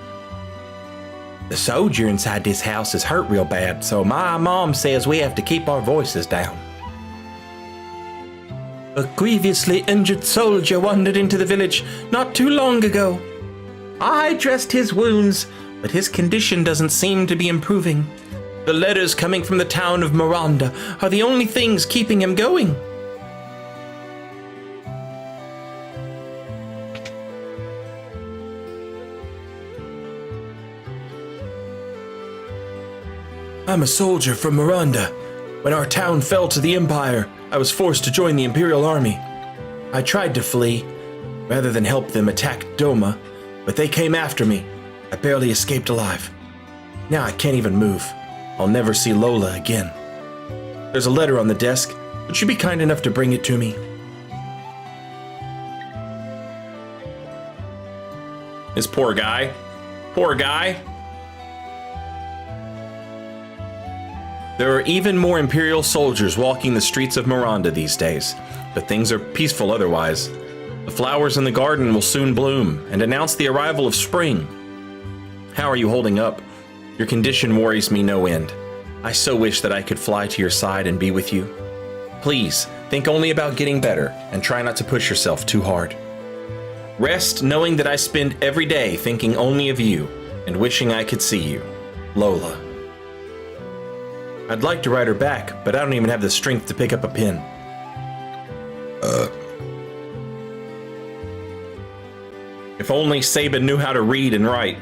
The soldier inside this house is hurt real bad, so my mom says we have to keep our voices down. A grievously injured soldier wandered into the village not too long ago. I dressed his wounds, but his condition doesn't seem to be improving. The letters coming from the town of Miranda are the only things keeping him going. I'm a soldier from Miranda. When our town fell to the Empire, I was forced to join the Imperial Army. I tried to flee, rather than help them attack Doma, but they came after me. I barely escaped alive. Now I can't even move. I'll never see Lola again. There's a letter on the desk. Would you be kind enough to bring it to me? This poor guy. Poor guy. There are even more Imperial soldiers walking the streets of Miranda these days, but things are peaceful otherwise. The flowers in the garden will soon bloom and announce the arrival of spring. How are you holding up? Your condition worries me no end. I so wish that I could fly to your side and be with you. Please, think only about getting better and try not to push yourself too hard. Rest knowing that I spend every day thinking only of you and wishing I could see you. Lola. I'd like to write her back, but I don't even have the strength to pick up a pen. If only Sabin knew how to read and write.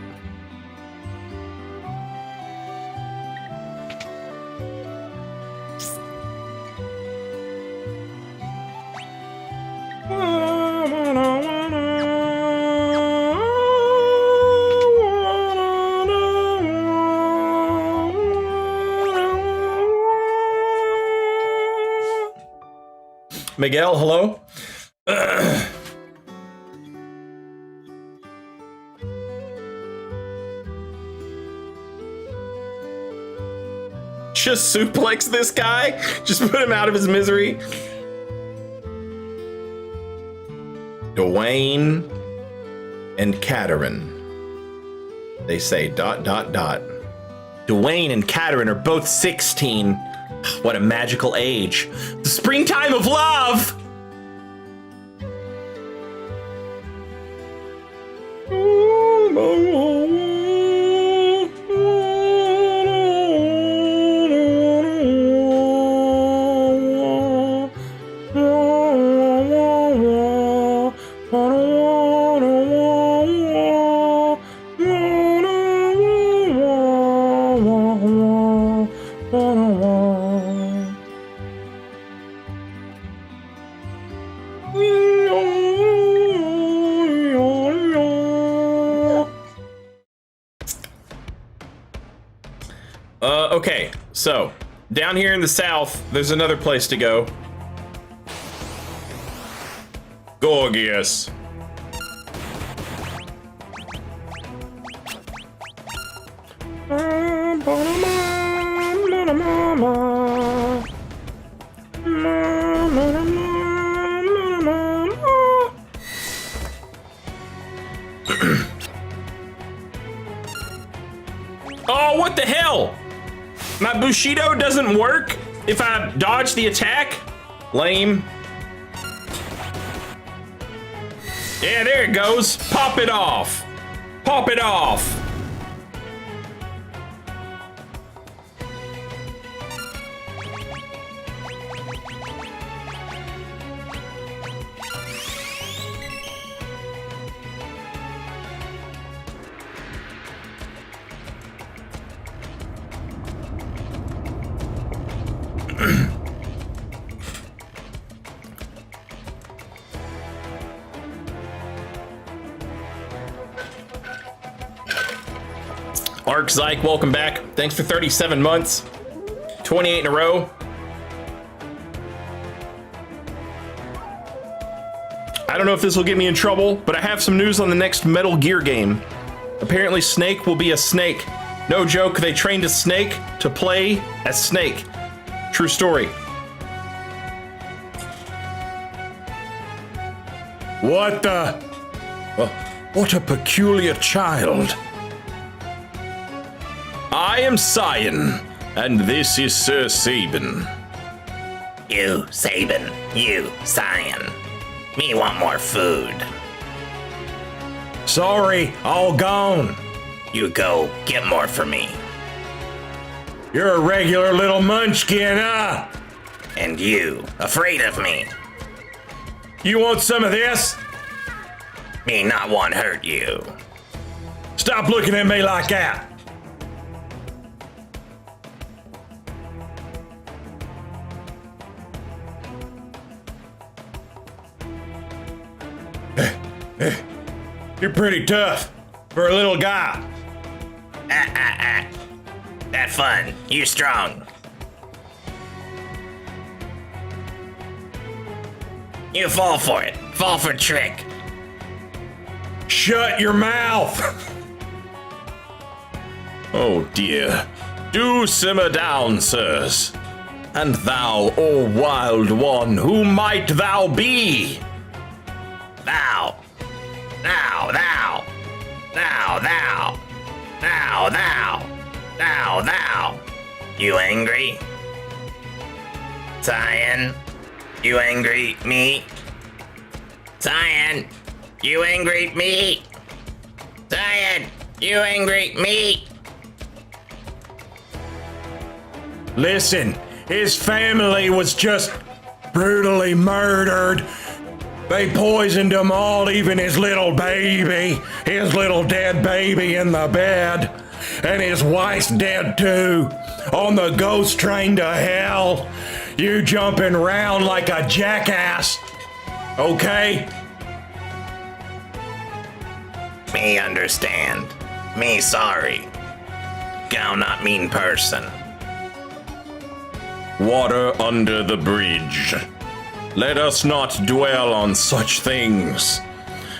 Miguel, hello? Just suplex this guy? Just put him out of his misery? Dwayne and Katerin. They say ... Dwayne and Katerin are both 16. What a magical age. The springtime of love! Okay, so down here in the south, there's another place to go. Gorgias. Oh, what the hell? My Bushido doesn't work if I dodge the attack? Lame. Yeah, there it goes. Pop it off. Pop it off. Arc Zyke, welcome back. Thanks for 37 months. 28 in a row. I don't know if this will get me in trouble, but I have some news on the next Metal Gear game. Apparently Snake will be a snake, No joke, they trained a snake to play as Snake. True story. What the? What a peculiar child. I am Cyan, and this is Sir Saban. You, Saban. You, Cyan. Me want more food. Sorry, all gone. You go get more for me. You're a regular little munchkin, huh? And you, afraid of me. You want some of this? Me not want hurt you. Stop looking at me like that. You're pretty tough for a little guy. That fun. You strong. You fall for it. Fall for trick. Shut your mouth. Oh dear. Do simmer down, sirs. And thou, O wild one, who might thou be? Thou. Thou, thou. Thou, thou. Thou, thou. Thou, thou. You angry? Cyan? You angry me? Cyan? You angry me? Cyan? You angry me? Listen, his family was just brutally murdered. They poisoned them all, even his little baby, his little dead baby in the bed. And his wife's dead too, on the ghost train to hell. You jumping around like a jackass, okay? Me understand. Me sorry. Gal not mean person. Water under the bridge. Let us not dwell on such things.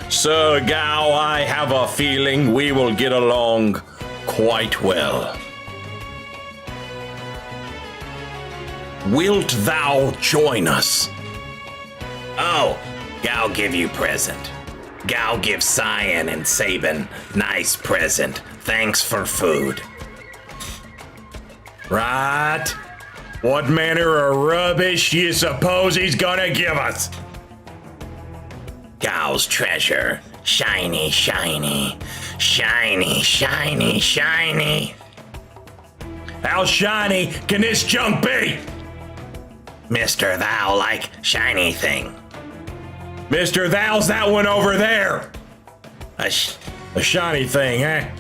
Sir Gao, I have a feeling we will get along quite well. Wilt thou join us? Oh, Gal give you present. Gal give Cyan and Saban nice present. Thanks for food. Right? What manner of rubbish you suppose he's gonna give us? Gal's treasure. Shiny, shiny. Shiny, shiny, shiny. How shiny can this junk be? Mr. Thou like shiny thing. Mr. Thou's that one over there. A shiny thing, eh?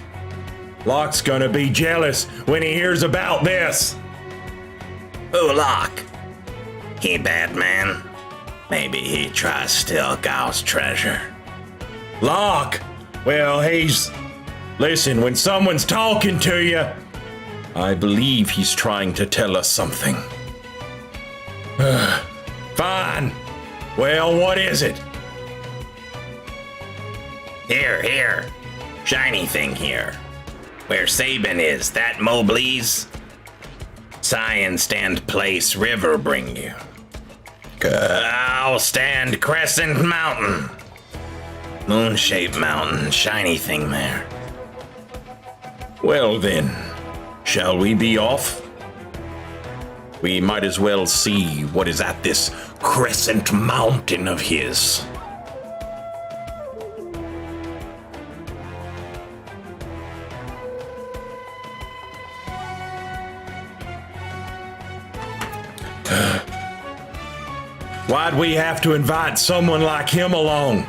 Locke's gonna be jealous when he hears about this. Who Locke? He bad man? Maybe he tries steal Gal's treasure. Locke? Well, he's... Listen, when someone's talking to you, I believe he's trying to tell us something. fine. Well, what is it? Here. Shiny thing here. Where Saban is, that Mobley's. Cyan stand place river bring you. I'll stand Crescent Mountain. Moon-shaped mountain, shiny thing there. Well then, shall we be off? We might as well see what is at this Crescent Mountain of his. Why'd we have to invite someone like him along?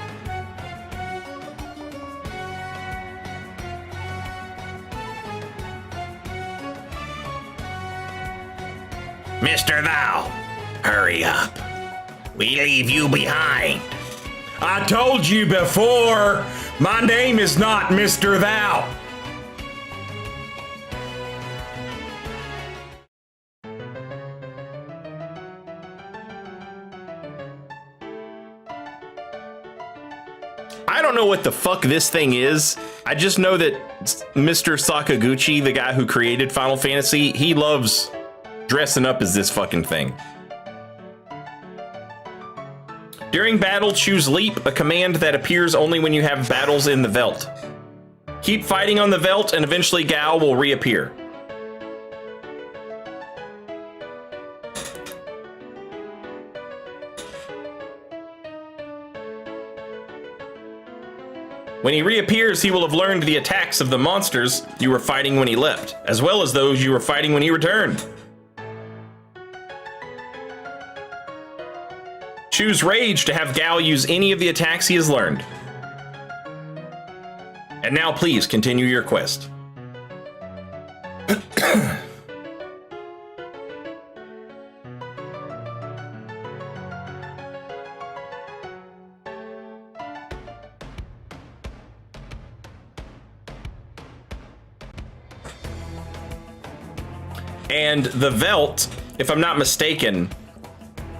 Mr. Thou, hurry up. We leave you behind. I told you before, my name is not Mr. Thou. I don't know what the fuck this thing is, I just know that Mr. Sakaguchi, the guy who created Final Fantasy, he loves dressing up as this fucking thing. During battle, choose Leap, a command that appears only when you have battles in the Veld. Keep fighting on the Veld, and eventually Gao will reappear. When he reappears, he will have learned the attacks of the monsters you were fighting when he left, as well as those you were fighting when he returned. Choose Rage to have Gao use any of the attacks he has learned. And now please continue your quest. And the Veld, if I'm not mistaken,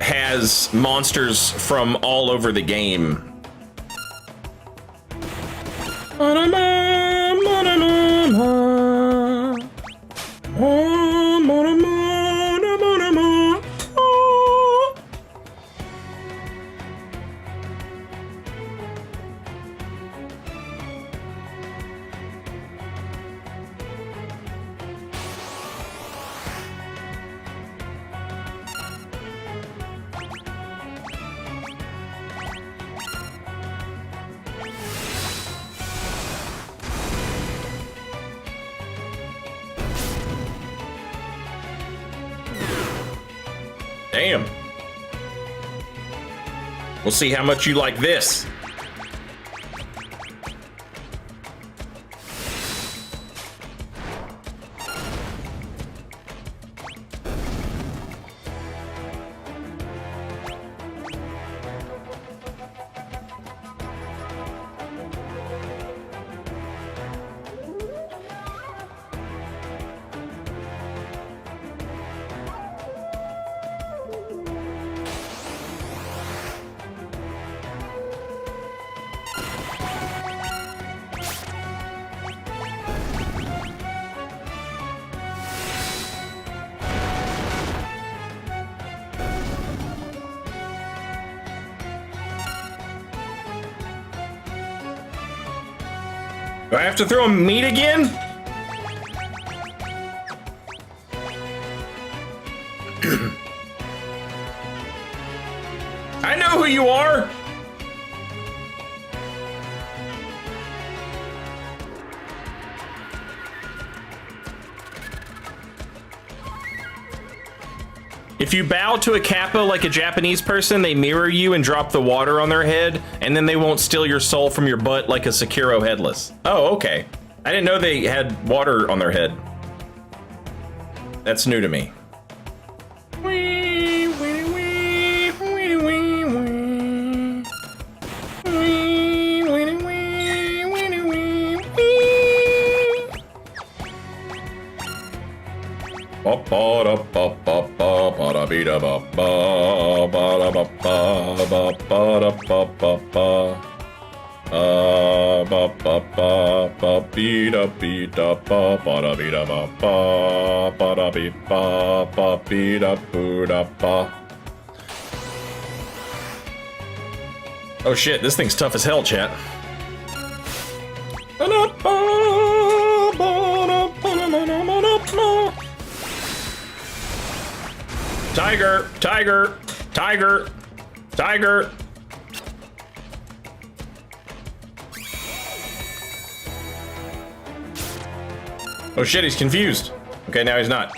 has monsters from all over the game. Damn. We'll see how much you like this. Do I have to throw him meat again? I know who you are. If you bow to a kappa like a Japanese person, they mirror you and drop the water on their head, and then they won't steal your soul from your butt like a Sekiro headless. Oh, okay. I didn't know they had water on their head. That's new to me. Oh shit, this thing's tough as hell, chat. Tiger, tiger, tiger, tiger. Oh shit, he's confused. Okay, now he's not.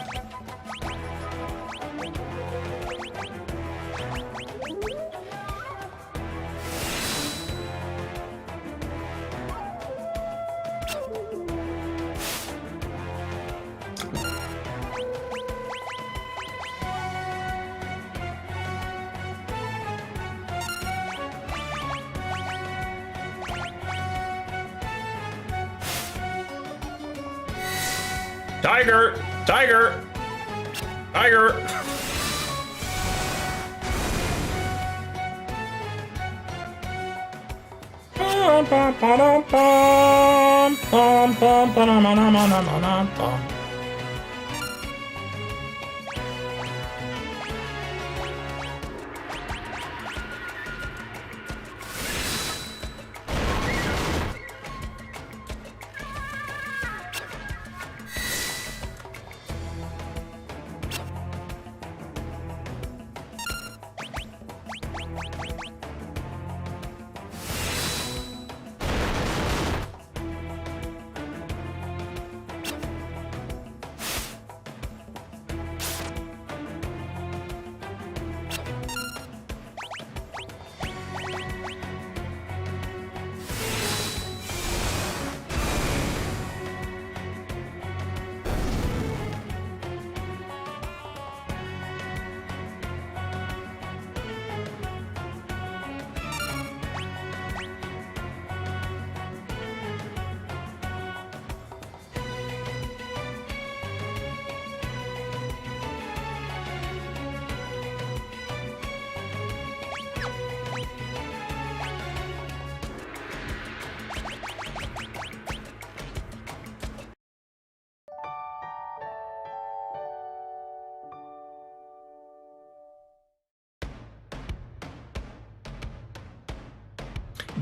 Tiger! Tiger! Tiger!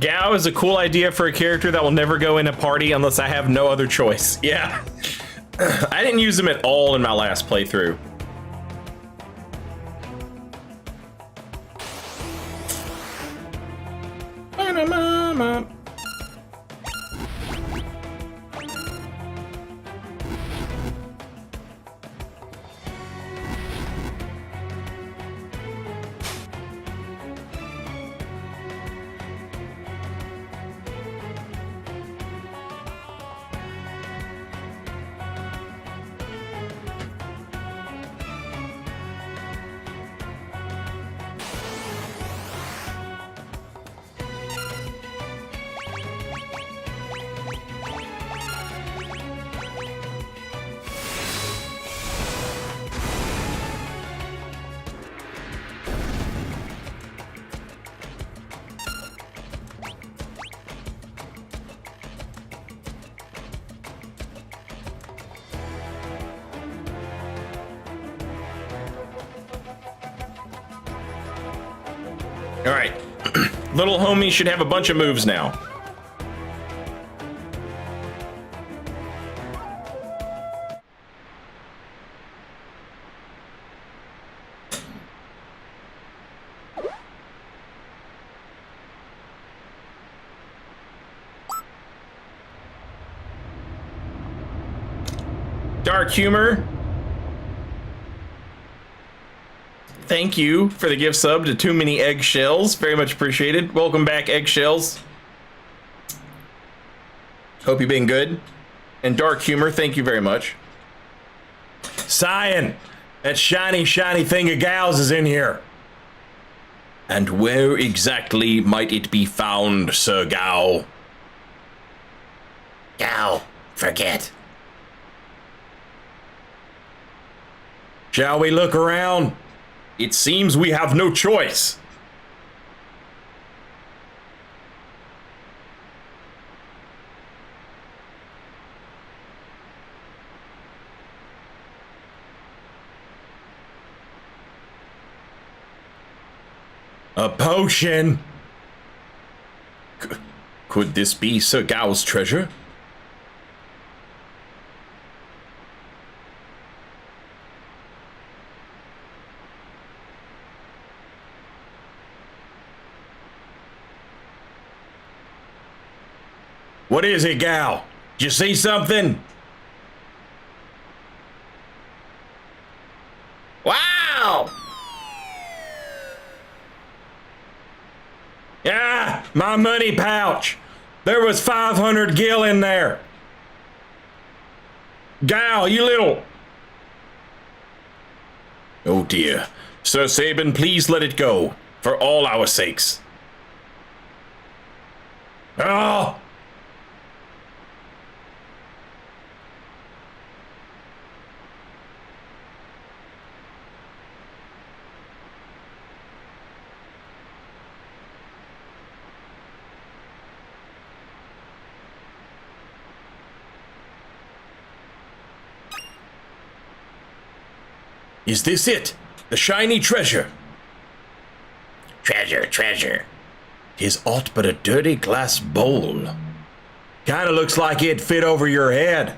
Gao is a cool idea for a character that will never go in a party unless I have no other choice. Yeah. I didn't use him at all in my last playthrough. All right. Little homie should have a bunch of moves now. Dark humor. Thank you for the gift sub to Too Many Eggshells. Very much appreciated. Welcome back, Eggshells. Hope you've been good. And Dark Humor, thank you very much. Cyan, that shiny, shiny thing of Gao's is in here. And where exactly might it be found, Sir Gao? Gao, forget. Shall we look around? It seems we have no choice. A potion. Could this be Sir Gao's treasure? What is it, Gao? Did you see something? Wow! Yeah, my money pouch. There was 500 gil in there. Gao, you little... Oh dear. Sir Sabin, please let it go. For all our sakes. Oh! Is this it? The shiny treasure? Treasure, treasure. 'Tis aught but a dirty glass bowl. Kinda looks like it fit over your head.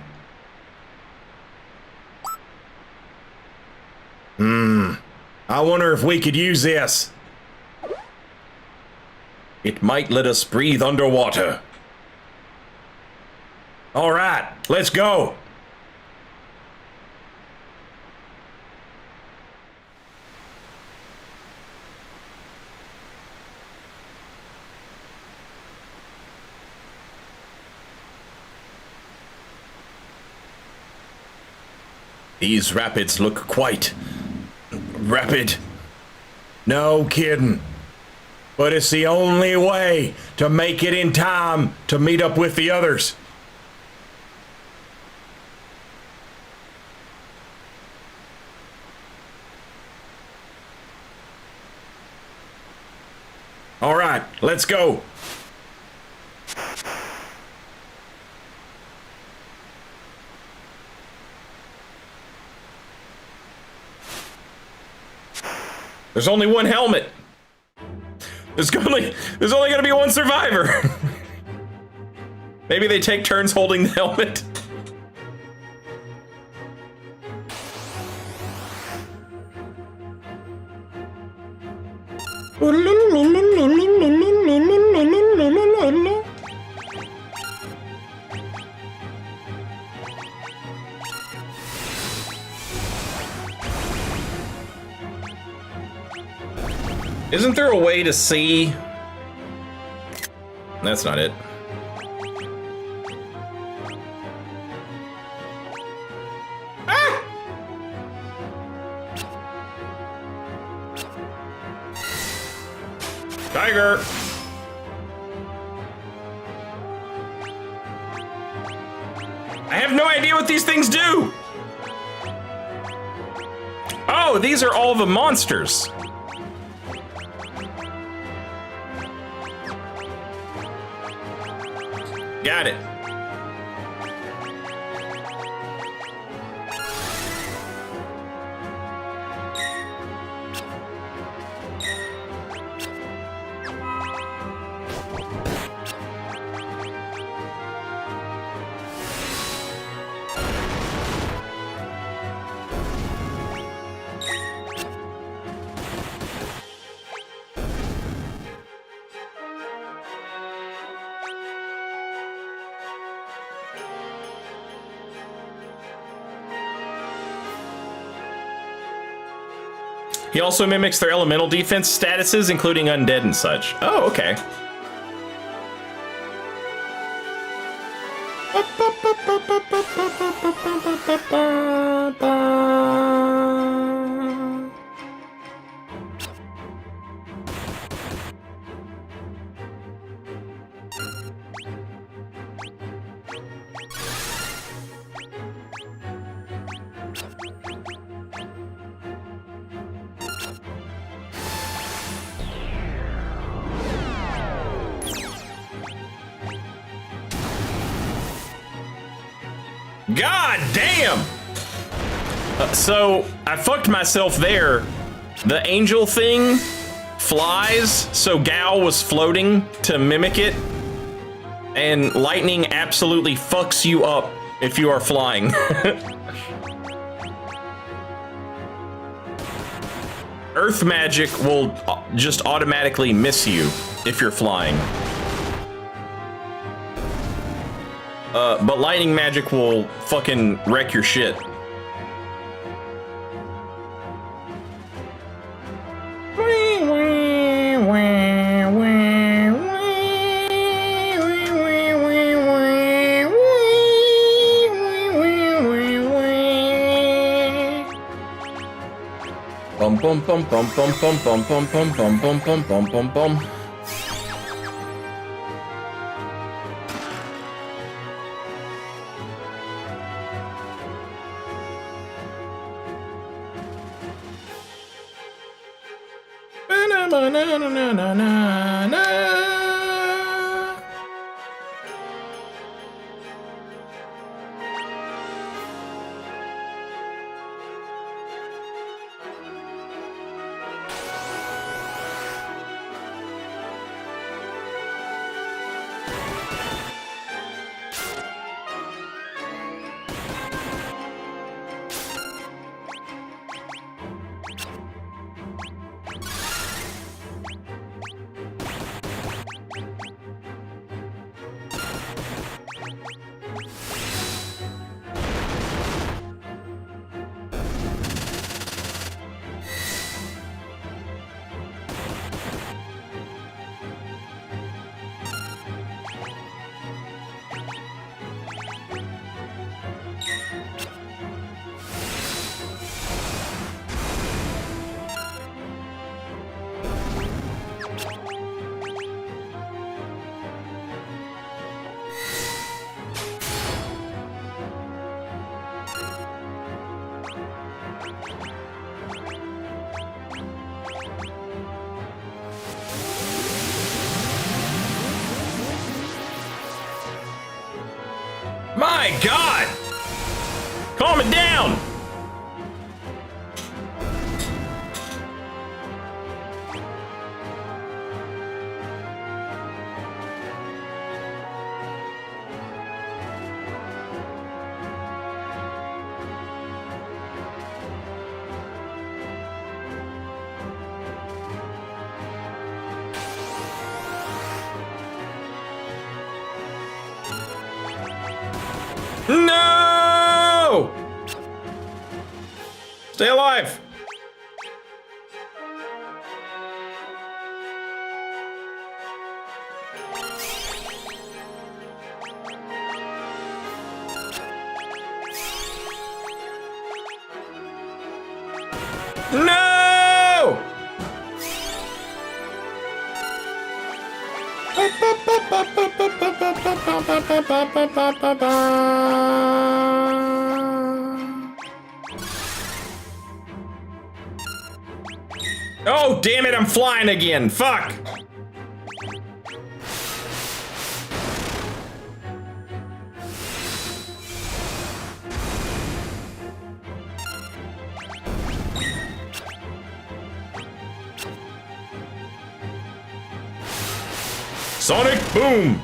I wonder if we could use this. It might let us breathe underwater. All right, let's go. These rapids look quite rapid. No kidding. But it's the only way to make it in time to meet up with the others. All right, let's go. There's only one helmet. There's only gonna be one survivor. Maybe they take turns holding the helmet. Isn't there a way to see? That's not it. Ah! Tiger! I have no idea what these things do! Oh, these are all the monsters. Got it. He also mimics their elemental defense statuses, including undead and such. Oh, okay. God damn! So I fucked myself there. The angel thing flies, so Gal was floating to mimic it, and lightning absolutely fucks you up if you are flying. Earth magic will just automatically miss you if you're flying. But lightning magic will fucking wreck your shit. Bum bum bum bum bum bum bum bum bum bum bum bum bum bum bum. my God! Calm it down! No! Stay alive! No! Oh, damn it, I'm flying again. Fuck. Sonic boom.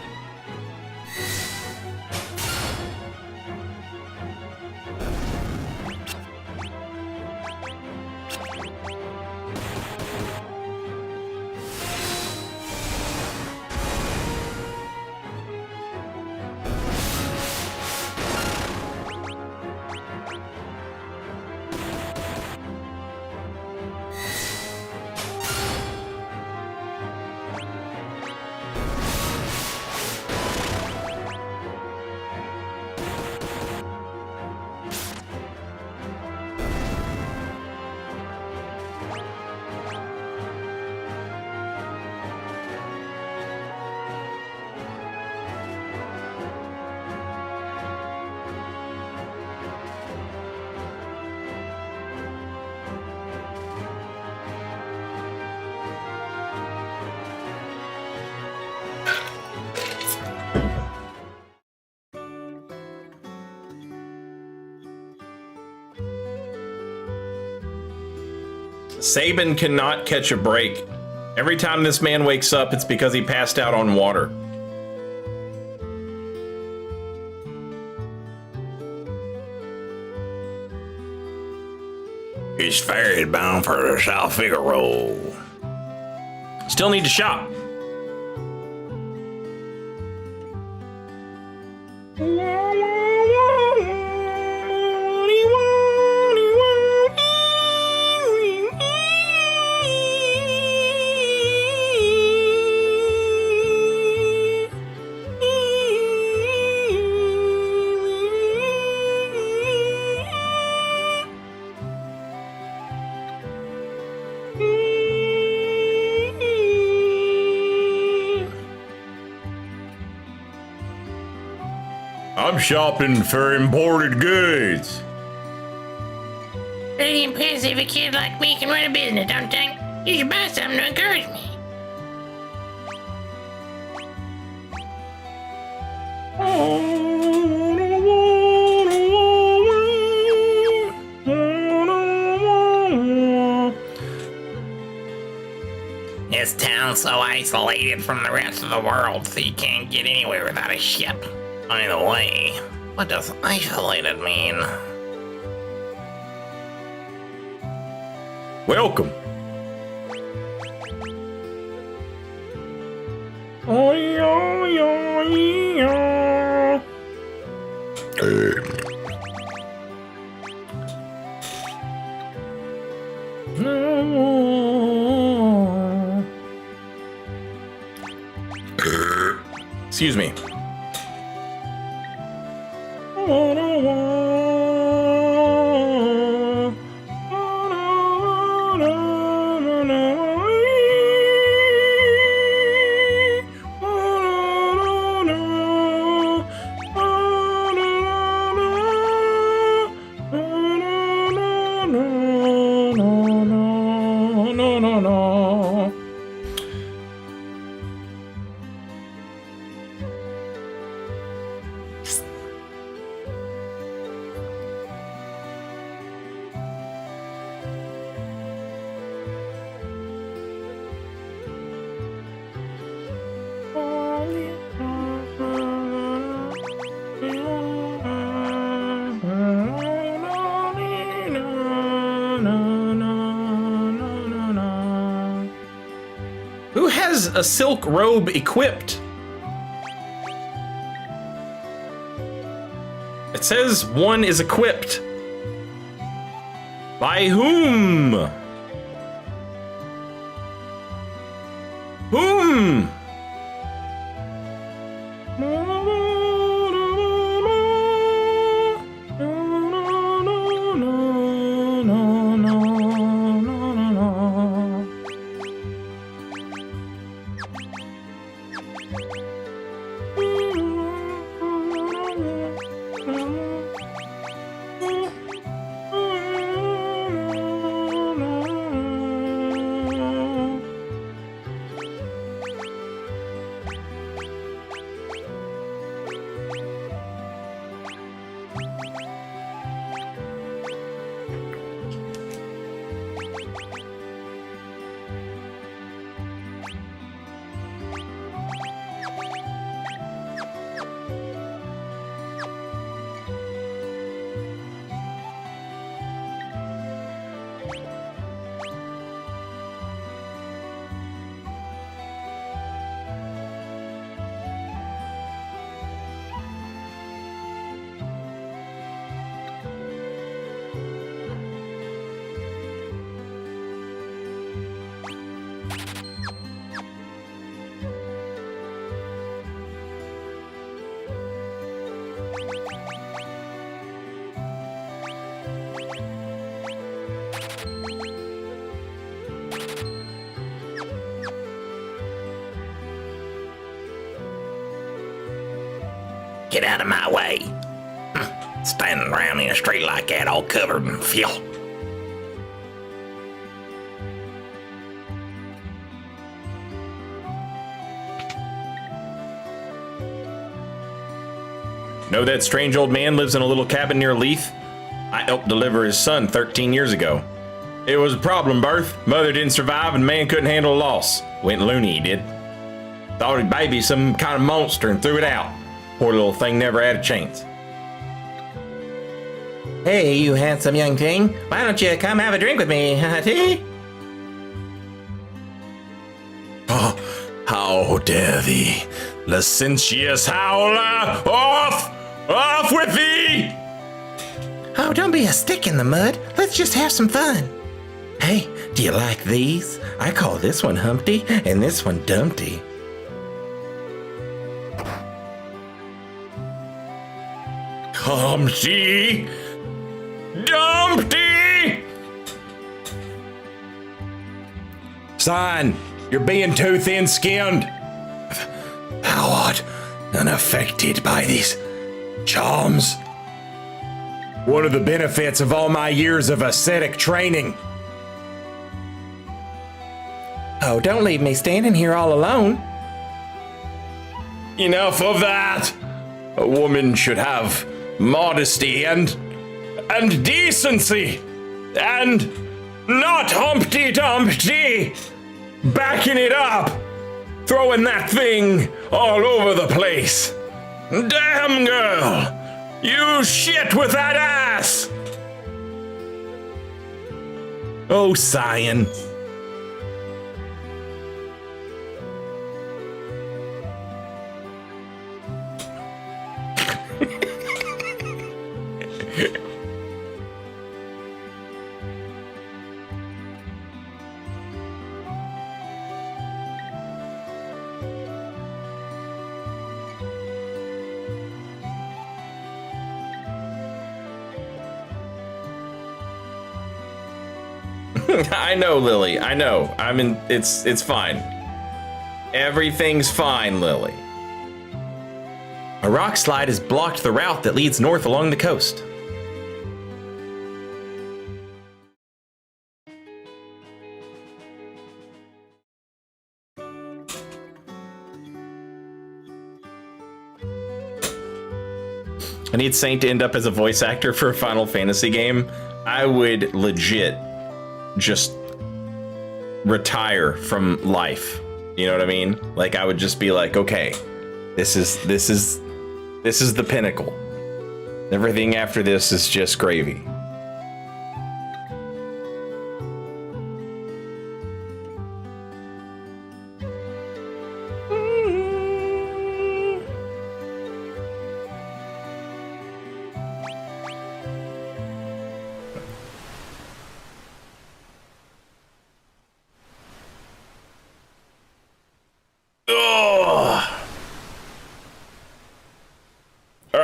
Saban cannot catch a break. Every time this man wakes up, it's because he passed out on water. He's ferry bound for South Figaro. Still need to shop. I'm shopping for imported goods. Pretty impressive a kid like me can run a business, don't you think? You should buy something to encourage me. This town's so isolated from the rest of the world, so you can't get anywhere without a ship. By the way, what does isolated mean? Welcome. Excuse me. says a silk robe equipped. It says one is equipped. By whom? Whom? Get out of my way. Standing around in the street like that, all covered in filth. Know that strange old man lives in a little cabin near Leith? I helped deliver his son 13 years ago. It was a problem birth. Mother didn't survive and man couldn't handle a loss. Went loony, he did. Thought he'd baby some kind of monster and threw it out. Poor little thing never had a chance. Hey, you handsome young thing. Why don't you come have a drink with me, tea? Oh, how dare thee, licentious howler! Off! Off with thee! Oh, don't be a stick in the mud. Let's just have some fun. Hey, do you like these? I call this one Humpty and this one Dumpty. Humpty! Dumpty! Son, you're being too thin-skinned. Thou art unaffected by these charms. One of the benefits of all my years of ascetic training. Oh, don't leave me standing here all alone. Enough of that! A woman should have modesty and decency, and not Humpty Dumpty backing it up, throwing that thing all over the place. Damn girl, you shit with that ass! Oh, Cyan. I know, Lily. I know. It's fine. Everything's fine, Lily. A rock slide has blocked the route that leads north along the coast. I need Saint to end up as a voice actor for a Final Fantasy game. I would legit just retire from life. You know what I mean? Like, I would just be like, okay, this is the pinnacle. Everything after this is just gravy.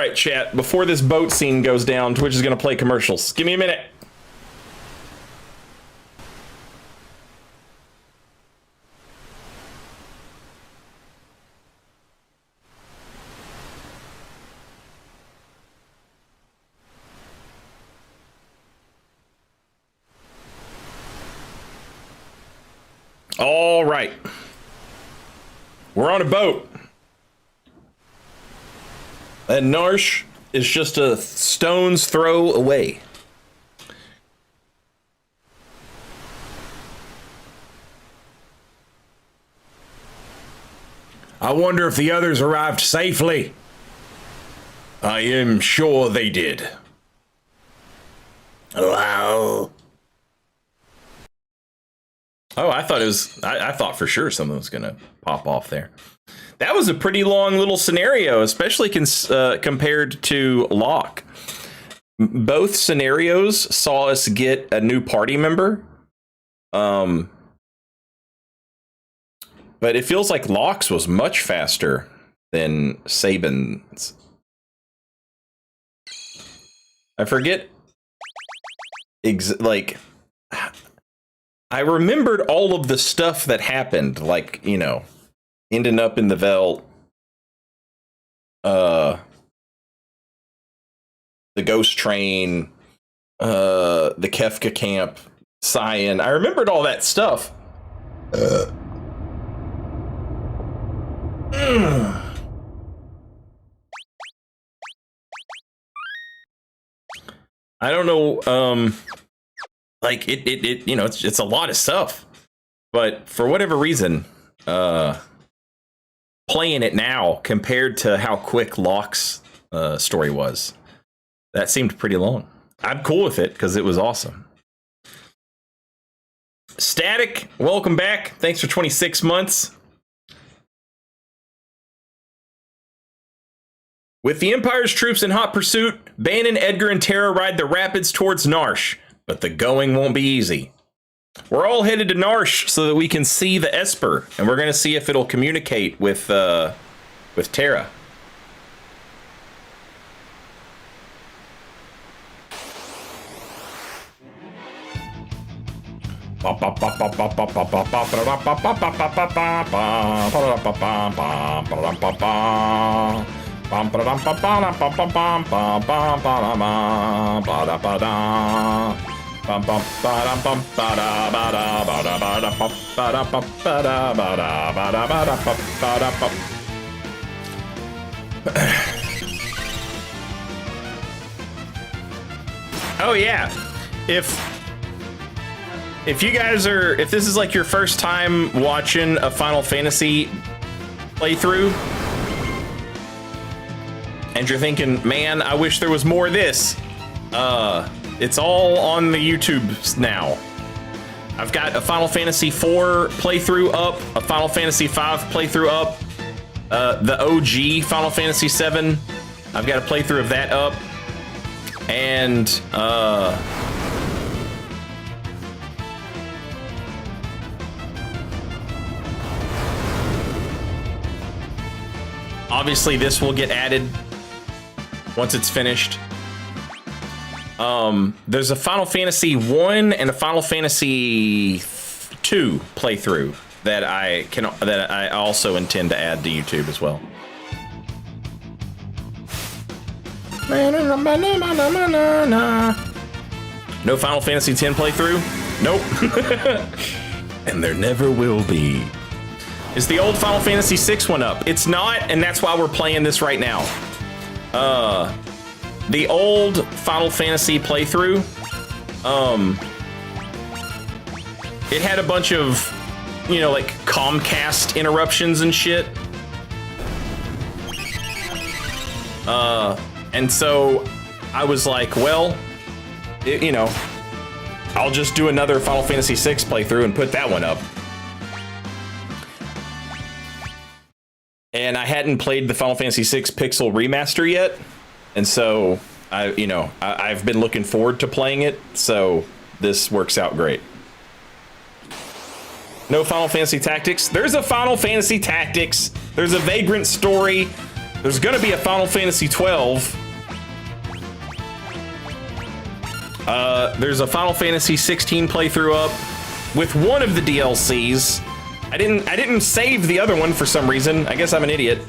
right, chat. Before this boat scene goes down, Twitch is going to play commercials. Give me a minute. All right. We're on a boat. And Narsh is just a stone's throw away. I wonder if the others arrived safely. I am sure they did. Wow. Oh, I thought it was. I thought for sure something was gonna pop off there. That was a pretty long little scenario, especially compared to Locke. Both scenarios saw us get a new party member. But it feels like Locke's was much faster than Saban's. I forget. I remembered all of the stuff that happened, like, you know, ending up in the Veld, the ghost train, the Kefka camp, Cyan. I remembered all that stuff. I don't know, like it you know, it's a lot of stuff, but for whatever reason, playing it now compared to how quick Locke's story was, that seemed pretty long. I'm cool with it because it was awesome. Static, welcome back. Thanks for 26 months. With the Empire's troops in hot pursuit, Bannon, Edgar, and Terra ride the rapids towards Narsh, but the going won't be easy. We're all headed to Narsh so that we can see the Esper, and we're going to see if it'll communicate with Terra. Oh yeah, if you guys are, if this is like your first time watching a Final Fantasy playthrough and you're thinking, man, I wish there was more of this, it's all on the YouTube now. I've got a Final Fantasy IV playthrough up, a Final Fantasy V playthrough up, the OG Final Fantasy VII, I've got a playthrough of that up, and obviously this will get added once it's finished. There's a Final Fantasy 1 and a Final Fantasy 2 playthrough that I also intend to add to YouTube as well. No Final Fantasy 10 playthrough? Nope. And there never will be. Is the old Final Fantasy 6 one up? It's not, and that's why we're playing this right now. The old Final Fantasy playthrough, it had a bunch of, you know, like Comcast interruptions and shit. And so I was like, well, you know, I'll just do another Final Fantasy VI playthrough and put that one up. And I hadn't played the Final Fantasy VI Pixel Remaster yet. And so I've been looking forward to playing it. So this works out great. No Final Fantasy Tactics. There's a Final Fantasy Tactics. There's a Vagrant Story. There's gonna be a Final Fantasy 12. There's a Final Fantasy 16 playthrough up with one of the DLCs. I didn't save the other one for some reason. I guess I'm an idiot.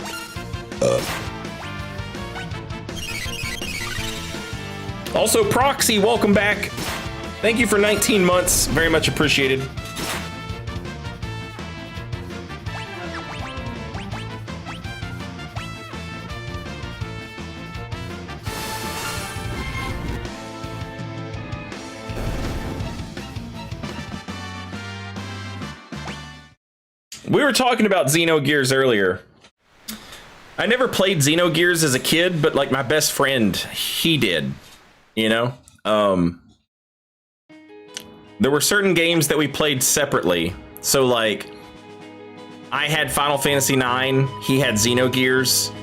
Also, Proxy, welcome back. Thank you for 19 months. Very much appreciated. We were talking about Xenogears earlier. I never played Xenogears as a kid, but like my best friend, he did, you know? There were certain games that we played separately. So like, I had Final Fantasy IX, he had Xenogears,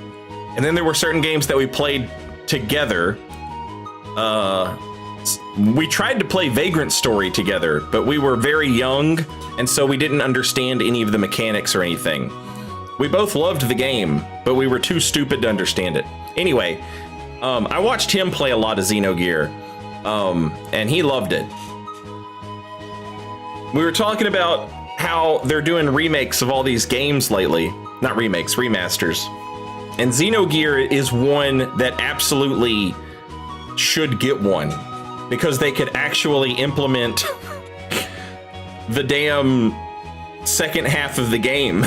and then there were certain games that we played together. We tried to play Vagrant Story together, but we were very young, and so we didn't understand any of the mechanics or anything. We both loved the game, but we were too stupid to understand it. Anyway, I watched him play a lot of Xenogear, and he loved it. We were talking about how they're doing remakes of all these games lately. Not remakes, remasters. And Xenogear is one that absolutely should get one, because they could actually implement the damn second half of the game.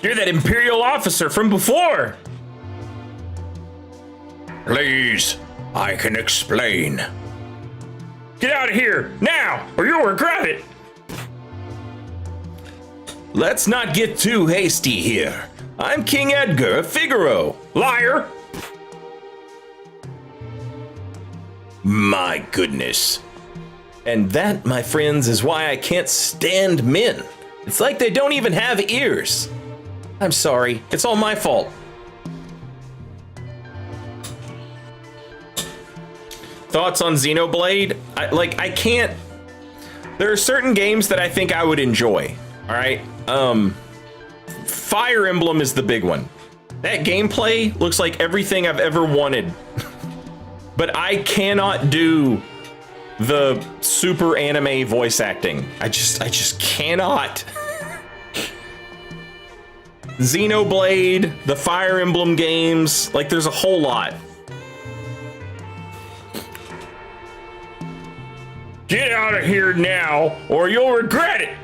You're that Imperial officer from before. Please, I can explain. Get out of here now, or you'll regret it. Let's not get too hasty here. I'm King Edgar of Figaro. Liar. My goodness. And that, my friends, is why I can't stand men. It's like they don't even have ears. I'm sorry, it's all my fault. Thoughts on Xenoblade? I can't. There are certain games that I think I would enjoy. All right. Fire Emblem is the big one. That gameplay looks like everything I've ever wanted. But I cannot do the super anime voice acting. I just cannot. Xenoblade, the Fire Emblem games, like there's a whole lot. Get out of here now, or you'll regret it!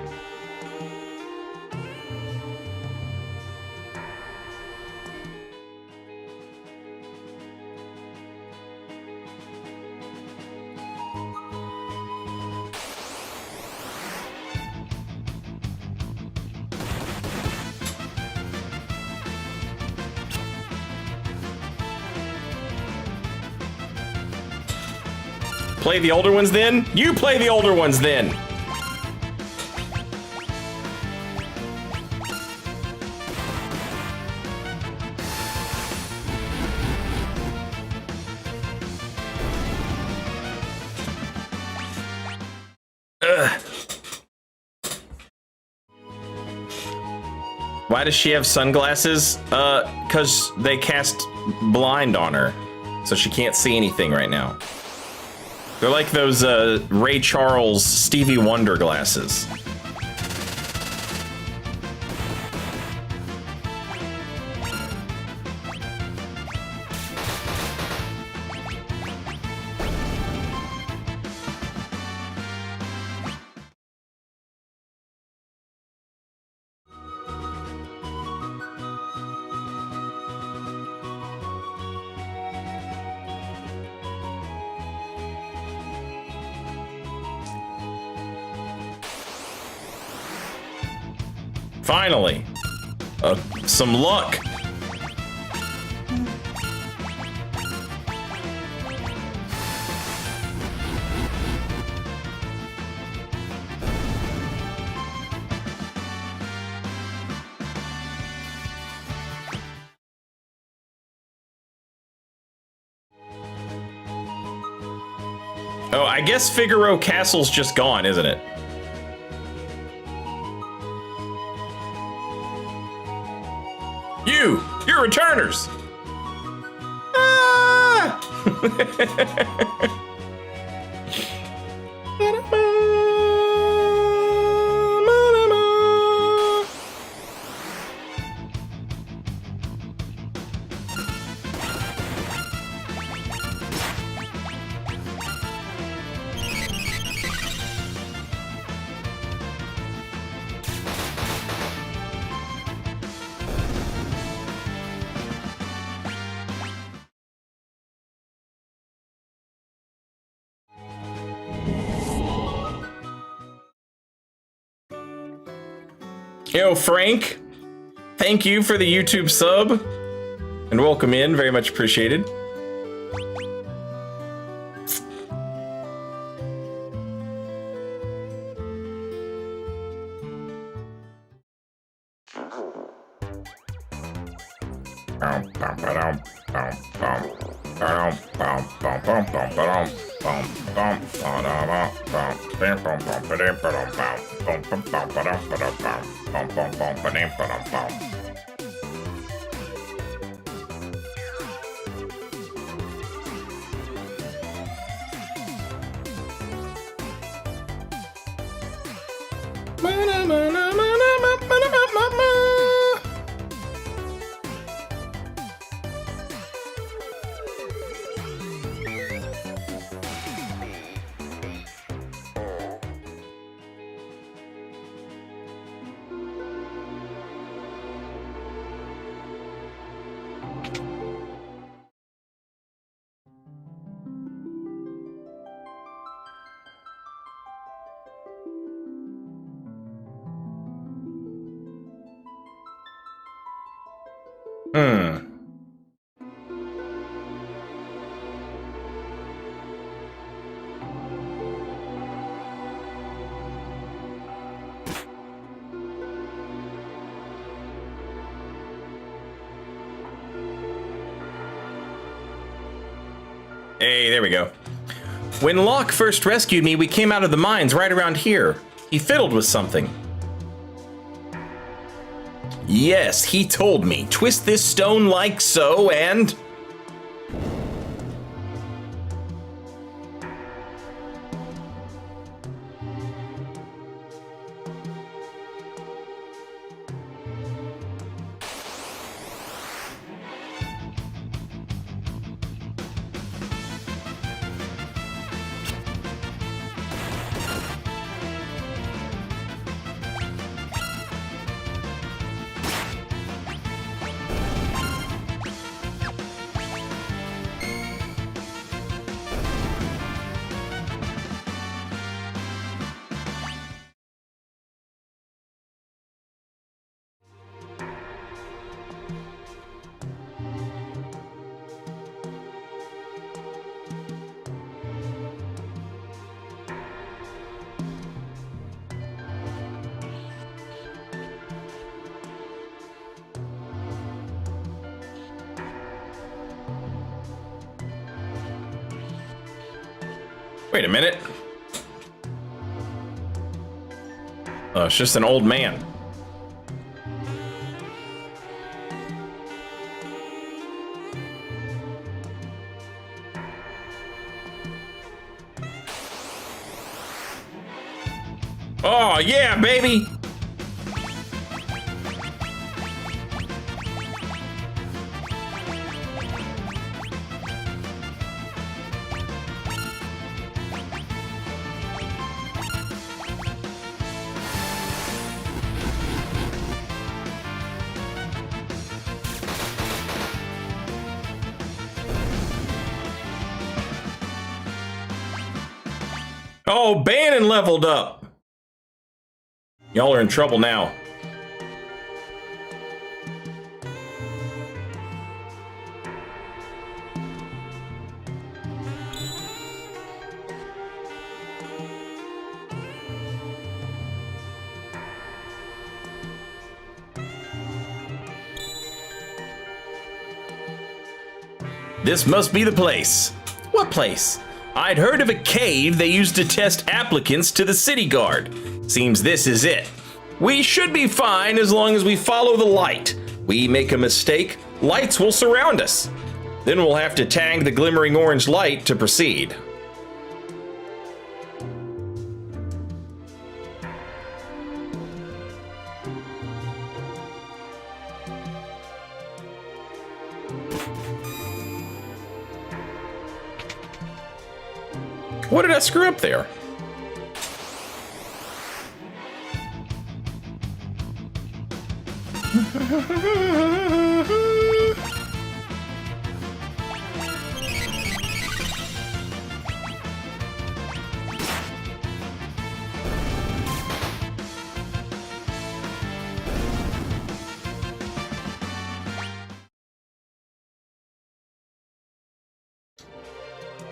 Play the older ones then? You play the older ones then. Why does she have sunglasses? Because they cast blind on her, so she can't see anything right now. They're like those Ray Charles Stevie Wonder glasses. Finally, some luck. Oh, I guess Figaro Castle's just gone, isn't it? You're returners! Ah! Yo, Frank, thank you for the YouTube sub and welcome in. Very much appreciated. Hey, there we go. When Locke first rescued me, we came out of the mines right around here. He fiddled with something. Yes, he told me. Twist this stone like so, and... Wait a minute. Oh, it's just an old man. Oh, yeah, baby. Oh, Bannon leveled up. Y'all are in trouble now. This must be the place. What place? I'd heard of a cave they used to test applicants to the city guard. Seems this is it. We should be fine as long as we follow the light. We make a mistake, lights will surround us. Then we'll have to tag the glimmering orange light to proceed. What did I screw up there?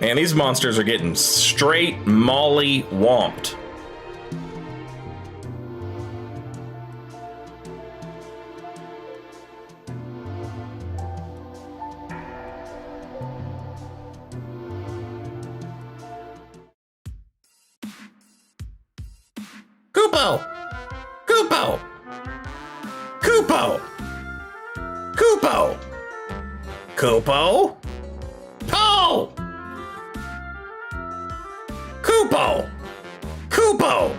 Man, these monsters are getting straight molly womped. Kupo! Kupo! Kupo! Kupo! Kupo? Po! Kupo! Kupo!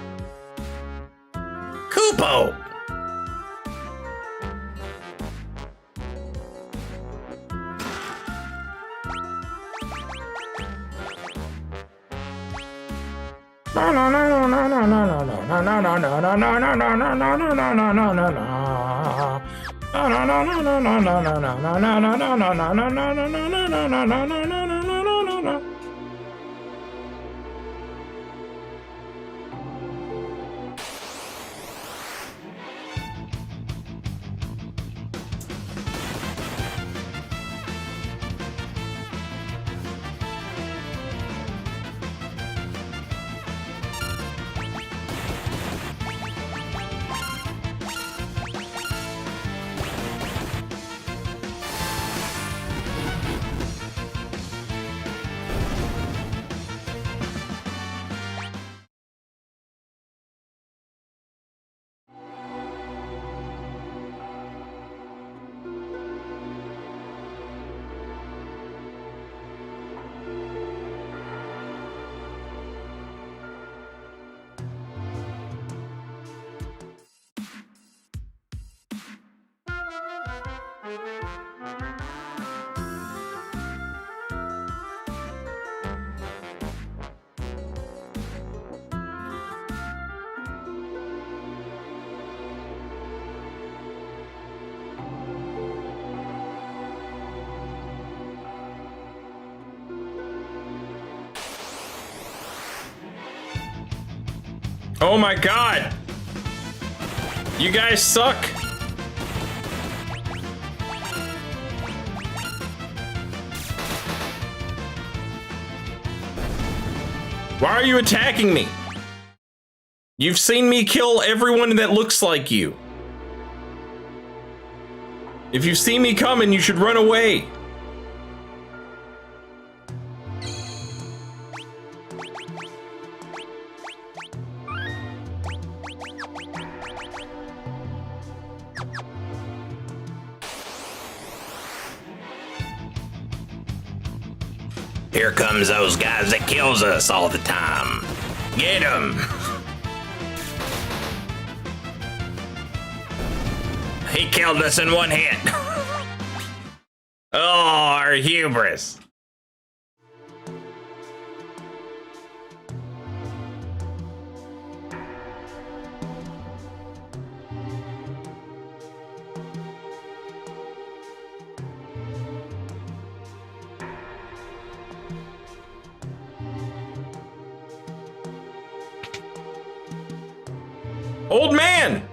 Kupo! Oh my god! You guys suck! Why are you attacking me? You've seen me kill everyone that looks like you. If you see me coming, you should run away. Here comes those guys that kills us all the time. Get 'em! He killed us in one hit. Oh, our hubris. Old man!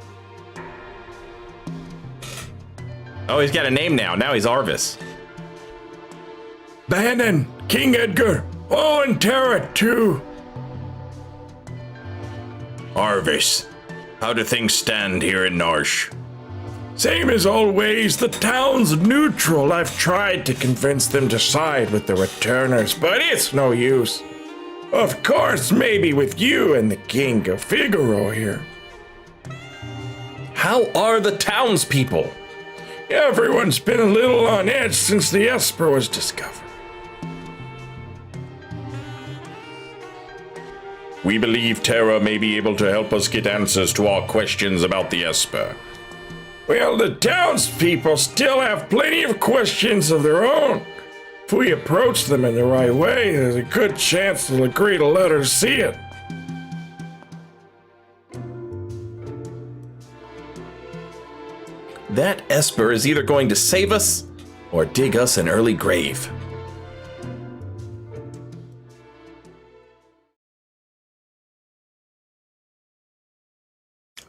Oh, he's got a name now. Now he's Arvis. Bannon, King Edgar, oh, and Terra too. Arvis, how do things stand here in Narsh? Same as always, the town's neutral. I've tried to convince them to side with the returners, but it's no use. Of course, maybe with you and the King of Figaro here. How are the townspeople? Everyone's been a little on edge since the Esper was discovered. We believe Terra may be able to help us get answers to our questions about the Esper. Well, the townspeople still have plenty of questions of their own. If we approach them in the right way, there's a good chance they'll agree to let us see it. That Esper is either going to save us or dig us an early grave.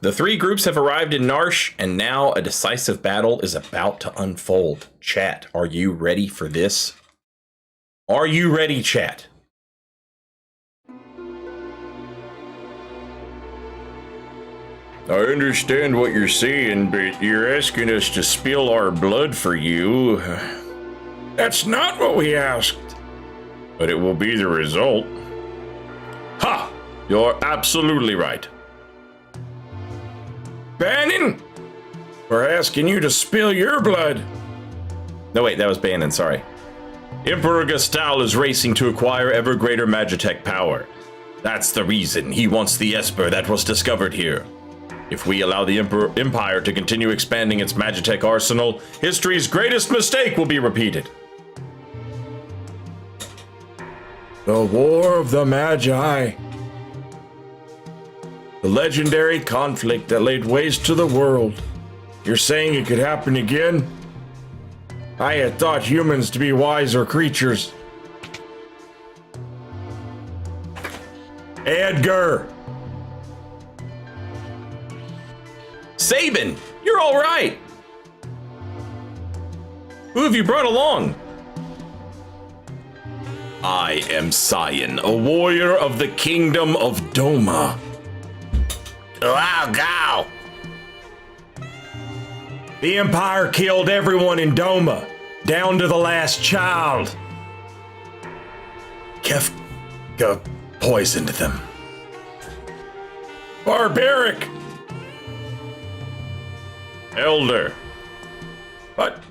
The three groups have arrived in Narsh, and now a decisive battle is about to unfold. Chat, are you ready for this? Are you ready, chat? I understand what you're saying, but you're asking us to spill our blood for you. That's not what we asked. But it will be the result. Ha! You're absolutely right. Bannon, we're asking you to spill your blood. No, wait, that was Bannon, sorry. Emperor Gestal is racing to acquire ever greater Magitech power. That's the reason he wants the Esper that was discovered here. If we allow the Empire to continue expanding its Magitech arsenal, history's greatest mistake will be repeated. The War of the Magi. The legendary conflict that laid waste to the world. You're saying it could happen again? I had thought humans to be wiser creatures. Edgar! Sabin, you're all right. Who have you brought along? I am Sion, a warrior of the kingdom of Doma. Wow, go! The Empire killed everyone in Doma, down to the last child. Kefka poisoned them. Barbaric! Elder, But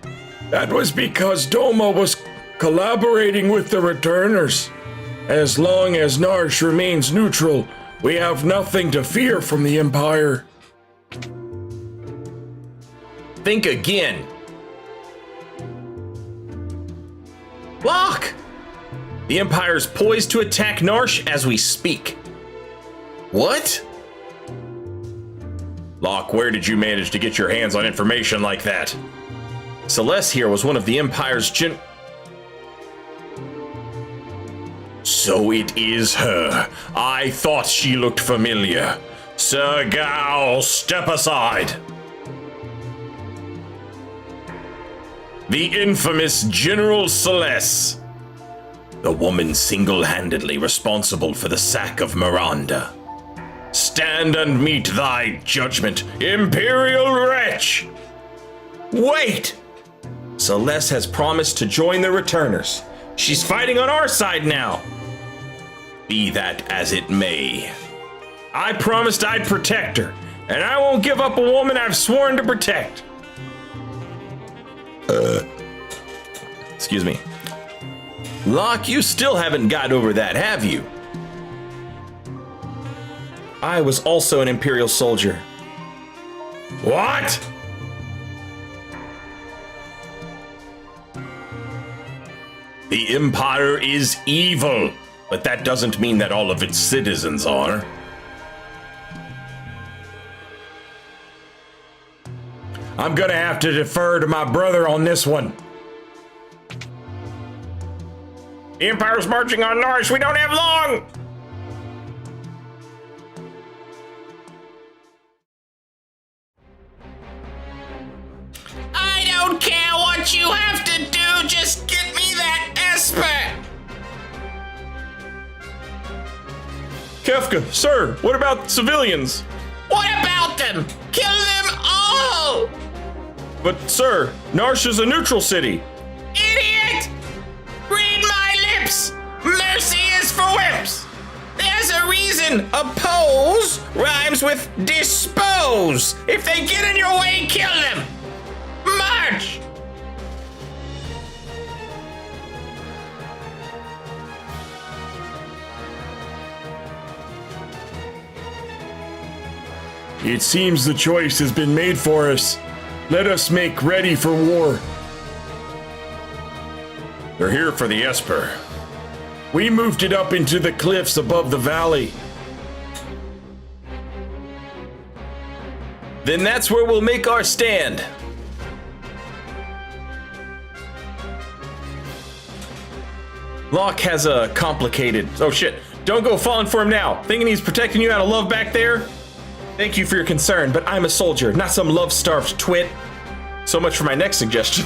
that was because Doma was collaborating with the returners. As long as Narsh remains neutral, we have nothing to fear from the Empire. Think again. Locke! The Empire's poised to attack Narsh as we speak. What? Locke, where did you manage to get your hands on information like that? Celeste here was one of the Empire's So it is her. I thought she looked familiar. Sir Gal, step aside. The infamous General Celeste. The woman single-handedly responsible for the sack of Miranda. Stand and meet thy judgment, Imperial wretch! Wait! Celeste has promised to join the returners. She's fighting on our side now. Be that as it may. I promised I'd protect her, and I won't give up a woman I've sworn to protect. Excuse me. Locke, you still haven't got over that, have you? I was also an Imperial soldier. What? The Empire is evil, but that doesn't mean that all of its citizens are. I'm gonna have to defer to my brother on this one. The Empire's marching on Norris. We don't have long. I don't care what you have to do. Just get me that Esper. Kefka, sir, what about civilians? What about them? Kill them all. But, sir, Narsh is a neutral city. Idiot! Read my lips! Mercy is for wimps! There's a reason oppose rhymes with dispose. If they get in your way, kill them! March! It seems the choice has been made for us. Let us make ready for war. They're here for the Esper. We moved it up into the cliffs above the valley. Then that's where we'll make our stand. Locke has a complicated... Oh shit, don't go falling for him now. Thinking he's protecting you out of love back there? Thank you for your concern, but I'm a soldier, not some love-starved twit. So much for my next suggestion.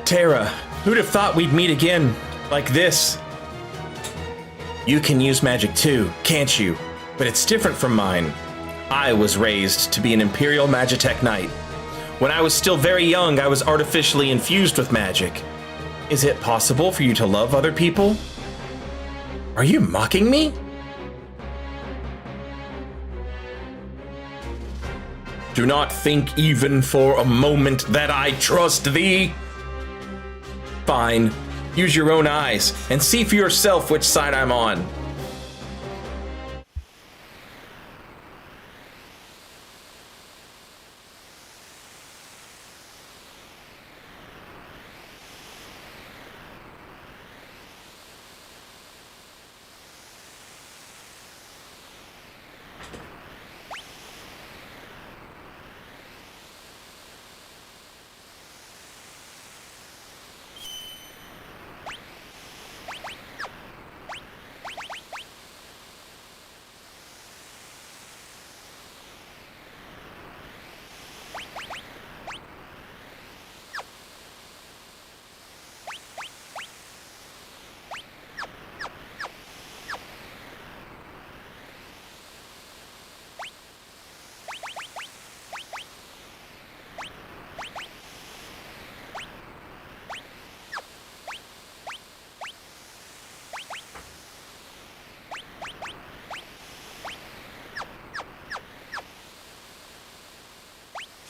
Tara, who'd have thought we'd meet again like this? You can use magic too, can't you? But it's different from mine. I was raised to be an Imperial Magitech Knight. When I was still very young, I was artificially infused with magic. Is it possible for you to love other people? Are you mocking me? Do not think even for a moment that I trust thee. Fine. Use your own eyes and see for yourself which side I'm on.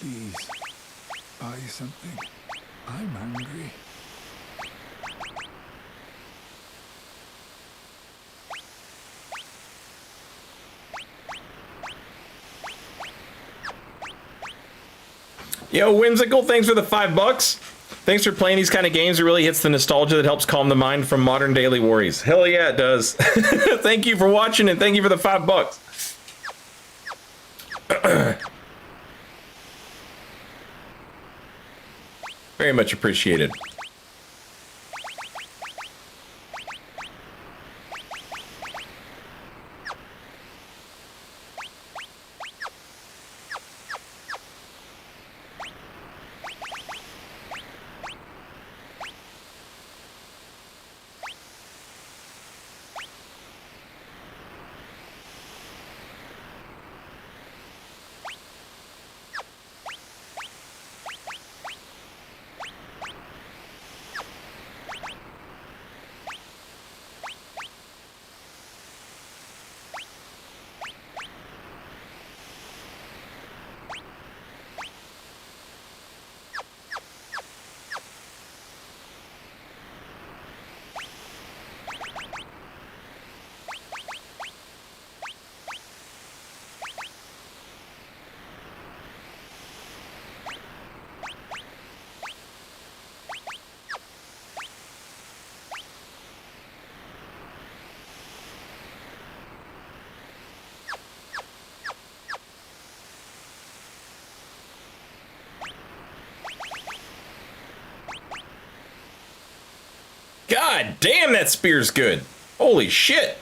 Please, buy something. I'm hungry. Yo, Whimsical, thanks for the $5. Thanks for playing these kind of games. It really hits the nostalgia that helps calm the mind from modern daily worries. Hell yeah, it does. Thank you for watching and thank you for the $5. Very much appreciated. God damn, that spear's good. Holy shit.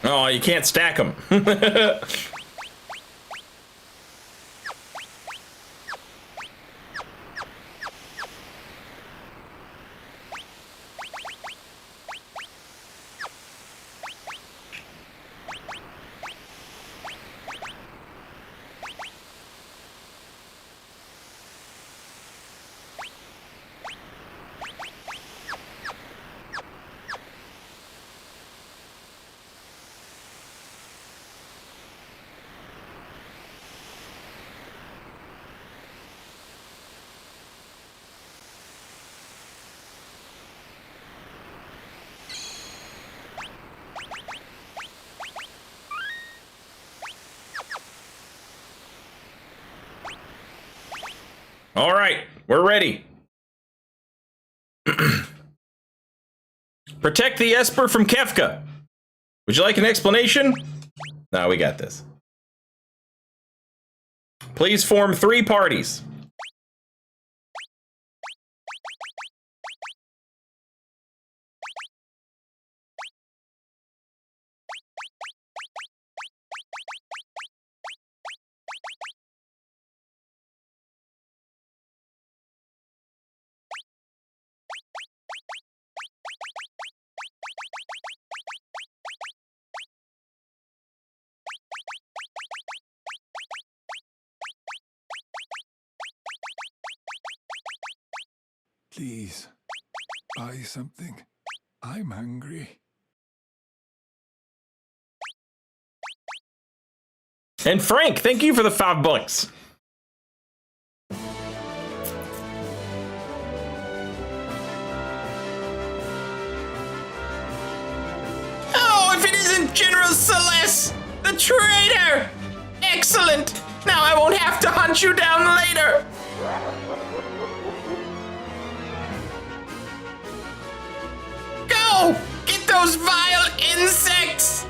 Oh, you can't stack them. All right, we're ready. Protect the Esper from Kefka. Would you like an explanation? No, we got this. Please form 3 parties. Please, buy something. I'm hungry. And Frank, thank you for the $5. Oh, if it isn't General Celeste, the traitor! Excellent! Now I won't have to hunt you down later! Go! Get those vile insects!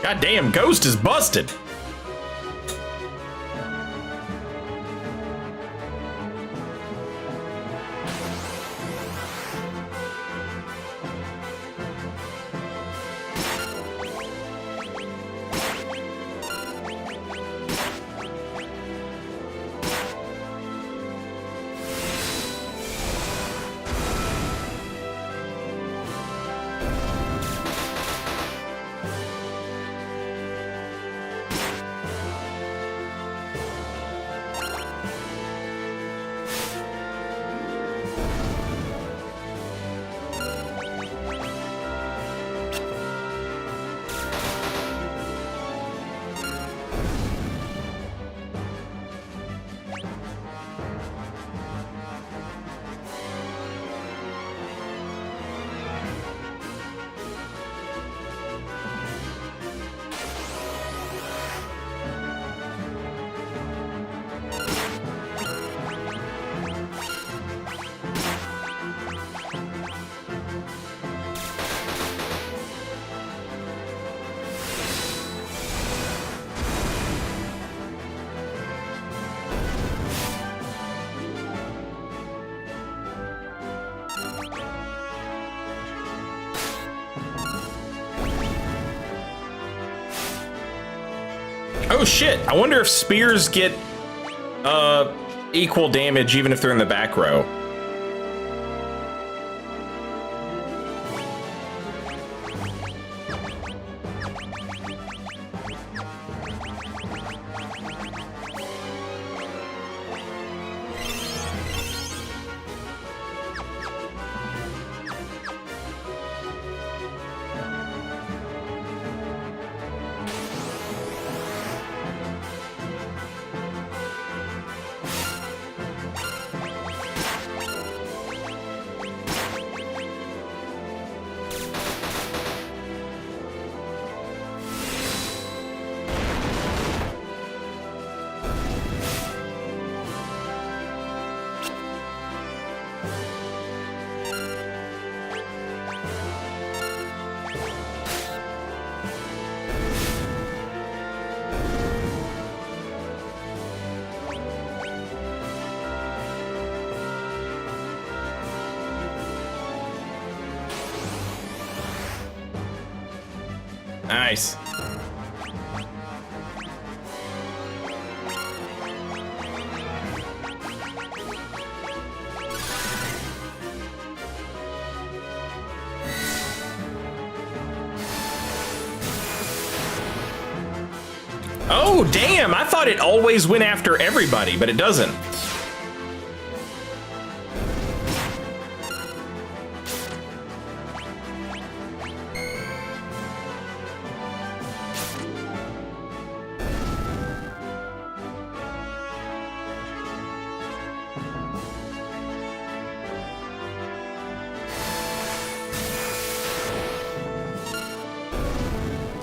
God damn, Ghost is busted. Oh shit, I wonder if spears get equal damage even if they're in the back row. Nice. Oh, damn. I thought it always went after everybody, but it doesn't.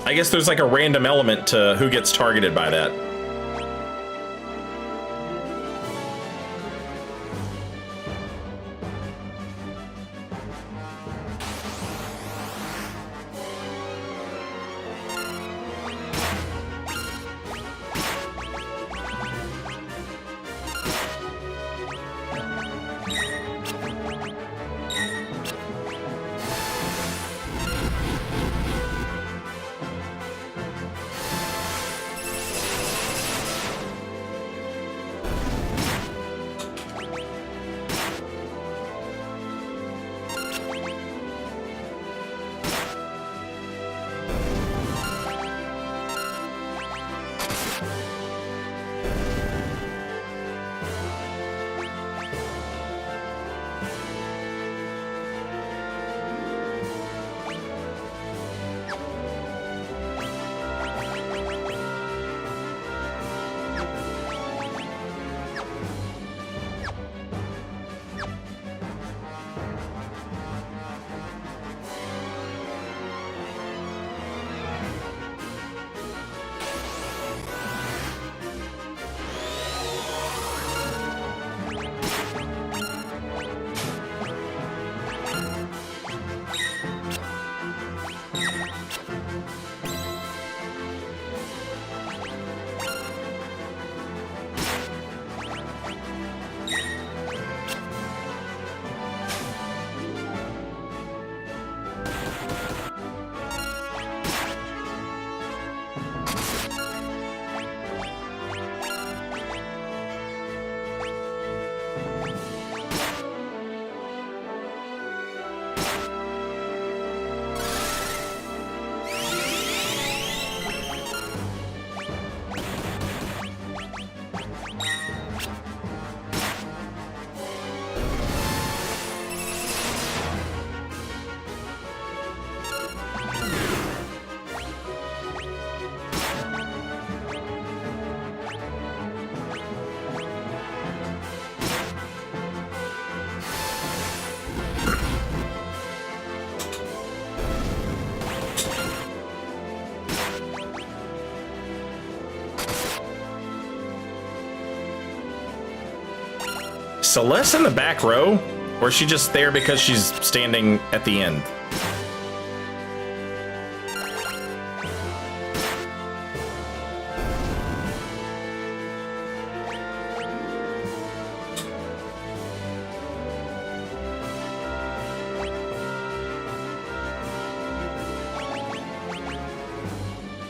I guess there's like a random element to who gets targeted by that. Celeste in the back row? Or is she just there because she's standing at the end?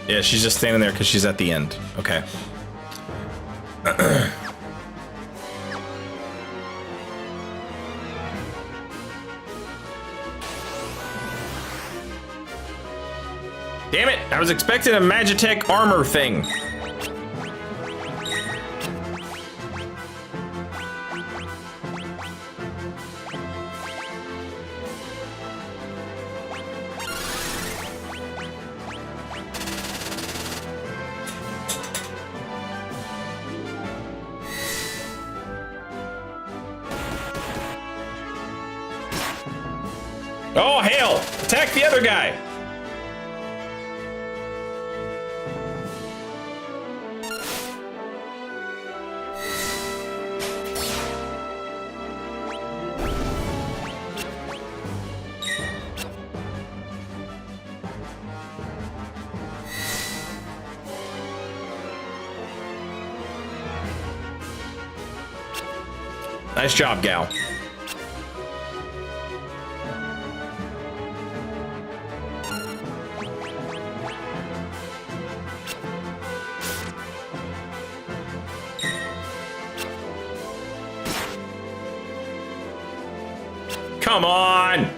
Yeah, she's just standing there because she's at the end. Okay. Damn it! I was expecting a Magitech armor thing. Oh, hell! Attack the other guy! Nice job, gal. Come on!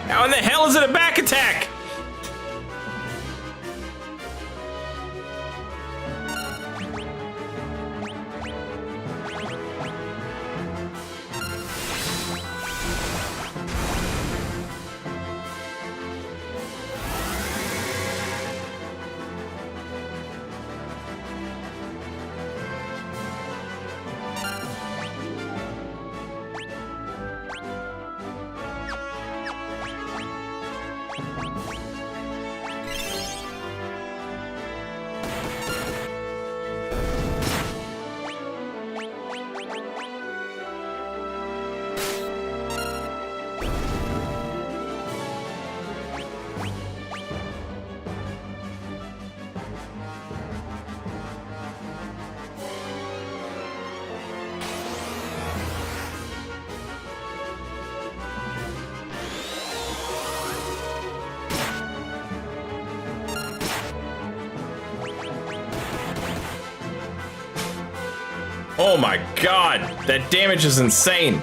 How in the hell is it a back attack? Oh my god, that damage is insane.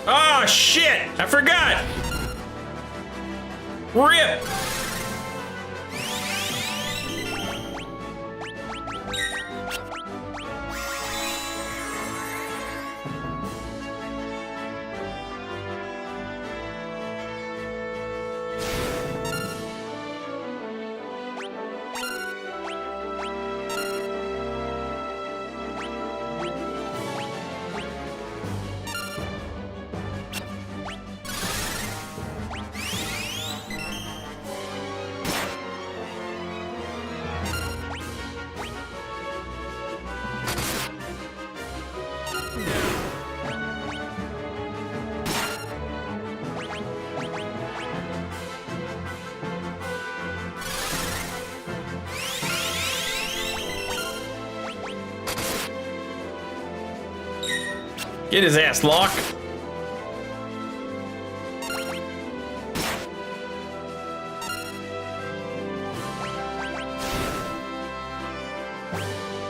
Oh shit! I forgot! RIP! Get his ass, Locke.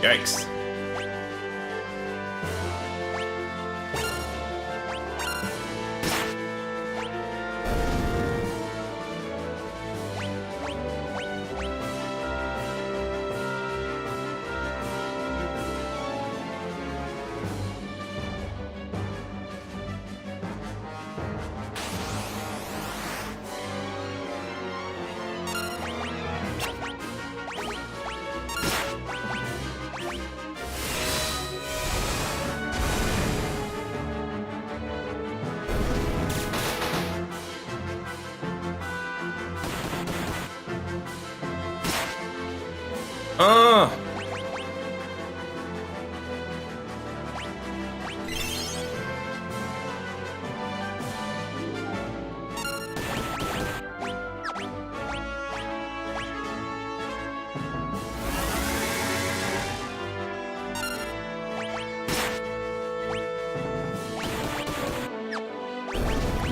Yikes.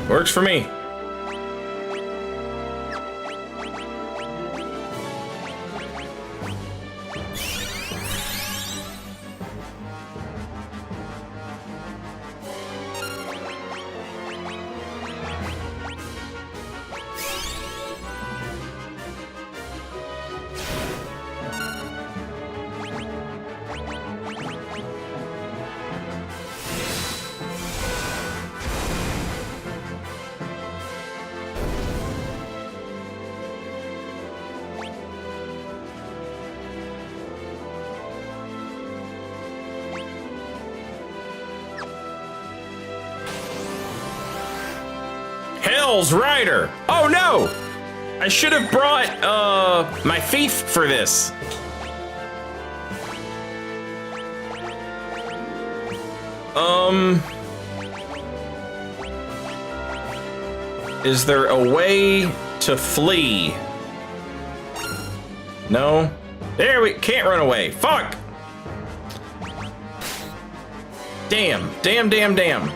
Works for me. Hell's Rider! Oh no! I should have brought my fief for this. Is there a way to flee? No? There we can't run away. Fuck! Damn, damn, damn, damn.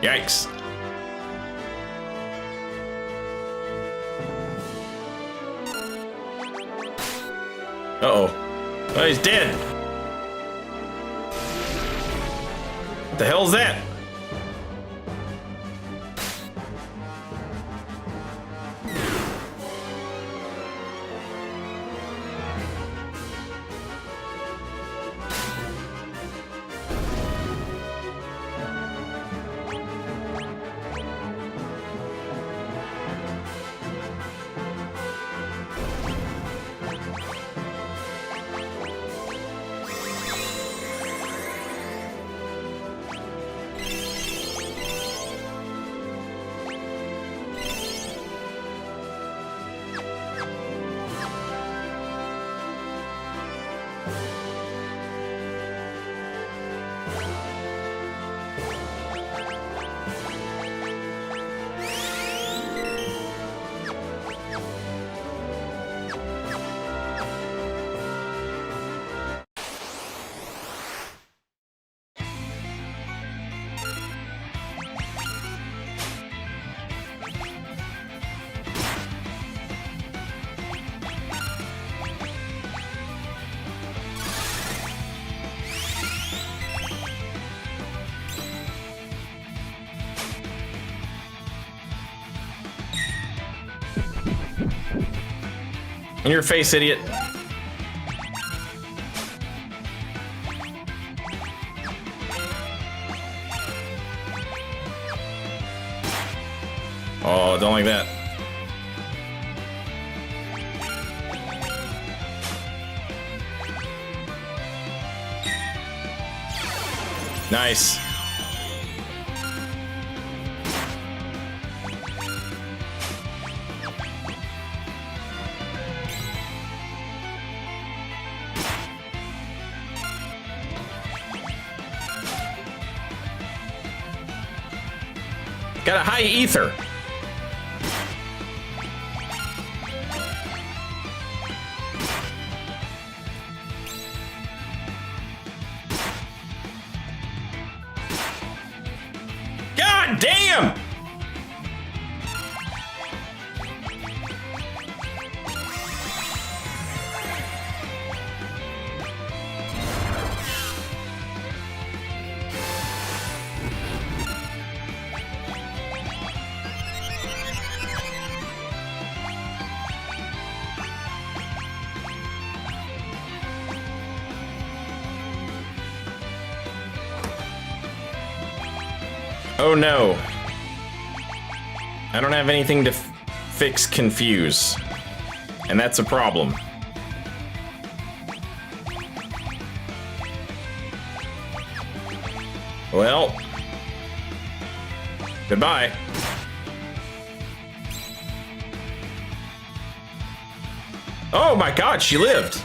Yikes. Uh-oh. Oh, he's dead. What the hell's that? In your face, idiot. Oh, don't like that. Nice. Got a high ether. God damn! Oh no. I don't have anything to fix confuse. And that's a problem. Well. Goodbye. Oh my god, she lived.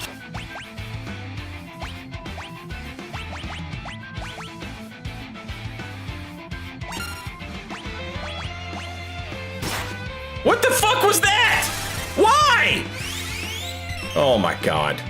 What the fuck was that? Why? Oh my god.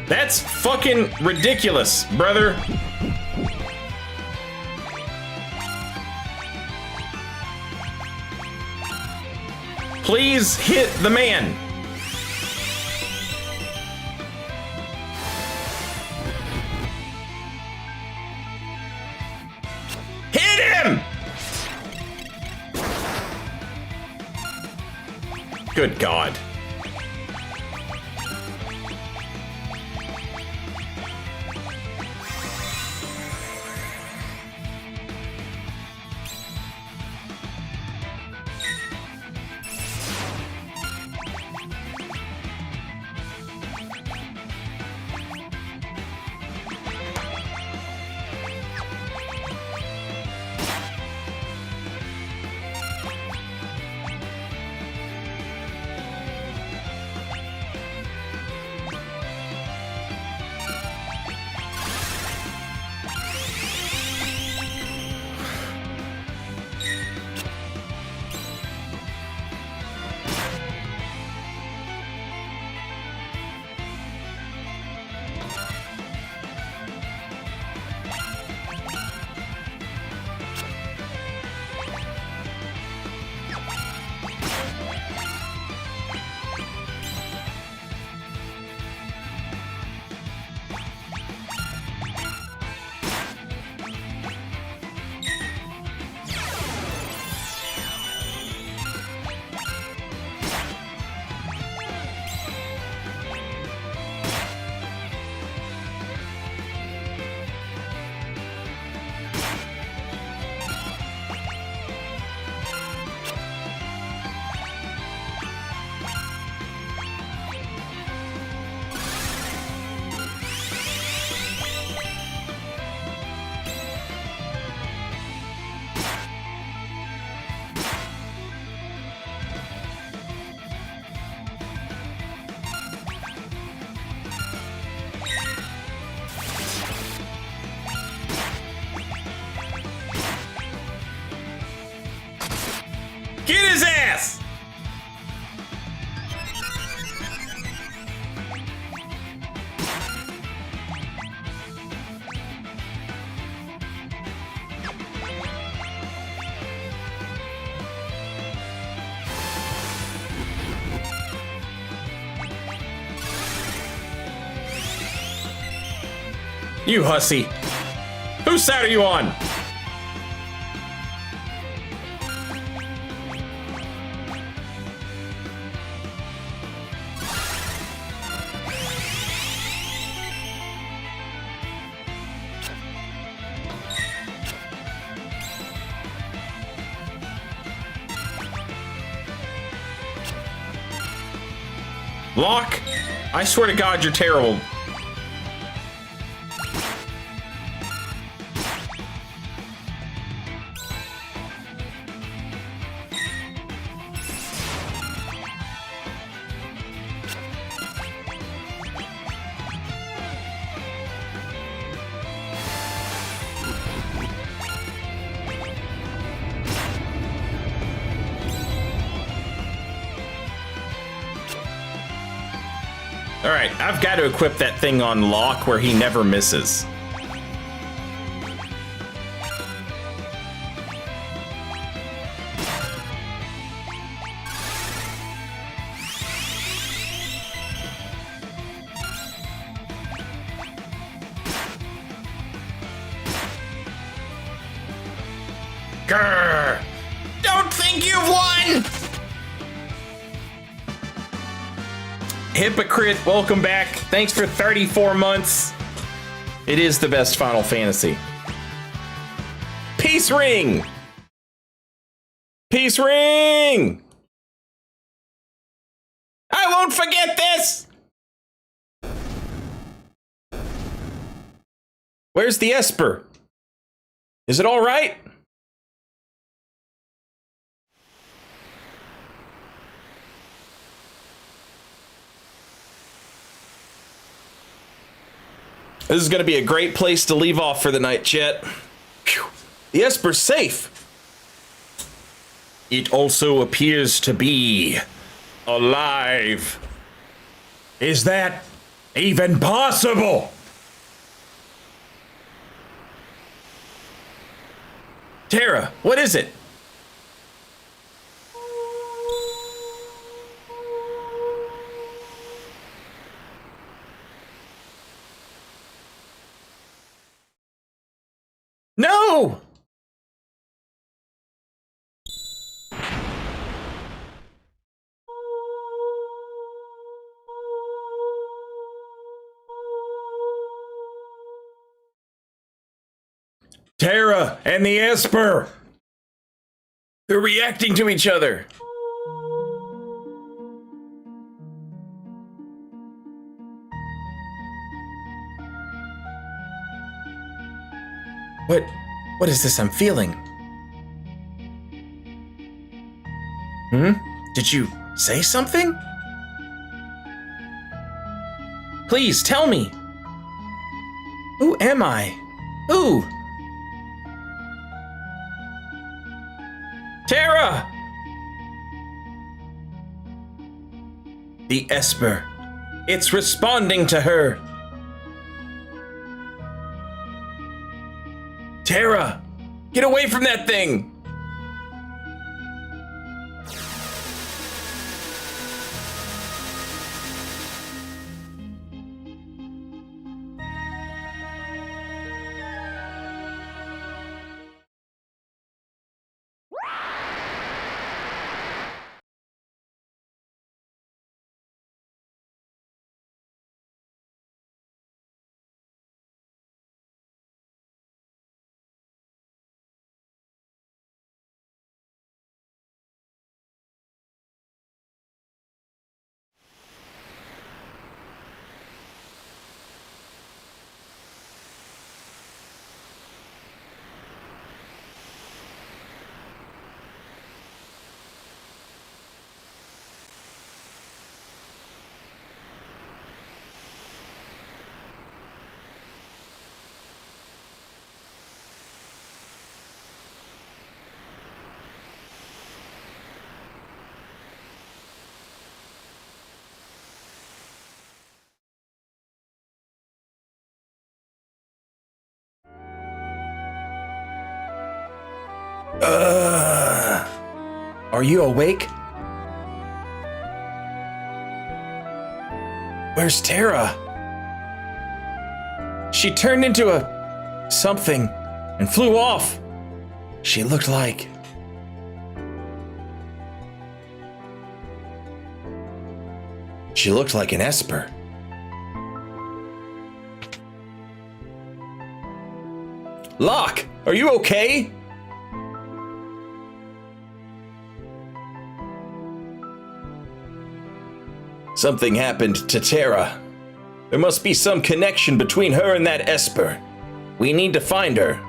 That's fucking ridiculous, brother. Please hit the man. Hit him! Good God. Get his ass! You hussy. Whose side are you on? Locke, I swear to God, you're terrible. All right, I've got to equip that thing on Locke where he never misses. Grr! Don't think you've won! Hypocrite, welcome back. Thanks for 34 months. It is the best Final Fantasy. Peace ring! Peace ring! I won't forget this! Where's the Esper? Is it all right? This is going to be a great place to leave off for the night, Chet. Phew. The Esper's safe. It also appears to be alive. Is that even possible? Terra, what is it? No! Terra and the Esper! They're reacting to each other. What is this I'm feeling? Did you say something? Please tell me. Who am I? Who? Terra! The Esper. It's responding to her. Terra! Get away from that thing! Are you awake? Where's Terra? She turned into a something and flew off. She looked like... She looked like an Esper. Locke, are you okay? Something happened to Terra. There must be some connection between her and that Esper. We need to find her.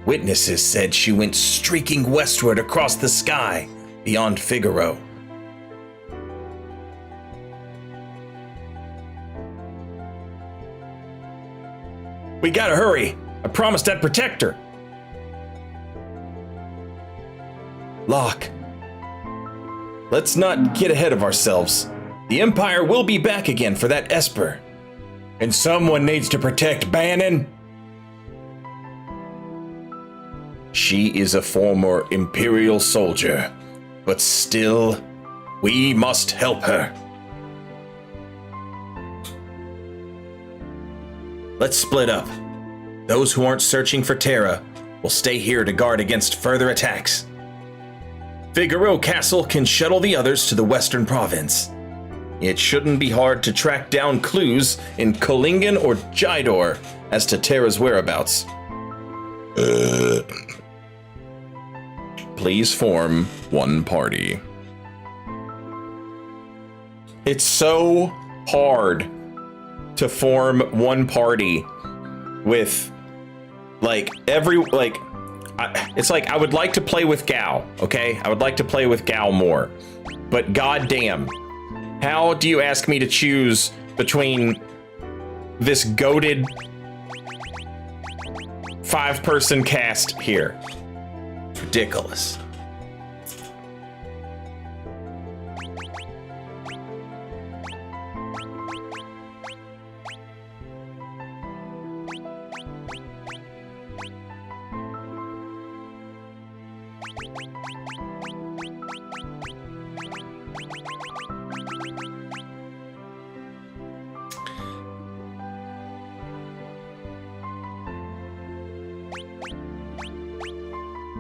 Witnesses said she went streaking westward across the sky beyond Figaro. We gotta hurry. I promised I'd protect her. Locke, let's not get ahead of ourselves. The Empire will be back again for that Esper. And someone needs to protect Bannon. She is a former Imperial soldier, but still, we must help her. Let's split up. Those who aren't searching for Terra will stay here to guard against further attacks. Figaro Castle can shuttle the others to the Western Province. It shouldn't be hard to track down clues in Kolingen or Jydor as to Terra's whereabouts. Please form one party. It's so hard to form one party with it's like I would like to play with Gal, okay? I would like to play with Gal more. But goddamn, how do you ask me to choose between this goated 5-person cast here? It's ridiculous.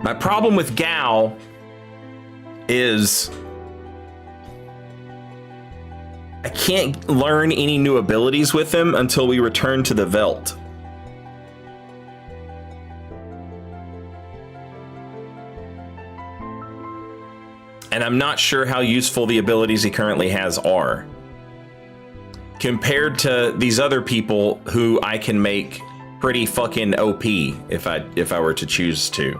My problem with Gal is I can't learn any new abilities with him until we return to the Veld. And I'm not sure how useful the abilities he currently has are compared to these other people who I can make pretty fucking OP if I were to choose to.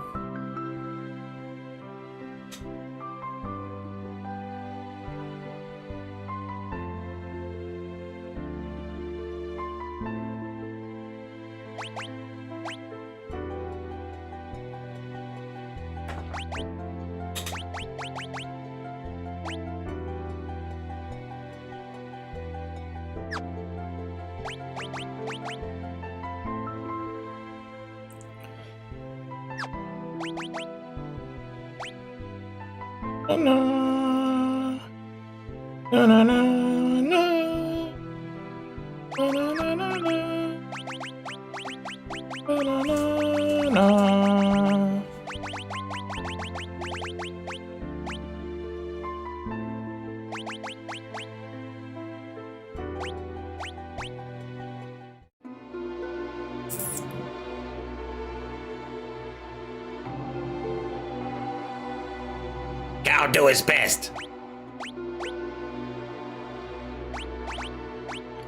Gal do his best.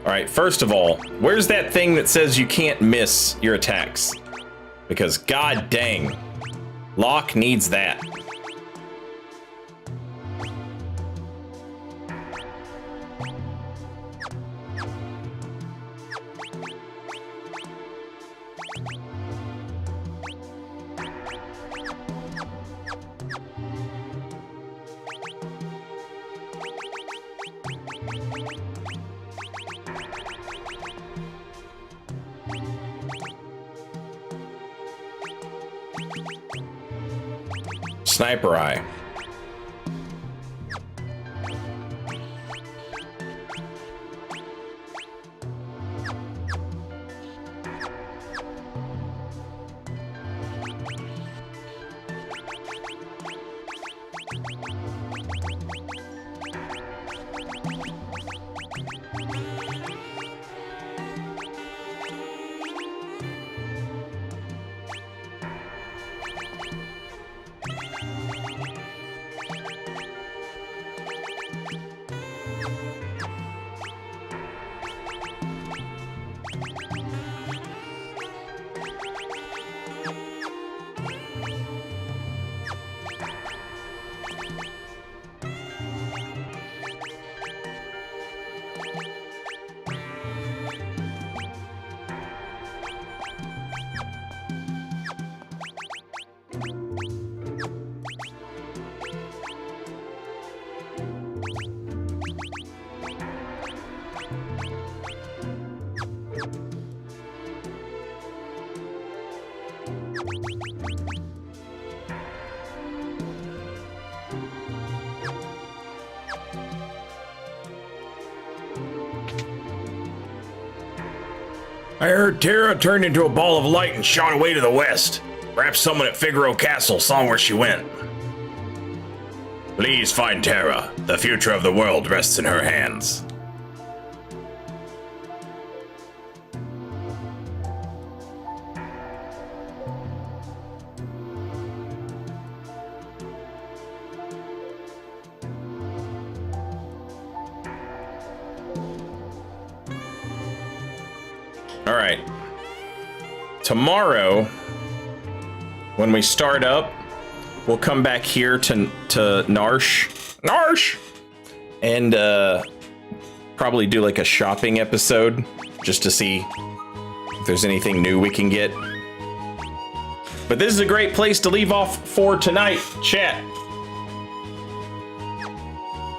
All right, first of all, where's that thing that says you can't miss your attacks? Because god dang, Locke needs that. Sniper Eye. I heard Terra turned into a ball of light and shot away to the west. Perhaps someone at Figaro Castle saw where she went. Please find Terra. The future of the world rests in her hands. All right. Tomorrow, when we start up, we'll come back here to Narsh, and probably do like a shopping episode just to see if there's anything new we can get. But this is a great place to leave off for tonight, chat.